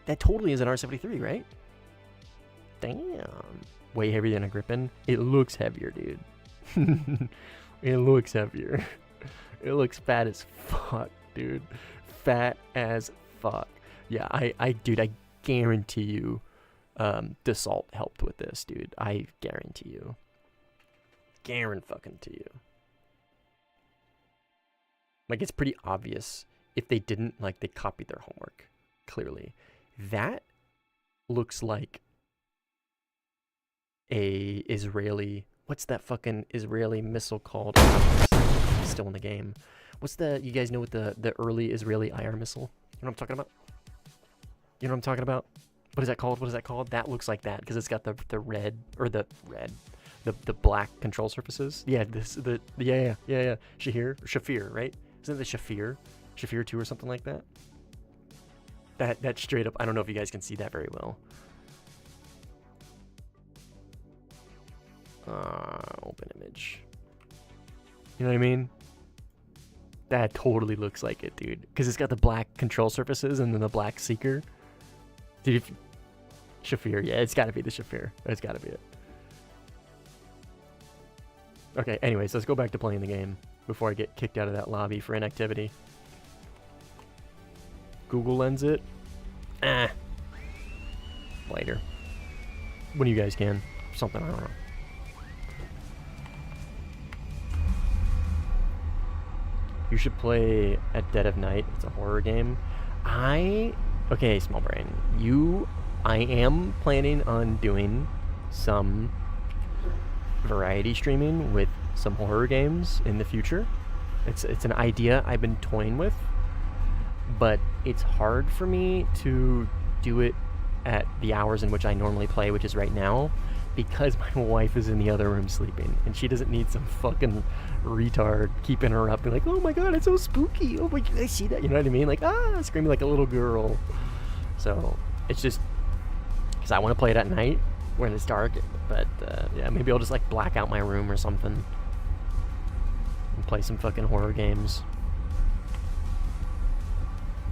That totally is an R-73, right? Damn. Way heavier than a Gripen. It looks heavier, dude. It looks heavier. It looks fat as fuck, dude. Fat as fuck. Yeah, dude, I guarantee you, Dassault helped with this, dude. I guarantee you. Fucking to you. Like, it's pretty obvious if they didn't, like, they copied their homework. Clearly. That looks like a Israeli... What's that fucking Israeli missile called? Still in the game. What's the... You guys know what the early Israeli IR missile? You know what I'm talking about? You know what I'm talking about? What is that called? That looks like that because it's got the red... Or the red... The black control surfaces. Yeah, yeah. Shafir, right? Isn't it the Shafir 2 or something like that? That straight up, I don't know if you guys can see that very well. Open image. You know what I mean? That totally looks like it, dude. Because it's got the black control surfaces and then the black seeker. Dude, Shafir, yeah, it's gotta be the Shafir. It's gotta be it. Okay, anyways, let's go back to playing the game before I get kicked out of that lobby for inactivity. Google Lens it. Later. When you guys can. Something, I don't know. You should play at Dead of Night. It's a horror game. Okay, small brain. I am planning on doing some variety streaming with some horror games in the future. It's an idea I've been toying with, but it's hard for me to do it at the hours in which I normally play, which is right now, because my wife is in the other room sleeping, and she doesn't need some fucking retard keeping her up and like, oh my god, it's so spooky, oh my god, I see that, you know what I mean? Like, screaming like a little girl. So it's just because I want to play it at night when it's dark. But yeah, maybe I'll just like black out my room or something and play some fucking horror games.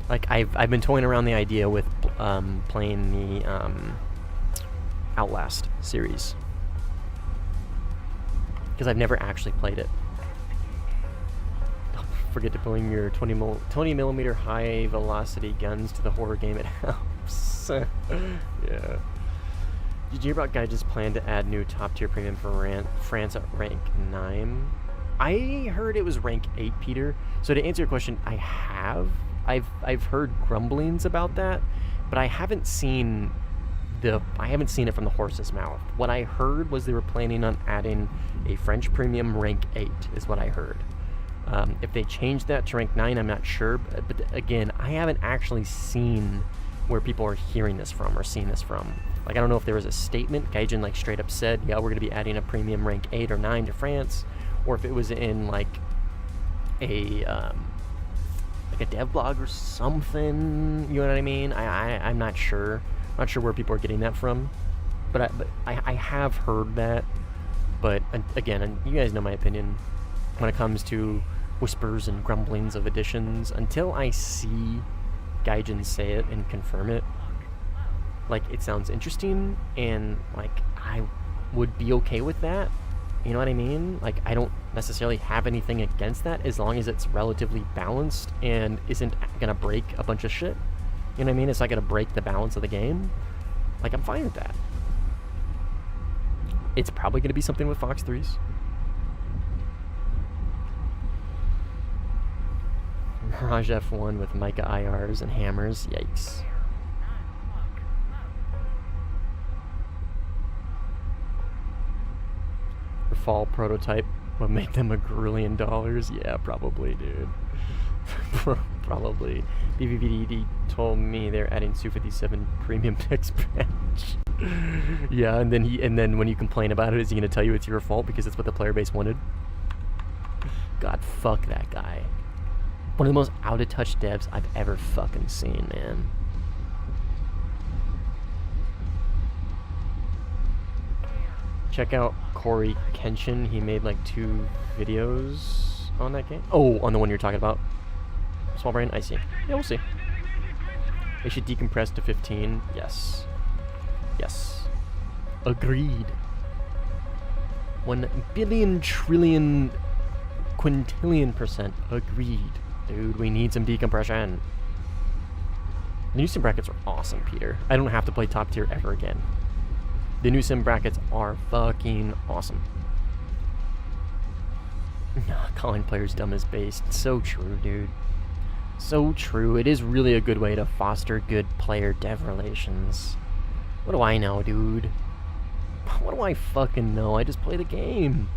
Like I've been toying around the idea with playing the Outlast series because I've never actually played it. Don't forget to bring your 20 millimeter high velocity guns to the horror game. It helps. Yeah. Did you hear about guy just planned to add new top tier premium for France at rank 9? I heard it was rank 8, Peter. So to answer your question, I have. I've heard grumblings about that, but I haven't seen it from the horse's mouth. What I heard was they were planning on adding a French premium rank 8 is what I heard. If they changed that to rank 9, I'm not sure, but again, I haven't actually seen where people are hearing this from or seeing this from. Like, I don't know if there was a statement, Gaijin like straight up said, yeah, we're going to be adding a premium rank 8 or 9 to France, or if it was in like a dev blog or something, you know what I mean? I'm not sure. Not sure where people are getting that from, but I have heard that. But again, you guys know my opinion when it comes to whispers and grumblings of additions. Until I see Gaijin say it and confirm it, like, it sounds interesting, and like I would be okay with that. You know what I mean? Like, I don't necessarily have anything against that as long as it's relatively balanced and isn't gonna break a bunch of shit. You know what I mean? It's not gonna break the balance of the game. Like, I'm fine with that. It's probably gonna be something with Fox 3s. Mirage F1 with Micah IRs and hammers. Yikes. The fall prototype would make them $1 grillion. Yeah, probably, dude. Probably. BVVD told me they're adding Su-57 premium picks patch. Yeah, and then when you complain about it, is he gonna tell you it's your fault because it's what the player base wanted? God, fuck that guy. One of the most out of touch devs I've ever fucking seen, man. Check out Corey Kenshin. He made like 2 videos on that game. Oh, on the one you're talking about. Small brain? I see. Yeah, we'll see. They should decompress to 15. Yes. Yes. Agreed. 1 billion trillion quintillion% agreed. Dude, we need some decompression. The new sim brackets are awesome, Peter. I don't have to play top tier ever again. The new sim brackets are fucking awesome. Calling players dumb is based. So true, dude. So true. It is really a good way to foster good player-dev relations. What do I know, dude? What do I fucking know? I just play the game.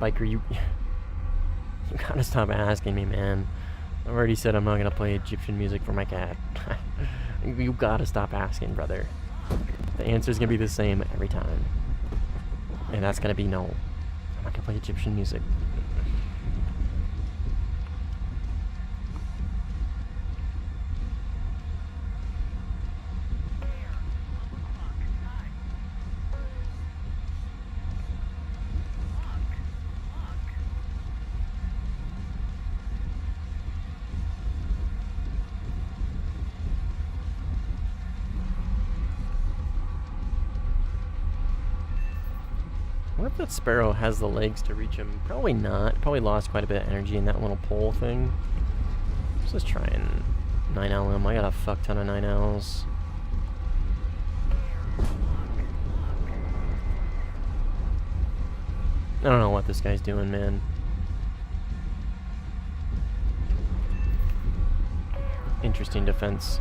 Biker, you gotta stop asking me, man. I've already said I'm not gonna play Egyptian music for my cat. You gotta stop asking, brother. The answer's gonna be the same every time. And that's gonna be no. I'm not gonna play Egyptian music. What if that sparrow has the legs to reach him? Probably not. Probably lost quite a bit of energy in that little pole thing. Let's just try and 9L him. I got a fuck ton of 9Ls. I don't know what this guy's doing, man. Interesting defense.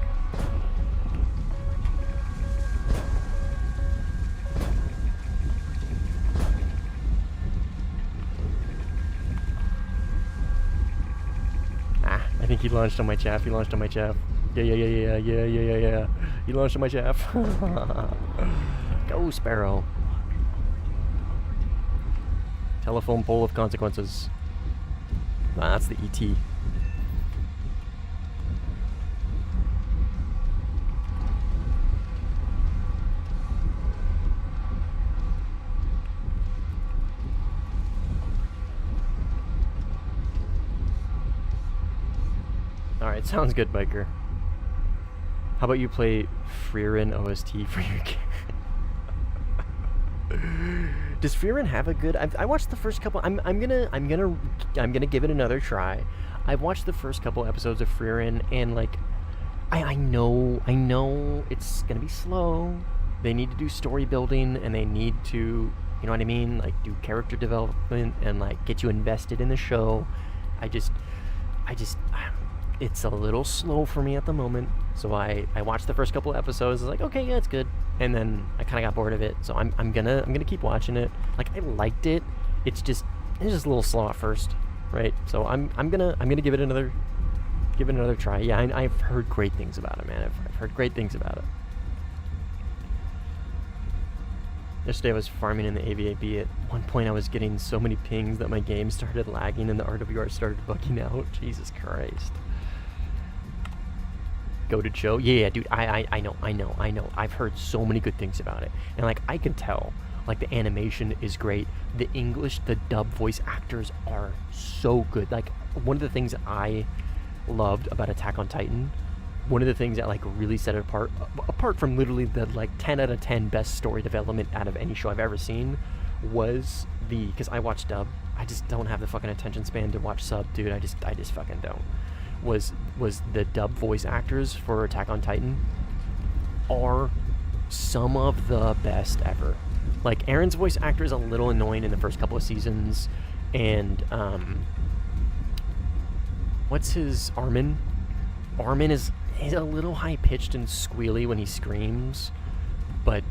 I think he launched on my chaff. He launched on my chaff. Yeah. He launched on my chaff. Go, Sparrow. Telephone pole of consequences. Nah, that's the ET. Alright, sounds good, biker. How about you play Freerin OST for your game? Does Freerin have a good? I watched the first couple. I'm gonna give it another try. I've watched the first couple episodes of Freerin, and like, I know it's gonna be slow. They need to do story building, and they need to, you know what I mean, like do character development and like get you invested in the show. I just, it's a little slow for me at the moment. So I watched the first couple episodes. I was like, okay, yeah, it's good. And then I kind of got bored of it. So I'm gonna keep watching it. Like, I liked it. It's just a little slow at first, right? So I'm gonna give it another try. Yeah, I've heard great things about it, man. I've heard great things about it. Yesterday I was farming in the AVAB. At one point I was getting so many pings that my game started lagging and the RWR started bugging out. Jesus Christ. Goated show? Yeah, dude, I know. I've heard so many good things about it. And like, I can tell, like, the animation is great. The English, the dub voice actors are so good. Like, one of the things I loved about Attack on Titan, one of the things that like really set it apart from literally the like 10 out of 10 best story development out of any show I've ever seen, was because I watch dub. I just don't have the fucking attention span to watch sub, dude. I just fucking don't. Was the dub voice actors for Attack on Titan are some of the best ever. Like, Aaron's voice actor is a little annoying in the first couple of seasons, and what's his Armin? Armin is a little high pitched and squealy when he screams, but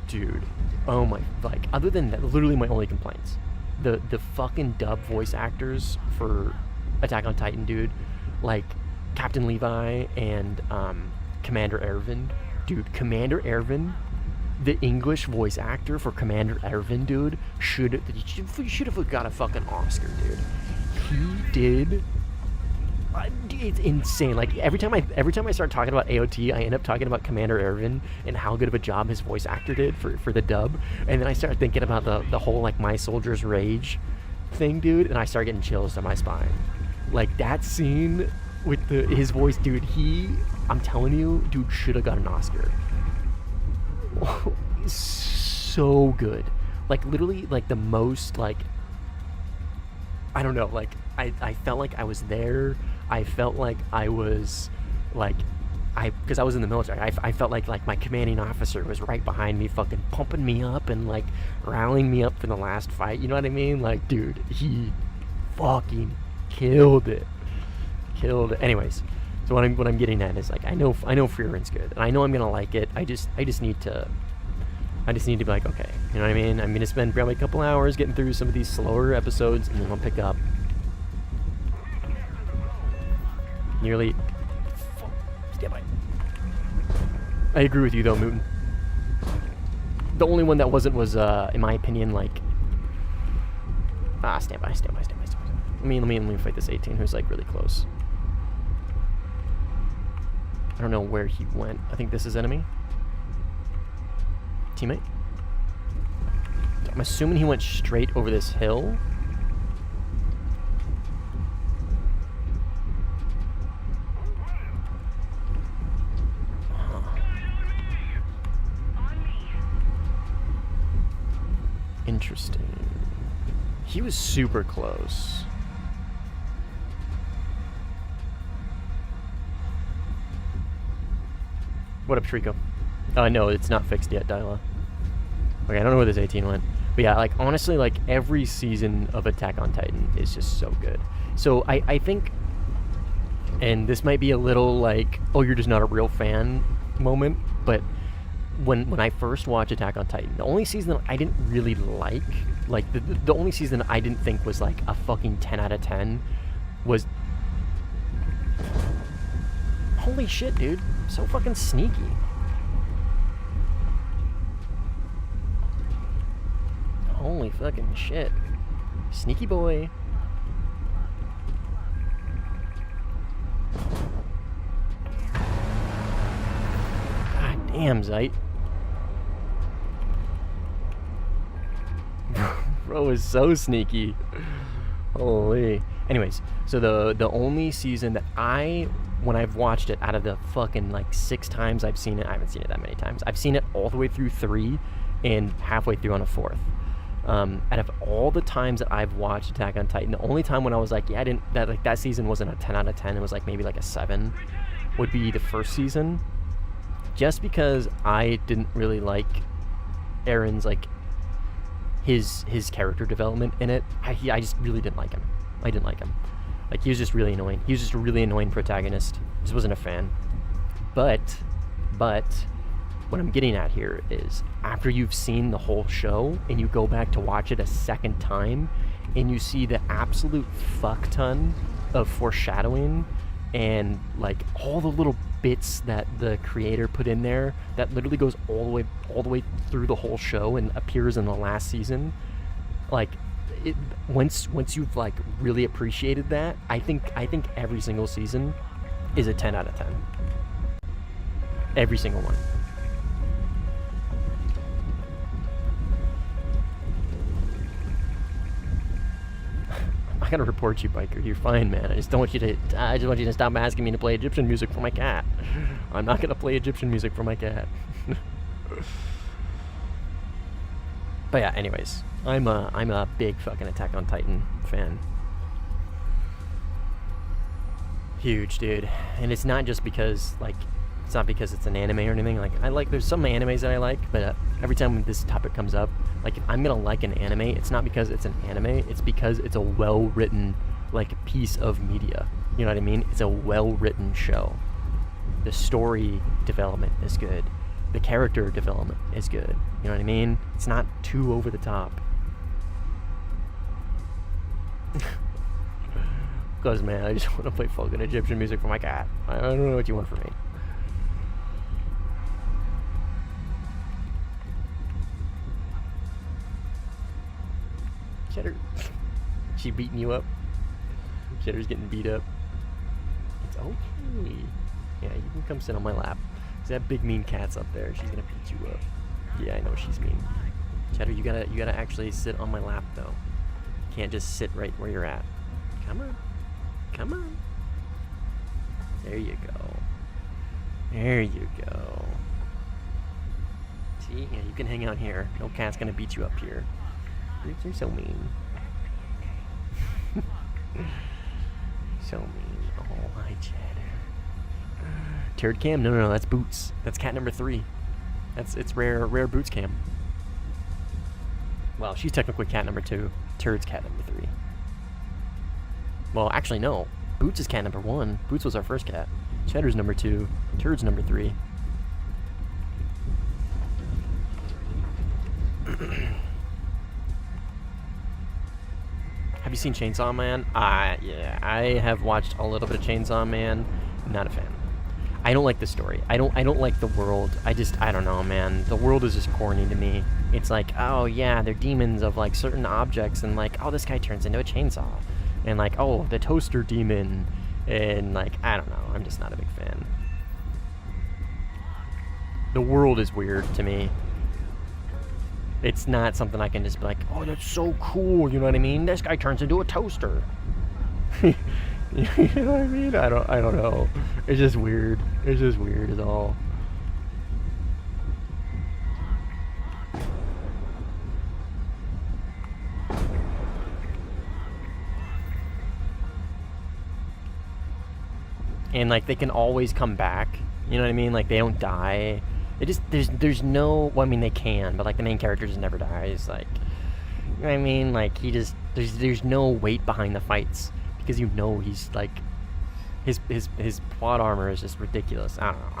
dude, oh my, like, other than that, literally my only complaints, the fucking dub voice actors for Attack on Titan, dude, like Captain Levi and Commander Erwin, dude. Commander Erwin, the English voice actor for Commander Erwin, dude, should have got a fucking Oscar, dude. He did. It's insane. Like, every time I start talking about AOT, I end up talking about Commander Erwin and how good of a job his voice actor did for the dub, and then I start thinking about the whole like My Soldier's Rage thing, dude, and I start getting chills down my spine. Like, that scene with his voice, dude, I'm telling you, dude, should have got an Oscar. So good. Like, literally, like, the most, like, I don't know, like, I felt like I was there. I felt like I was, like, because I was in the military, I felt like my commanding officer was right behind me, fucking pumping me up and, like, rallying me up for the last fight, you know what I mean? Like, dude, he fucking killed it. Anyways, so what I'm getting at is, like, I know Freerin's good, and I know I'm gonna like it. I just need to be like, okay, you know what I mean? I'm gonna spend probably a couple hours getting through some of these slower episodes, and then I'll pick up. Nearly. Stand by. I agree with you though, Mooten. The only one that wasn't was, in my opinion, like. Stand by. Let me fight this 18 who's like really close. I don't know where he went. I think this is enemy. Teammate. I'm assuming he went straight over this hill. Interesting. He was super close. What up, Trico? No, it's not fixed yet, Dyla. Okay, I don't know where this 18 went. But yeah, like, honestly, like, every season of Attack on Titan is just so good. So I think, and this might be a little like, oh, you're just not a real fan moment, but when I first watched Attack on Titan, the only season that I didn't really like the only season I didn't think was like a fucking 10 out of 10 was, holy shit, dude, so fucking sneaky. Holy fucking shit. Sneaky boy. God damn, Zeit. Bro is so sneaky. Holy. Anyways, so the only season that when I've watched it, out of the fucking like 6 times I've seen it, I haven't seen it that many times. I've seen it all the way through 3 and halfway through on a 4th. Out of all the times that I've watched Attack on Titan, the only time when I was like, yeah, that season wasn't a 10 out of 10, it was like maybe like a 7, would be the first season. Just because I didn't really like Aaron's like his character development in it. I just really didn't like him. I didn't like him. Like, he was just really annoying. He was just a really annoying protagonist. Just wasn't a fan. But what I'm getting at here is, after you've seen the whole show and you go back to watch it a second time and you see the absolute fuck ton of foreshadowing and like all the little bits that the creator put in there that literally goes all the way through the whole show and appears in the last season, like once you've like really appreciated that, I think every single season is a 10 out of 10. Every single one. I gotta report you, biker. You're fine, man. I just want you to stop asking me to play Egyptian music for my cat. I'm not gonna play Egyptian music for my cat. But yeah, anyways, I'm a big fucking Attack on Titan fan. Huge, dude. And it's not just because it's an anime or anything. Like, there's some animes that I like, but every time this topic comes up, like, if I'm gonna like an anime, it's not because it's an anime, it's because it's a well-written, like, piece of media. You know what I mean? It's a well-written show. The story development is good. The character development is good. You know what I mean? It's not too over the top. Because, man, I just want to play fucking Egyptian music for my cat. I don't know what you want from me. Cheddar. She beating you up? Cheddar's getting beat up. It's okay. Yeah, you can come sit on my lap. That big mean cat's up there. She's gonna beat you up. Yeah, I know she's mean. Cheddar, you gotta actually sit on my lap though. You can't just sit right where you're at. Come on. Come on. There you go. There you go. See? Yeah, you can hang out here. No cat's gonna beat you up here. You're so mean. So mean. Oh, hi, Cheddar. Turd cam? No, that's Boots. That's cat number 3. It's rare Boots cam. Well, she's technically cat number 2. Turd's cat number 3. Well, actually, no. Boots is cat number 1. Boots was our first cat. Cheddar's number 2. Turd's number 3. Have you seen Chainsaw Man? Yeah, I have watched a little bit of Chainsaw Man. Not a fan. I don't like the story. I don't like the world. I don't know, man. The world is just corny to me. It's like, oh yeah, they're demons of like certain objects, and like, oh, this guy turns into a chainsaw, and like, oh, the toaster demon, and like, I don't know. I'm just not a big fan. The world is weird to me. It's not something I can just be like, oh, that's so cool. You know what I mean? This guy turns into a toaster. You know what I mean? I don't know. It's just weird. It's just weird is all. And like, they can always come back. You know what I mean? Like, they don't die. It just, there's no, well, I mean, they can, but like, the main character just never dies. Like, you know what I mean? Like, he just, there's no weight behind the fights. Because you know he's like, his plot armor is just ridiculous. I don't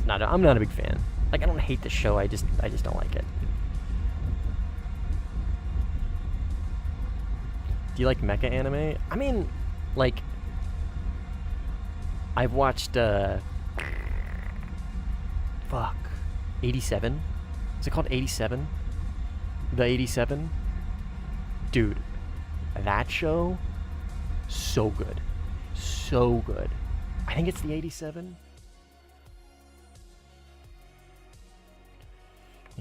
know. I'm not a big fan. Like, I don't hate the show. I just don't like it. Do you like mecha anime? I mean, like, I've watched 87. Is it called 87? The 87? Dude. that show, so good. So good. I think it's the 87.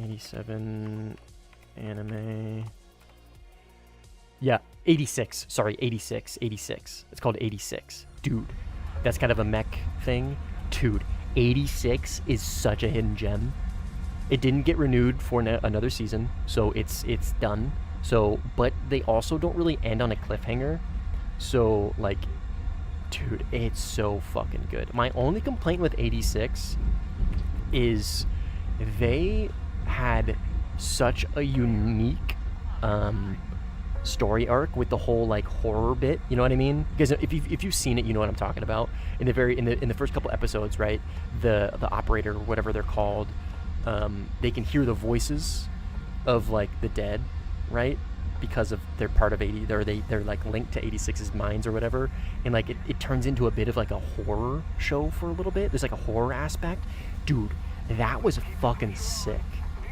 87 anime. Yeah, 86. Sorry, 86. 86. It's called 86. Dude, that's kind of a mech thing. Dude, 86 is such a hidden gem. It didn't get renewed for another season, so it's done. So, but they also don't really end on a cliffhanger. So, like, dude, it's so fucking good. My only complaint with 86 is they had such a unique story arc with the whole like horror bit, you know what I mean? Because if you've seen it, you know what I'm talking about. In the first couple episodes, right? The operator, whatever they're called, they can hear the voices of like the dead, right? Because of they're part of 80, they're like linked to 86's minds or whatever, and like it turns into a bit of like a horror show for a little bit. There's like a horror aspect, dude. That was fucking sick.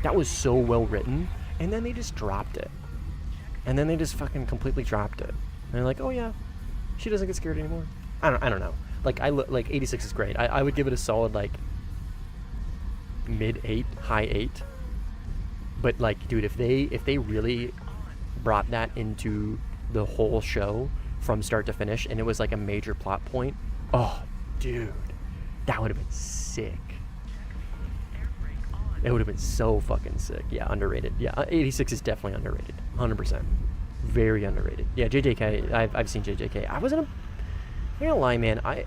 That was so well written, and then they just dropped it. And then they just fucking completely dropped it. And they're like, oh yeah, she doesn't get scared anymore. I don't know. Like like 86 is great. I would give it a solid like mid 8, high 8. But like, dude, if they really brought that into the whole show from start to finish, and it was like a major plot point, oh, dude, that would have been sick. It would have been so fucking sick. Yeah, underrated. Yeah, 86 is definitely underrated. 100%. Very underrated. Yeah, JJK, I've seen JJK. I wasn't I'm not gonna lie, man. I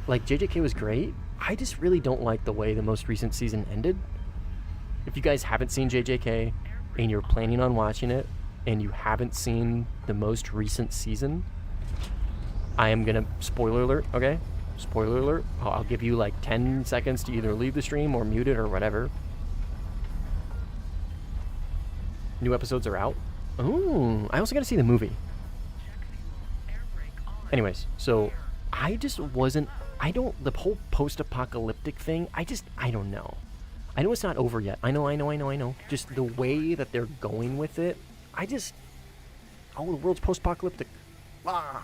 like JJK was great. I just really don't like the way the most recent season ended. If you guys haven't seen JJK and you're planning on watching it and you haven't seen the most recent season, I am gonna spoiler alert, okay? Spoiler alert. I'll give you like 10 seconds to either leave the stream or mute it or whatever. New episodes are out. Ooh, I also gotta see the movie. Anyways, so I just wasn't, the whole post-apocalyptic thing, I don't know. I know it's not over yet. I know. Just the way that they're going with it, oh, the world's post-apocalyptic. I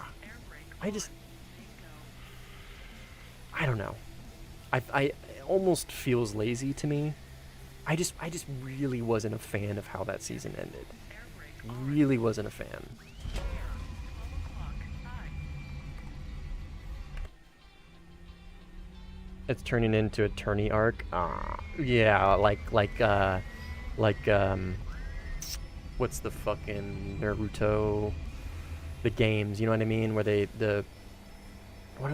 don't know. I almost feels lazy to me. I just really wasn't a fan of how that season ended. Really wasn't a fan. It's turning into a tourney arc. Yeah, like what's the fucking Naruto, the games, you know what I mean? Where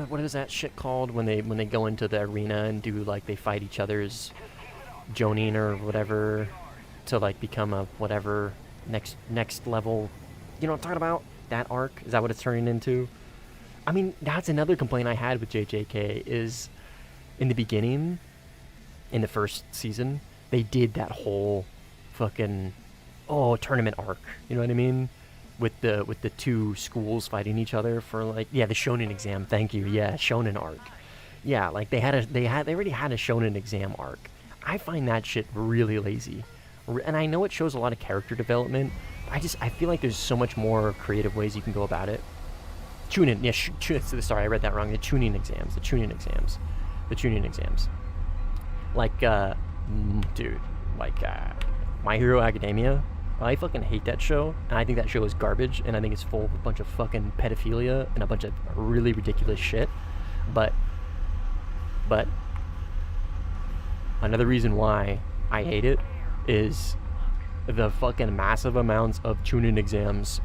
what is that shit called when they go into the arena and do like they fight each other's Jonin or whatever to like become a whatever next level, you know what I'm talking about? That arc, is that what it's turning into? I mean, that's another complaint I had with JJK is in the beginning, in the first season, they did that whole fucking tournament arc, you know what I mean? With the two schools fighting each other for like, yeah, the shonen exam, thank you. Yeah, shonen arc. Yeah, like they already had a shonen exam arc. I find that shit really lazy. And I know it shows a lot of character development. I feel like there's so much more creative ways you can go about it. Chunin, yeah, sorry, I read that wrong. The tuning exams. Like, dude, like, My Hero Academia. I fucking hate that show, and I think that show is garbage, and I think it's full of a bunch of fucking pedophilia and a bunch of really ridiculous shit. But another reason why I hate it is the fucking massive amounts of Chunin exams,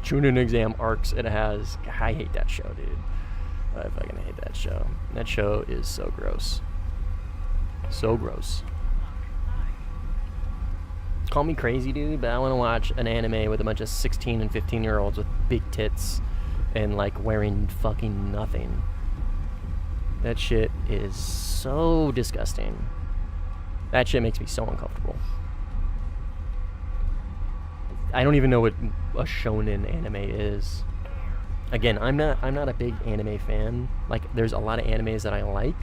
Chunin exam arcs it has. I hate that show, dude. I fucking hate that show. That show is so gross. So gross. Call me crazy, dude, but I want to watch an anime with a bunch of 16 and 15-year-olds with big tits and, like, wearing fucking nothing. That shit is so disgusting. That shit makes me so uncomfortable. I don't even know what a shonen anime is. Again, I'm not a big anime fan. Like, there's a lot of animes that I like,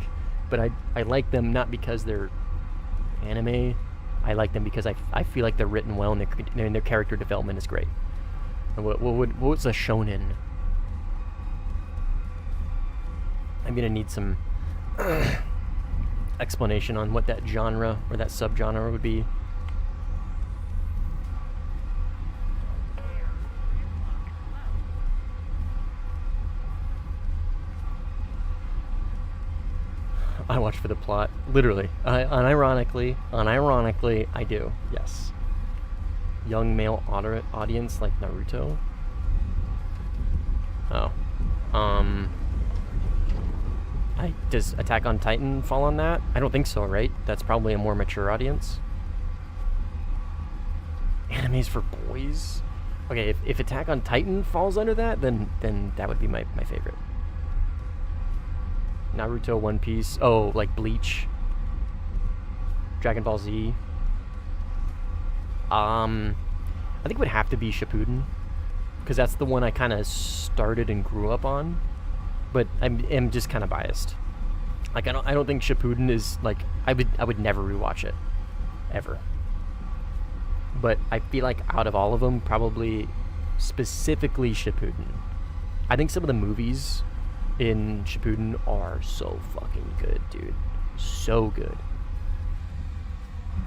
but I like them not because they're anime. I like them because I feel like they're written well and their character development is great. What's a shonen? I'm gonna need some explanation on what that genre or that subgenre would be. I watch for the plot, literally. Unironically, I do. Yes. Young male audience like Naruto. Oh. Does Attack on Titan fall on that? I don't think so, right? That's probably a more mature audience. Animes for boys? Okay, if Attack on Titan falls under that, then that would be my favorite. Naruto, One Piece. Oh, like Bleach. Dragon Ball Z. I think it would have to be Shippuden, because that's the one I kind of started and grew up on. But I'm just kind of biased. Like I don't think Shippuden is like I would never rewatch it, ever. But I feel like out of all of them, probably specifically Shippuden. I think some of the movies in Shippuden are so fucking good, dude. So good.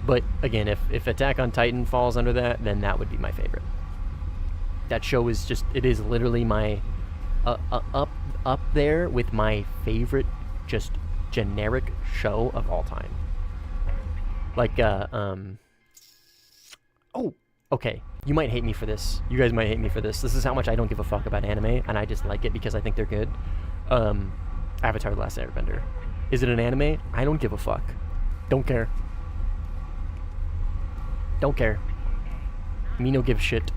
But again, if Attack on Titan falls under that, then that would be my favorite. That show is just, it is literally my up there with my favorite just generic show of all time. Like oh, okay. You might hate me for this. You guys might hate me for this. This is how much I don't give a fuck about anime, and I just like it because I think they're good. Avatar: The Last Airbender. Is it an anime? I don't give a fuck. Don't care. Don't care. Me no give shit.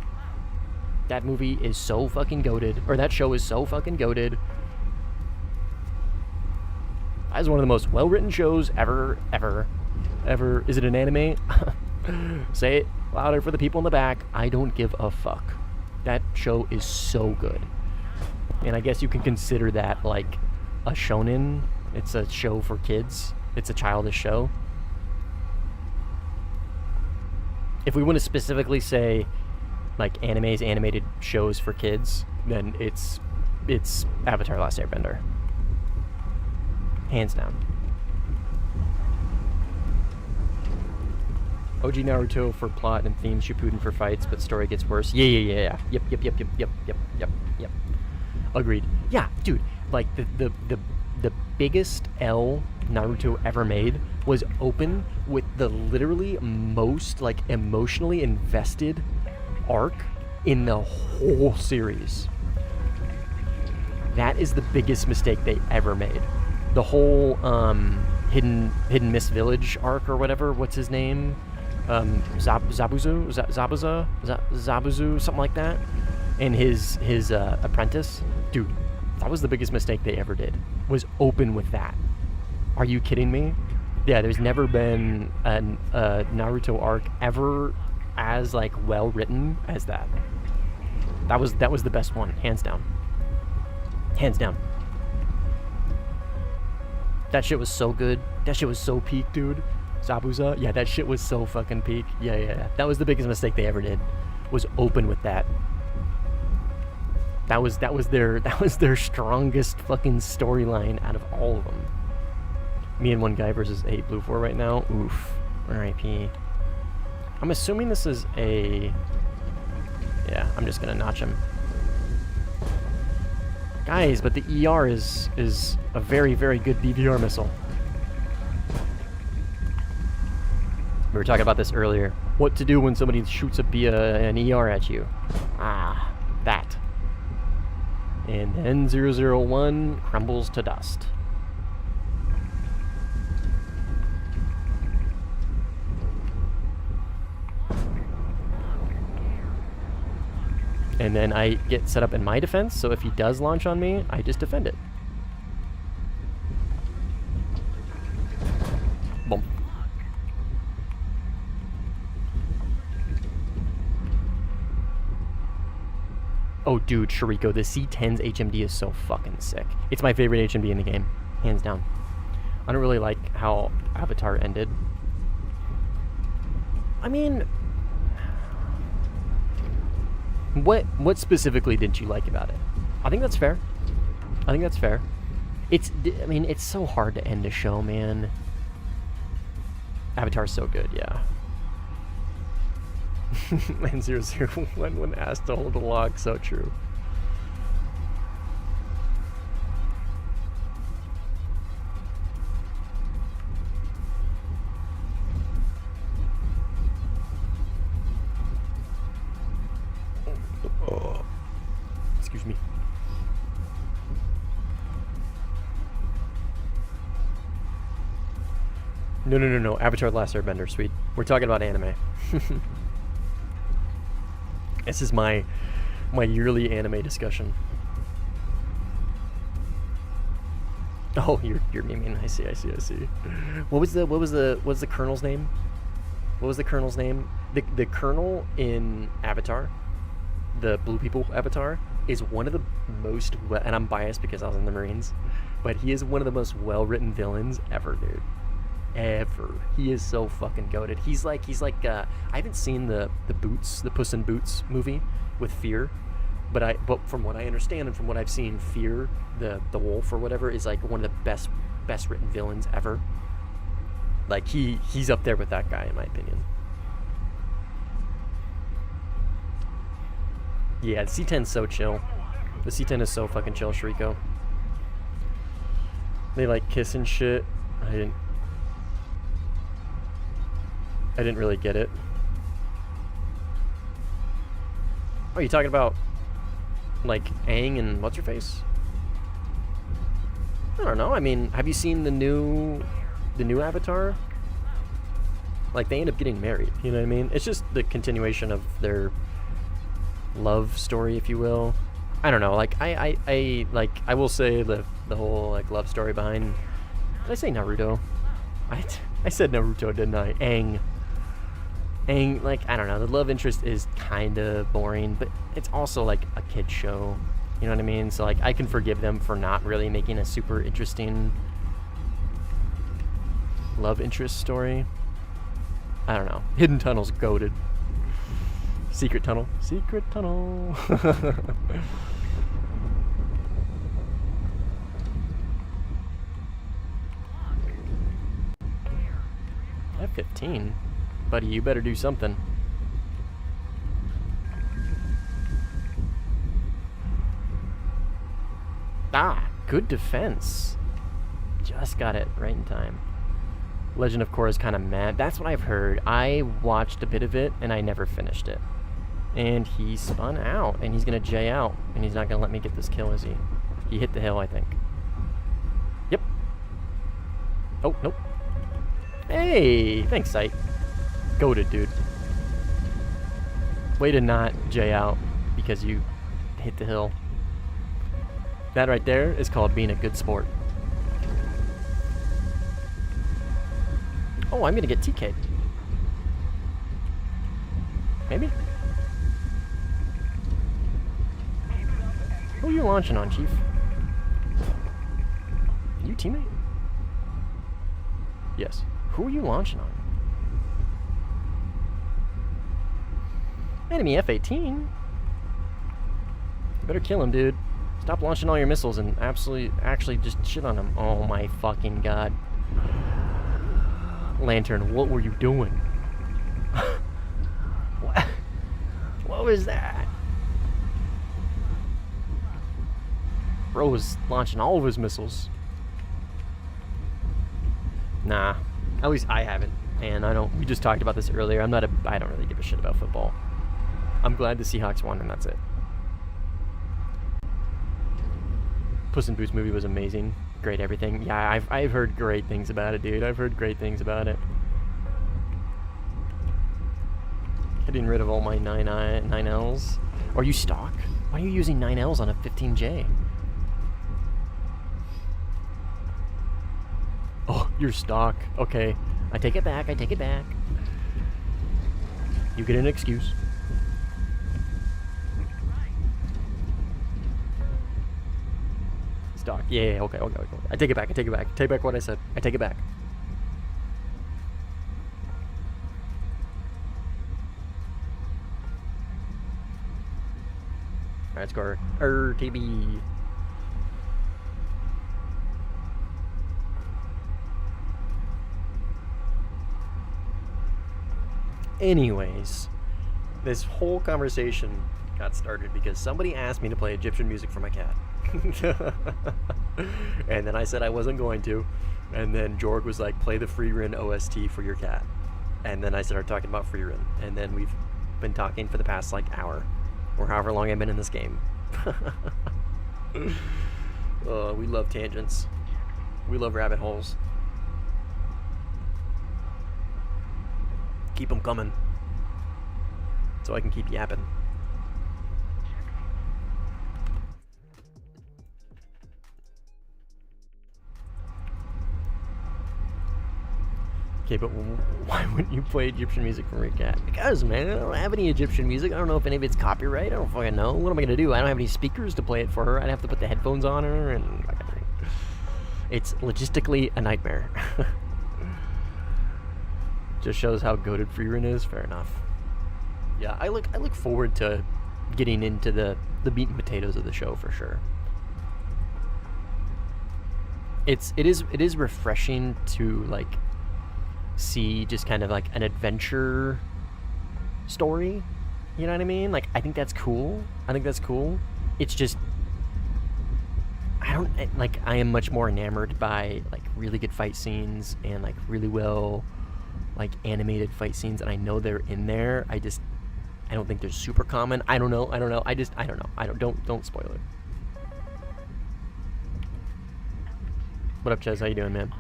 That movie is so fucking goated, or that show is so fucking goated. That is one of the most well-written shows ever. Is it an anime? Say it louder for the people in the back. I don't give a fuck. That show is so good. And I guess you can consider that like a shonen. It's a show for kids. It's a childish show. If we want to specifically say like animated shows for kids, then it's Avatar: Last Airbender. Hands down. OG Naruto for plot and theme, Shippuden for fights, but story gets worse. Yeah. Yep. Agreed. Yeah, dude. Like the biggest L Naruto ever made was open with the literally most like emotionally invested arc in the whole series. That is the biggest mistake they ever made. The whole hidden Mist Village arc or whatever. What's his name? Zabuzu, something like that. And his apprentice, dude. That was the biggest mistake they ever did. Was open with that. Are you kidding me? Yeah, there's never been a Naruto arc ever as like well written as that. That was the best one, hands down. Hands down. That shit was so good. That shit was so peak, dude. Zabuza, yeah, that shit was so fucking peak. Yeah. That was the biggest mistake they ever did. Was open with that. That was their strongest fucking storyline out of all of them. Me and one guy versus 8 Blue 4 right now. Oof. R.I.P. I'm assuming this is a... Yeah, I'm just gonna notch him. Guys, but the ER is a very, very good BVR missile. We were talking about this earlier. What to do when somebody shoots an ER at you. Ah, that. And then 001 crumbles to dust. And then I get set up in my defense, so if he does launch on me, I just defend it. Boom. Oh, dude, Shariko, the C10's HMD is so fucking sick. It's my favorite HMD in the game, hands down. I don't really like how Avatar ended. I mean... What specifically didn't you like about it? I think that's fair. I think that's fair. I mean, it's so hard to end a show, man. Avatar's so good, yeah. And 001 when asked to hold the log, so true. Oh. Excuse me. No. Avatar: The Last Airbender, sweet. We're talking about anime. This is my yearly anime discussion. Oh, you're memeing. I see. What was the colonel's name? What was the colonel's name? The colonel in Avatar, the Blue People Avatar, is one of the most and I'm biased because I was in the Marines, but he is one of the most well-written villains ever, dude. Ever. He is so fucking goated. He's like I haven't seen the Puss in Boots movie with Fear, but from what I understand and from what I've seen, Fear, the wolf or whatever, is like one of the best written villains ever. Like he's up there with that guy in my opinion. Yeah, the C-10's so chill. The C-10 is so fucking chill, Shriko. They like kiss and shit. I didn't really get it. Oh, you talking about like Aang and what's her face? I don't know. I mean, have you seen the new Avatar? Like they end up getting married. You know what I mean? It's just the continuation of their love story, if you will. I don't know. Like I will say the whole like love story behind. Did I say Naruto? I said Naruto, didn't I? Aang, like, I don't know, the love interest is kind of boring, but it's also like a kid show, you know what I mean? So like I can forgive them for not really making a super interesting love interest story. I don't know. Hidden Tunnel's goated. Secret Tunnel. F-15? Buddy, you better do something. Ah, good defense. Just got it right in time. Legend of Korra is kind of mad. That's what I've heard. I watched a bit of it, and I never finished it. And he spun out, and he's going to J out, and he's not going to let me get this kill, is he? He hit the hill, I think. Yep. Oh, nope. Hey, thanks, Sight. Goated, dude. Way to not J out because you hit the hill. That right there is called being a good sport. Oh, I'm gonna get TK'd. Maybe? Who are you launching on, Chief? You teammate? Yes. Who are you launching on? Enemy F-18? You better kill him, dude. Stop launching all your missiles and actually just shit on him. Oh my fucking god. Lantern, what were you doing? What was that? Bro was launching all of his missiles. Nah, at least I haven't. And we just talked about this earlier. I don't really give a shit about football. I'm glad the Seahawks won, and that's it. Puss in Boots movie was amazing. Great everything. Yeah, I've heard great things about it, dude. I've heard great things about it. Getting rid of all my 9Ls. Are you stock? Why are you using 9Ls on a 15J? Oh, you're stock. Okay. I take it back. You get an excuse. Stock. Yeah, okay. I take it back. Take back what I said. I take it back. Alright, score. TB. Anyways, this whole conversation got started because somebody asked me to play Egyptian music for my cat. And then I said I wasn't going to. And then Jorg was like, play the Freerun OST for your cat. And then I started talking about Freerun. And then we've been talking for the past like hour or however long I've been in this game. We love tangents. We love rabbit holes. Keep them coming. So I can keep yapping. Okay, but why wouldn't you play Egyptian music from your cat? Because, man, I don't have any Egyptian music. I don't know if any of it's copyright. I don't fucking know. What am I gonna do? I don't have any speakers to play it for her. I'd have to put the headphones on her, and it's logistically a nightmare. Just shows how goated Freerun is. Fair enough. Yeah, I look forward to getting into the meat and potatoes of the show for sure. It is refreshing to like see just kind of like an adventure story, you know what I mean? Like, I think that's cool. It's just I am much more enamored by like really good fight scenes and like really well like animated fight scenes, and I know they're in there. I don't think they're super common. I don't know. I don't know. Don't spoil it. What up, Ches? How you doing, man?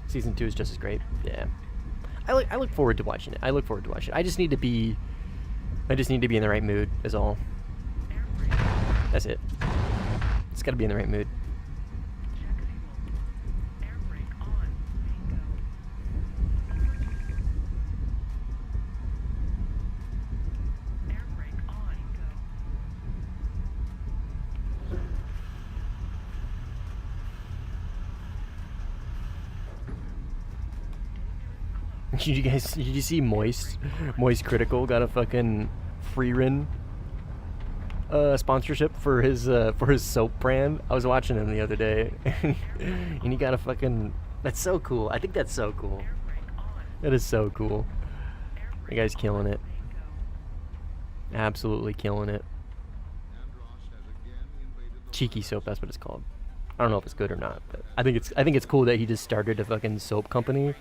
Season 2 is just as great. Yeah. I look forward to watching it. I just need to be in the right mood is all. That's it. Just gotta be in the right mood. Did you see Moist Critical got a fucking Freerun sponsorship for his soap brand? I was watching him the other day, and he got a fucking. That's so cool. I think that's so cool. That is so cool. The guy's killing it. Absolutely killing it. Cheeky soap, that's what it's called. I don't know if it's good or not, but I think it's cool that he just started a fucking soap company.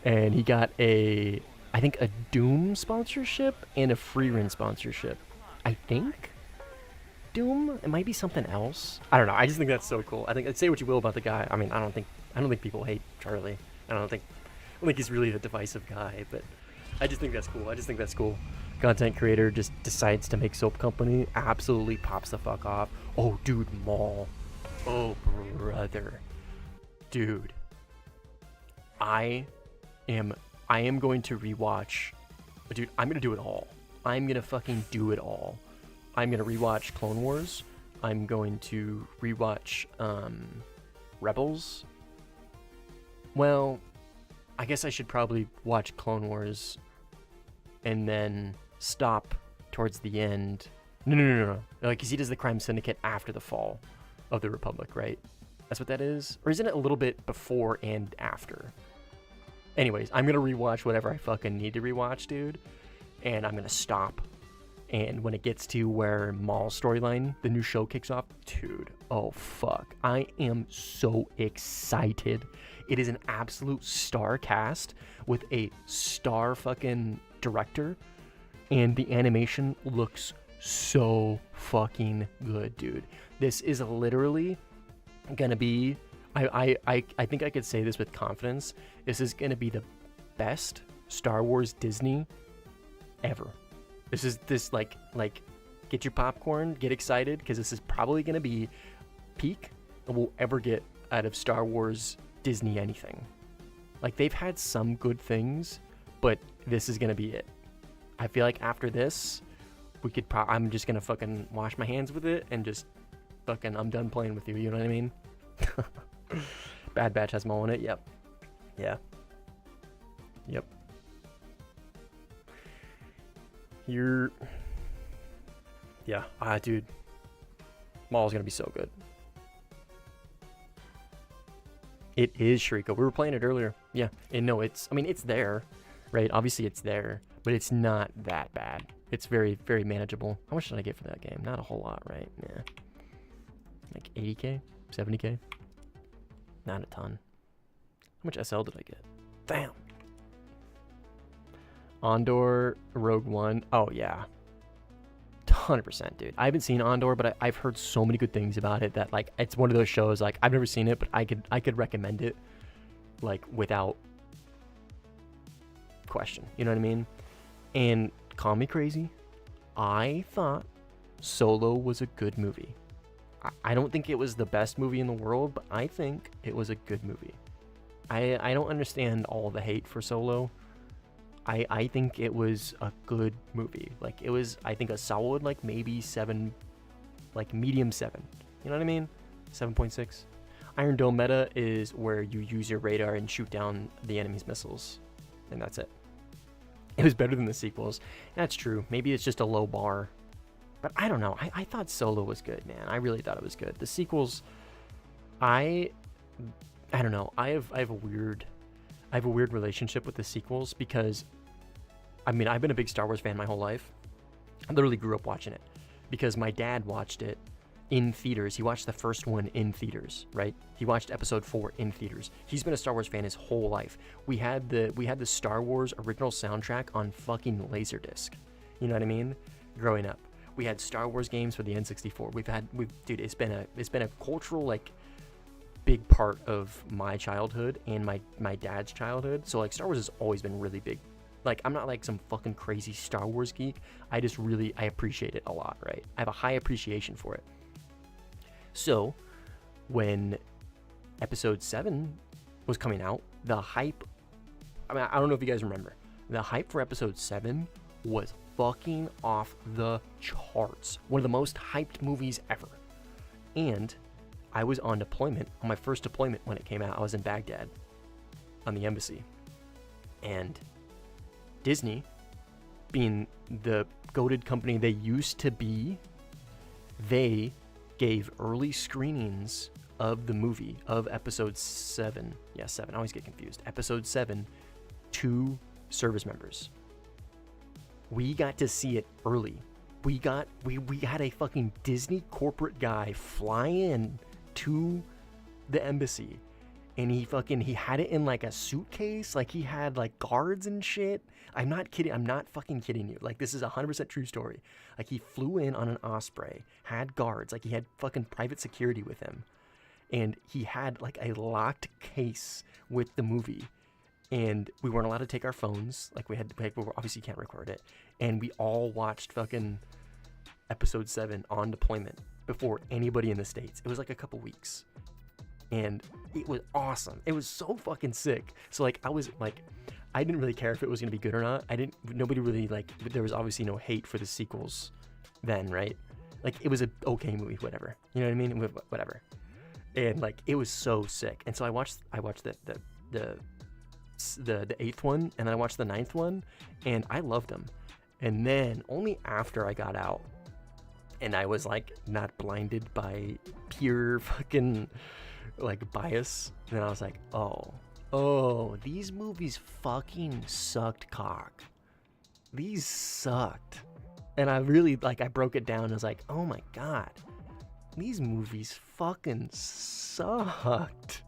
And he got I think a Doom sponsorship and a Freerun sponsorship. I think Doom. It might be something else. I don't know. I just think that's so cool. I think, say what you will about the guy. I mean, I don't think people hate Charlie. I don't think he's really a divisive guy. But I just think that's cool. Content creator just decides to make soap company. Absolutely pops the fuck off. Oh, dude, Maul. Oh, brother, dude. I am going to rewatch. Dude, I'm gonna do it all. I'm gonna fucking do it all. I'm gonna rewatch Clone Wars. I'm going to rewatch Rebels. Well, I guess I should probably watch Clone Wars and then stop towards the end. No. Like, 'cause he does the Crime Syndicate after the fall of the Republic, right? That's what that is? Or isn't it a little bit before and after? Anyways, I'm gonna rewatch whatever I fucking need to rewatch, dude. And I'm gonna stop. And when it gets to where Maul's storyline, the new show kicks off, dude, oh fuck. I am so excited. It is an absolute star cast with a star fucking director. And the animation looks so fucking good, dude. This is literally gonna be... I think I could say this with confidence. This is going to be the best Star Wars Disney ever. This like get your popcorn, get excited, because this is probably going to be peak that we'll ever get out of Star Wars Disney anything. Like, they've had some good things, but this is going to be it. I feel like after this, I'm just going to fucking wash my hands with it and just fucking, I'm done playing with you, you know what I mean? Bad Batch has Maul in it. Yep. Yeah. Yep. Yeah. Dude. Maul's gonna be so good. It is Shrika. We were playing it earlier. Yeah. And no, it's there, right? Obviously it's there, but it's not that bad. It's very, very manageable. How much did I get for that game? Not a whole lot, right? Yeah. Like 80K? 70K? Not a ton. How much SL did I get? Damn. Andor, Rogue One. Oh, yeah. 100%, dude. I haven't seen Andor, but I've heard so many good things about it that, like, it's one of those shows, like, I've never seen it, but I could recommend it, like, without question. You know what I mean? And call me crazy, I thought Solo was a good movie. I don't think it was the best movie in the world, but I think it was a good movie. I don't understand all the hate for Solo. I think it was a good movie. Like, it was, I think, a solid, like, maybe 7, like, medium 7. You know what I mean? 7.6. Iron Dome meta is where you use your radar and shoot down the enemy's missiles. And that's it. It was better than the sequels. That's true. Maybe it's just a low bar. But I don't know. I thought Solo was good, man. I really thought it was good. The sequels, I don't know. I have a weird relationship with the sequels because, I mean, I've been a big Star Wars fan my whole life. I literally grew up watching it because my dad watched it in theaters. He watched the first one in theaters, right? He watched episode 4 in theaters. He's been a Star Wars fan his whole life. We had the Star Wars original soundtrack on fucking Laserdisc. You know what I mean? Growing up. We had Star Wars games for the N64. Dude, it's been a cultural, like, big part of my childhood and my dad's childhood. So, like, Star Wars has always been really big. Like, I'm not like some fucking crazy Star Wars geek. I appreciate it a lot, right? I have a high appreciation for it. So, when episode 7 was coming out, the hype, I mean, I don't know if you guys remember, the hype for episode 7 was fucking off the charts. One of the most hyped movies ever. And I was on deployment, on my first deployment when it came out. I was in Baghdad on the embassy. And Disney, being the goated company they used to be, they gave early screenings of the movie, of episode 7. Yeah, 7. I always get confused. Episode 7 to service members. We got to see it early. We had a fucking Disney corporate guy fly in to the embassy, and he had it in like a suitcase, like he had like guards and shit. I'm not kidding. I'm not fucking kidding you. Like, this is 100% true story. Like, he flew in on an Osprey, had guards, like he had fucking private security with him, and he had like a locked case with the movie. And we weren't allowed to take our phones. Like, we obviously can't record it. And we all watched fucking episode 7 on deployment before anybody in the States. It was like a couple weeks. And it was awesome. It was so fucking sick. So, like, I didn't really care if it was going to be good or not. Nobody really, like, there was obviously no hate for the sequels then, right? Like, it was an okay movie, whatever. You know what I mean? Whatever. And, like, it was so sick. And so I watched the 8th one, and then I watched the 9th one, and I loved them. And then only after I got out and I was like not blinded by pure fucking like bias, then I was like, oh, these movies fucking sucked cock. These sucked. And I really, like, I broke it down and I was like, oh my god, these movies fucking sucked.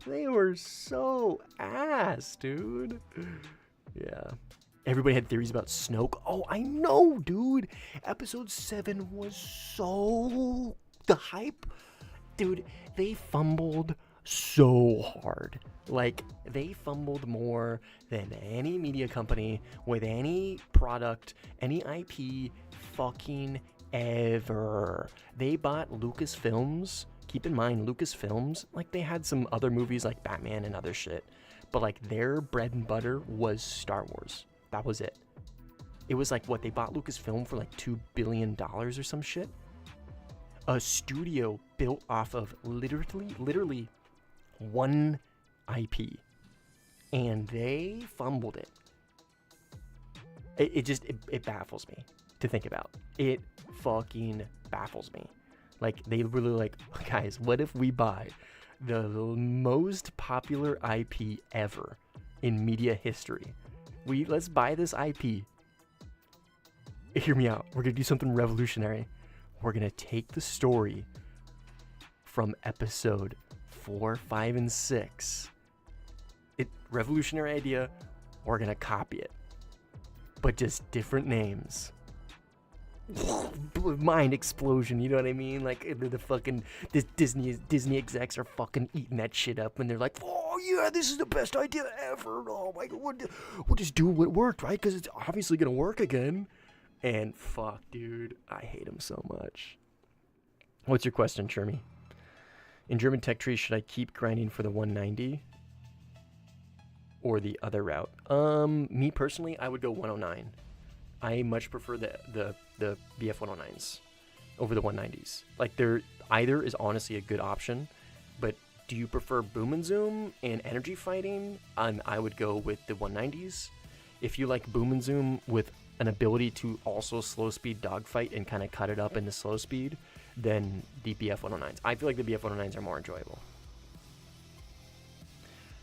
They were so ass, dude. Yeah. Everybody had theories about Snoke. Oh, I know, dude. Episode 7 was so... The hype... Dude, they fumbled so hard. Like, they fumbled more than any media company with any product, any IP fucking ever. They bought Lucasfilms. Keep in mind, Lucasfilms, like, they had some other movies like Batman and other shit, but like their bread and butter was Star Wars. That was it. It was like, what, they bought Lucasfilm for like $2 billion or some shit? A studio built off of literally one IP, and they fumbled it. It baffles me. to think about. It fucking baffles me. Like, they really like, guys, what if we buy the most popular IP ever in media history? Let's buy this IP. Hear me out. We're gonna do something revolutionary. We're gonna take the story from episode 4, 5, and 6. Revolutionary idea. We're gonna copy it, but just different names. Mind explosion, you know what I mean? Like the fucking Disney execs are fucking eating that shit up, and they're like, "Oh yeah, this is the best idea ever! Oh my god, we'll just do what worked, right? Because it's obviously gonna work again." And fuck, dude, I hate him so much. What's your question, Chermy? In German tech tree, should I keep grinding for the 190 or the other route? Me personally, I would go 109. I much prefer the BF 109s over the 190s. Like, either is honestly a good option, but do you prefer boom and zoom and energy fighting? I would go with the 190s. If you like boom and zoom with an ability to also slow speed dogfight and kind of cut it up into slow speed, then the BF 109s. I feel like the BF 109s are more enjoyable.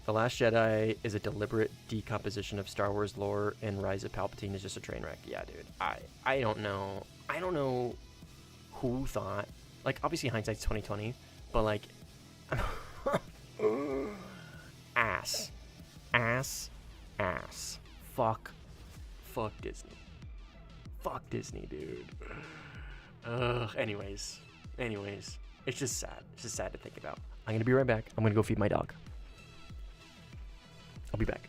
The Last Jedi is a deliberate decomposition of Star Wars lore, and Rise of Palpatine is just a train wreck. Yeah, dude. I don't know. I don't know who thought. Like, obviously hindsight's 2020, but like, ass. Fuck Disney. Fuck Disney, dude. Anyways, it's just sad. It's just sad to think about. I'm gonna be right back. I'm gonna go feed my dog. I'll be back.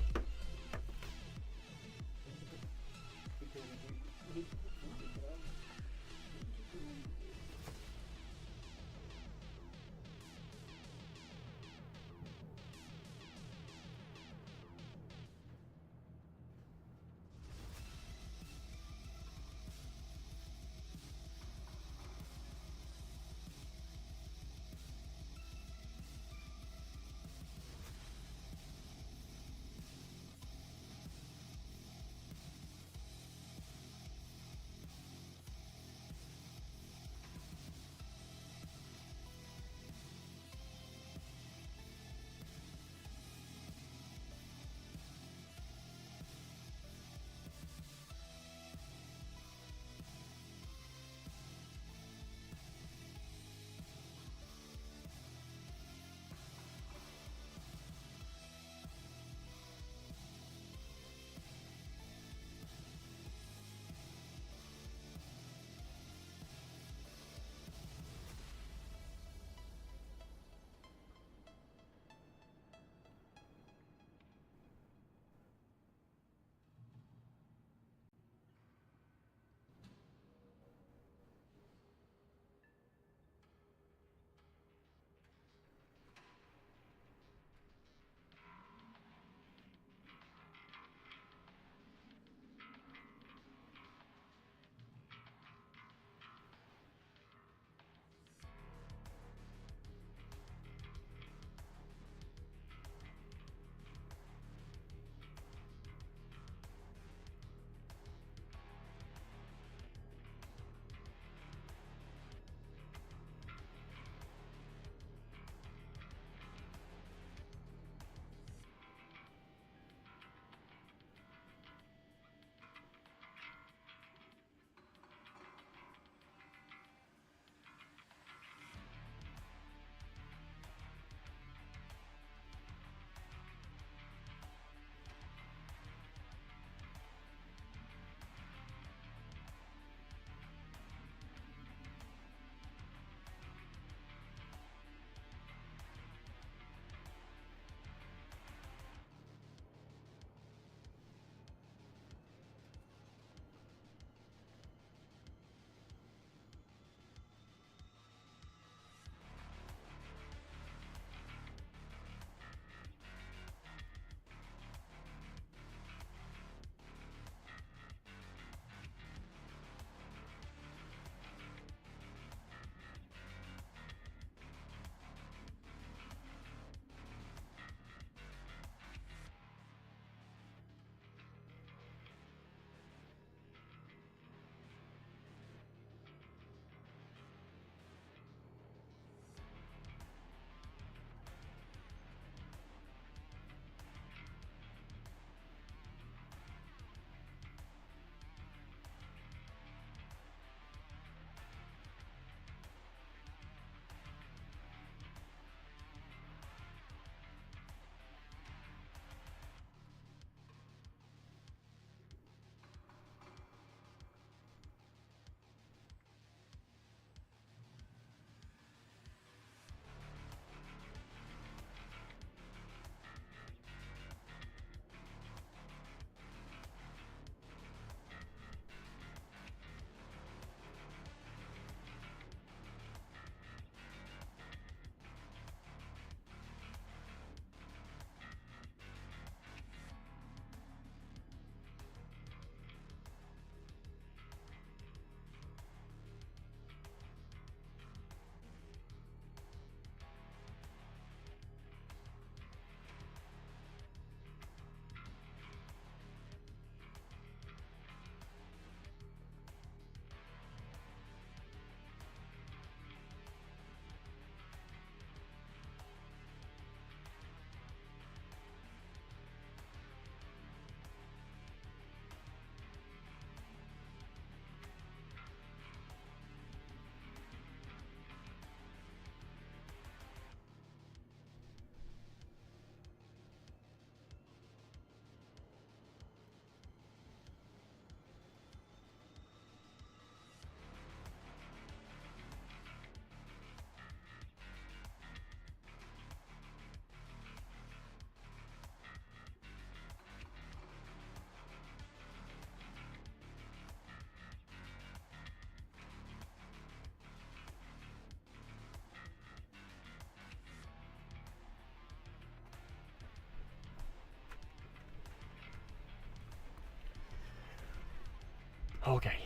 Okay.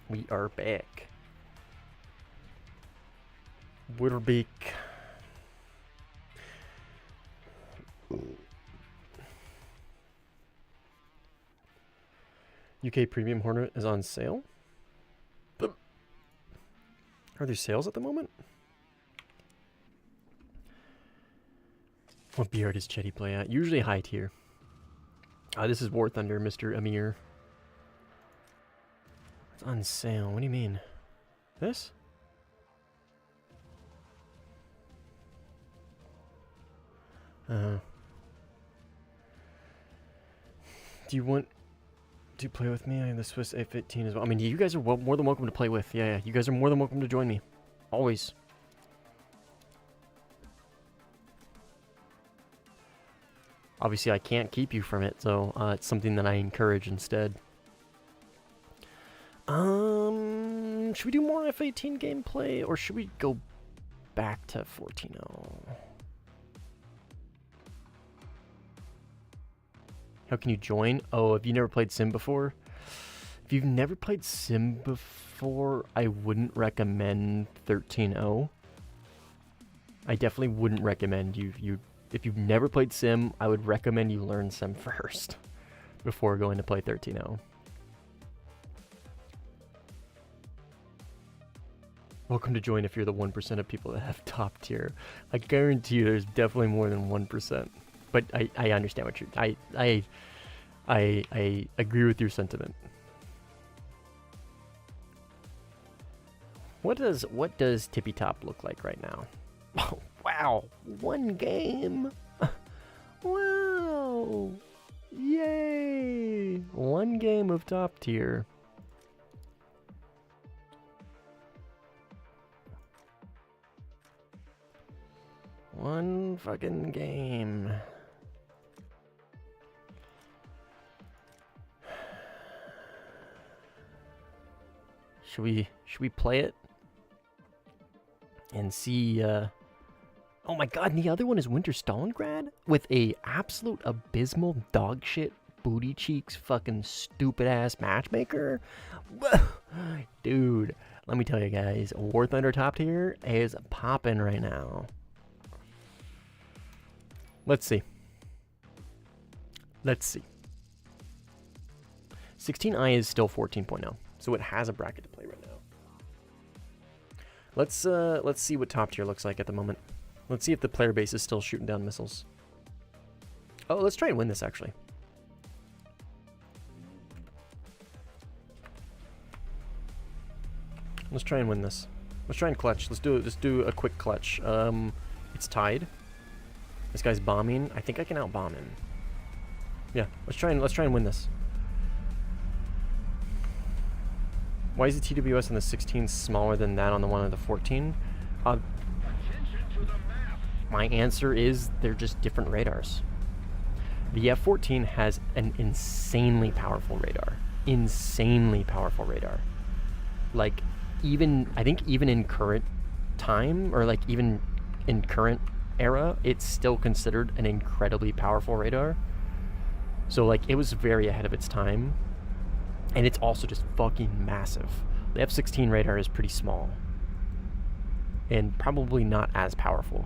We are back. We're back. UK Premium Hornet is on sale. Are there sales at the moment? What BR does Chetty play at? Usually high tier. This is Warthunder, Mr. Amir. It's on sale. What do you mean? This? Do you want to play with me? I have the Swiss A15 as well. I mean, you guys are more than welcome to play with. Yeah, you guys are more than welcome to join me. Always. Obviously, I can't keep you from it, so it's something that I encourage instead. Should we do more F18 gameplay, or should we go back to 14.0? How can you join? Oh, have you never played Sim before? If you've never played Sim before, I wouldn't recommend 13.0. I definitely wouldn't recommend you. If you've never played Sim, I would recommend you learn Sim first before going to play 13.0. Welcome to join if you're the 1% of people that have top tier. I guarantee you there's definitely more than 1%. But I understand what you're... I agree with your sentiment. What does Tippy Top look like right now? Oh, wow. One game. Wow. Yay. One game of top tier. One fucking game. Should we play it and see? Oh my god! And the other one is Winter Stalingrad with a absolute abysmal dog shit booty cheeks fucking stupid ass matchmaker. Dude, let me tell you guys, War Thunder top tier is popping right now. Let's see. 16i is still 14.0, so it has a bracket to play right now. Let's see what top tier looks like at the moment. Let's see if the player base is still shooting down missiles. Oh, let's try and win this actually. Let's try and win this. Let's try and clutch. Let's do a quick clutch. It's tied. This guy's bombing. I think I can out-bomb him. Yeah, let's try and win this. Why is the TWS on the 16 smaller than that on the one of the 14? My answer is they're just different radars. The F-14 has an insanely powerful radar. Insanely powerful radar. Like, I think even in current time, or like even in current era, it's still considered an incredibly powerful radar. So like, it was very ahead of its time. And it's also just fucking massive. The F-16 radar is pretty small. And probably not as powerful.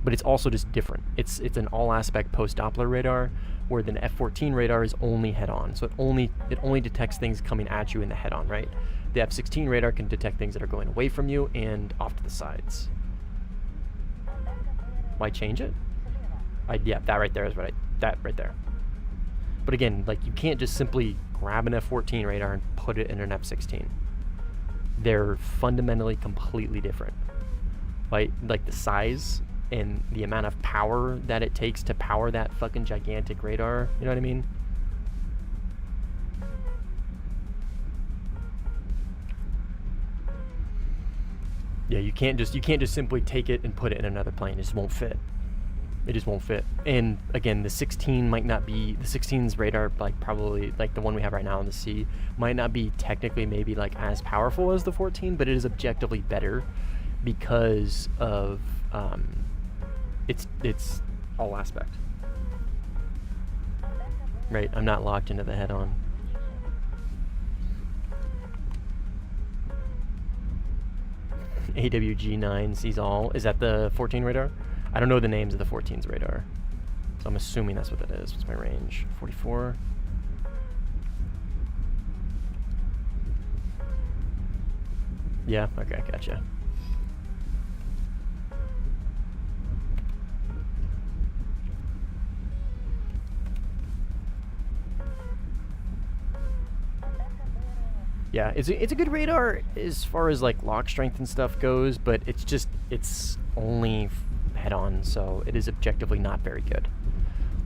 But it's also just different. It's an all-aspect post-Doppler radar, where the F-14 radar is only head-on. So it only detects things coming at you in the head-on, right? The F-16 radar can detect things that are going away from you and off to the sides. Why change it? Yeah, that right there is that right there. But again, like, you can't just simply grab an F-14 radar and put it in an F-16. They're fundamentally completely different. Like the size and the amount of power that it takes to power that fucking gigantic radar, you know what I mean? Yeah, you can't just simply take it and put it in another plane. It just won't fit. It just won't fit. And again, the 16 might not be, the 16's radar, like probably like the one we have right now in the sea, might not be technically maybe like as powerful as the 14, but it is objectively better because of it's all aspect. Right, I'm not locked into the head-on. AWG9 sees all. Is that the 14 radar? I don't know the names of the 14's radar. So I'm assuming that's what that is. What's my range? 44. Yeah, okay, gotcha. Yeah, it's a good radar as far as like lock strength and stuff goes, but it's only head on, so it is objectively not very good.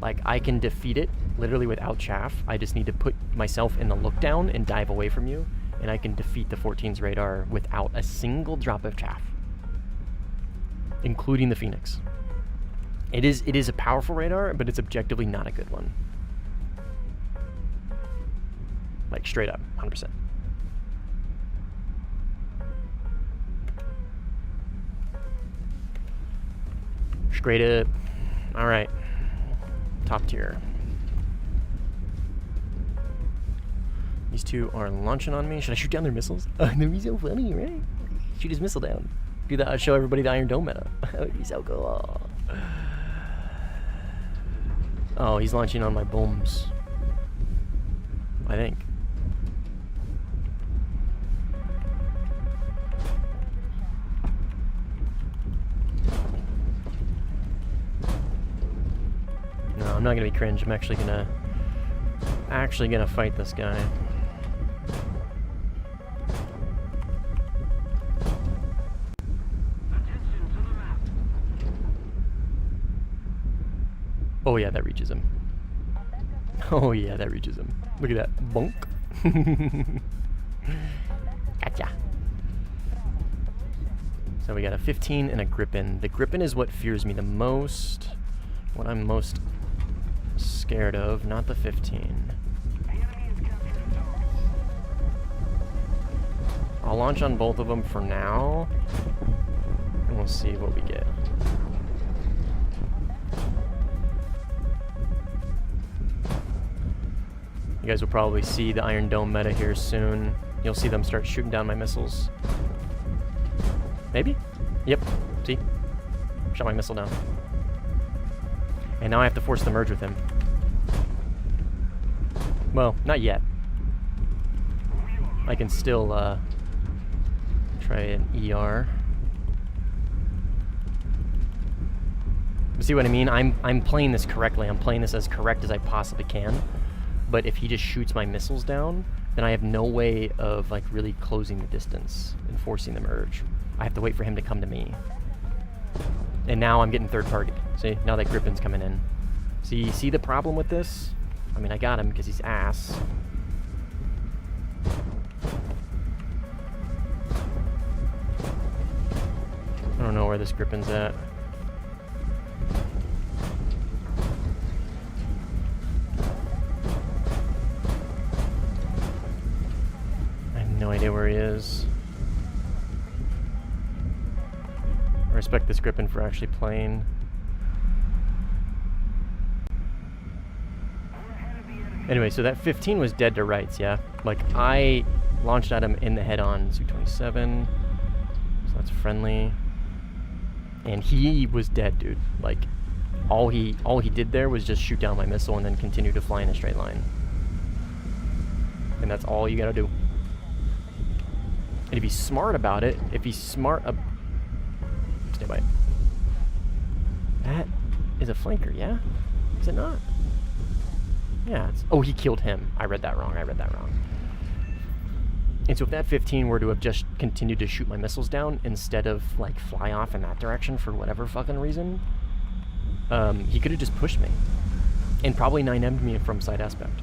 Like, I can defeat it literally without chaff. I just need to put myself in the look down and dive away from you, and I can defeat the 14's radar without a single drop of chaff, including the Phoenix. It is a powerful radar, but it's objectively not a good one. Like, straight up, 100%. Straight up. All right. Top tier. These two are launching on me. Should I shoot down their missiles? Oh, that'd be so funny, right? Shoot his missile down. Do that. Show everybody the Iron Dome meta. That would be so cool. Oh, he's launching on my bombs. I think. No, I'm not gonna be cringe. I'm actually gonna fight this guy. Oh yeah, that reaches him. Oh yeah, that reaches him. Look at that. Bonk. Gotcha. So we got a 15 and a Gripen. The Gripen is what fears me the most. What I'm most scared of, not the 15. I'll launch on both of them for now, and we'll see what we get. You guys will probably see the Iron Dome meta here soon. You'll see them start shooting down my missiles. Maybe? Yep. See? Shot my missile down. And now I have to force the merge with him. Well, not yet. I can still try an ER. But see what I mean? I'm playing this correctly. I'm playing this as correct as I possibly can. But if he just shoots my missiles down, then I have no way of like really closing the distance and forcing the merge. I have to wait for him to come to me. And now I'm getting third party. See, now that Gripen's coming in. See the problem with this? I mean, I got him because he's ass. I don't know where this Gripen's at. I have no idea where he is. I respect this Gripen for actually playing. Anyway, so that 15 was dead to rights, yeah? Like, I launched at him in the head-on, Su-27, so that's friendly. And he was dead, dude. Like, all he did there was just shoot down my missile and then continue to fly in a straight line. And that's all you gotta do. And if he's smart about it, stay by. That is a flanker, yeah? Is it not? Yeah, oh, he killed him. I read that wrong. And so if that 15 were to have just continued to shoot my missiles down instead of, like, fly off in that direction for whatever fucking reason, he could have just pushed me. And probably 9M'd me from side aspect.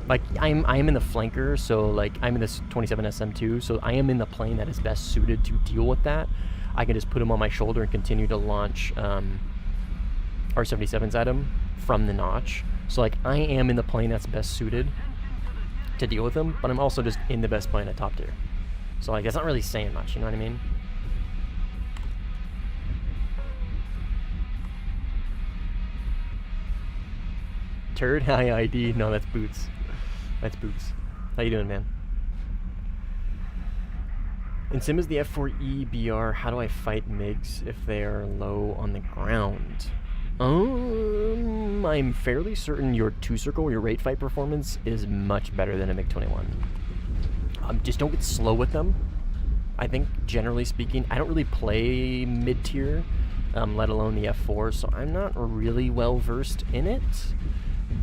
Like, I am in the flanker, so, like, I'm in this 27 SM2, so I am in the plane that is best suited to deal with that. I can just put him on my shoulder and continue to launch R-77s at him from the notch. So, like, I am in the plane that's best suited to deal with him, but I'm also just in the best plane at top tier. So, like, that's not really saying much, you know what I mean? Turd? High ID? No, that's Boots. That's Boots. How you doing, man? In Sim is the F4E BR, how do I fight MiGs if they are low on the ground? I'm fairly certain your 2-circle, your rate fight performance is much better than a MiG-21. Just don't get slow with them. I think, generally speaking, I don't really play mid-tier, let alone the F4, so I'm not really well-versed in it.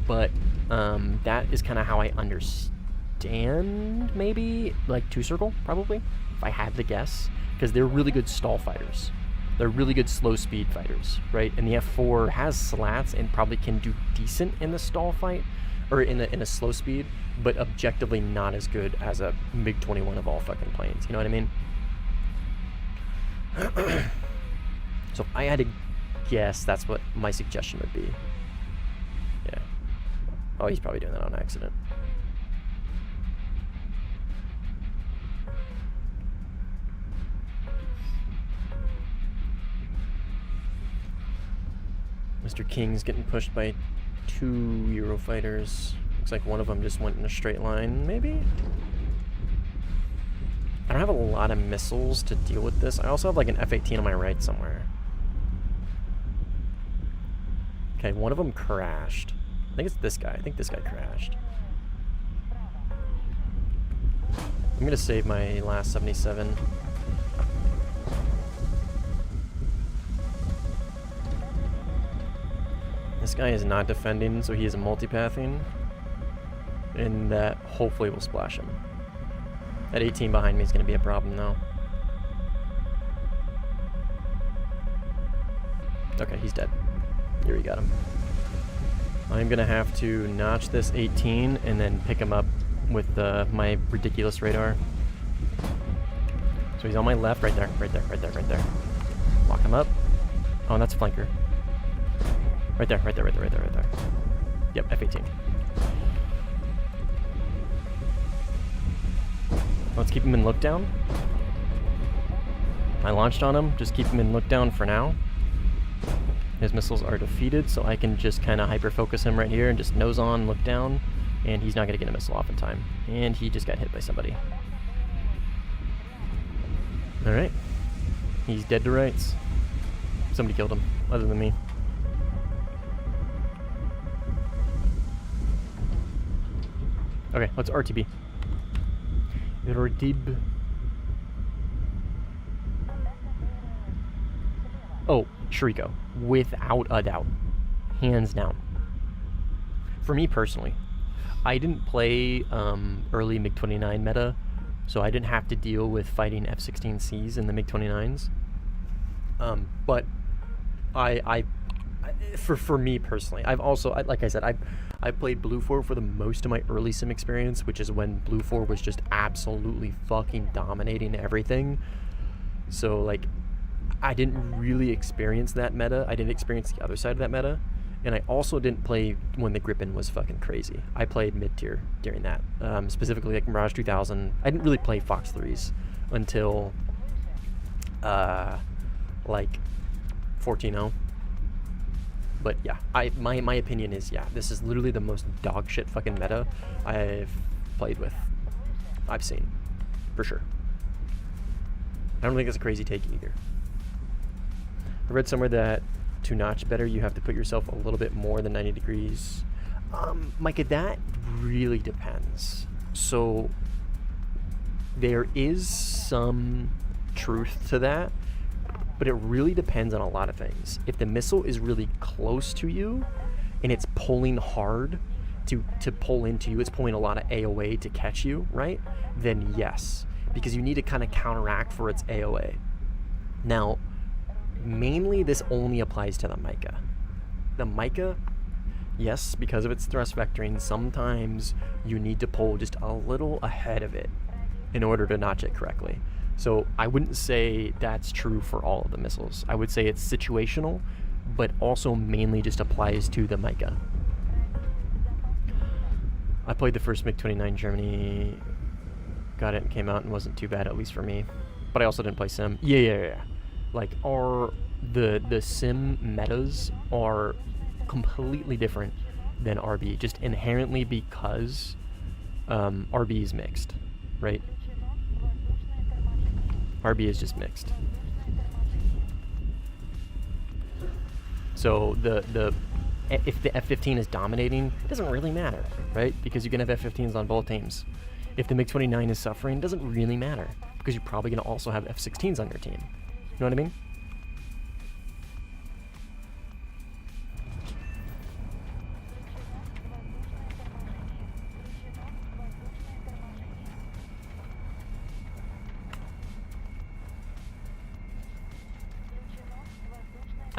But that is kind of how I understand, maybe, like 2-circle, probably, if I had to guess, because they're really good stall fighters. They're really good slow speed fighters, right? And the F4 has slats and probably can do decent in the stall fight, or in a slow speed, but objectively not as good as a MiG-21 of all fucking planes. You know what I mean? So if I had to guess, that's what my suggestion would be. Yeah. Oh, he's probably doing that on accident. Mr. King's getting pushed by 2 Eurofighters. Looks like one of them just went in a straight line, maybe? I don't have a lot of missiles to deal with this. I also have like an F-18 on my right somewhere. Okay, one of them crashed. I think it's this guy. I think this guy crashed. I'm gonna save my last 77. This guy is not defending, so he is multipathing. And that hopefully will splash him. That 18 behind me is going to be a problem, though. Okay, he's dead. Here, we got him. I'm going to have to notch this 18 and then pick him up with my ridiculous radar. So he's on my left, right there, right there, right there, right there. Lock him up. Oh, and that's a flanker. Right there, right there, right there, right there, right there. Yep, F-18. Let's keep him in look down. I launched on him, just keep him in look down for now. His missiles are defeated, so I can just kind of hyper-focus him right here and just nose on, look down, and he's not going to get a missile off in time. And he just got hit by somebody. Alright. He's dead to rights. Somebody killed him, other than me. Okay, let's RTB. RTB. Oh, Shriko. Without a doubt. Hands down. For me personally, I didn't play early MiG-29 meta, so I didn't have to deal with fighting F-16Cs in the MiG-29s. But for me personally, I've also, like I said, I played Blue 4 for the most of my early sim experience, which is when Blue 4 was just absolutely fucking dominating everything. So, like, I didn't really experience that meta. I didn't experience the other side of that meta. And I also didn't play when the Gripen was fucking crazy. I played mid-tier during that. Specifically, like, Mirage 2000. I didn't really play Fox 3s until, like, 14.0. But yeah, my opinion is, yeah, this is literally the most dog shit fucking meta I've played with. I've seen, for sure. I don't think it's a crazy take either. I read somewhere that to notch better, you have to put yourself a little bit more than 90 degrees. Micah, that really depends. So there is some truth to that. But it really depends on a lot of things. If the missile is really close to you and it's pulling hard to pull into you, it's pulling a lot of AOA to catch you, right? Then yes, because you need to kind of counteract for its AOA. Now, mainly this only applies to the Micah. The Micah, yes, because of its thrust vectoring, sometimes you need to pull just a little ahead of it in order to notch it correctly. So I wouldn't say that's true for all of the missiles. I would say it's situational, but also mainly just applies to the Micah. I played the first MiG-29 Germany, got it and came out and wasn't too bad, at least for me. But I also didn't play sim. Yeah. Like, the sim metas are completely different than RB, just inherently because RB is mixed, right? RB is just mixed. So if the F-15 is dominating, it doesn't really matter, right? Because you can have F-15s on both teams. If the MiG-29 is suffering, it doesn't really matter, because you're probably going to also have F-16s on your team. You know what I mean?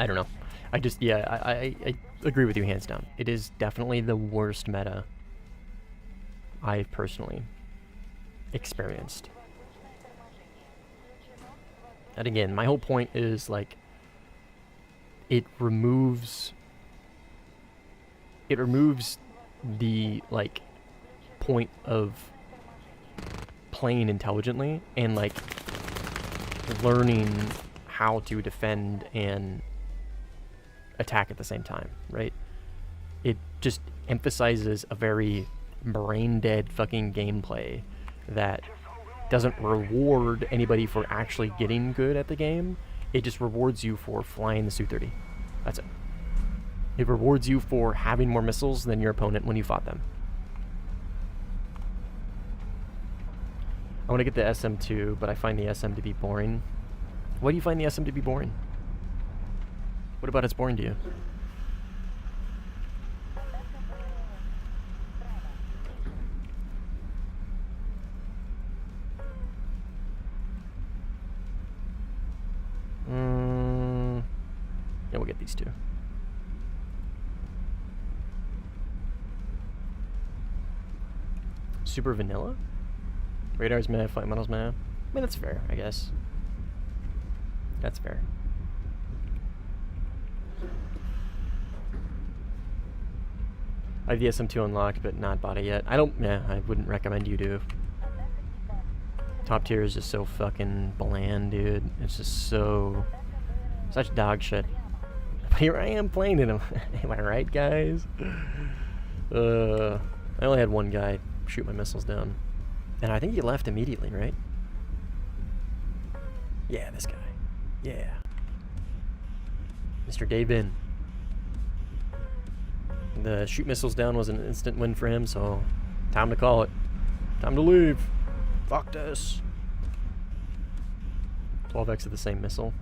I don't know. I just, yeah, I agree with you hands down. It is definitely the worst meta I've personally experienced. And again, my whole point is, like, it removes the, like, point of playing intelligently and, like, learning how to defend and attack at the same time, right? It just emphasizes a very brain-dead fucking gameplay that doesn't reward anybody for actually getting good at the game. It just rewards you for flying the Su-30. That's it. It rewards you for having more missiles than your opponent when you fought them. I want to get the SM2, but I find the SM to be boring. Why do you find the SM to be boring? What about it's boring to you? Yeah, we'll get these two. Super vanilla? Radar's meh, flight model's meh. I mean, that's fair, I guess. That's fair. I have the SM2 unlocked, but not bought it yet. I wouldn't recommend you do. Top tier is just so fucking bland, dude. It's just so... such dog shit. But here I am playing it. Am I right, guys? I only had one guy shoot my missiles down. And I think he left immediately, right? Yeah, this guy. Yeah. Mr. Davin. The shoot missiles down was an instant win for him, so time to call it. Time to leave. Fuck this. 12x of the same missile.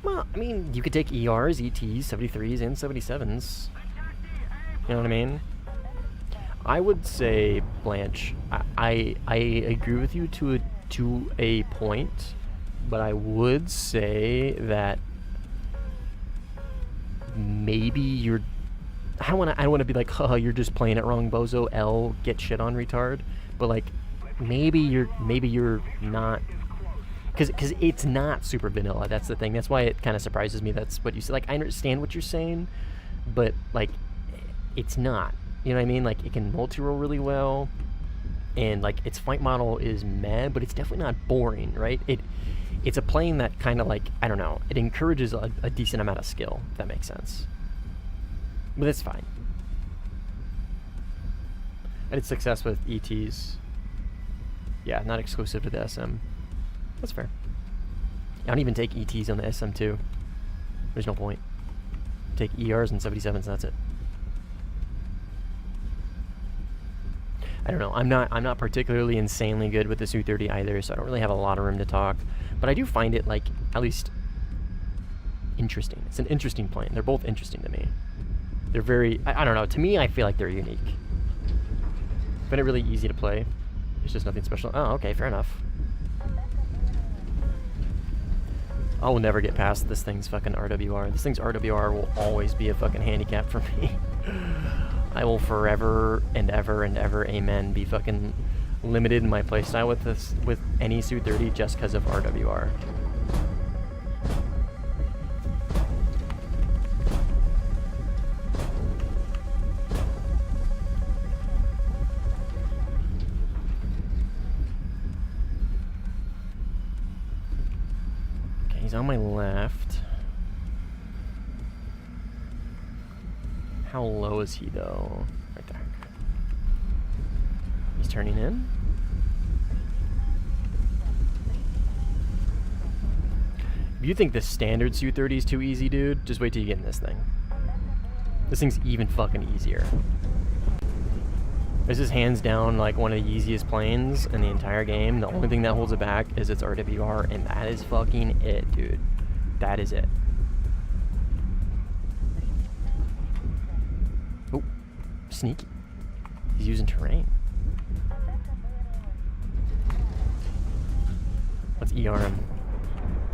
Well, I mean, you could take ERs, ETs, 73s, and 77s. You know what I mean? I would say, Blanche, I agree with you to a point, but I would say that maybe you're... I don't want to be like, huh, you're just playing it wrong, bozo. L, get shit on, retard. But like, maybe you're not, because it's not super vanilla. That's the thing. That's why it kind of surprises me. That's what you say. Like, I understand what you're saying, but like, it's not. You know what I mean? Like, it can multi-roll really well, and like its fight model is meh, but it's definitely not boring, right? It's a plane that kind of, like, I don't know, it encourages a decent amount of skill, if that makes sense. But it's fine. I had success with ETs. Yeah, not exclusive to the SM. That's fair. I don't even take ETs on the SM2. There's no point. Take ERs and 77s, and that's it. I don't know. I'm not particularly insanely good with the Su-30 either, so I don't really have a lot of room to talk. But I do find it, like, at least interesting. It's an interesting plane. They're both interesting to me. They're very... I don't know. To me, I feel like they're unique. I find it really easy to play. There's just nothing special. Oh, okay. Fair enough. I will never get past this thing's fucking RWR. This thing's RWR will always be a fucking handicap for me. I will forever and ever and ever, amen, be fucking limited in my playstyle with this, with any Su-30 just because of RWR. Okay, he's on my left. How low is he, though? Right there. He's turning in. you think the standard Su-30 is too easy, dude, just wait till you get in this thing. This thing's even fucking easier. This is hands down like one of the easiest planes in the entire game. The only thing that holds it back is its RWR, and that is fucking it, dude. That is it. Oh, sneaky. He's using terrain. Let's ER him.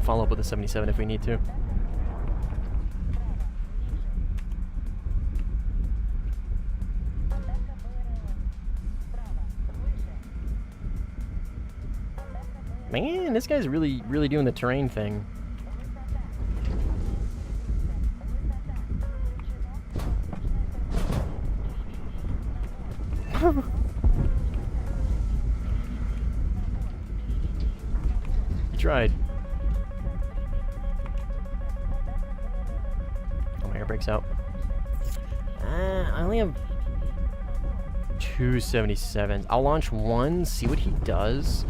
Follow up with a 77 if we need to. Man, this guy's really doing the terrain thing. He tried. Oh, my air brakes out. I only have 2 77s. I'll launch one, see what he does.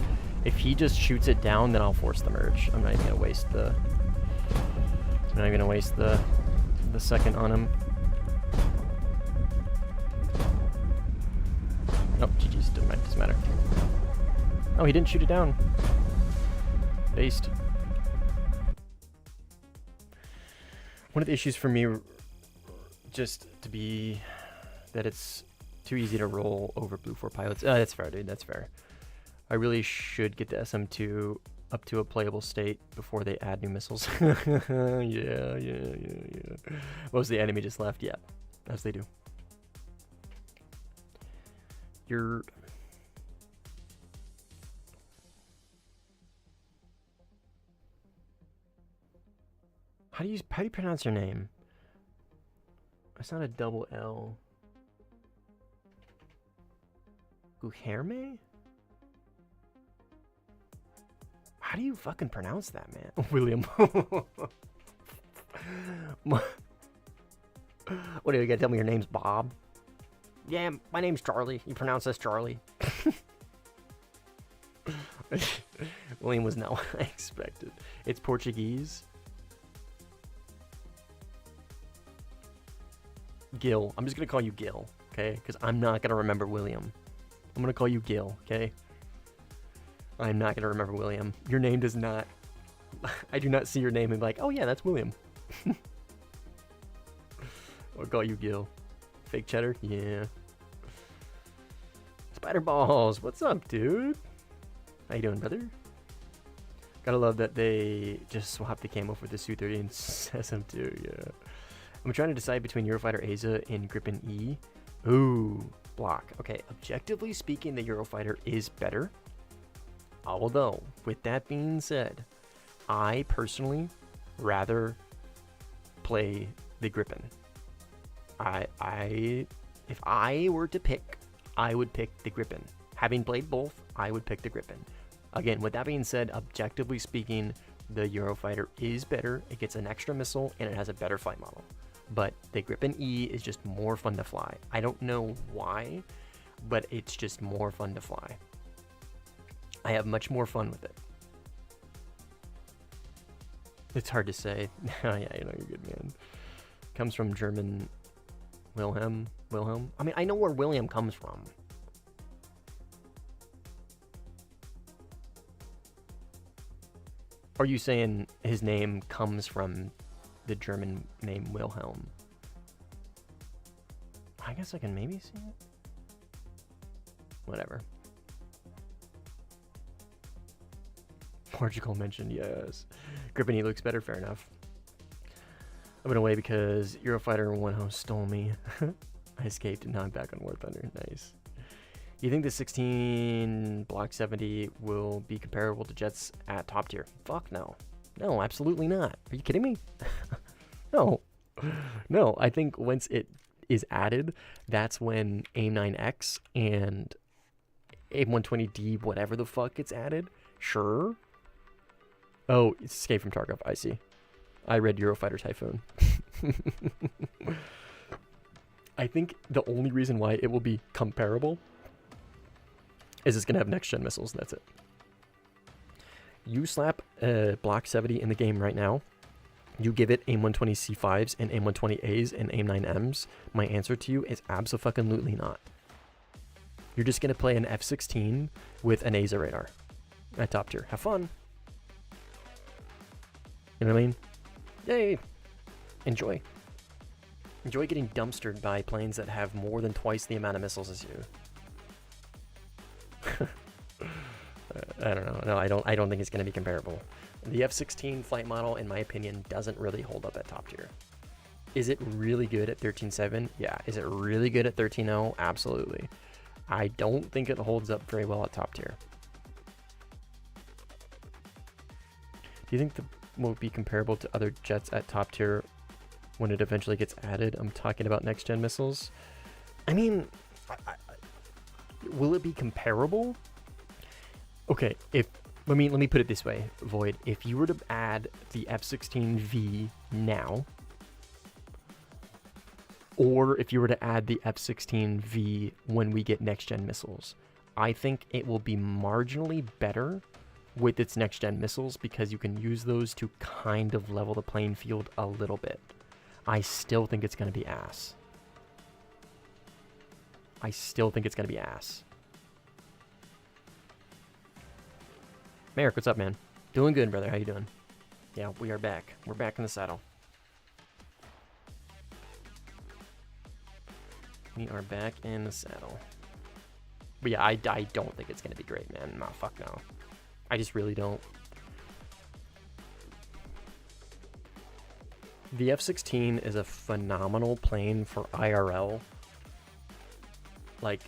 If he just shoots it down, then I'll force the merge. I'm not even gonna waste the. I'm not even gonna waste the second on him. Oh, GG's, doesn't matter. Oh, he didn't shoot it down. Based. One of the issues for me, just to be, that it's too easy to roll over Blue 4 pilots. That's fair, dude. That's fair. I really should get the SM2 up to a playable state before they add new missiles. Yeah. Most of the enemy just left. Yeah, as they do. How do you pronounce your name? It's not a double L. Guilherme? How do you fucking pronounce that, man? William. What are you gonna tell me your name's Bob? Yeah, my name's Charlie. You pronounce this Charlie. William was not what I expected. It's Portuguese. Gil. I'm just gonna call you Gil, okay? Because I'm not gonna remember William. I'm gonna call you Gil, okay? I'm not gonna remember William. Your name does not. I do not see your name and be like, oh yeah, that's William. I'll call you Gil. Fake cheddar? Yeah. Spider balls, what's up, dude? How you doing, brother? Gotta love that they just swapped the camo for the Su-30 and SM2, yeah. I'm trying to decide between Eurofighter Aza and Gripen E. Ooh, block. Okay, objectively speaking, the Eurofighter is better. Although, with that being said, I personally rather play the Gripen. If I were to pick, I would pick the Gripen. Having played both, I would pick the Gripen. Again, with that being said, objectively speaking, the Eurofighter is better. It gets an extra missile and it has a better flight model. But the Gripen E is just more fun to fly. I don't know why, but it's just more fun to fly. I have much more fun with it. It's hard to say. Yeah, you know, you're good, man. Comes from German Wilhelm. I mean, I know where William comes from. Are you saying his name comes from the German name Wilhelm? I guess I can maybe see it. Whatever. Portugal mentioned, yes. Gripen E looks better, fair enough. I went away because Eurofighter 1 host stole me. I escaped and now I'm back on Warthunder. Nice. You think the 16 Block 70 will be comparable to jets at top tier? Fuck no. No, absolutely not. Are you kidding me? No. No, I think once it is added, that's when A9X and A120D, whatever the fuck gets added. Sure. Oh, it's Escape from Tarkov. I see. I read Eurofighter Typhoon. I think the only reason why it will be comparable is it's going to have next-gen missiles, and that's it. You slap a Block 70 in the game right now, you give it AIM-120 C5s and AIM-120 As and AIM-9Ms, my answer to you is abso-fucking-lutely not. You're just going to play an F-16 with an ASA radar at top tier. Have fun. You know what I mean? Yay! Enjoy. Enjoy getting dumpstered by planes that have more than twice the amount of missiles as you. I don't know. No, I don't think it's going to be comparable. The F-16 flight model, in my opinion, doesn't really hold up at top tier. Is it really good at 13.7? Yeah. Is it really good at 13.0? Absolutely. I don't think it holds up very well at top tier. Do you think the will be comparable to other jets at top tier when it eventually gets added? I'm talking about next gen missiles. I mean, will it be comparable? Okay, let me put it this way, Void. If you were to add the F-16V now, or if you were to add the F-16V when we get next gen missiles, I think it will be marginally better with its next gen missiles because you can use those to kind of level the playing field a little bit. I still think it's going to be ass. I still think it's going to be ass. Merrick, what's up, man? Doing good, brother. How you doing? Yeah, we are back. We're back in the saddle. We are back in the saddle. But yeah, I don't think it's going to be great, man. No, fuck no. I just really don't. The F-16 is a phenomenal plane for IRL, like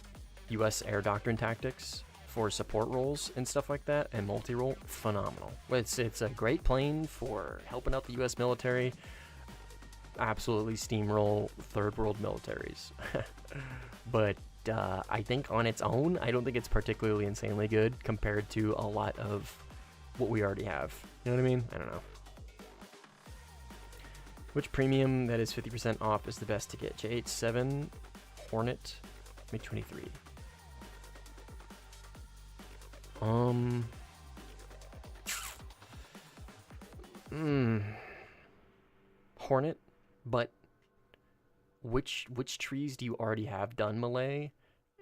US air doctrine tactics for support roles and stuff like that, and multi-role. Phenomenal. It's a great plane for helping out the US military. Absolutely steamroll third world militaries. But I think on its own, I don't think it's particularly insanely good compared to a lot of what we already have. You know what I mean? I don't know. Which premium that is 50% off is the best to get? JH7, Hornet, MiG-23. Hornet, but which trees do you already have done, Malay?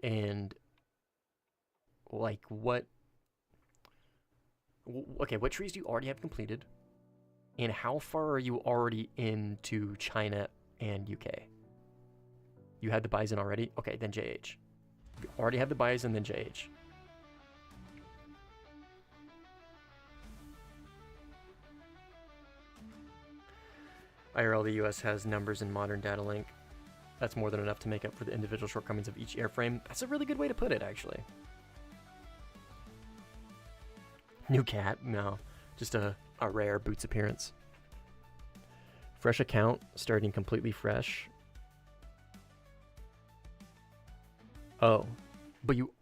And like what trees do you already have completed? And how far are you already into China and UK? You had the Bison already? Okay, then JH. You already have the Bison, then JH. IRL, the US has numbers in modern data link. That's more than enough to make up for the individual shortcomings of each airframe. That's a really good way to put it, actually. New cat? No. Just a rare boots appearance. Fresh account, starting completely fresh. Oh. But you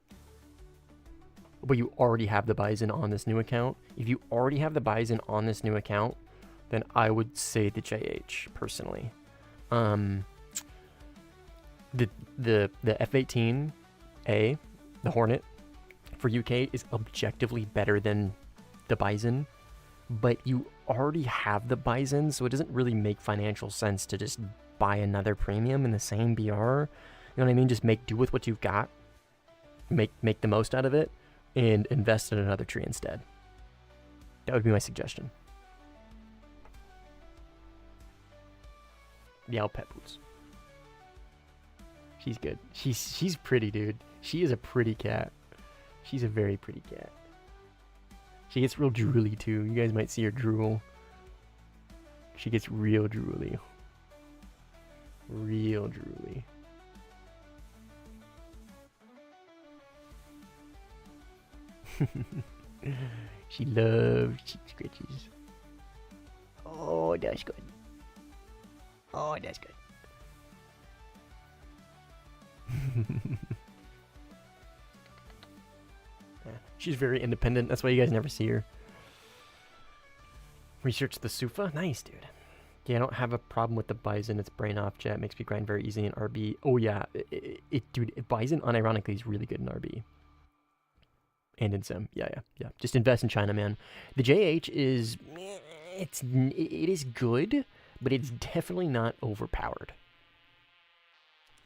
already have the Bison on this new account? If you already have the Bison on this new account, then I would say the JH, personally. The F-18A, the Hornet, for UK is objectively better than the Bison, but you already have the Bison, so it doesn't really make financial sense to just buy another premium in the same BR. You know what I mean? Just make do with what you've got, make the most out of it, and invest in another tree instead. That would be my suggestion. Yeah, pet boots. She's good. She's pretty, dude. She is a pretty cat. She's a very pretty cat. She gets real drooly too. You guys might see her drool. She gets real drooly. Real drooly. She loves cheek scratches. Oh, that's good. Oh, that's good. Yeah, she's very independent. That's why you guys never see her. Research the Sufa? Nice, dude. Yeah, I don't have a problem with the Bison. It's brain off jet. Makes me grind very easy in RB. Oh, yeah. Dude, Bison unironically is really good in RB. And in Sim. Yeah. Just invest in China, man. The JH is, it is good, but it's definitely not overpowered.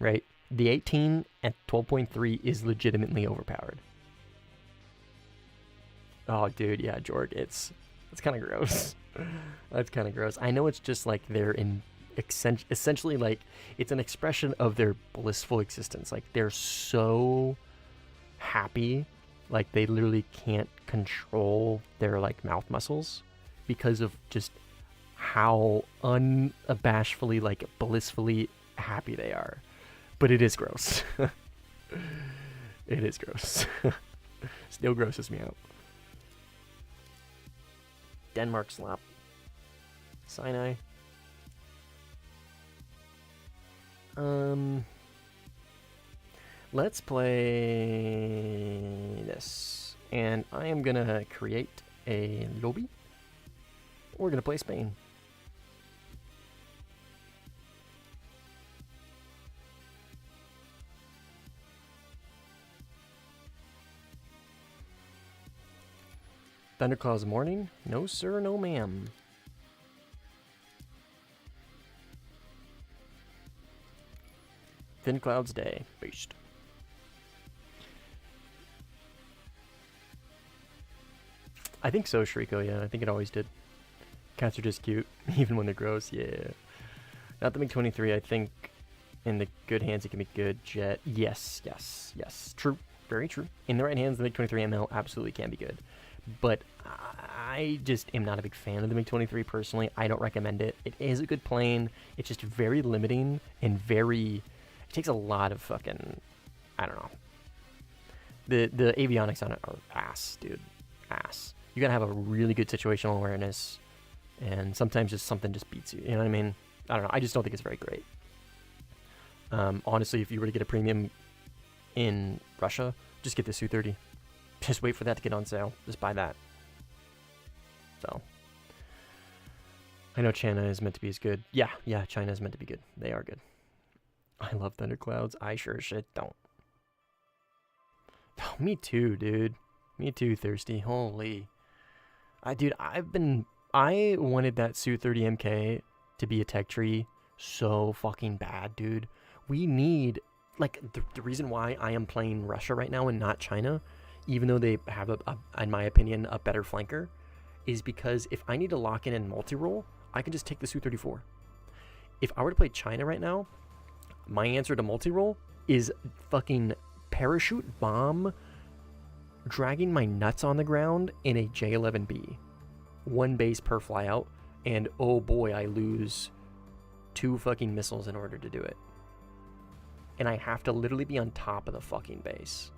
Right? The 18 at 12.3 is legitimately overpowered. Oh, dude, yeah, Jorg, it's kind of gross. That's kind of gross. I know it's just like they're in essentially like it's an expression of their blissful existence. Like they're so happy, like they literally can't control their like mouth muscles because of just how unabashedly like blissfully happy they are. But it is gross. It is gross. Still grosses me out. Denmark slap. Sinai. Let's play this. And I am gonna create a lobby. We're gonna play Spain. Thunderclouds morning? No sir, no ma'am. Thin Clouds day. Beast. I think so, Shriko, yeah. I think it always did. Cats are just cute, even when they're gross, yeah. Not the MiG-23, I think in the good hands it can be good. Jet, yes. True, very true. In the right hands, the MiG-23 ML absolutely can be good. But I just am not a big fan of the MiG-23 personally. I don't recommend it. It is a good plane. It's just very limiting and very... It takes a lot of fucking... I don't know. The avionics on it are ass, dude. Ass. You gotta have a really good situational awareness, and sometimes just something just beats you. You know what I mean? I don't know. I just don't think it's very great. Honestly, if you were to get a premium in Russia, just get the Su-30. Just wait for that to get on sale. Just buy that. So. I know China is meant to be as good. Yeah, China is meant to be good. They are good. I love Thunderclouds. I sure as shit don't. Oh, me too, dude. Me too, Thirsty. Holy. I wanted that Su-30 MK to be a tech tree so fucking bad, dude. We need, like, the reason why I am playing Russia right now and not China, even though they have, in my opinion, a better flanker, is because if I need to lock in multi-roll, I can just take the Su-34. If I were to play China right now, my answer to multi-roll is fucking parachute bomb, dragging my nuts on the ground in a J-11B. One base per flyout, and oh boy, I lose 2 fucking missiles in order to do it. And I have to literally be on top of the fucking base.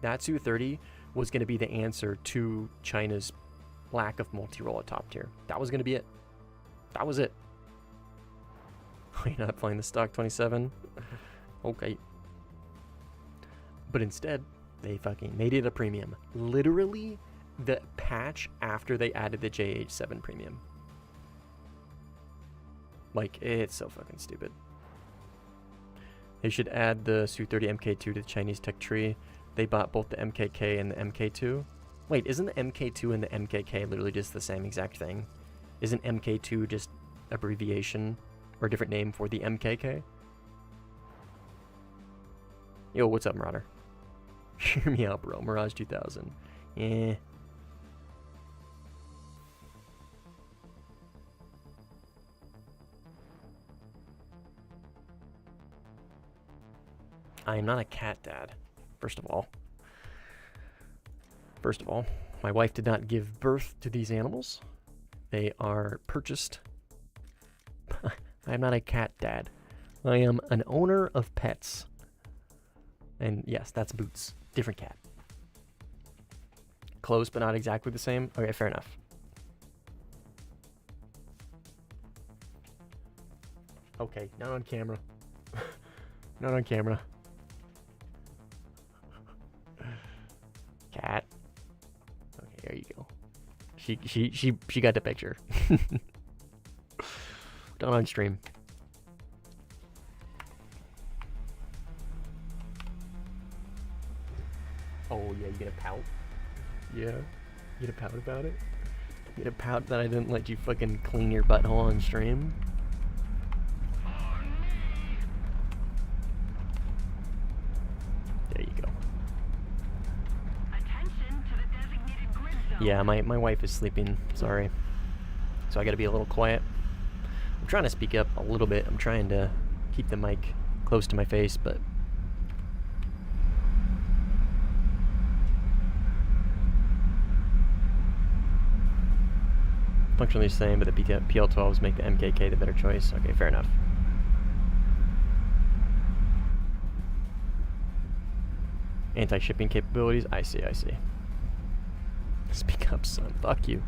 That Su-30 was going to be the answer to China's lack of multi-roll at top tier. That was going to be it. That was it. You're not playing the stock 27? Okay. But instead, they fucking made it a premium. Literally, the patch after they added the JH7 premium. Like, it's so fucking stupid. They should add the Su-30 MK2 to the Chinese tech tree. They bought both the MKK and the MK2. Wait, isn't the MK2 and the MKK literally just the same exact thing? Isn't MK2 just abbreviation or a different name for the MKK? Yo, what's up, Marauder? Hear me out, bro. Mirage 2000. Eh. I am not a cat dad, first of all. First of all, my wife did not give birth to these animals. They are purchased. I am not a cat dad. I am an owner of pets. And yes, that's Boots. Different cat. Close, but not exactly the same. Okay, fair enough. Okay, not on camera. Not on camera. Cat. Okay, there you go. She got the picture. Done on stream. Oh yeah, you gonna pout? Yeah. You gonna pout about it? You gonna pout that I didn't let you fucking clean your butthole on stream? There you go. Attention to the designated grid zone. Yeah, my wife is sleeping. Sorry. So I gotta be a little quiet. I'm trying to speak up a little bit. I'm trying to keep the mic close to my face, but... functionally the same, but the PL12s make the MKK the better choice. Okay, fair enough. Anti-shipping capabilities? I see, I see. Speak up, son. Fuck you.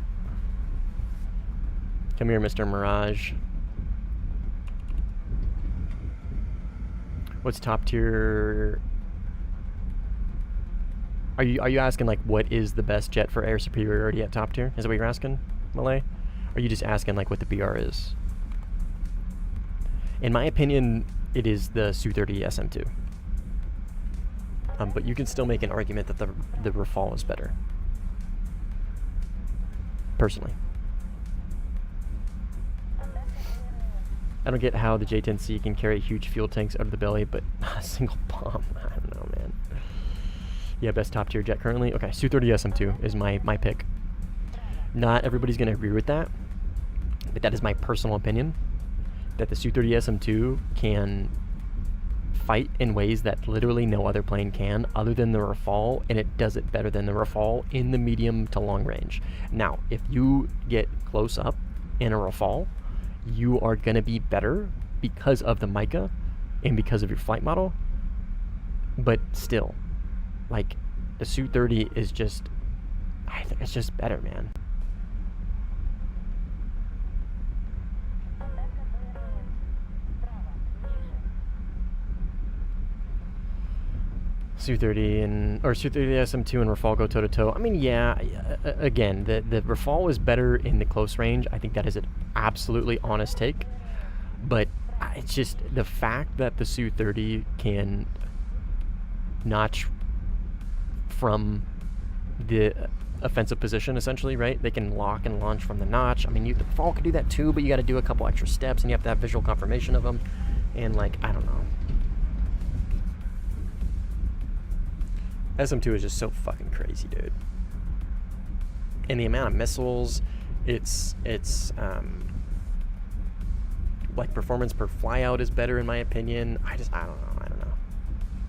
Come here, Mr. Mirage. What's top tier? Are you asking, like, what is the best jet for air superiority at top tier? Is that what you're asking, Malay? Or are you just asking, like, what the BR is? In my opinion, it is the Su-30 SM2. But you can still make an argument that the Rafale is better. Personally. I don't get how the J-10C can carry huge fuel tanks out of the belly, but not a single bomb. I don't know, man. Yeah, best top tier jet currently? Okay, Su-30 SM2 is my pick. Not everybody's going to agree with that, but that is my personal opinion. That the Su-30 SM2 can fight in ways that literally no other plane can other than the Rafale, and it does it better than the Rafale in the medium to long range. Now, if you get close up in a Rafale, you are going to be better because of the mica and because of your flight model, but still, like, the Su-30 is just, I think it's just better, man. Su-30 or Su-30 SM2 and Rafale go toe-to-toe. I mean, yeah, again, the Rafale is better in the close range. I think that is an absolutely honest take. But it's just the fact that the Su-30 can notch from the offensive position, essentially, right? They can lock and launch from the notch. I mean, the Rafale can do that too, but you got to do a couple extra steps, and you have to have visual confirmation of them. And, like, I don't know. SM2 is just so fucking crazy, dude. And the amount of missiles, it's like performance per flyout is better in my opinion. I don't know.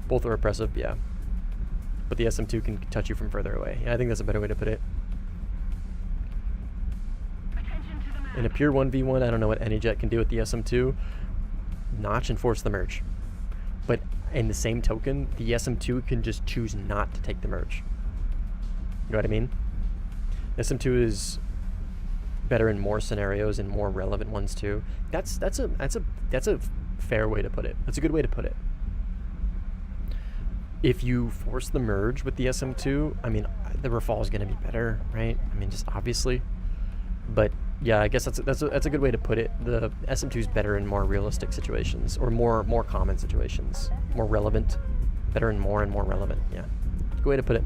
Both are impressive, yeah. But the SM2 can touch you from further away. Yeah, I think that's a better way to put it. In a pure 1v1, I don't know what any jet can do with the SM2. Notch and force the merge. But in the same token, the SM2 can just choose not to take the merge. You know what I mean? SM2 is better in more scenarios and more relevant ones too. That's a fair way to put it. That's a good way to put it. If you force the merge with the SM2, I mean, the Rafale is going to be better, right? I mean, just obviously. But yeah, I guess that's a good way to put it. The SM2 is better in more realistic situations, or more common situations, more relevant, better and more relevant. Yeah, good way to put it.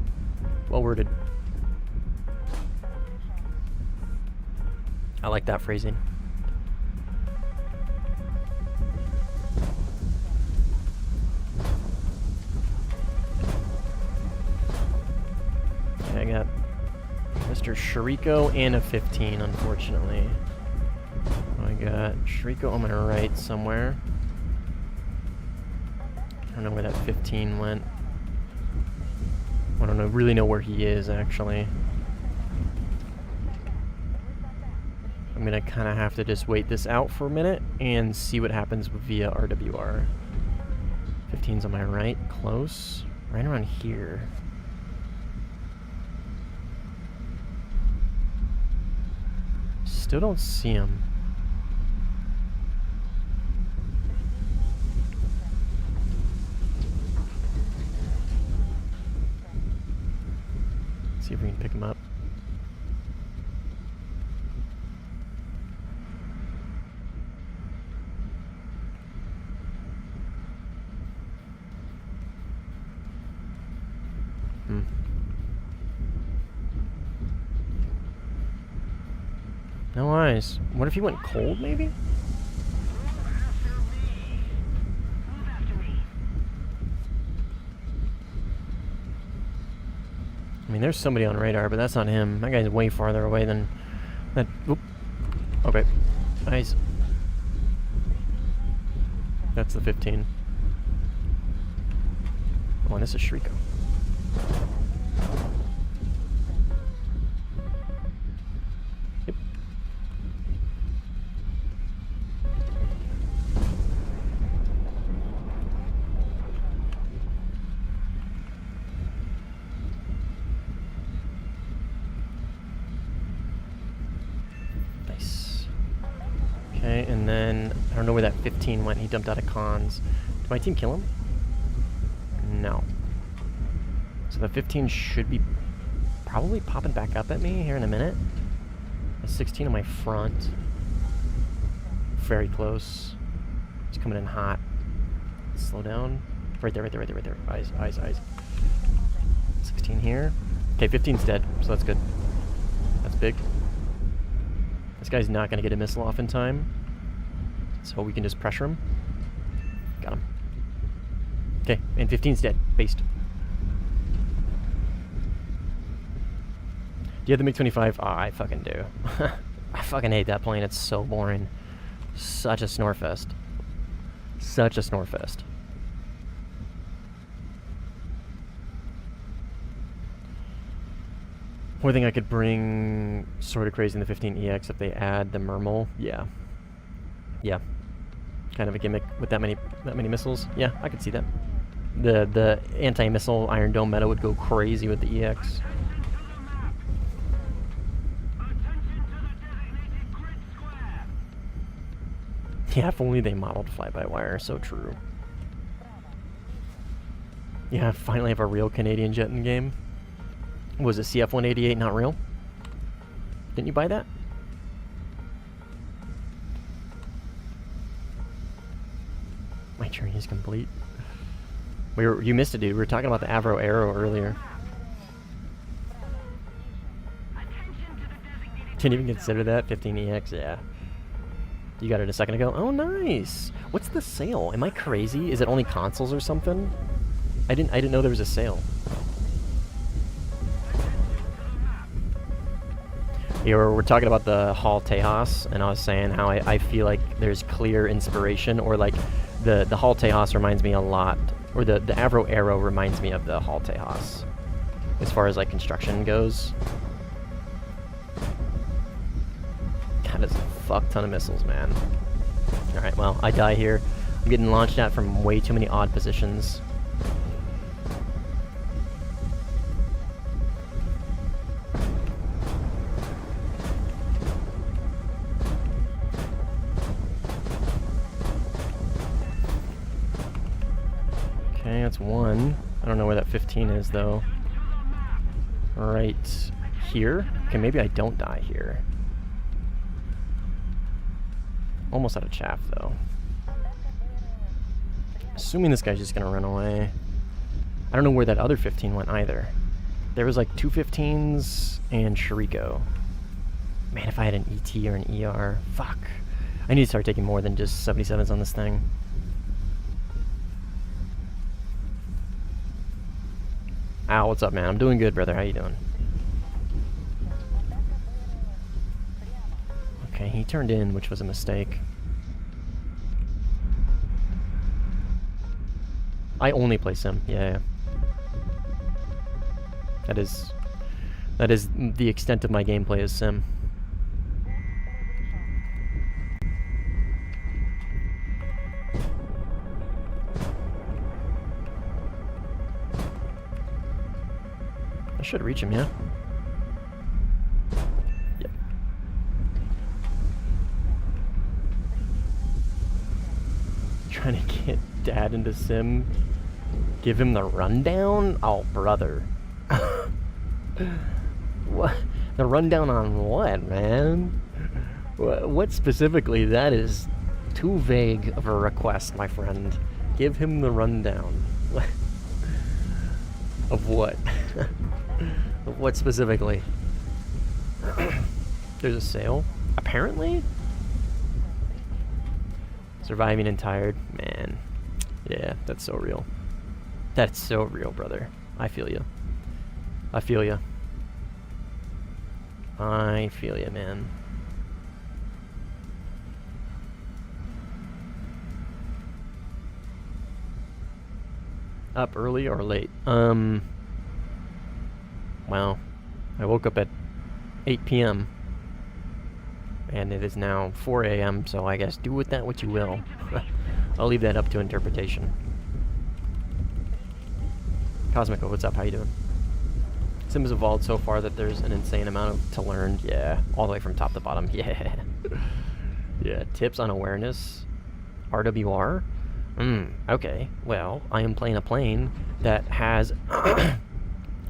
Well worded. I like that phrasing. Okay, I got Mr. Shiriko and a 15, unfortunately. I got Shiriko on my right somewhere. I don't know where that 15 went. I don't really know where he is, actually. I'm gonna kind of have to just wait this out for a minute and see what happens via RWR. 15's on my right, close. Right around here. Still don't see him. See if we can pick him up. No eyes. What if he went cold, maybe? I mean, there's somebody on radar, but that's not him. That guy's way farther away than that. Oop. Okay. Nice. That's the 15. Oh, and this is Shriko. Yep. Nice. Okay, and then I don't know where that 15 went. He dumped out of cons. Did my team kill him? No. So the 15 should be probably popping back up at me here in a minute. A 16 on my front. Very close. He's coming in hot. Slow down. Right there, right there, right there, right there. Eyes, eyes, eyes. 16 here. Okay, 15's dead, so that's good. That's big. This guy's not going to get a missile off in time. So we can just pressure him. Got him. Okay, and 15's dead. Based. Do you have the MiG-25? Oh, I fucking do. I fucking hate that plane. It's so boring. Such a snorefest. Such a snorefest. One thing I could bring sort of crazy in the 15EX if they add the Mermal. Yeah. Yeah. Kind of a gimmick with that many missiles. Yeah, I could see that. The anti-missile Iron Dome meta would go crazy with the EX. Yeah, if only they modeled fly-by-wire. So true. Yeah, finally have a real Canadian jet in the game. Was a CF-188 not real? Didn't you buy that? My journey is complete. You missed it, dude. We were talking about the Avro Arrow earlier. Didn't even consider that. 15EX, yeah. You got it a second ago? Oh, nice! What's the sale? Am I crazy? Is it only consoles or something? I didn't know there was a sale. Yeah, we're talking about the Hall Tejas, and I was saying how I feel like there's clear inspiration, or like the Hall Tejas reminds me a lot, or the Avro Arrow reminds me of the Hall Tejas, as far as like construction goes. God, that's a fuck ton of missiles, man. Alright, well, I die here. I'm getting launched at from way too many odd positions. Okay, that's one. I don't know where that 15 is, though. Right here? Okay, maybe I don't die here. Almost out of chaff, though. Assuming this guy's just gonna run away. I don't know where that other 15 went either. There was like two 15s and Shriko. Man, if I had an ET or an ER. Fuck. I need to start taking more than just 77s on this thing. Ow, what's up, man? I'm doing good, brother. How you doing? Okay, he turned in, which was a mistake. I only play Sim. Yeah. That is the extent of my gameplay is Sim. I should reach him, yeah? Yep. Trying to get Dad into Sim. Give him the rundown? Oh, brother. What? The rundown on what, man? What specifically? That is too vague of a request, my friend. Give him the rundown. Of what? Of what specifically? There's a sale? Apparently? Surviving and tired. Man. Yeah, that's so real. That's so real, brother. I feel you. I feel you. I feel you, man. Up early or late? Well, I woke up at 8 p.m. and it is now 4 a.m., so I guess do with that what you will. I'll leave that up to interpretation. Cosmico, what's up? How you doing? Sim has evolved so far that there's an insane amount to learn. Yeah, all the way from top to bottom. Yeah. Yeah, tips on awareness. RWR? Okay. Well, I am playing a plane that has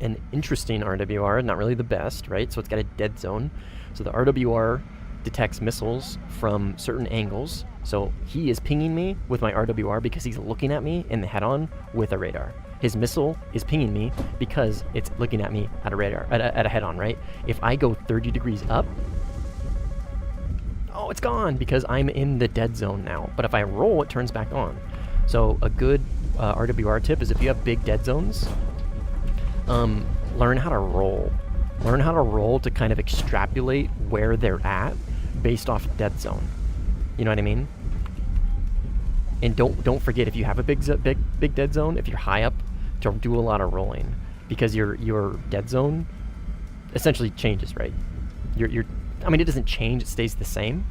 an interesting RWR, not really the best, right? So it's got a dead zone. So the RWR detects missiles from certain angles. So he is pinging me with my RWR because he's looking at me in the head-on with a radar. His missile is pinging me because it's looking at me at a radar, at a head-on, right? If I go 30 degrees up, oh, it's gone because I'm in the dead zone now. But if I roll, it turns back on. So a good RWR tip is if you have big dead zones, learn how to roll. Learn how to roll to kind of extrapolate where they're at based off dead zone. You know what I mean? And don't forget, if you have a big dead zone, if you're high up, to do a lot of rolling, because your dead zone essentially changes, right? I mean, it doesn't change; it stays the same,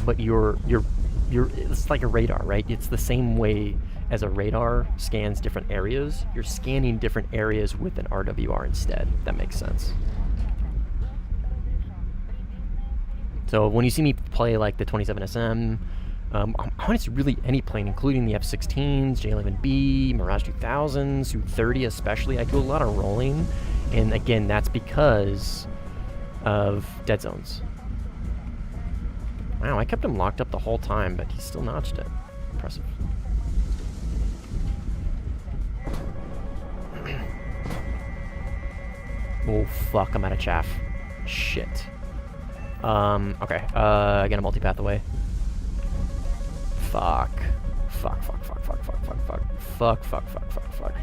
but it's like a radar, right? It's the same way as a radar scans different areas. You're scanning different areas with an RWR instead. If that makes sense. So when you see me play like the 27SM, honestly, really any plane, including the F-16s, J-11B, Mirage 2000s, Su-30 especially, I do a lot of rolling, and again, that's because of dead zones. Wow, I kept him locked up the whole time, but he still notched it. Impressive. Oh fuck, I'm out of chaff. Shit. Okay, I got a multipath away. Fuck. Fuck.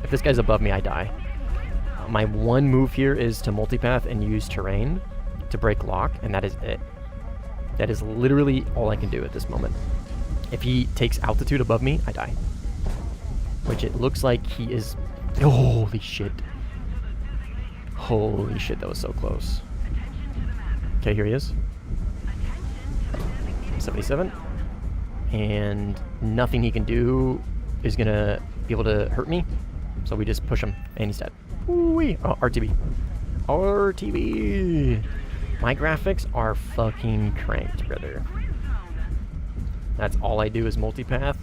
If this guy's above me, I die. My one move here is to multipath and use terrain to break lock, and that is it. That is literally all I can do at this moment. If he takes altitude above me, I die. Which it looks like he is... Holy shit. Holy shit, that was so close. Okay, here he is. 77. And nothing he can do is gonna be able to hurt me. So we just push him, and he's dead. Ooh-wee. Oh, RTB. RTB! My graphics are fucking cranked, brother. That's all I do is multipath.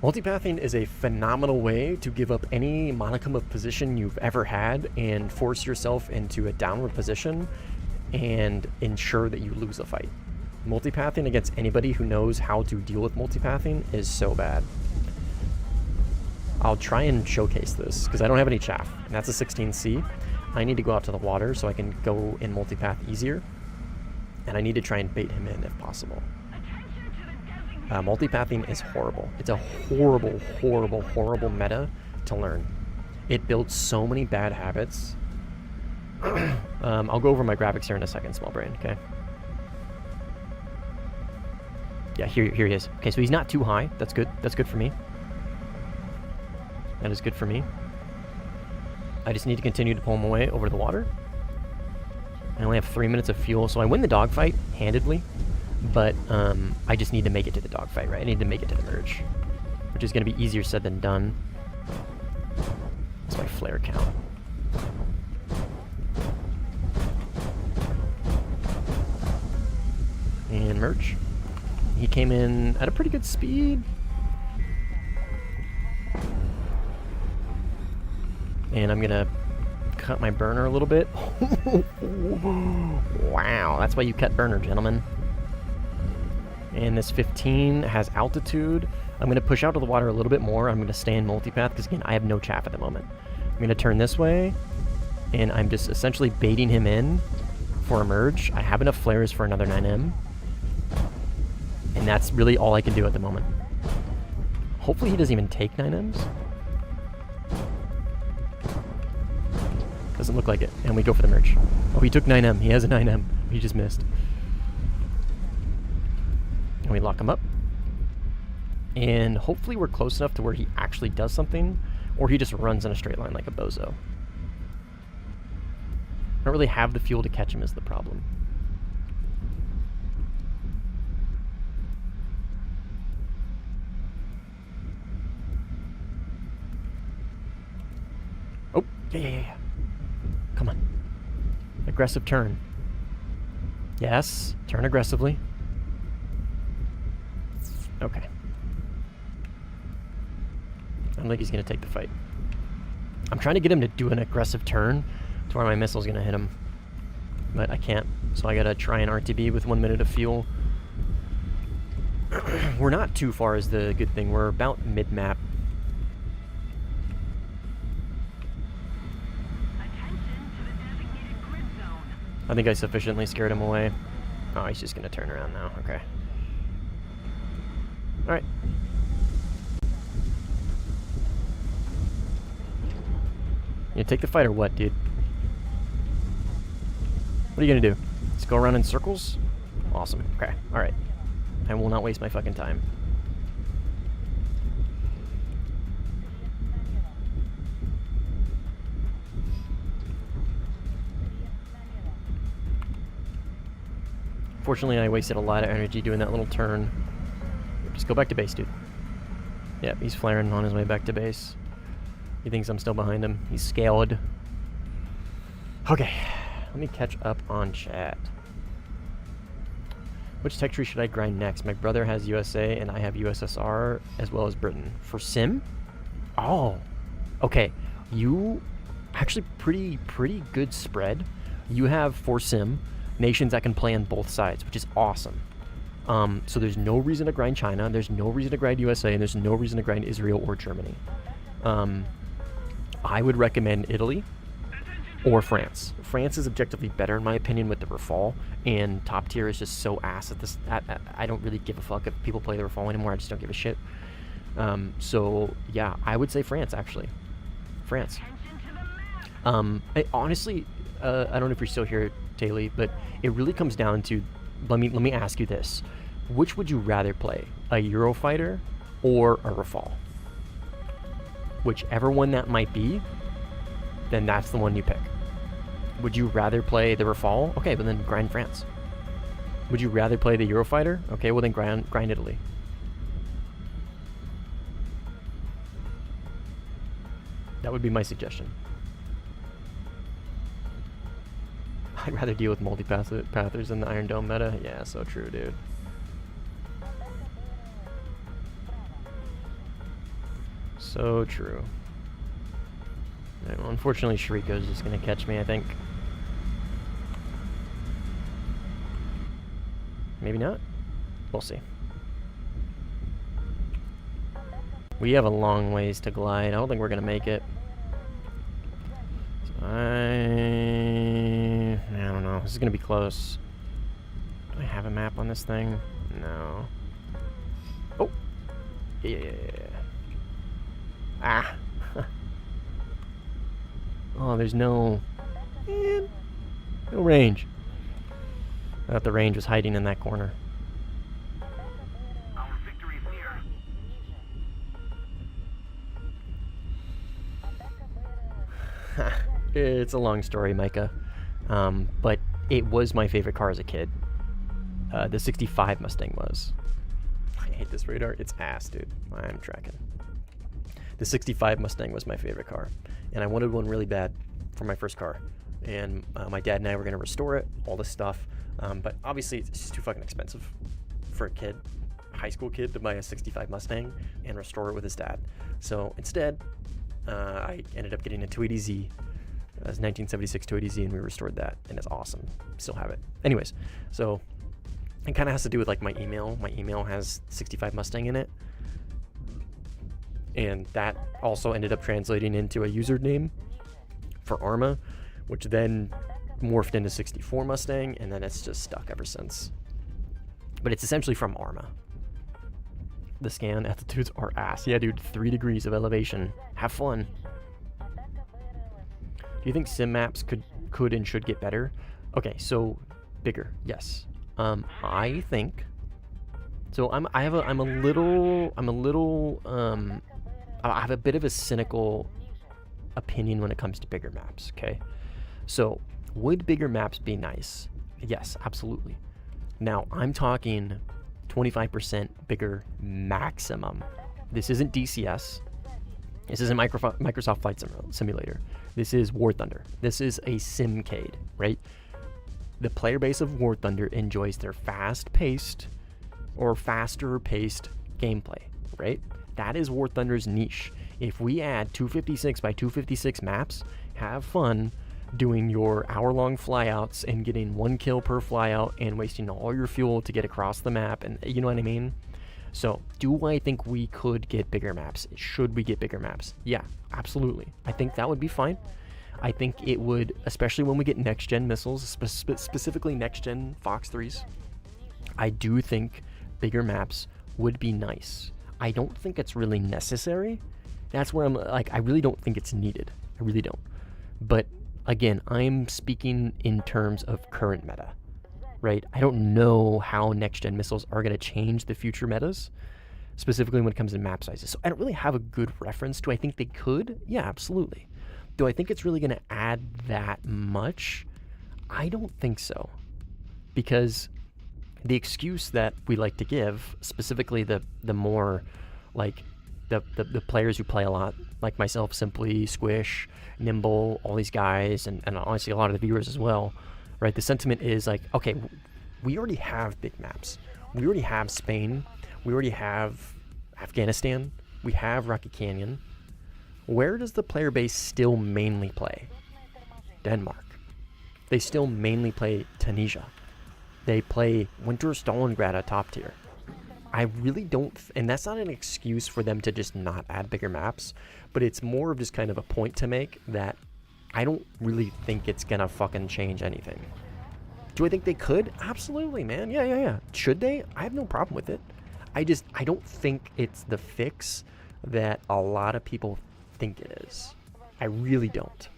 Multipathing is a phenomenal way to give up any modicum of position you've ever had and force yourself into a downward position and ensure that you lose a fight. Multipathing against anybody who knows how to deal with multipathing is so bad. I'll try and showcase this because I don't have any chaff, and that's a 16C. I need to go out to the water so I can go in multipath easier, and I need to try and bait him in if possible. Multipathing is horrible. It's a horrible meta to learn. It builds so many bad habits. I'll go over my graphics here in a second, small brain, okay? Yeah, here he is. Okay, so he's not too high. That's good. That's good for me. That is good for me. I just need to continue to pull him away over the water. I only have 3 minutes of fuel, so I win the dogfight handedly. But I just need to make it to the dogfight, right? I need to make it to the merge, which is going to be easier said than done. That's my flare count. And merge. He came in at a pretty good speed. And I'm going to cut my burner a little bit. Wow, that's why you cut burner, gentlemen. And this 15 has altitude. I'm going to push out to the water a little bit more. I'm going to stay in multipath because, again, I have no chaff at the moment. I'm going to turn this way, and I'm just essentially baiting him in for a merge. I have enough flares for another 9M. And that's really all I can do at the moment. Hopefully he doesn't even take 9Ms. Doesn't look like it. And we go for the merge. Oh, he took 9M. He has a 9M. He just missed. And we lock him up. And hopefully we're close enough to where he actually does something, or he just runs in a straight line like a bozo. I don't really have the fuel to catch him is the problem. Oh, yeah. Come on. Aggressive turn. Yes, turn aggressively. Okay. I don't think he's going to take the fight. I'm trying to get him to do an aggressive turn to where my missile's going to hit him. But I can't, so I got to try an RTB with 1 minute of fuel. We're not too far is the good thing. We're about mid-map. I think I sufficiently scared him away. Oh, he's just going to turn around now. Okay. Alright. You take the fight or what, dude? What are you gonna do? Just go around in circles? Awesome. Okay. Alright. I will not waste my fucking time. Fortunately, I wasted a lot of energy doing that little turn. Just go back to base, dude. Yep, he's flaring on his way back to base. He thinks I'm still behind him. He's scaled. Okay, let me catch up on chat. Which tech tree should I grind next? My brother has USA and I have USSR as well as Britain. For Sim? Oh, okay. You actually pretty good spread. You have for Sim nations that can play on both sides, which is awesome. So there's no reason to grind China. There's no reason to grind USA, and there's no reason to grind Israel or Germany. I would recommend Italy or France. France is objectively better in my opinion with the Rafale, and top tier is just so ass at this. I don't really give a fuck if people play the Rafale anymore. I just don't give a shit. So yeah, I would say France actually. France. I honestly, I don't know if you're still here, Taylor, but it really comes down to. Let me ask you this: which would you rather play, a Eurofighter or a Rafale? Whichever one that might be, then that's the one you pick. Would you rather play the Rafale? Okay, but then grind France. Would you rather play the Eurofighter? Okay, well then grind Italy. That would be my suggestion. I'd rather deal with multi-pathers than the Iron Dome meta. Yeah, so true, dude. So true. Right, well, unfortunately, Shriko's just gonna catch me, I think. Maybe not. We'll see. We have a long ways to glide. I don't think we're gonna make it. So I don't know. This is gonna be close. Do I have a map on this thing? No. Oh! Yeah. Ah! Oh, there's no range. I thought the range was hiding in that corner. Our victory is near. It's a long story, Micah. But it was my favorite car as a kid. The 65 Mustang was. I hate this radar. It's ass, dude. I'm tracking. The 65 Mustang was my favorite car. And I wanted one really bad for my first car. And my dad and I were going to restore it, all this stuff. But obviously, it's just too fucking expensive for a kid, a high school kid, to buy a 65 Mustang and restore it with his dad. So instead, I ended up getting a 280Z. It was 1976 280Z, and we restored that, and it's awesome. Still have it. Anyways, so it kind of has to do with like my email. My email has 65 Mustang in it, and that also ended up translating into a username for Arma, which then morphed into 64 Mustang, and then it's just stuck ever since. But it's essentially from Arma. The scan altitudes are ass. Yeah, dude, 3 degrees of elevation. Have fun. Do you think sim maps could and should get better? Okay, so bigger, yes. I think. So I have a bit of a cynical opinion when it comes to bigger maps. Okay, so would bigger maps be nice? Yes, absolutely. Now I'm talking 25% bigger maximum. This isn't DCS. This isn't Microsoft Flight Simulator. This is Warthunder. This is a simcade, right? The player base of Warthunder enjoys their fast-paced or faster-paced gameplay, right? That is Warthunder's niche. If we add 256 by 256 maps, have fun doing your hour-long flyouts and getting 1 kill per flyout and wasting all your fuel to get across the map, and you know what I mean? So, do I think we could get bigger maps? Should we get bigger maps? Yeah, absolutely. I think that would be fine. I think it would, especially when we get next-gen missiles, specifically next-gen Fox 3s. I do think bigger maps would be nice. I don't think it's really necessary. That's where I'm like, I really don't think it's needed. I really don't. But again, I'm speaking in terms of current meta, right? I don't know how next-gen missiles are going to change the future metas, specifically when it comes to map sizes. So I don't really have a good reference. Do I think they could? Yeah, absolutely. Do I think it's really going to add that much? I don't think so. Because the excuse that we like to give, specifically the more like the players who play a lot, like myself, Simply, Squish, Nimble, all these guys, and honestly a lot of the viewers as well, right? The sentiment is like, okay, we already have big maps. We already have Spain. We already have Afghanistan. We have Rocky Canyon. Where does the player base still mainly play? Denmark. They still mainly play Tunisia. They play Winter Stalingrad at top tier. I really don't, and that's not an excuse for them to just not add bigger maps, but it's more of just kind of a point to make that I don't really think it's gonna fucking change anything. Do I think they could? Absolutely, man. Yeah. Should they? I have no problem with it. I don't think it's the fix that a lot of people think it is. I really don't.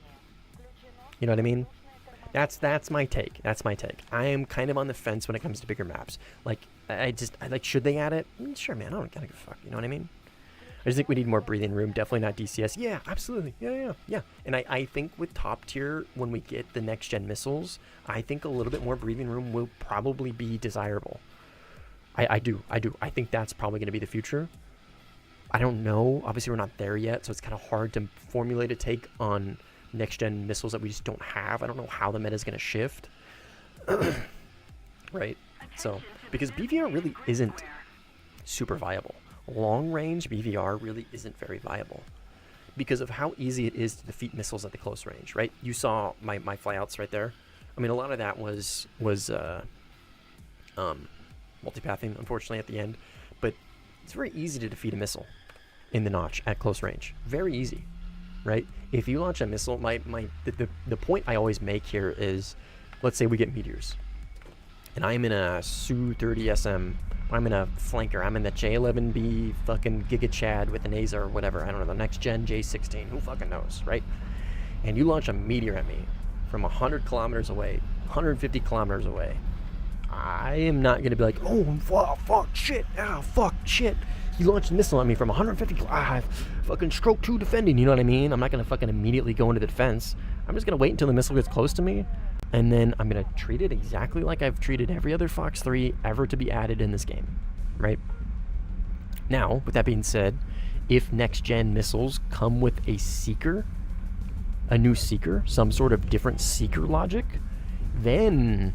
You know what I mean? That's my take. That's my take. I am kind of on the fence when it comes to bigger maps. Like, I like, should they add it? Sure, man. I don't give a fuck. You know what I mean? I just think we need more breathing room. Definitely not DCS. Yeah, absolutely. Yeah. And I think with top tier, when we get the next gen missiles, I think a little bit more breathing room will probably be desirable. I do. I think that's probably going to be the future. I don't know. Obviously, we're not there yet, so it's kind of hard to formulate a take on next-gen missiles that we just don't have. I don't know how the meta is going to shift. Right? So, because BVR really isn't super viable. Long-range BVR really isn't very viable because of how easy it is to defeat missiles at the close range, right? You saw my flyouts right there. I mean, a lot of that was multipathing, unfortunately, at the end. But it's very easy to defeat a missile in the notch at close range. Very easy, right? If you launch a missile, the point I always make here is, let's say we get meteors, and I'm in a Su-30 SM, I'm in a flanker, I'm in the J-11B fucking Giga Chad with an AZA or whatever, I don't know, the next gen J-16, who fucking knows, right? And you launch a meteor at me from 100 kilometers away, 150 kilometers away, I am not going to be like, oh, fuck, shit, fuck, shit. He launched a missile at me from 150 kilometers, fucking stroke 2 defending, you know what I mean? I'm not going to fucking immediately go into the defense. I'm just going to wait until the missile gets close to me, and then I'm going to treat it exactly like I've treated every other Fox 3 ever to be added in this game, right? Now, with that being said, if next-gen missiles come with a seeker, a new seeker, some sort of different seeker logic, then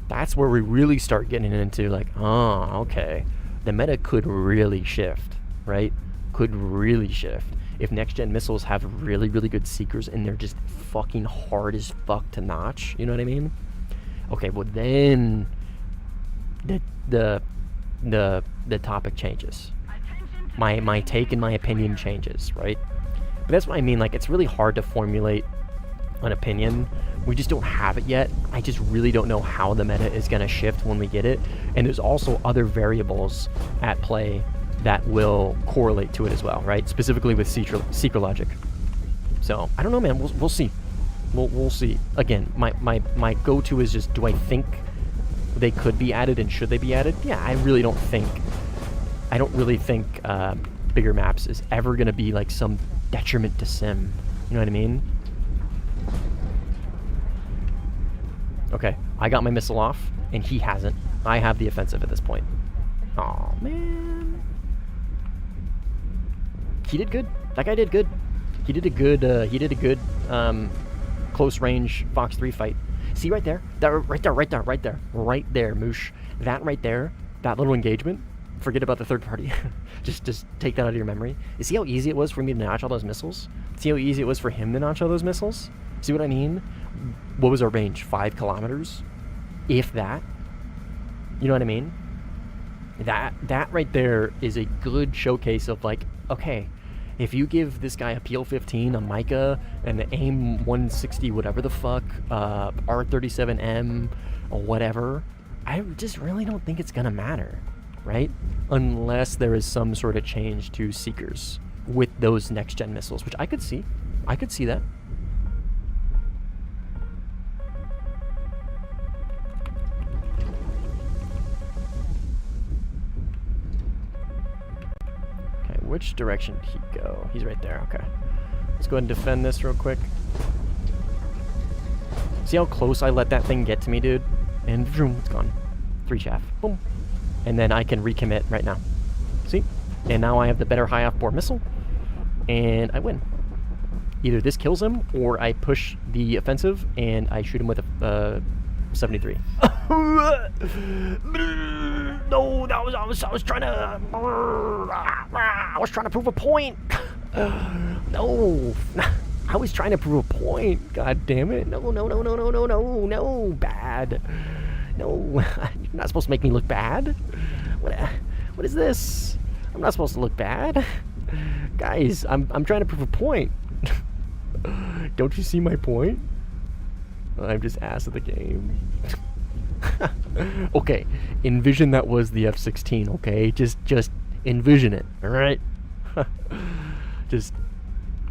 that's where we really start getting into like, oh, okay, the meta could really shift, right? Could really shift. If next-gen missiles have really, really good seekers and they're just fucking hard as fuck to notch, you know what I mean? Okay, well then the topic changes. My take and my opinion changes, right? But that's what I mean, like, it's really hard to formulate an opinion. We just don't have it yet. I just really don't know how the meta is going to shift when we get it. And there's also other variables at play that will correlate to it as well, right? Specifically with secret logic. So I don't know, man. We'll see. We'll see. Again, my go-to is just, do I think they could be added and should they be added? Yeah, I really don't think. I don't really think bigger maps is ever going to be like some detriment to sim. You know what I mean? Okay, I got my missile off, and he hasn't. I have the offensive at this point. Oh man. He did good. That guy did good. He did a good close range Fox 3 fight. See right there? That right there, Moosh. That right there, that little engagement. Forget about the third party. just take that out of your memory. You see how easy it was for me to notch all those missiles? See how easy it was for him to notch all those missiles? See what I mean? What was our range? 5 kilometers? If that. You know what I mean? That right there is a good showcase of like, okay, if you give this guy a PL-15, a Micah, and the AIM 160, whatever the fuck, R37M, or whatever, I just really don't think it's gonna matter, right? Unless there is some sort of change to Seekers with those next-gen missiles, which I could see. I could see that. Which direction did he go? He's right there, okay. Let's go ahead and defend this real quick. See how close I let that thing get to me, dude? And vroom, it's gone. 3 chaff, boom. And then I can recommit right now. See? And now I have the better high off-board missile, and I win. Either this kills him, or I push the offensive, and I shoot him with a 73. No, I was trying to prove a point. No, I was trying to prove a point. God damn it! No, bad. No, you're not supposed to make me look bad. What is this? I'm not supposed to look bad, guys. I'm trying to prove a point. Don't you see my point? I'm just ass at the game. Okay, envision that was the F-16, okay? Just envision it, alright? Just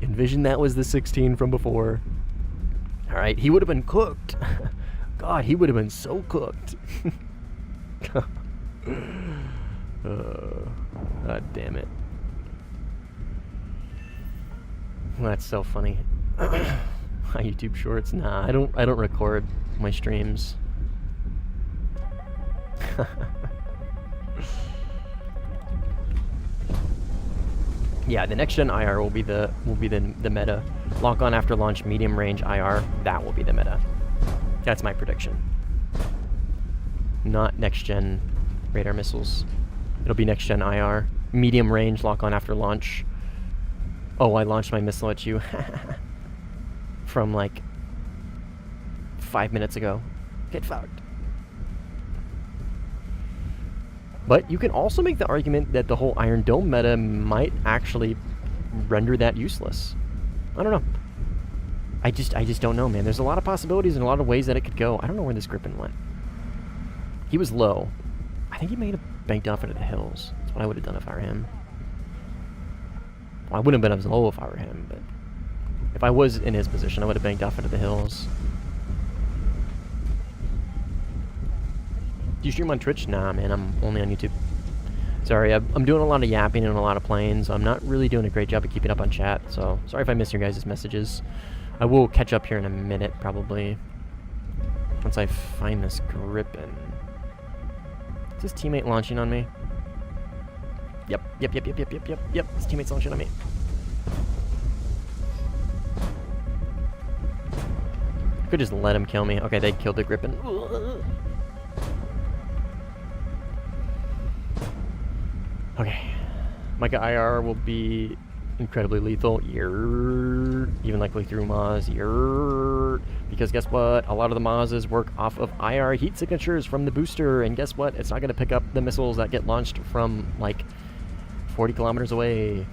envision that was the 16 from before. Alright, he would have been cooked. God, he would have been so cooked. God damn it. That's so funny. My YouTube shorts? Nah, I don't record my streams. Yeah, the next gen IR will be the meta. Lock on after launch, medium range IR. That will be the meta. That's my prediction. Not next gen radar missiles. It'll be next gen IR. Medium range, lock on after launch. Oh, I launched my missile at you. From like 5 minutes ago. Get fucked. But you can also make the argument that the whole Iron Dome meta might actually render that useless. I don't know. I just don't know, man. There's a lot of possibilities and a lot of ways that it could go. I don't know where this Griffin went. He was low. I think he may have banked off into the hills. That's what I would have done if I were him. Well, I wouldn't have been as low if I were him, but if I was in his position, I would have banked off into the hills. Do you stream on Twitch? Nah, man, I'm only on YouTube. Sorry, I'm doing a lot of yapping and a lot of playing, so I'm not really doing a great job of keeping up on chat, so sorry if I miss your guys' messages. I will catch up here in a minute, probably. Once I find this Griffin. Is this teammate launching on me? Yep. This teammate's launching on me. I could just let him kill me. Okay, they killed the Griffin. Okay. Micah IR will be incredibly lethal. Even likely through Maz. Because guess what? A lot of the Mazes work off of IR heat signatures from the booster. And guess what? It's not going to pick up the missiles that get launched from, like, 40 kilometers away.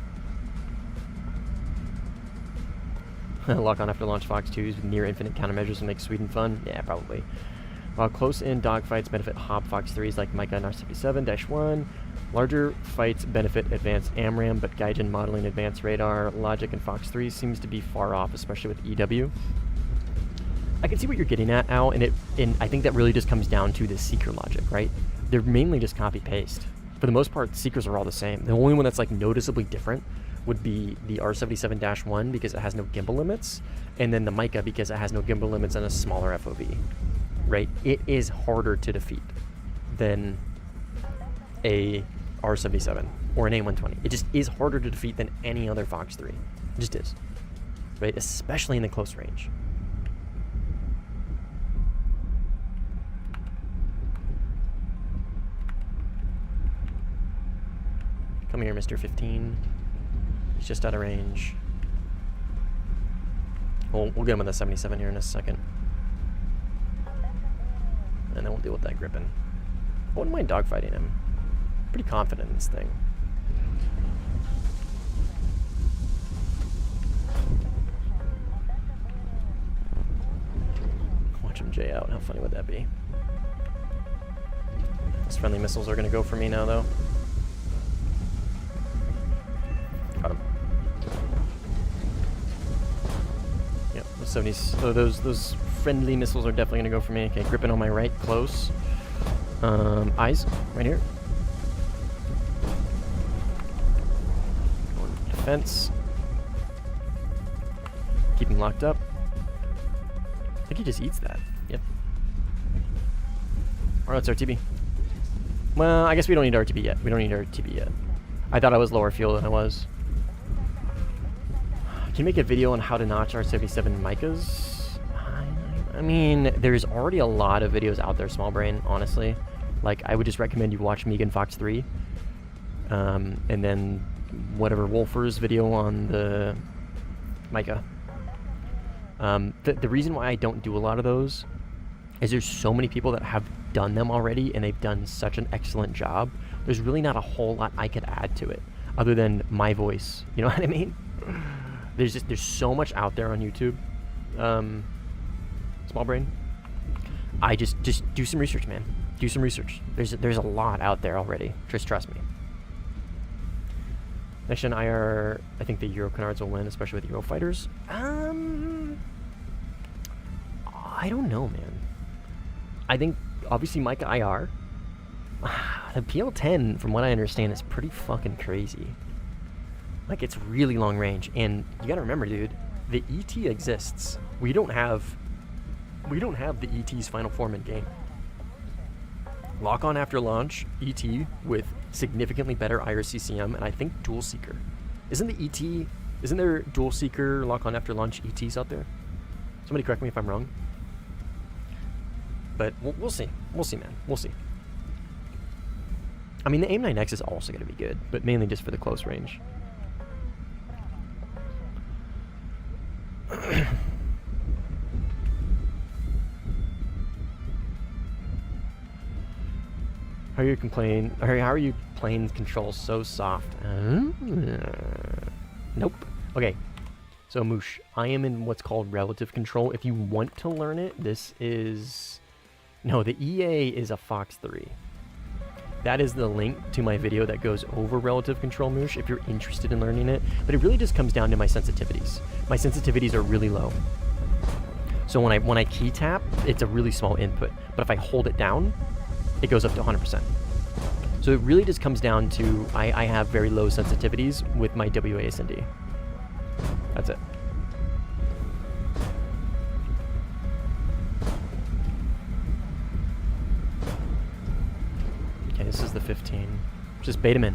Lock on after launch Fox 2s with near infinite countermeasures will make Sweden fun. Yeah, probably. While close-in dogfights benefit Hob Fox 3s like Micah and R77-1, larger fights benefit advanced AMRAM, but Gaijin modeling advanced radar logic in Fox 3 seems to be far off, especially with EW. I can see what you're getting at, Al, and I think that really just comes down to the seeker logic, right? They're mainly just copy-paste. For the most part, seekers are all the same. The only one that's like noticeably different would be the R77-1 because it has no gimbal limits, and then the Micah because it has no gimbal limits and a smaller FOV, right? It is harder to defeat than a R77 or an A120. It just is harder to defeat than any other Fox 3. It just is, right? Especially in the close range. Come here, Mr. 15. He's just out of range. We'll get him with the 77 here in a second. And then we'll deal with that gripping. I wouldn't mind dogfighting him. Pretty confident in this thing. Watch him J out. How funny would that be? Those friendly missiles are going to go for me now, though. Got him. Yep, those 70s. So those friendly missiles are definitely gonna go for me. Okay, gripping on my right, close. Eyes, right here. Going defense. Keep him locked up. I think he just eats that. Yep. Alright, let's RTB. Well, I guess we don't need RTB yet. We don't need RTB yet. I thought I was lower fuel than I was. Can you make a video on how to notch R77 Micahs? I mean, there's already a lot of videos out there, small brain, honestly. Like, I would just recommend you watch Megan Fox 3. And then whatever Wolfer's video on the Micah. The reason why I don't do a lot of those is there's so many people that have done them already and they've done such an excellent job. There's really not a whole lot I could add to it other than my voice. You know what I mean? There's so much out there on YouTube. Small brain. I just do some research, man. Do some research. There's a lot out there already. Just trust me. Next gen IR, I think the Euro canards will win, especially with Euro fighters. I don't know, man. I think obviously Micah IR. The PL10, from what I understand, is pretty fucking crazy. Like, it's really long range, and you gotta remember, dude, the ET exists. We don't have the ET's final form in game. Lock on after launch, ET with significantly better IRCCM, and I think dual seeker. Isn't there dual seeker lock on after launch ETs out there? Somebody correct me if I'm wrong. But we'll see. We'll see, man. We'll see. I mean, the AIM-9X is also going to be good, but mainly just for the close range. How are you playing control so soft? Nope. Okay. So Moosh, I am in what's called relative control. If you want to learn it, this is... No, the EA is a Fox 3. That is the link to my video that goes over relative control, Moosh, if you're interested in learning it. But it really just comes down to my sensitivities. My sensitivities are really low. So when I key tap, it's a really small input. But if I hold it down, it goes up to 100%. So it really just comes down to I have very low sensitivities with my WASD. That's it. Okay, this is the 15. Just bait him in.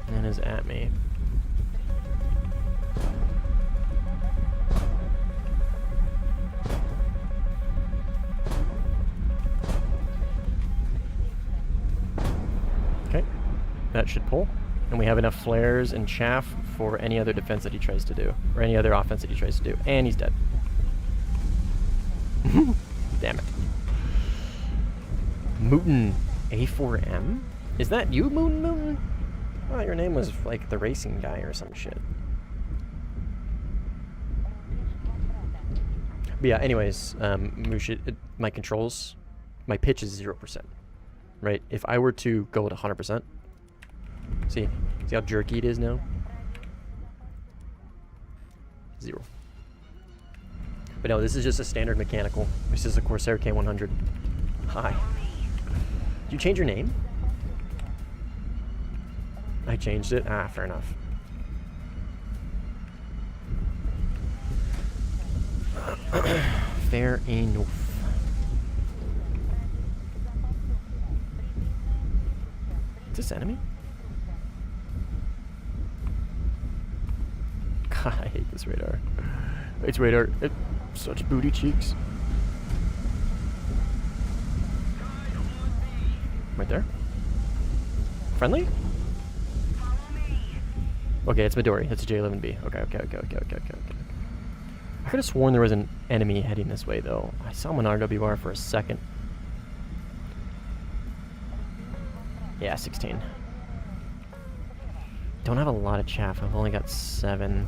And is at me. Okay, that should pull. And we have enough flares and chaff for any other defense that he tries to do, or any other offense that he tries to do. And he's dead. Damn it. Mootin A4M? Is that you, Mootin? Oh, your name was like the racing guy or some shit. But yeah, anyways, my controls, my pitch is 0%, right? If I were to go at 100%, see how jerky it is now? 0. But no, this is just a standard mechanical. This is a Corsair K100. Hi. Did you change your name? I changed it? Ah, fair enough. Fair enough. Is this enemy? God, I hate this radar. It's radar. It's such booty cheeks. Right there. Friendly? Okay, it's Midori. It's a J11B. Okay. I could have sworn there was an enemy heading this way, though. I saw him on RWR for a second. Yeah, 16. Don't have a lot of chaff. I've only got 7.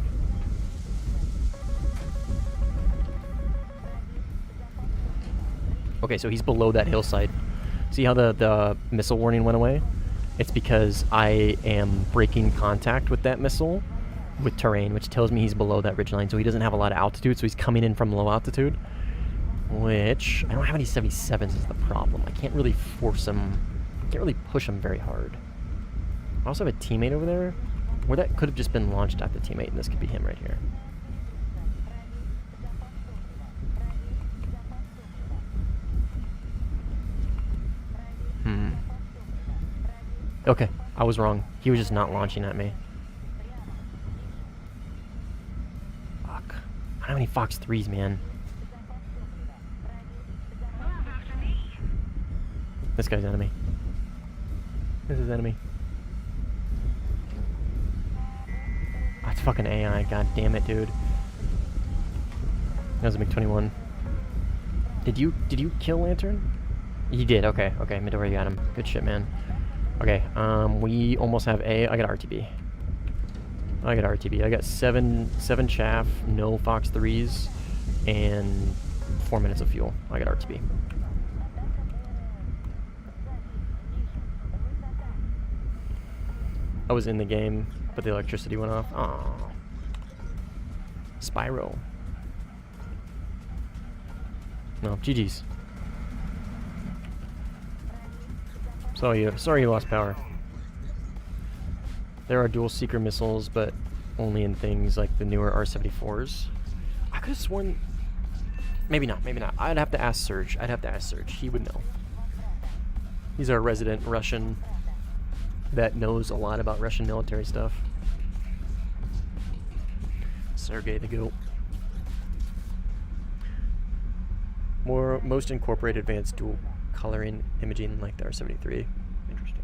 Okay, so he's below that hillside. See how the missile warning went away? It's because I am breaking contact with that missile with terrain, which tells me he's below that ridgeline, so he doesn't have a lot of altitude, so he's coming in from low altitude, which I don't have any 77s is the problem. I can't really force him, can't really push him very hard. I also have a teammate over there, where that could have just been launched at the teammate, and this could be him right here. Okay, I was wrong. He was just not launching at me. Fuck. I don't have any Fox 3s, man. This guy's enemy. This is enemy. That's fucking AI. God damn it, dude. That was a MiG-21. Did you kill Lantern? You did. Okay. Midori got him. Good shit, man. Okay. We almost have A. I got RTB. I got 7 chaff, no Fox 3s, and 4 minutes of fuel. I got RTB. I was in the game, but the electricity went off. Aww. Spyro. No, GG's. Sorry you lost power. There are dual seeker missiles, but only in things like the newer R-74s. I could have sworn... Maybe not. I'd have to ask Serge. He would know. He's our resident Russian that knows a lot about Russian military stuff. Sergey the GOAT. Most incorporate advanced dual coloring imaging like the R-73. Interesting.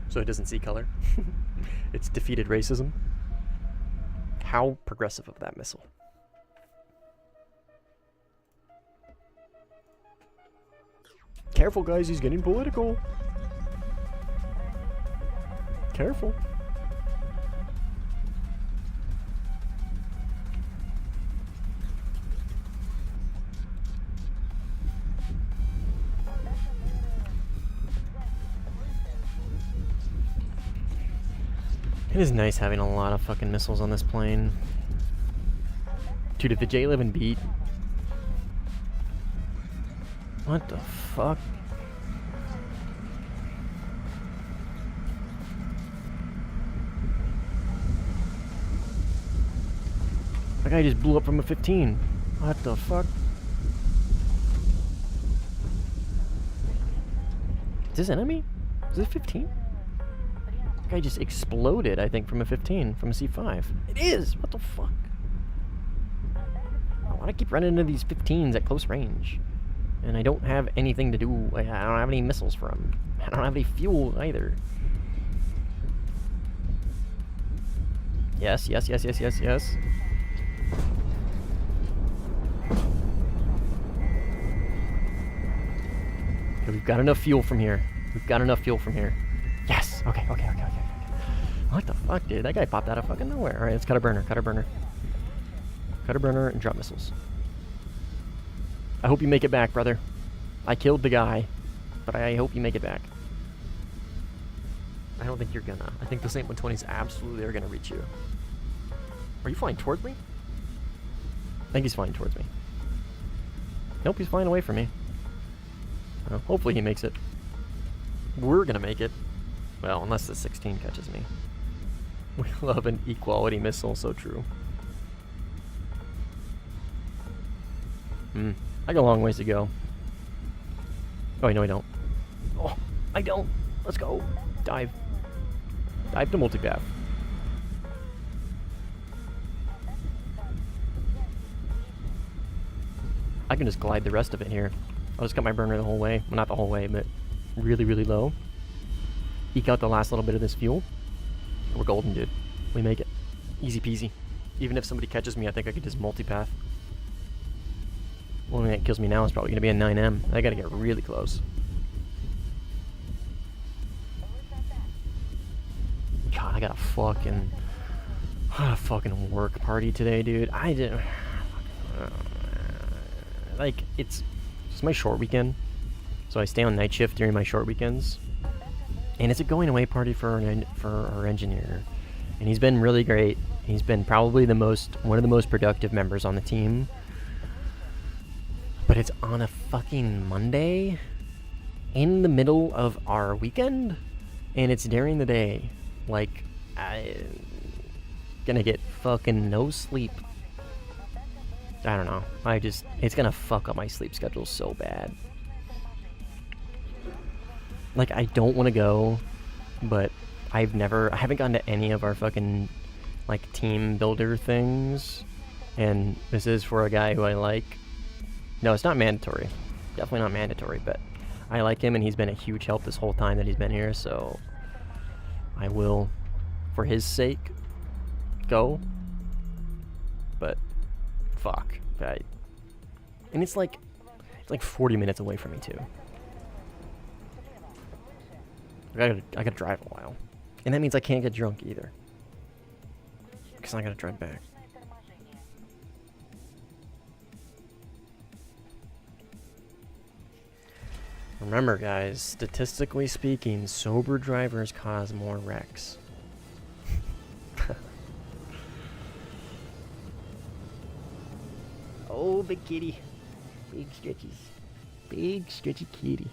So it doesn't see color. It's defeated racism. How progressive of that missile. Careful, guys, he's getting political. Careful. It is nice having a lot of fucking missiles on this plane. Dude, if the J11 beat... What the fuck? That guy just blew up from a 15. What the fuck? Is this enemy? Is it 15? Guy just exploded, I think, from a 15, from a C5. It is! What the fuck? Why do I keep running into these 15s at close range? And I don't have anything to do. I don't have any missiles for them. I don't have any fuel either. Yes. Here we We've got enough fuel from here. We've got enough fuel from here. Yes! Okay. What the fuck, dude? That guy popped out of fucking nowhere. Alright, let's cut a burner. Cut a burner and drop missiles. I hope you make it back, brother. I killed the guy, but I hope you make it back. I don't think you're gonna. I think the Saint 120s absolutely are gonna reach you. Are you flying towards me? I think he's flying towards me. Nope, he's flying away from me. Well, hopefully he makes it. We're gonna make it. Well, unless the 16 catches me. We love an equality missile, so true. I got a long ways to go. Oh, wait, no, I don't. Oh, I don't. Let's go. Dive. Dive to multipath. I can just glide the rest of it here. I'll just cut my burner the whole way. Well, not the whole way, but really, really low. Eke out the last little bit of this fuel. We're golden, dude. We make it. Easy peasy. Even if somebody catches me, I think I could just multipath. The only thing that kills me now is probably going to be a 9M. I got to get really close. God, I got a fucking work party today, dude. I didn't... like, it's my short weekend. So I stay on night shift during my short weekends. And it's a going away party for our engineer. And he's been really great. He's been probably one of the most productive members on the team. But it's on a fucking Monday in the middle of our weekend, and it's during the day. Like, I'm gonna get fucking no sleep. I don't know. It's gonna fuck up my sleep schedule so bad. Like, I don't want to go, but I haven't gone to any of our fucking, like, team builder things, and this is for a guy who I like. No, it's not mandatory. Definitely not mandatory, but I like him, and he's been a huge help this whole time that he's been here, so I will, for his sake, go. But, fuck. And it's like 40 minutes away from me, too. I gotta drive a while. And that means I can't get drunk, either. Because I gotta drive back. Remember, guys, statistically speaking, sober drivers cause more wrecks. Oh, big kitty. Big stretches. Big stretchy kitty.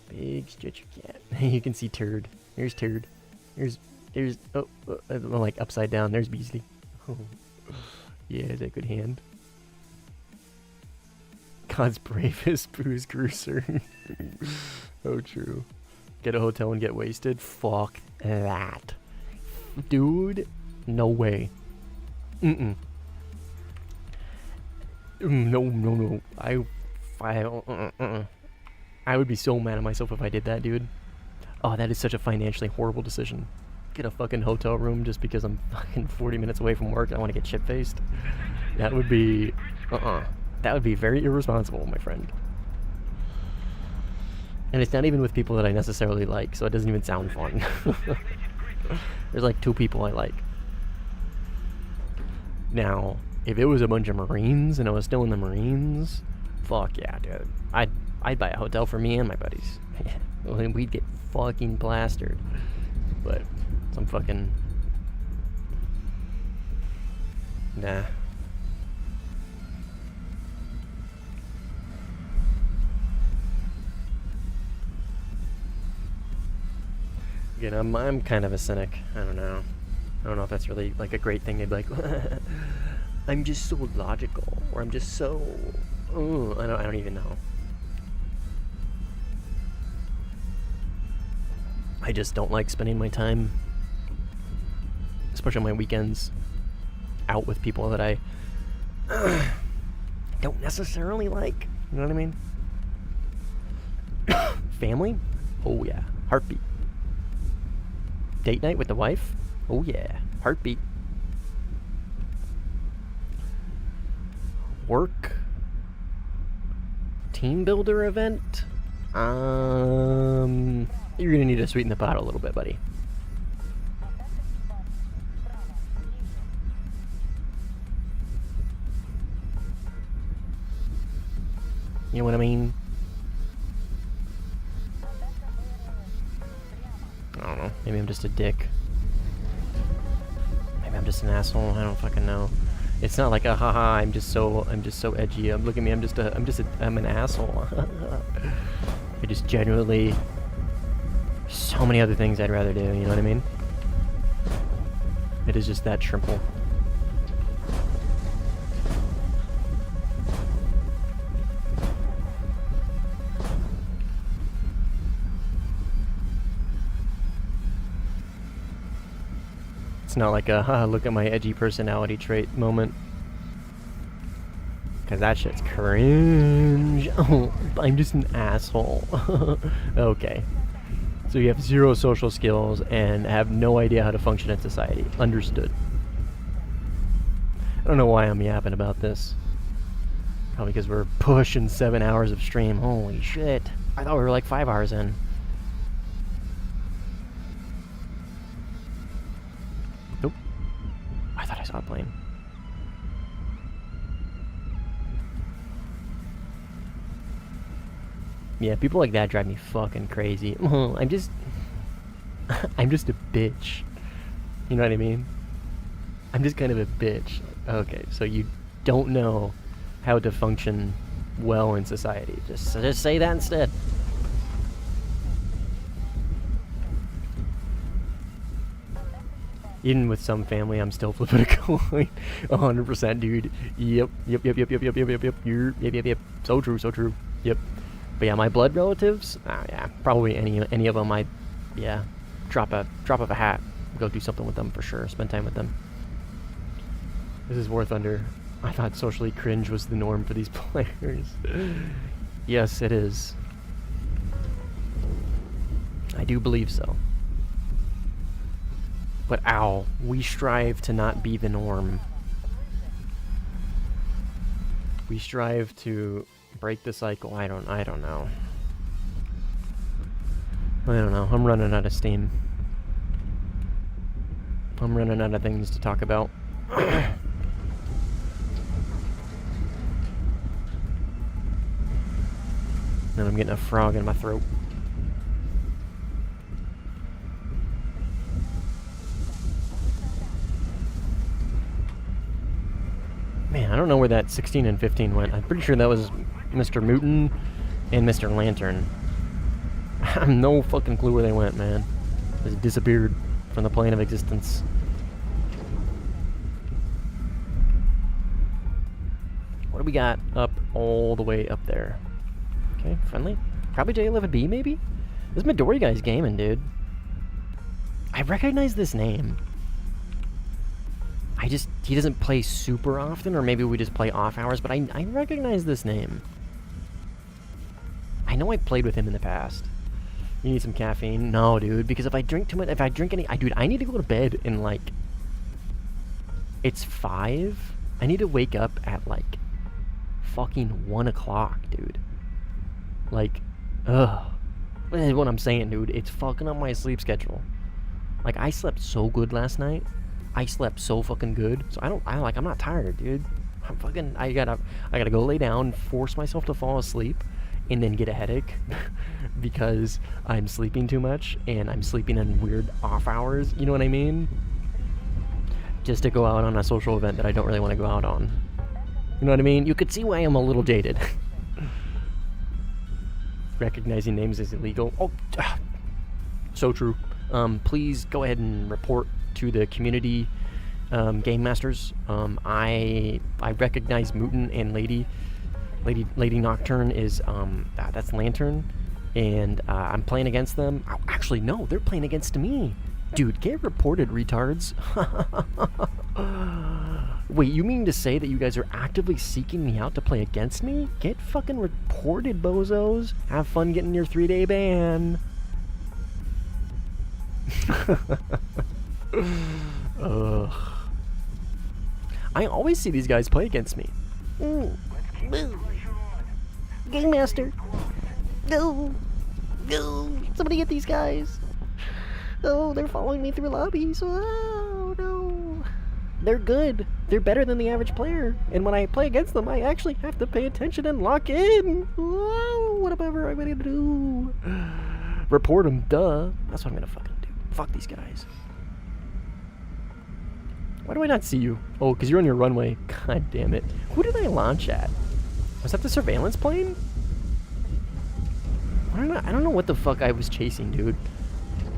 Big stretchy cat. You can see Turd. Here's Turd. Here's like upside down. There's Beasley. Oh. Yeah, is that a good hand? God's bravest booze cruiser. Oh, true. Get a hotel and get wasted? Fuck that. Dude, no way. No. I would be so mad at myself if I did that, dude. Oh, that is such a financially horrible decision. Get a fucking hotel room just because I'm fucking 40 minutes away from work and I want to get shit-faced. That would be... That would be very irresponsible, my friend. And it's not even with people that I necessarily like, so it doesn't even sound fun. There's like 2 people I like. Now, if it was a bunch of Marines and I was still in the Marines, fuck yeah, dude. I'd buy a hotel for me and my buddies. We'd get fucking plastered. But some fucking... Nah. Again, I'm kind of a cynic. I don't know if that's really like a great thing. They'd be like, I'm just so logical, or I'm just so... I don't even know. I just don't like spending my time, especially on my weekends, out with people that I don't necessarily like. You know what I mean? Family? Oh yeah. Heartbeat. Date night with the wife? Oh yeah. Heartbeat. work team builder event. You're gonna need to sweeten the pot a little bit, buddy. You know what I mean? I don't know. Maybe I'm just a dick. Maybe I'm just an asshole. I don't fucking know. It's not like a haha. I'm just so edgy. Look at me. I'm an asshole. I just genuinely so many other things I'd rather do. You know what I mean? It is just that simple. It's not like a, haha, look at my edgy personality trait moment. Because that shit's cringe. Oh, I'm just an asshole. Okay. So you have 0 social skills and have no idea how to function in society. Understood. I don't know why I'm yapping about this. Probably because we're pushing 7 hours of stream. Holy shit. I thought we were like 5 hours in. Nope. I thought I saw a plane. Yeah, people like that drive me fucking crazy. I'm just a bitch. You know what I mean? I'm just kind of a bitch. Okay, so you don't know how to function well in society. Just say that instead. Even with some family, I'm still flipping a coin. 100%, dude. Yep. Yep. So true. Yep. But yeah, my blood relatives, yeah, probably any of them. Yeah, drop of a hat, go do something with them for sure. Spend time with them. This is Warthunder. I thought socially cringe was the norm for these players. Yes, it is. I do believe so. But ow, we strive to not be the norm. We strive to break the cycle. I don't know. I don't know. I'm running out of steam. I'm running out of things to talk about. And I'm getting a frog in my throat. Man, I don't know where that 16 and 15 went. I'm pretty sure that was Mr. Mutin and Mr. Lantern. I have no fucking clue where they went, man. They just disappeared from the plane of existence. What do we got up all the way up there? Okay, friendly. Probably J11B, maybe? This Midori guy's gaming, dude. I recognize this name. He doesn't play super often, or maybe we just play off hours, but I recognize this name. I know I played with him in the past. You need some caffeine? No, dude, because if I drink too much, dude, I need to go to bed in, like, it's 5? I need to wake up at, like, fucking 1 o'clock, dude. Like, ugh. This is what I'm saying, dude. It's fucking up my sleep schedule. Like, I slept so good last night. I slept so fucking good. So I'm not tired, dude. I gotta go lay down, force myself to fall asleep, and then get a headache because I'm sleeping too much and I'm sleeping in weird off hours. You know what I mean? Just to go out on a social event that I don't really want to go out on. You know what I mean? You could see why I'm a little jaded. Recognizing names is illegal. Oh, so true. Please go ahead and report to the community game masters. I recognize Mutin and Lady Nocturne is that's Lantern, and I'm playing against them. Oh, actually, no, they're playing against me. Dude, get reported, retards. Wait, you mean to say that you guys are actively seeking me out to play against me? Get fucking reported, bozos. Have fun getting your 3-day ban. Ugh. I always see these guys play against me. Game Master. No. No. Somebody get these guys. Oh, they're following me through lobbies. Oh, no. They're good. They're better than the average player. And when I play against them, I actually have to pay attention and lock in. Oh, whatever I'm going to do. Report them, duh. That's what I'm going to fucking do. Fuck these guys. Why do I not see you? Oh, because you're on your runway. God damn it. Who did I launch at? Was that the surveillance plane? I don't know what the fuck I was chasing, dude.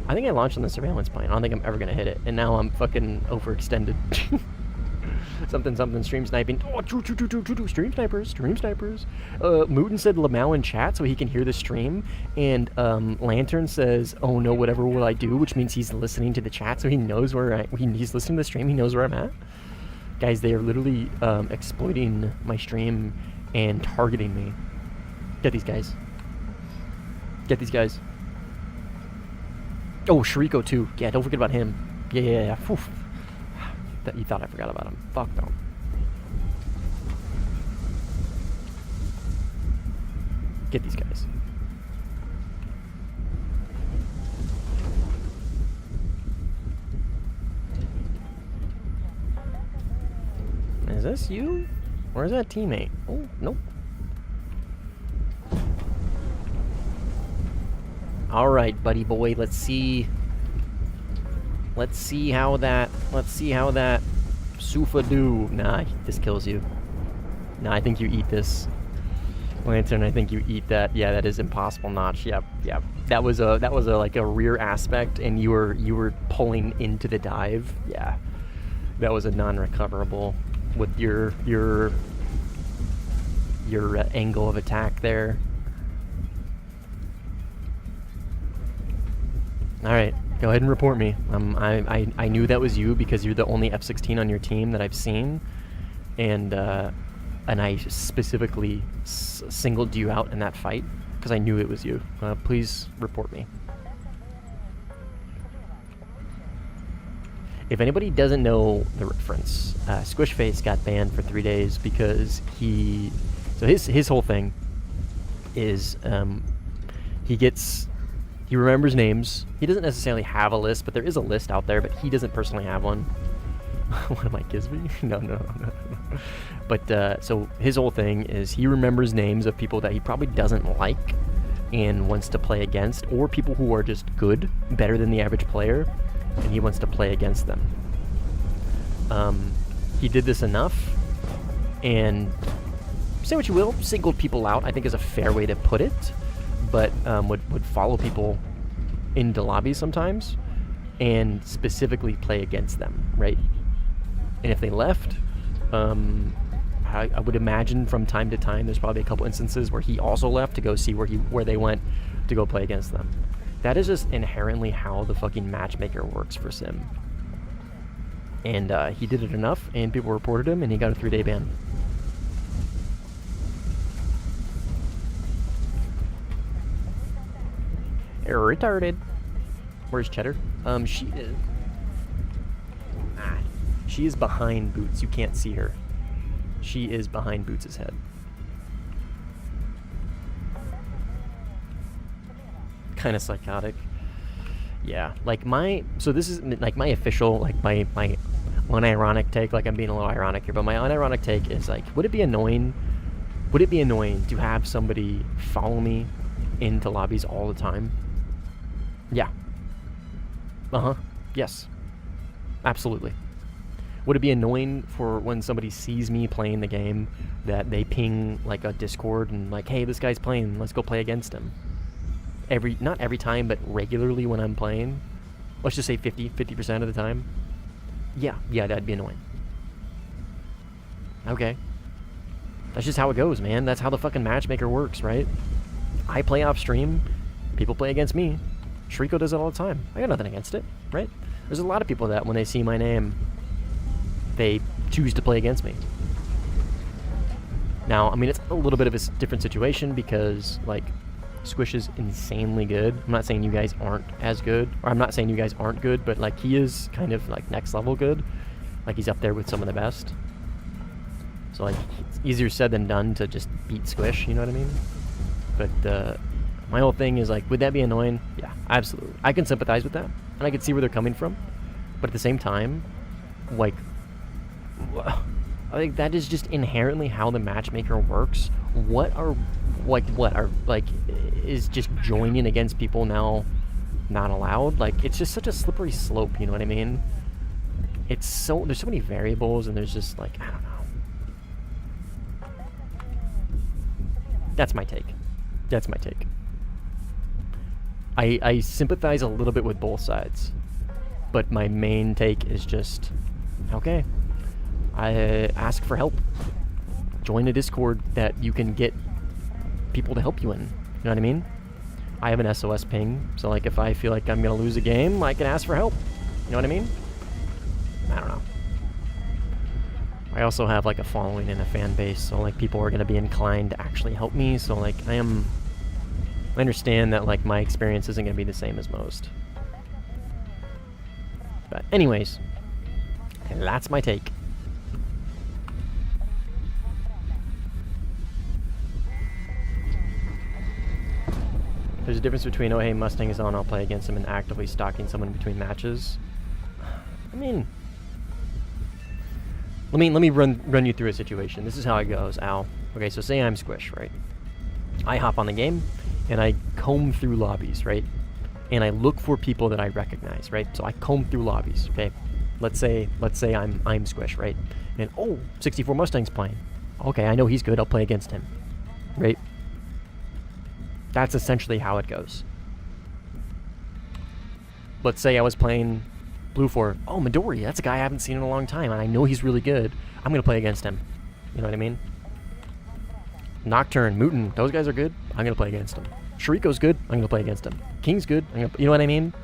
I think I launched on the surveillance plane. I don't think I'm ever gonna hit it. And now I'm fucking overextended. something, stream sniping. Oh, stream snipers. Mooten said Lamau in chat so he can hear the stream. And Lantern says, oh no, whatever will I do? Which means he's listening to the chat so he knows where he's listening to the stream. He knows where I'm at. Guys, they are literally exploiting my stream and targeting me. Get these guys. Get these guys. Oh, Shariko too. Yeah, don't forget about him. Yeah. That you thought I forgot about him. Fuck no. Get these guys. Is this you? Or is that teammate? Oh, nope. All right, buddy boy. Let's see how that Sufa do. Nah, this kills you. Nah, I think you eat this. Lantern, I think you eat that. Yeah, that is impossible notch. Yep. That was a like a rear aspect, and you were pulling into the dive. Yeah, that was a non-recoverable with your angle of attack there. All right, go ahead and report me. I knew that was you because you're the only F-16 on your team that I've seen, and I specifically singled you out in that fight because I knew it was you. Please report me. If anybody doesn't know the reference, Squishface got banned for 3 days because his whole thing is he remembers names. He doesn't necessarily have a list, but there is a list out there, but he doesn't personally have one. What am I, Gizby? No. But, so his whole thing is he remembers names of people that he probably doesn't like and wants to play against, or people who are just good, better than the average player, and he wants to play against them. He did this enough, and say what you will, singled people out, I think is a fair way to put it. But would follow people into lobbies sometimes and specifically play against them, right? And if they left, I would imagine from time to time there's probably a couple instances where he also left to go see where they went to go play against them. That is just inherently how the fucking matchmaker works for Sim. And he did it enough, and people reported him, and he got a 3-day ban. Retarded. Where's Cheddar? She is behind Boots. You can't see her. She is behind Boots' head. Kind of psychotic. Yeah, like this is like my official, like my unironic take, like I'm being a little ironic here, but my unironic take is like, would it be annoying to have somebody follow me into lobbies all the time? Yeah. Yes. Absolutely. Would it be annoying for when somebody sees me playing the game that they ping like a Discord and like, hey, this guy's playing, let's go play against him? Not every time, but regularly when I'm playing. Let's just say 50% of the time. Yeah, that'd be annoying. Okay. That's just how it goes, man. That's how the fucking matchmaker works, right? I play off stream, people play against me. Shriko does it all the time. I got nothing against it, right? There's a lot of people that when they see my name, they choose to play against me. Now, I mean, it's a little bit of a different situation because, like, Squish is insanely good. I'm not saying you guys aren't as good, or I'm not saying you guys aren't good, but, like, he is kind of, like, next level good. Like, he's up there with some of the best. So like, it's easier said than done to just beat Squish, you know what I mean? But my whole thing is like, would that be annoying? Yeah, absolutely. I can sympathize with that, and I can see where they're coming from. But at the same time, like, I think that is just inherently how the matchmaker works. Is just joining against people now not allowed? Like, it's just such a slippery slope, you know what I mean? There's so many variables, and there's just like, I don't know. That's my take. That's my take. I sympathize a little bit with both sides, but my main take is just, okay, I ask for help. Join a Discord that you can get people to help you in. You know what I mean? I have an SOS ping, so like if I feel like I'm gonna lose a game, I can ask for help. You know what I mean? I don't know. I also have like a following and a fan base, so like people are gonna be inclined to actually help me. So like I understand that like my experience isn't gonna be the same as most. But anyways, that's my take. There's a difference between, oh hey, Mustang is on, I'll play against him, and actively stalking someone between matches. I mean, let me run you through a situation. This is how it goes, Al. Okay, so say I'm Squish, right? I hop on the game, and I comb through lobbies, right? And I look for people that I recognize, right? So I comb through lobbies, okay? Let's say I'm Squish, right? And oh, 64 Mustang's playing. Okay, I know he's good, I'll play against him, right? That's essentially how it goes. Let's say I was playing Blue 4. Oh, Midori, that's a guy I haven't seen in a long time, and I know he's really good. I'm going to play against him. You know what I mean? Nocturne, Mutin, those guys are good. I'm going to play against them. Shariko's good. I'm going to play against him. King's good. You know what I mean?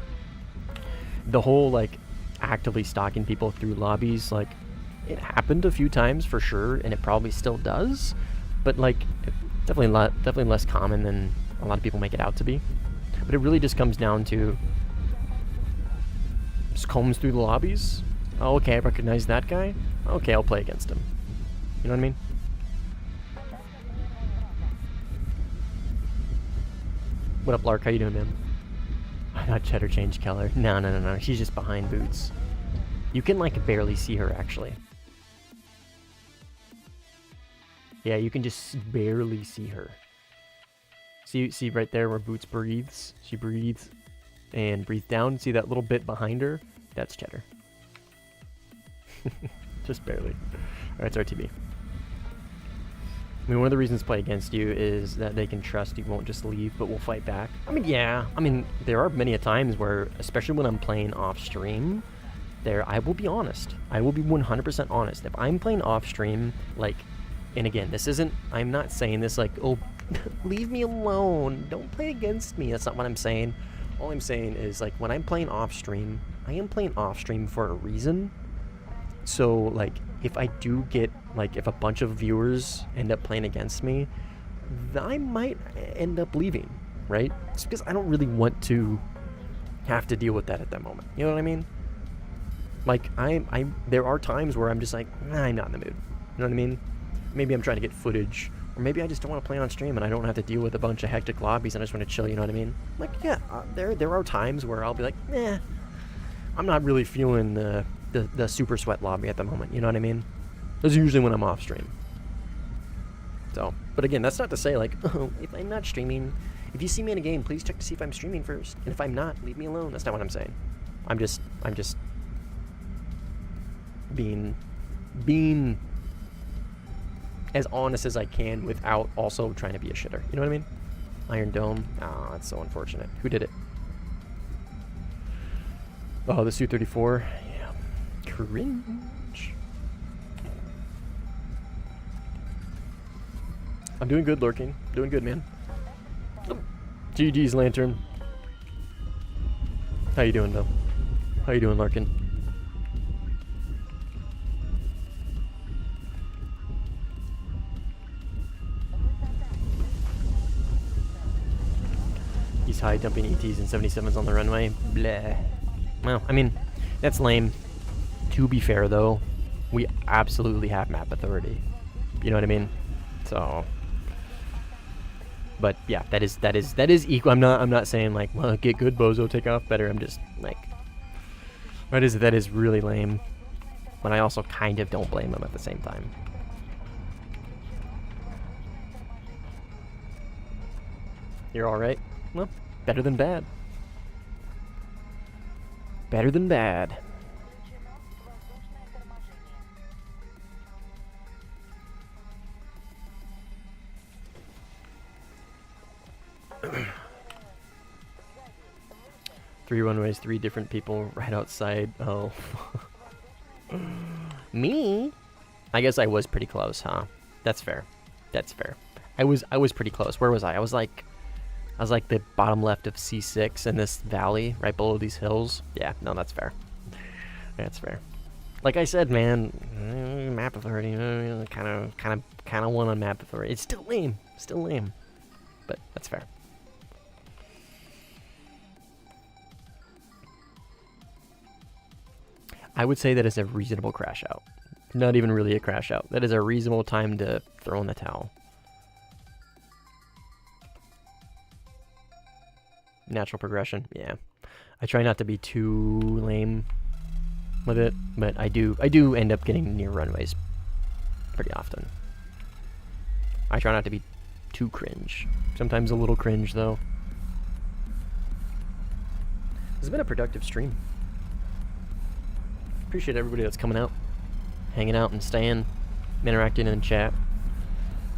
The whole, like, actively stalking people through lobbies, like, it happened a few times for sure, and it probably still does. But, like, definitely less common than a lot of people make it out to be. But it really just comes down to just combs through the lobbies. Oh, okay, I recognize that guy. Okay, I'll play against him. You know what I mean? What up, Lark? How you doing, man? Not Cheddar Change Keller. No. She's just behind Boots. You can, like, barely see her, actually. Yeah, you can just barely see her. See right there where Boots breathes? She breathes and breathes down. See that little bit behind her? That's Cheddar. Just barely. Alright, it's RTB. I mean, one of the reasons to play against you is that they can trust you won't just leave, but will fight back. I mean, yeah. I mean, there are many a times where, especially when I'm playing off stream, I will be honest. I will be 100% honest. If I'm playing off stream, like, and again, I'm not saying this like, oh, leave me alone, don't play against me. That's not what I'm saying. All I'm saying is, like, when I'm playing off stream, I am playing off stream for a reason. So, like, if I do get, like, if a bunch of viewers end up playing against me, I might end up leaving, right? It's because I don't really want to have to deal with that at that moment. You know what I mean? Like, there are times where I'm just like, I'm not in the mood. You know what I mean? Maybe I'm trying to get footage, or maybe I just don't want to play on stream and I don't have to deal with a bunch of hectic lobbies and I just want to chill, you know what I mean? Like, yeah, there are times where I'll be like, I'm not really feeling the super sweat lobby at the moment, you know what I mean? Those are usually when I'm off stream. So, but again, that's not to say, like, oh, if I'm not streaming, if you see me in a game, please check to see if I'm streaming first. And if I'm not, leave me alone. That's not what I'm saying. I'm just being as honest as I can without also trying to be a shitter. You know what I mean? Iron Dome. Oh, that's so unfortunate. Who did it? Oh, the Su-34. Yeah. Cringe. I'm doing good, Lurking. Doing good, man. GG's, Lantern. How you doing, Bill? How you doing, Larkin? He's high dumping ETs and 77s on the runway. Bleh. Well, I mean, that's lame. To be fair, though, we absolutely have map authority. You know what I mean? So, but yeah, that is equal. I'm not saying like, well, get good, bozo, take off better. I'm just like, that is really lame. But I also kind of don't blame him at the same time. You're all right? Well, better than bad. Better than bad. Three runways, 3 different people right outside. Oh. Me? I guess I was pretty close, huh? That's fair. That's fair. I was pretty close. Where was I? I was like the bottom left of C6 in this valley right below these hills. Yeah, no, that's fair. That's fair. Like I said, man, map authority, kind of won on map authority. It's still lame. Still lame. But that's fair. I would say that is a reasonable crash out. Not even really a crash out. That is a reasonable time to throw in the towel. Natural progression, yeah. I try not to be too lame with it, but I do end up getting near runways pretty often. I try not to be too cringe. Sometimes a little cringe, though. This has been a productive stream. Appreciate everybody that's coming out, hanging out and staying, interacting in chat,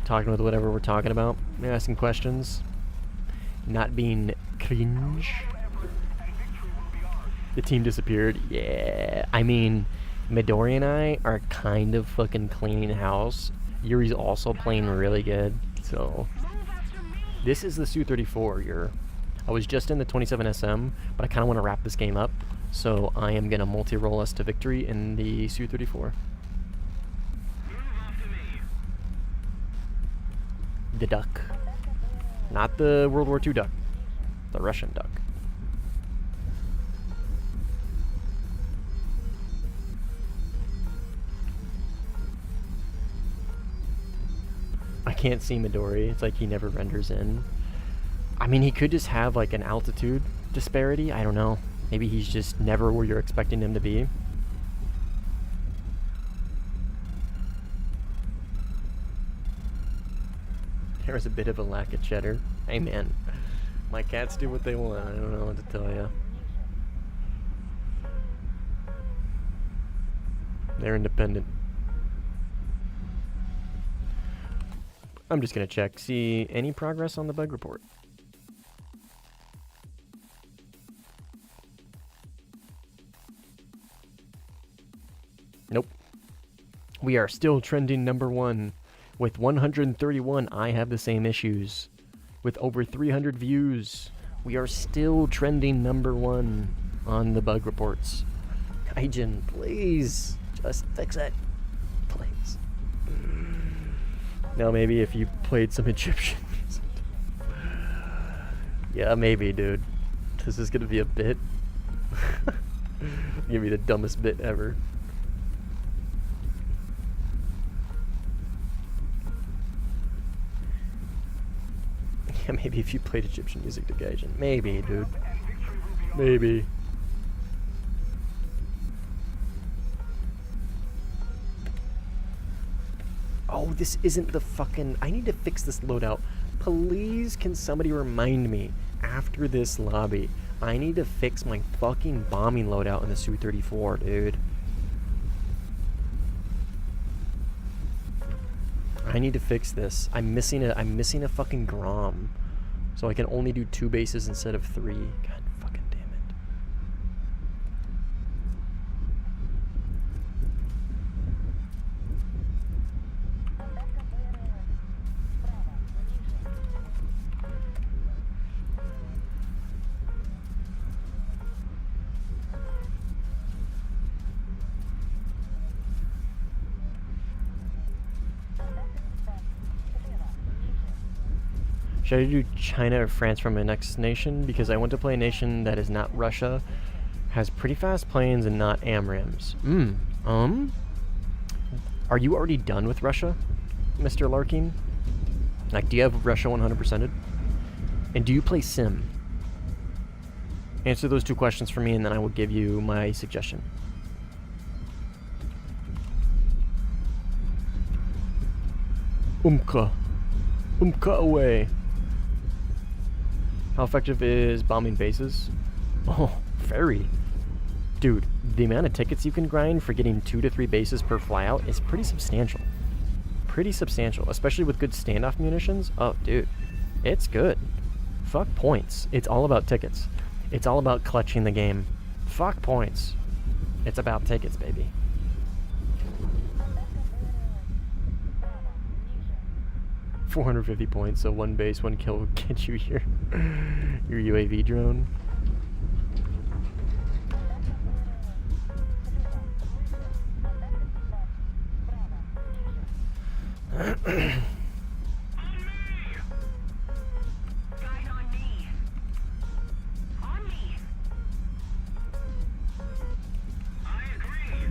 talking with whatever we're talking about, asking questions, not being cringe. The team disappeared. Yeah, I mean, Midori and I are kind of fucking cleaning house. Yuri's also playing really good, so this is the Su-34. I was just in the 27 SM, but I kind of want to wrap this game up. So I am going to multi-roll us to victory in the Su-34. The duck. Not the World War II duck. The Russian duck. I can't see Midori. It's like he never renders in. I mean, he could just have like an altitude disparity. I don't know. Maybe he's just never where you're expecting him to be. There was a bit of a lack of cheddar. Hey man, my cats do what they want. I don't know what to tell you. They're independent. I'm just gonna check, see any progress on the bug report. Nope. We are still trending #1. With 131, I have the same issues. With over 300 views, we are still trending #1 on the bug reports. Gaijin, please, just fix it. Please. Now maybe if you played some Egyptian music. Yeah, maybe, dude. This is gonna be a bit. Give me the dumbest bit ever. Yeah, maybe if you played Egyptian music to Gaijin. Maybe, dude. Maybe. Oh, this isn't the fucking... I need to fix this loadout. Please, can somebody remind me after this lobby? I need to fix my fucking bombing loadout in the Su-34, dude. I need to fix this. I'm missing a fucking Grom. So I can only do 2 bases instead of 3. God fucking damn it. Should I do China or France for my next nation? Because I want to play a nation that is not Russia, has pretty fast planes, and not AMRAAMs. Are you already done with Russia? Mr. Larkin? Like, do you have Russia 100%ed? And do you play Sim? Answer those 2 questions for me, and then I will give you my suggestion. Umka away. How effective is bombing bases? Oh, very. Dude, the amount of tickets you can grind for getting 2 to 3 bases per flyout is pretty substantial. Pretty substantial, especially with good standoff munitions. Oh, dude, it's good. Fuck points. It's all about tickets. It's all about clutching the game. Fuck points. It's about tickets, baby. $450 points, so 1 base, 1 kill will get you your UAV drone. On me! Guide on me! On me! I agree!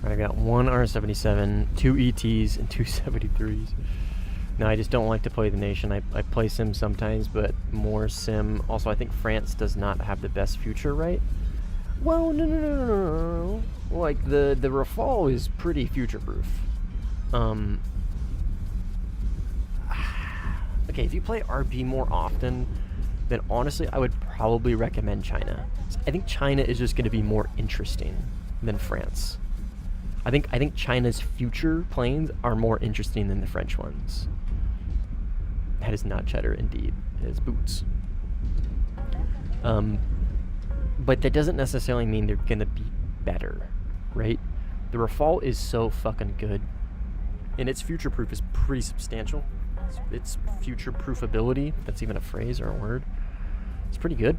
Alright, I got 1 R77, 2 ETs, and 2 73s. No, I just don't like to play the nation. I play Sim sometimes, but more Sim. Also, I think France does not have the best future, right? Well, no. Like, the Rafale is pretty future-proof. Okay, if you play RP more often, then honestly, I would probably recommend China. I think China is just going to be more interesting than France. I think China's future planes are more interesting than the French ones. That is not cheddar, indeed. It is boots. But that doesn't necessarily mean they're gonna be better, right? The Rafale is so fucking good, and its future-proof is pretty substantial. Its future-proofability, if that's even a phrase or a word, it's pretty good.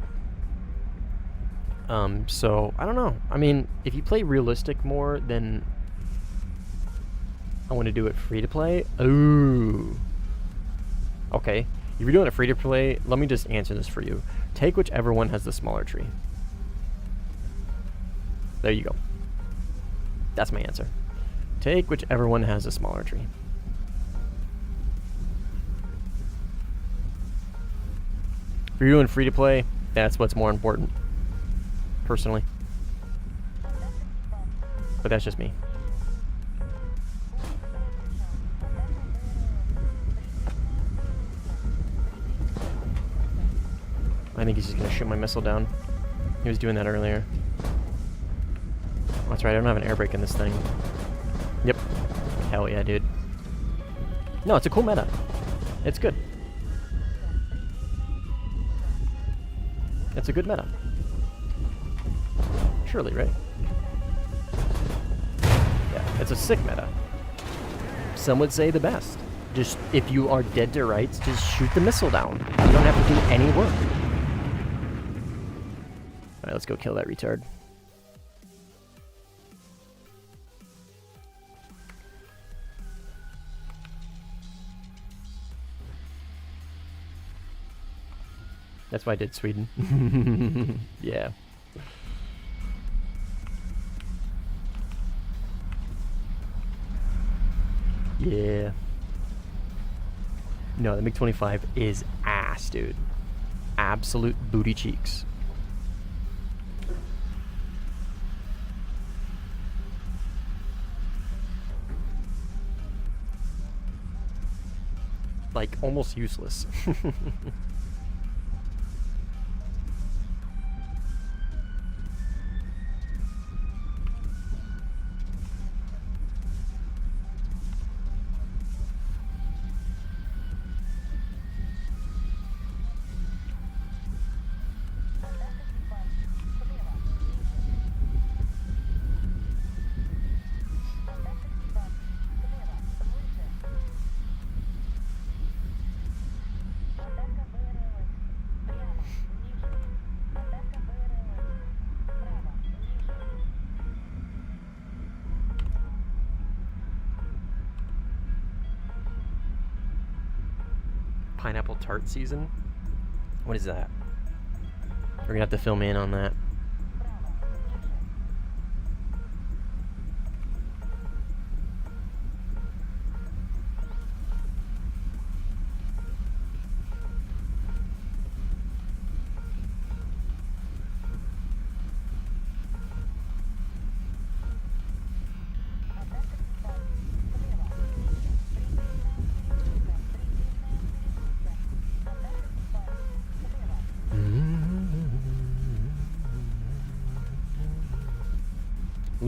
So, I don't know. I mean, if you play realistic more, then I want to do it free-to-play. Ooh. Okay. If you're doing it free-to-play, let me just answer this for you. Take whichever one has the smaller tree. There you go. That's my answer. Take whichever one has a smaller tree. If you're doing free-to-play, that's what's more important. Personally. But that's just me. I think he's just gonna shoot my missile down. He was doing that earlier. That's right, I don't have an air brake in this thing. Yep. Hell yeah, dude. No, it's a cool meta. It's good. It's a good meta. Surely, right? Yeah, it's a sick meta. Some would say the best. Just, if you are dead to rights, just shoot the missile down. You don't have to do any work. Alright, let's go kill that retard. That's why I did Sweden. Yeah. Yeah. No, the MiG-25 is ass, dude. Absolute booty cheeks. Like, almost useless. Pineapple tart season? What is that? We're gonna have to fill me in on that.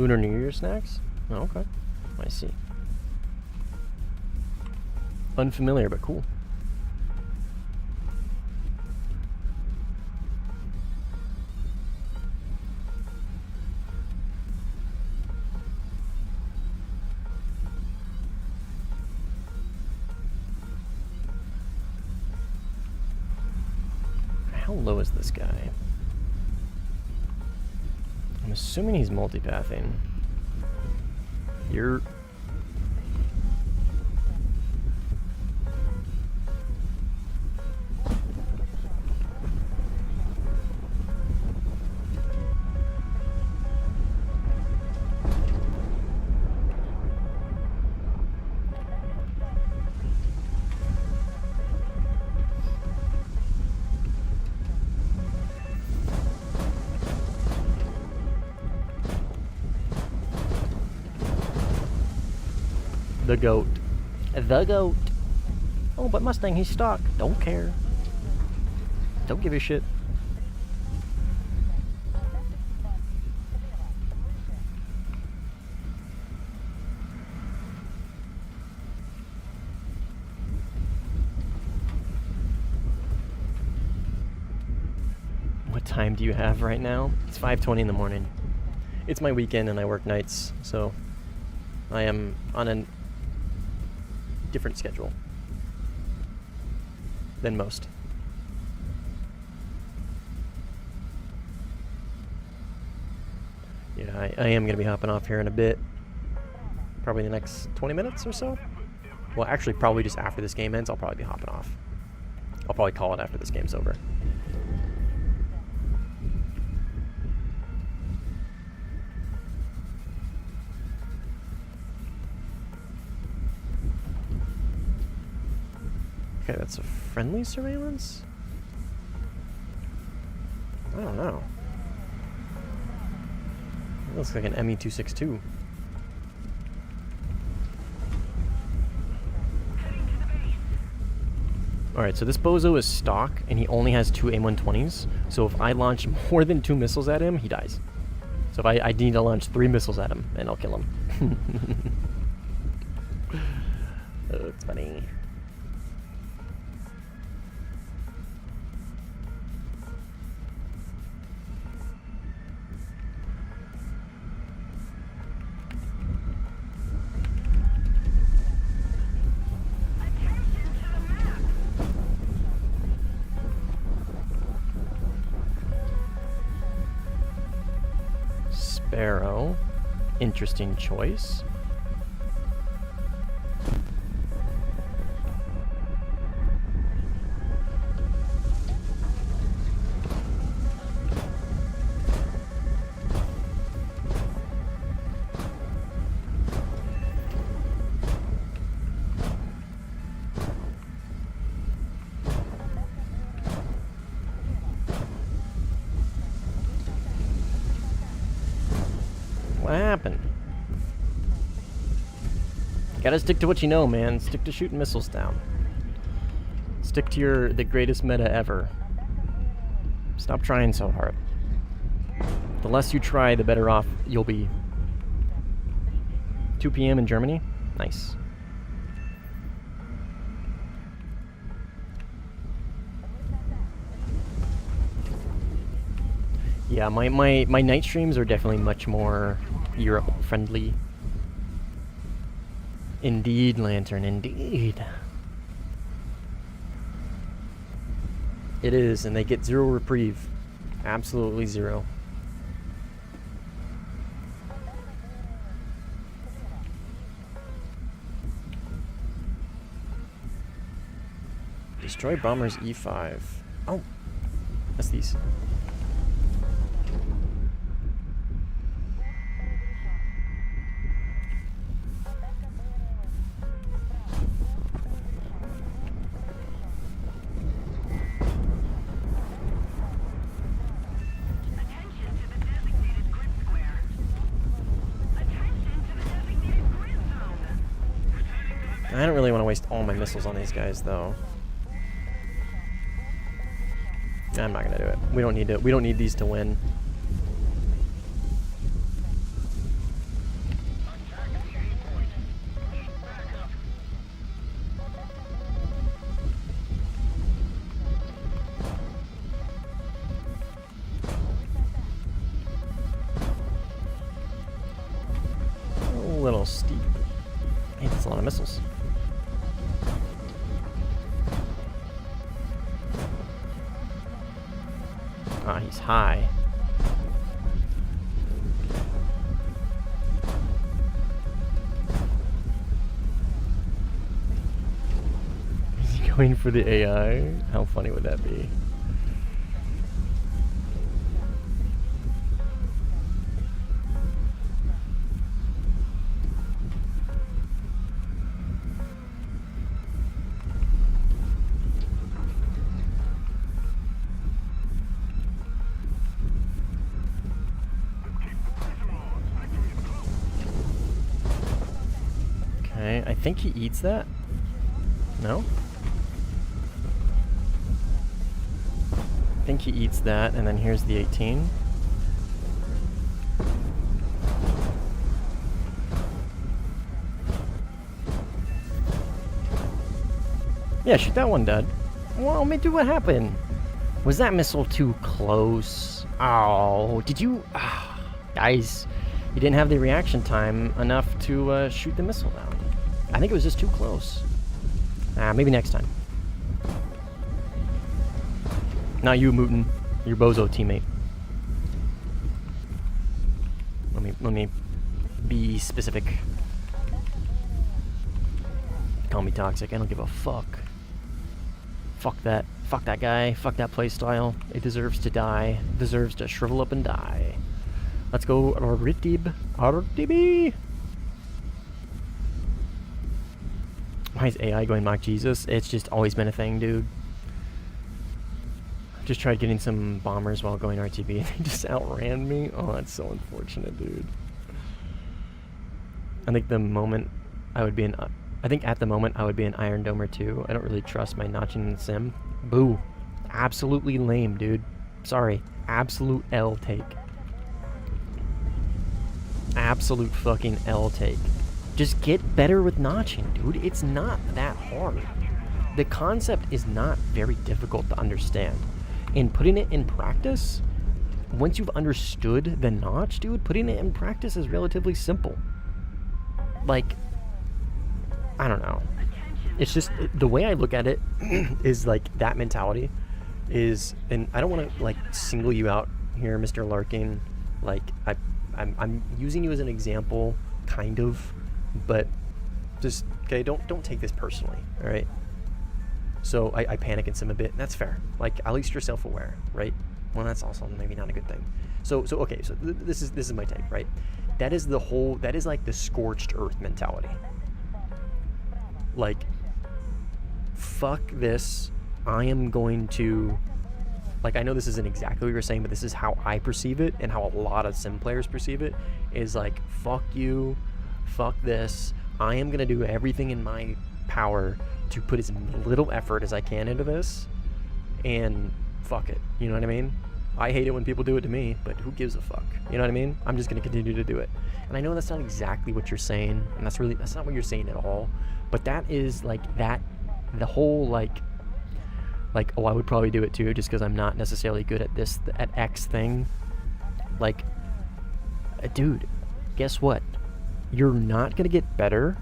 Lunar New Year snacks? Oh, okay. I see. Unfamiliar, but cool. How low is this guy? I'm assuming he's multipathing. You're... The goat. The goat. Oh, but Mustang, he's stock. Don't care. Don't give a shit. What time do you have right now? It's 5:20 in the morning. It's my weekend and I work nights, so I am on a different schedule than most. Yeah, I am going to be hopping off here in a bit. Probably the next 20 minutes or so. Well, actually, probably just after this game ends, I'll probably be hopping off. I'll probably call it after this game's over. Okay, that's a friendly surveillance? I don't know. It looks like an ME-262. Alright, so this bozo is stock, and he only has 2 AIM-120s, so if I launch more than 2 missiles at him, he dies. So if I need to launch 3 missiles at him, and I'll kill him. Oh, it's funny. Sparrow. Interesting choice. What happened? Gotta stick to what you know, man. Stick to shooting missiles down. Stick to the greatest meta ever. Stop trying so hard. The less you try, the better off you'll be. 2 p.m. in Germany? Nice. Yeah, my night streams are definitely much more Europe friendly. Indeed, Lantern, indeed. It is, and they get 0 reprieve. Absolutely 0. Destroy bombers E5. Oh, that's these. I don't really want to waste all my missiles on these guys, though. I'm not gonna do it. We don't need to. We don't need these to win. of missiles. Ah, he's high. Is he going for the AI? How funny would that be? Okay, I think he eats that. No? I think he eats that, and then here's the 18. Yeah, shoot that one dead. Well, maybe what happened? Was that missile too close? Oh, did you... guys, you didn't have the reaction time enough to shoot the missile down. I think it was just too close. Maybe next time. Not you, Mutin. Your bozo teammate. Let me be specific. Call me toxic. I don't give a fuck. Fuck that. Fuck that guy. Fuck that playstyle. It deserves to die. It deserves to shrivel up and die. Let's go, Ritib. RTB. Why is AI going mock Jesus? It's just always been a thing, dude. Just tried getting some bombers while going RTB. They just outran me. Oh, that's so unfortunate, dude. I think the moment I would be an... I think at the moment I would be an Iron Domer too. I don't really trust my notching in the sim. Boo. Absolutely lame, dude. Sorry. Absolute L take. Absolute fucking L take. Just get better with notching, dude. It's not that hard. The concept is not very difficult to understand. And putting it in practice, once you've understood the notch, dude, putting it in practice is relatively simple. Like, I don't know. It's just, the way I look at it is like that mentality is, and I don't want to like single you out here, Mr. Larkin. Like, I'm using you as an example, kind of, but just, okay, don't take this personally, all right? So I panic in sim a bit, and that's fair. Like, at least you're self-aware, right? Well, that's also maybe not a good thing. So okay, so this is my take, right? That is like the scorched earth mentality. Like, fuck this, I am going to, like, I know this isn't exactly what you're saying, but this is how I perceive it, and how a lot of sim players perceive it, is like, fuck you, fuck this, I am gonna do everything in my power to put as little effort as I can into this, and fuck it, you know what I mean? I hate it when people do it to me, but who gives a fuck, you know what I mean? I'm just gonna continue to do it. And I know that's not exactly what you're saying, and that's not what you're saying at all, but that is like that, the whole like, oh, I would probably do it too, just because I'm not necessarily good at this, at X thing. Like, dude, guess what? You're not gonna get better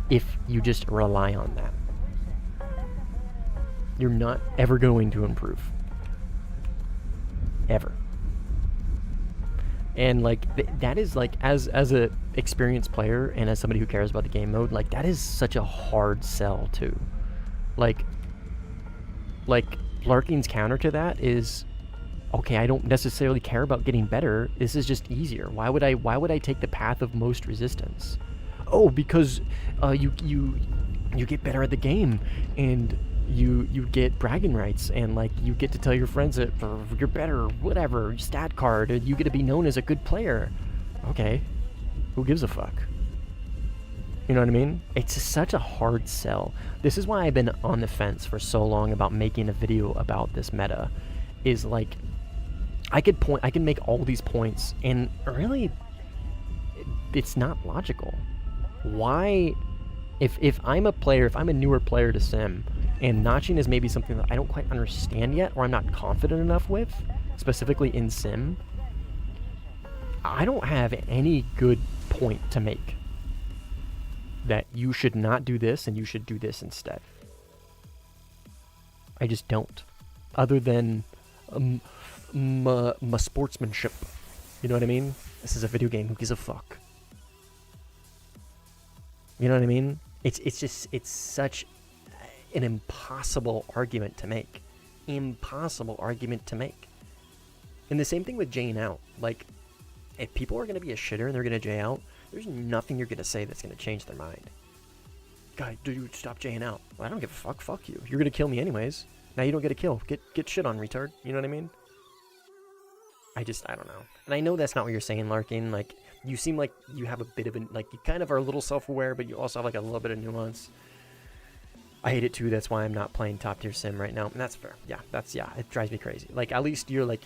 if you just rely on that. You're not ever going to improve. Ever. And like, that is like, as a experienced player and as somebody who cares about the game mode, like, that is such a hard sell too. Like Larkin's counter to that is, okay, I don't necessarily care about getting better. This is just easier. Why would I take the path of most resistance? Oh, because you get better at the game, and you get bragging rights, and like, you get to tell your friends that you're better, whatever, stat card, and you get to be known as a good player. Okay, who gives a fuck? You know what I mean? It's such a hard sell. This is why I've been on the fence for so long about making a video about this meta. Is like, I can make all these points, and really, it's not logical. Why, if I'm a player, if I'm a newer player to sim, and notching is maybe something that I don't quite understand yet, or I'm not confident enough with, specifically in sim, I don't have any good point to make. that you should not do this and you should do this instead. I just don't. Other than my sportsmanship. You know what I mean? This is a video game. Who gives a fuck? You know what I mean? It's such an impossible argument to make. Impossible argument to make. And the same thing with Jaying out. Like, if people are going to be a shitter and they're going to Jay out, there's nothing you're going to say that's going to change their mind. Guy, dude, stop Jaying out. Well, I don't give a fuck. Fuck you. You're going to kill me anyways. Now you don't get a kill. Get shit on, retard. You know what I mean? I don't know. And I know that's not what you're saying, Larkin. Like, you seem like you have a bit of like, you kind of are a little self-aware, but you also have like a little bit of nuance. I hate it too. That's why I'm not playing top tier sim right now. And that's fair. Yeah, it drives me crazy. Like, at least you're like,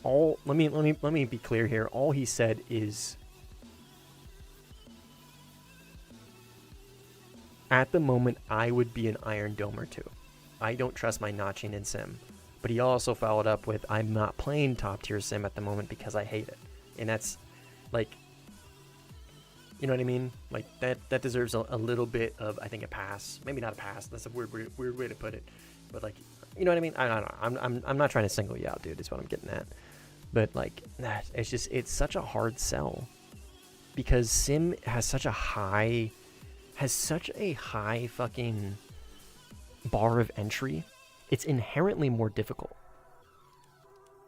let me be clear here. All he said is, at the moment, I would be an Iron Dome or two. I don't trust my notching in sim. But he also followed up with, I'm not playing top tier sim at the moment because I hate it. And that's, like, you know what I mean? Like, that deserves a little bit of, I think, a pass. Maybe not a pass. That's a weird way to put it. But, like, you know what I mean? I don't know. I'm not trying to single you out, dude, is what I'm getting at. But, like, it's such a hard sell. Because sim has such a high fucking bar of entry. It's inherently more difficult.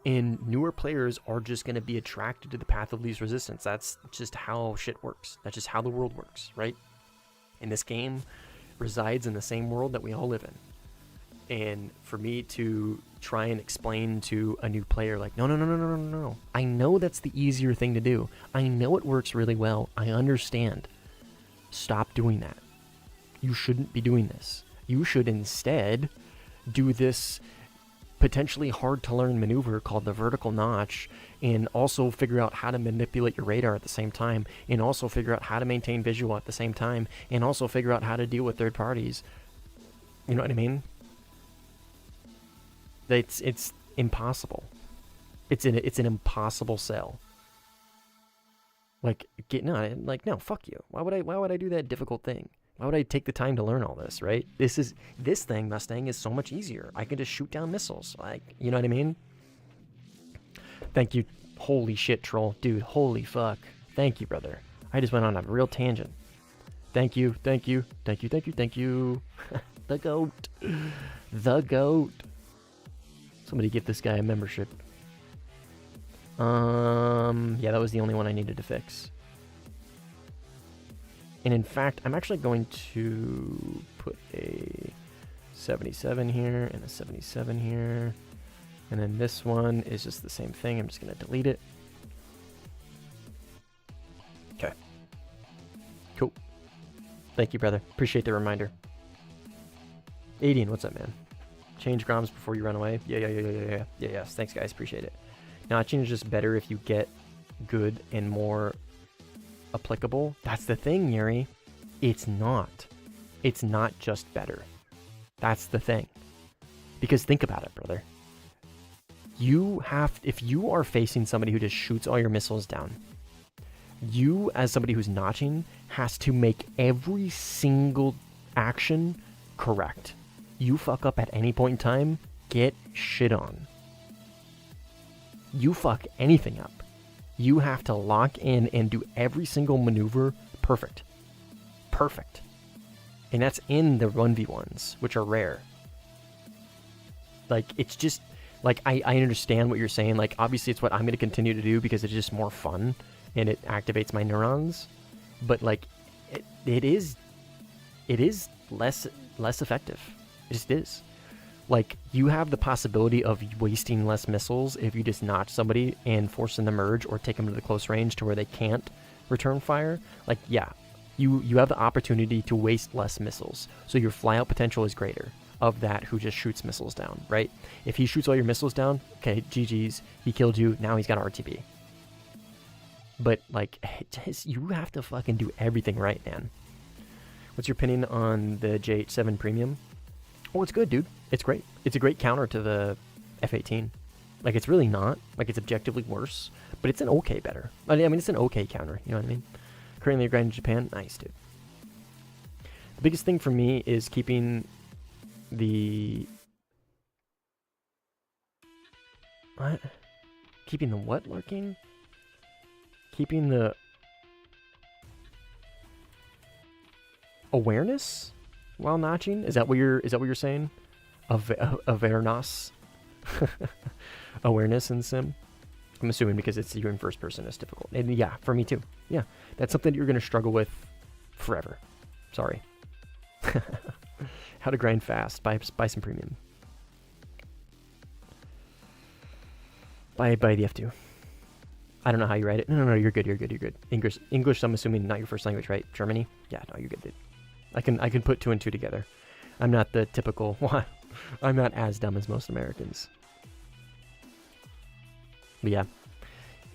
And newer players are just going to be attracted to the path of least resistance. That's just how shit works. That's just how the world works, right? And this game resides in the same world that we all live in. And for me to try and explain to a new player, like, no. I know that's the easier thing to do. I know it works really well. I understand. Stop doing that. You shouldn't be doing this. You should instead do this potentially hard to learn maneuver called the vertical notch, and also figure out how to manipulate your radar at the same time, and also figure out how to maintain visual at the same time, and also figure out how to deal with third parties. You know what I mean? It's impossible. It's an impossible sell. Like, no, fuck you. Why would I do that difficult thing? Why would I take the time to learn all this, right? This thing, Mustang, is so much easier. I can just shoot down missiles. Like, you know what I mean? Thank you. Holy shit, troll. Dude, holy fuck. Thank you, brother. I just went on a real tangent. Thank you. The goat. The goat. Somebody give this guy a membership. Yeah, that was the only one I needed to fix. And in fact, I'm actually going to put a 77 here and a 77 here. And then this one is just the same thing. I'm just going to delete it. Okay. Cool. Thank you, brother. Appreciate the reminder. Adian, what's up, man? Change groms before you run away. Yes. Thanks, guys. Appreciate it. Notching is just better if you get good and more applicable. That's the thing, Yuri. It's not just better. That's the thing. Because think about it, brother. If you are facing somebody who just shoots all your missiles down, you, as somebody who's notching, has to make every single action correct. You fuck up at any point in time, get shit on. You fuck anything up, you have to lock in and do every single maneuver perfect. And that's in the 1v1s, which are rare. Like, it's just, like, I understand what you're saying. Like, obviously it's what I'm going to continue to do because it's just more fun and it activates my neurons. But, like, it is less effective. It just is. Like, you have the possibility of wasting less missiles if you just notch somebody and force them to merge or take them to the close range to where they can't return fire. Like, yeah, you have the opportunity to waste less missiles. So your flyout potential is greater of that who just shoots missiles down, right? If he shoots all your missiles down, okay, GG's, he killed you, now he's got RTB. But, like, you have to fucking do everything right, man. What's your opinion on the JH7 Premium? Oh, it's good, dude. It's great. It's a great counter to the F-18. Like, it's really not. Like, it's objectively worse, but it's an okay better. I mean, it's an okay counter. You know what I mean? Currently, you're grinding in Japan. Nice, dude. The biggest thing for me is keeping the... What? Keeping the what lurking? Keeping the... awareness while notching? Is that what you're saying? Awareness? Awareness in Sim? I'm assuming because it's you're in first person, it's difficult. And yeah, for me too. Yeah, that's something you're going to struggle with forever. Sorry. How to grind fast. Buy some premium. Buy the F2. I don't know how you write it. No, you're good. English, I'm assuming not your first language, right? Germany? Yeah, no, you're good, dude. I can put 2 and 2 together. I'm not the typical... I'm not as dumb as most Americans. But yeah.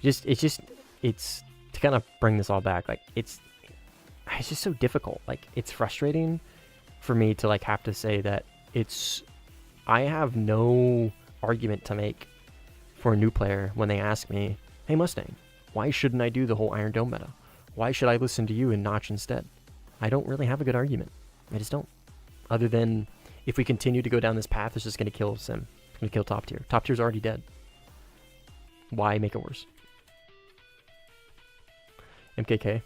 It's to kind of bring this all back, like, it's just so difficult. Like, it's frustrating for me to, like, have to say that I have no argument to make for a new player when they ask me, hey Mustang, why shouldn't I do the whole Iron Dome meta? Why should I listen to you and Notch instead? I don't really have a good argument. I just don't. Other than, if we continue to go down this path, it's just going to kill Sim. It's going to kill top tier. Top tier's already dead. Why make it worse? MKK.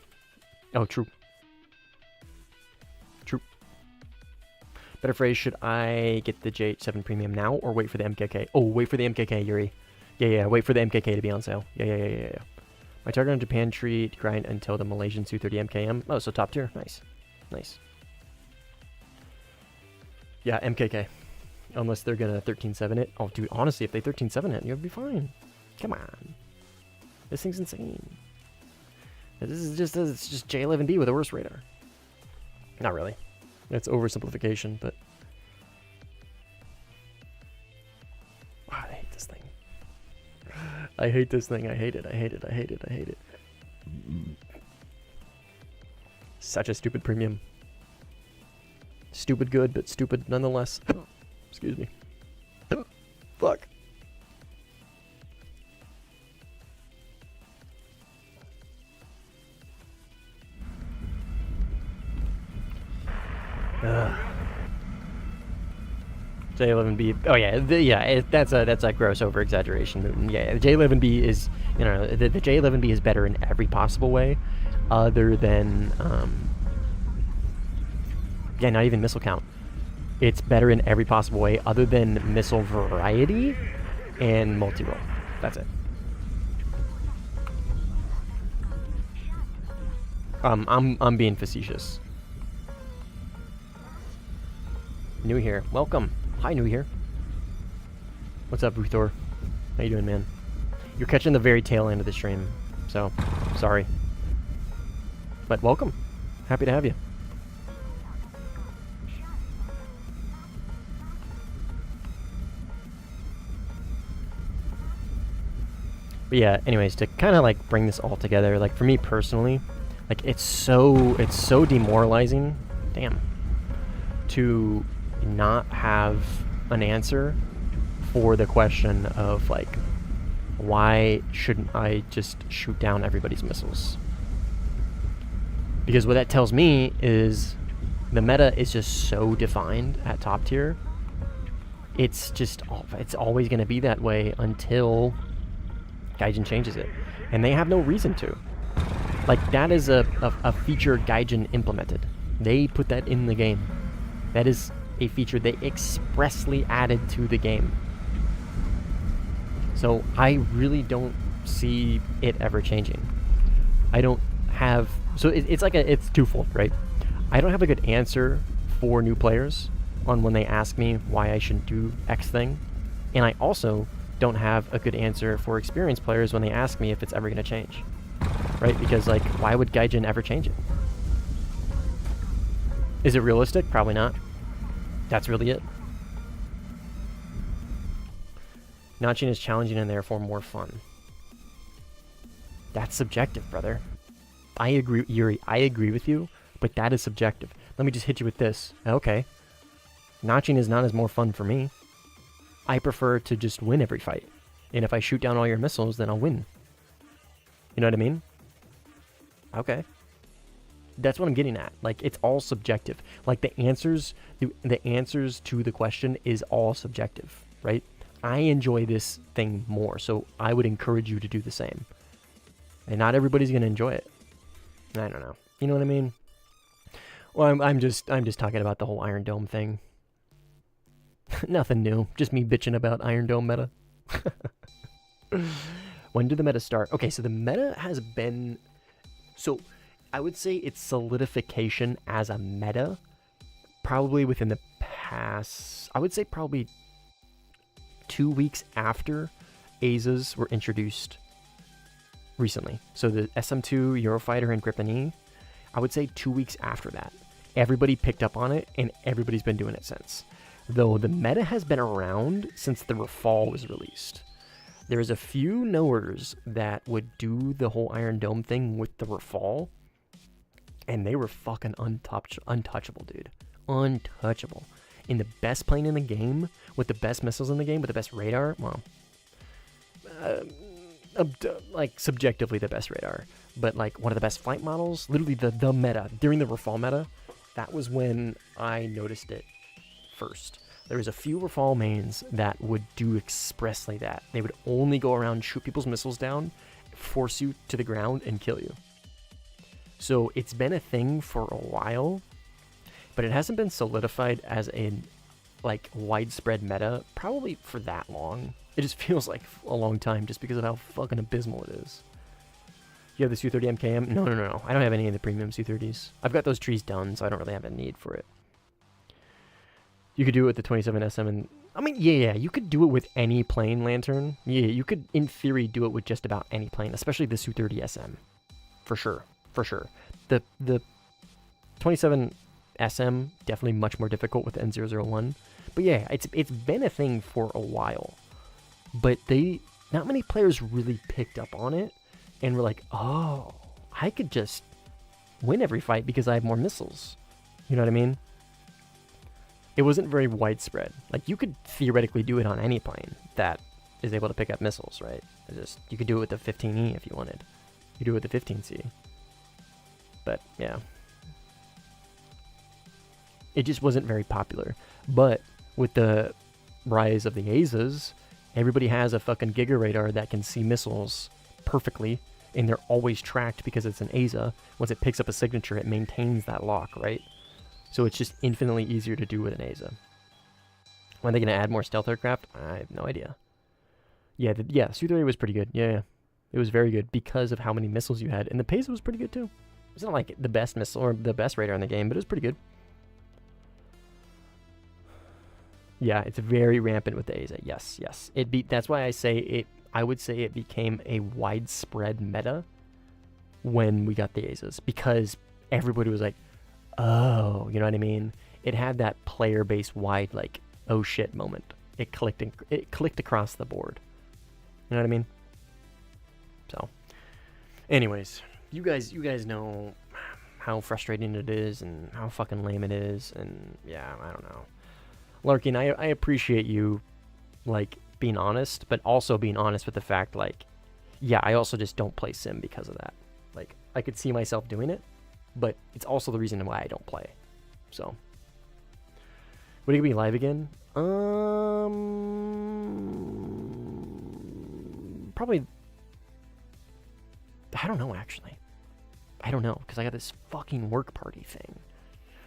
Oh, true. True. Better phrase, should I get the J7 premium now or wait for the MKK? Oh, wait for the MKK, Yuri. Yeah, wait for the MKK to be on sale. Yeah. My target on Japan tree to grind until the Malaysian Su-30 MKM. Oh, so top tier. Nice. Yeah, MKK. Unless they're gonna 13-7 it. Oh, dude, honestly, if they 13-7 it, you'll be fine. Come on. This thing's insane. It's just J11B with a worse radar. Not really. That's oversimplification, but... Wow, I hate this thing. I hate this thing. I hate it. Such a stupid premium. Stupid good, but stupid nonetheless. Excuse me. Fuck. J11B. Oh yeah, that's a gross over exaggeration, Newton. Yeah, the J11B is, the J11B is better in every possible way, other than not even missile count. It's better in every possible way, other than missile variety and multi-roll. That's it. I'm being facetious. New here, welcome. Hi, New here. What's up, Ruthor? How you doing, man? You're catching the very tail end of the stream, so sorry. But welcome. Happy to have you. But yeah, anyways, to kind of like bring this all together, like for me personally, like it's so demoralizing, damn, to not have an answer for the question of like, why shouldn't I just shoot down everybody's missiles? Because what that tells me is the meta is just so defined at top tier. It's always going to be that way until Gaijin changes it, and they have no reason to. Like, that is a feature Gaijin implemented. They put that in the game. That is a feature they expressly added to the game. So I really don't see it ever changing. I don't have... So it's twofold, right? I don't have a good answer for new players on when they ask me why I shouldn't do X thing. And I also don't have a good answer for experienced players when they ask me if it's ever going to change. Right? Because, like, why would Gaijin ever change it? Is it realistic? Probably not. That's really it. Notching is challenging and therefore more fun. That's subjective, brother. I agree, Yuri. I agree with you, but that is subjective. Let me just hit you with this. Okay. Notching is not as more fun for me. I prefer to just win every fight. And if I shoot down all your missiles, then I'll win. You know what I mean? Okay. That's what I'm getting at. Like, it's all subjective. Like, the answers to the question is all subjective, right? I enjoy this thing more, so I would encourage you to do the same. And not everybody's gonna enjoy it. I don't know. You know what I mean? Well, I'm just talking about the whole Iron Dome thing. Nothing new. Just me bitching about Iron Dome meta. When did the meta start? Okay, so the meta has been... So, I would say its solidification as a meta, probably within the past... I would say probably 2 weeks after Azas were introduced recently. So the SM2, Eurofighter, and Gripen E, I would say 2 weeks after that. Everybody picked up on it, and everybody's been doing it since. Though the meta has been around since the Rafale was released. There's a few knowers that would do the whole Iron Dome thing with the Rafale, and they were fucking untouchable, dude. Untouchable. In the best plane in the game, with the best missiles in the game, with the best radar, well, like, subjectively the best radar, but, like, one of the best flight models, literally the meta, during the Rafale meta, that was when I noticed it first. There was a few Rafale mains that would do expressly that. They would only go around, shoot people's missiles down, force you to the ground, and kill you. So it's been a thing for a while, but it hasn't been solidified as a, like, widespread meta probably for that long. It just feels like a long time just because of how fucking abysmal it is. You have the Su-30 MKM? No. I don't have any of the premium Su-30s. I've got those trees done, so I don't really have a need for it. You could do it with the 27 SM and... I mean, yeah, you could do it with any plane, Lantern. Yeah, you could, in theory, do it with just about any plane, especially the Su-30 SM. For sure. The 27 SM, definitely much more difficult with the N001. But yeah, it's been a thing for a while. But not many players really picked up on it and were like, oh, I could just win every fight because I have more missiles. You know what I mean? It wasn't very widespread. Like, you could theoretically do it on any plane that is able to pick up missiles, right? You could do it with the 15E if you wanted. You do it with the 15C. But, yeah. It just wasn't very popular. But with the rise of the Azas, everybody has a fucking Giga radar that can see missiles perfectly, and they're always tracked because it's an Aza. Once it picks up a signature, it maintains that lock, right? So it's just infinitely easier to do with an Aza. When are they going to add more stealth aircraft? I have no idea. Yeah, Su-30 was pretty good. Yeah. It was very good because of how many missiles you had. And the Pesa was pretty good too. It's not like the best missile or the best radar in the game, but it was pretty good. Yeah, it's very rampant with the Aza. Yes. That's why I would say it became a widespread meta when we got the Azas, because everybody was like, oh, you know what I mean? It had that player-based wide, like, oh shit moment. It clicked across the board. You know what I mean? So, anyways, you guys know how frustrating it is and how fucking lame it is, and yeah, I don't know. Larkin, I appreciate you, like, being honest, but also being honest with the fact, like, yeah, I also just don't play Sim because of that. Like, I could see myself doing it, but it's also the reason why I don't play. So, would it be live again? Probably. I don't know, actually. I don't know, because I got this fucking work party thing.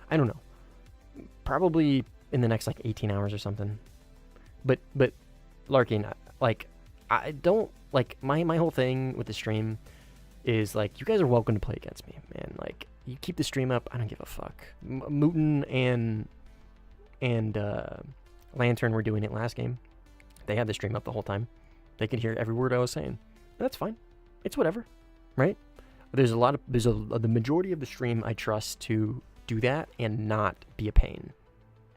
I don't know. Probably in the next, like, 18 hours or something. But Larkin, like, I don't, like, my whole thing with the stream is, like, you guys are welcome to play against me, man. Like, you keep the stream up, I don't give a fuck. Mooten and Lantern were doing it last game. They had the stream up the whole time. They could hear every word I was saying. That's fine. It's whatever, right? The majority of the stream I trust to do that and not be a pain,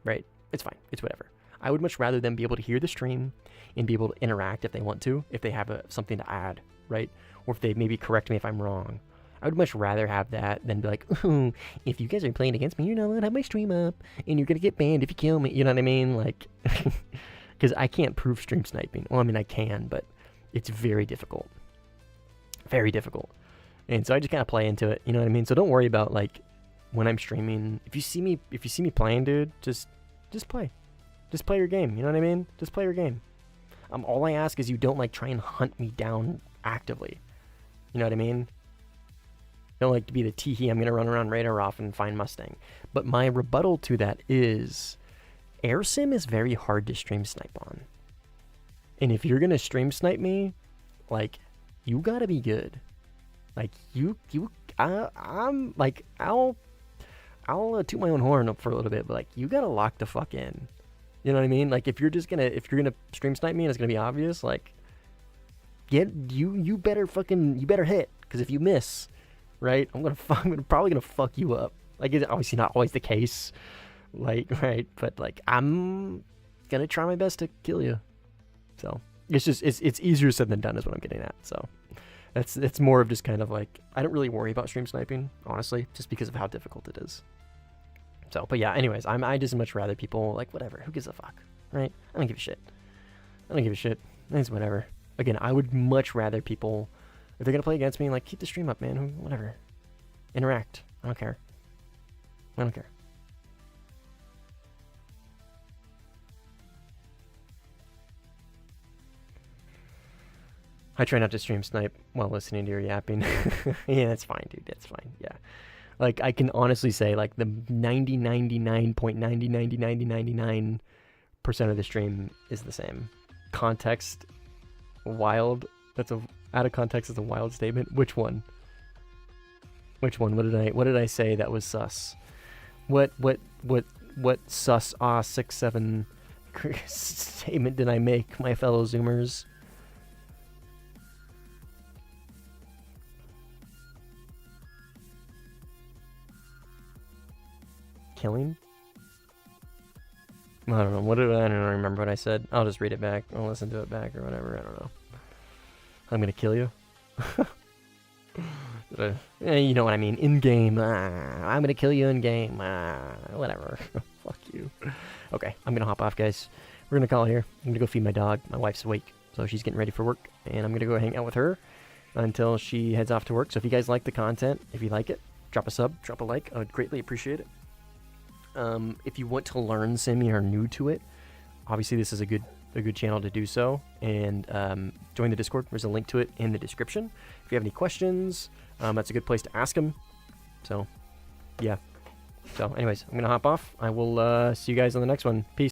right? It's fine. It's whatever. I would much rather them be able to hear the stream and be able to interact if they want to, if they have something to add, right? Or if they maybe correct me if I'm wrong. I would much rather have that than be like, oh, if you guys are playing against me, you're not allowed to have my stream up, and you're going to get banned if you kill me. You know what I mean? Like, because I can't prove stream sniping. Well, I mean, I can, but it's very difficult. Very difficult. And so I just kind of play into it, you know what I mean? So don't worry about like when I'm streaming. If you see me playing, dude, just play. Just play your game, you know what I mean? Just play your game. All I ask is you don't like try and hunt me down actively. You know what I mean? Don't like to be the teehee, I'm gonna run around radar off and find Mustang. But my rebuttal to that is air sim is very hard to stream snipe on. And if you're gonna stream snipe me, like, you gotta be good. Like, I'm like, I'll toot my own horn up for a little bit, but like, you gotta lock the fuck in. You know what I mean? Like, if you're gonna stream snipe me and it's gonna be obvious, like, you better hit, because if you miss, right, I'm probably gonna fuck you up. Like, it's obviously not always the case, like, right, but like, I'm gonna try my best to kill you. So it's just it's easier said than done is what I'm getting at. So it's more of just kind of like, I don't really worry about stream sniping, honestly, just because of how difficult it is. So, but yeah, anyways, I just much rather people, like, whatever, who gives a fuck, right? I don't give a shit. It's whatever. Again, I would much rather people, if they're gonna play against me, like, keep the stream up, man, whatever. Interact. I don't care. I try not to stream snipe while listening to your yapping. Yeah, that's fine, dude. That's fine. Yeah. Like, I can honestly say, like, the 99.99% of the stream is the same. Context, wild. Out of context is a wild statement. Which one? What did I say that was sus? What sus 6-7 statement did I make, my fellow Zoomers? Killing? I don't know. I don't remember what I said. I'll just read it back. I'll listen to it back or whatever. I don't know. I'm gonna kill you. You know what I mean. In game. I'm gonna kill you in game. Whatever. Fuck you. Okay, I'm gonna hop off, guys. We're gonna call it here. I'm gonna go feed my dog. My wife's awake, so she's getting ready for work, and I'm gonna go hang out with her until she heads off to work. So if you guys like the content, if you like it, drop a sub, drop a like. I would greatly appreciate it. If you want to learn Sim, you are new to it, obviously this is a good channel to do so, and join the Discord. There's a link to it in the description. If you have any questions, that's a good place to ask them. So yeah, so anyways, I'm gonna hop off. I will see you guys on the next one. Peace.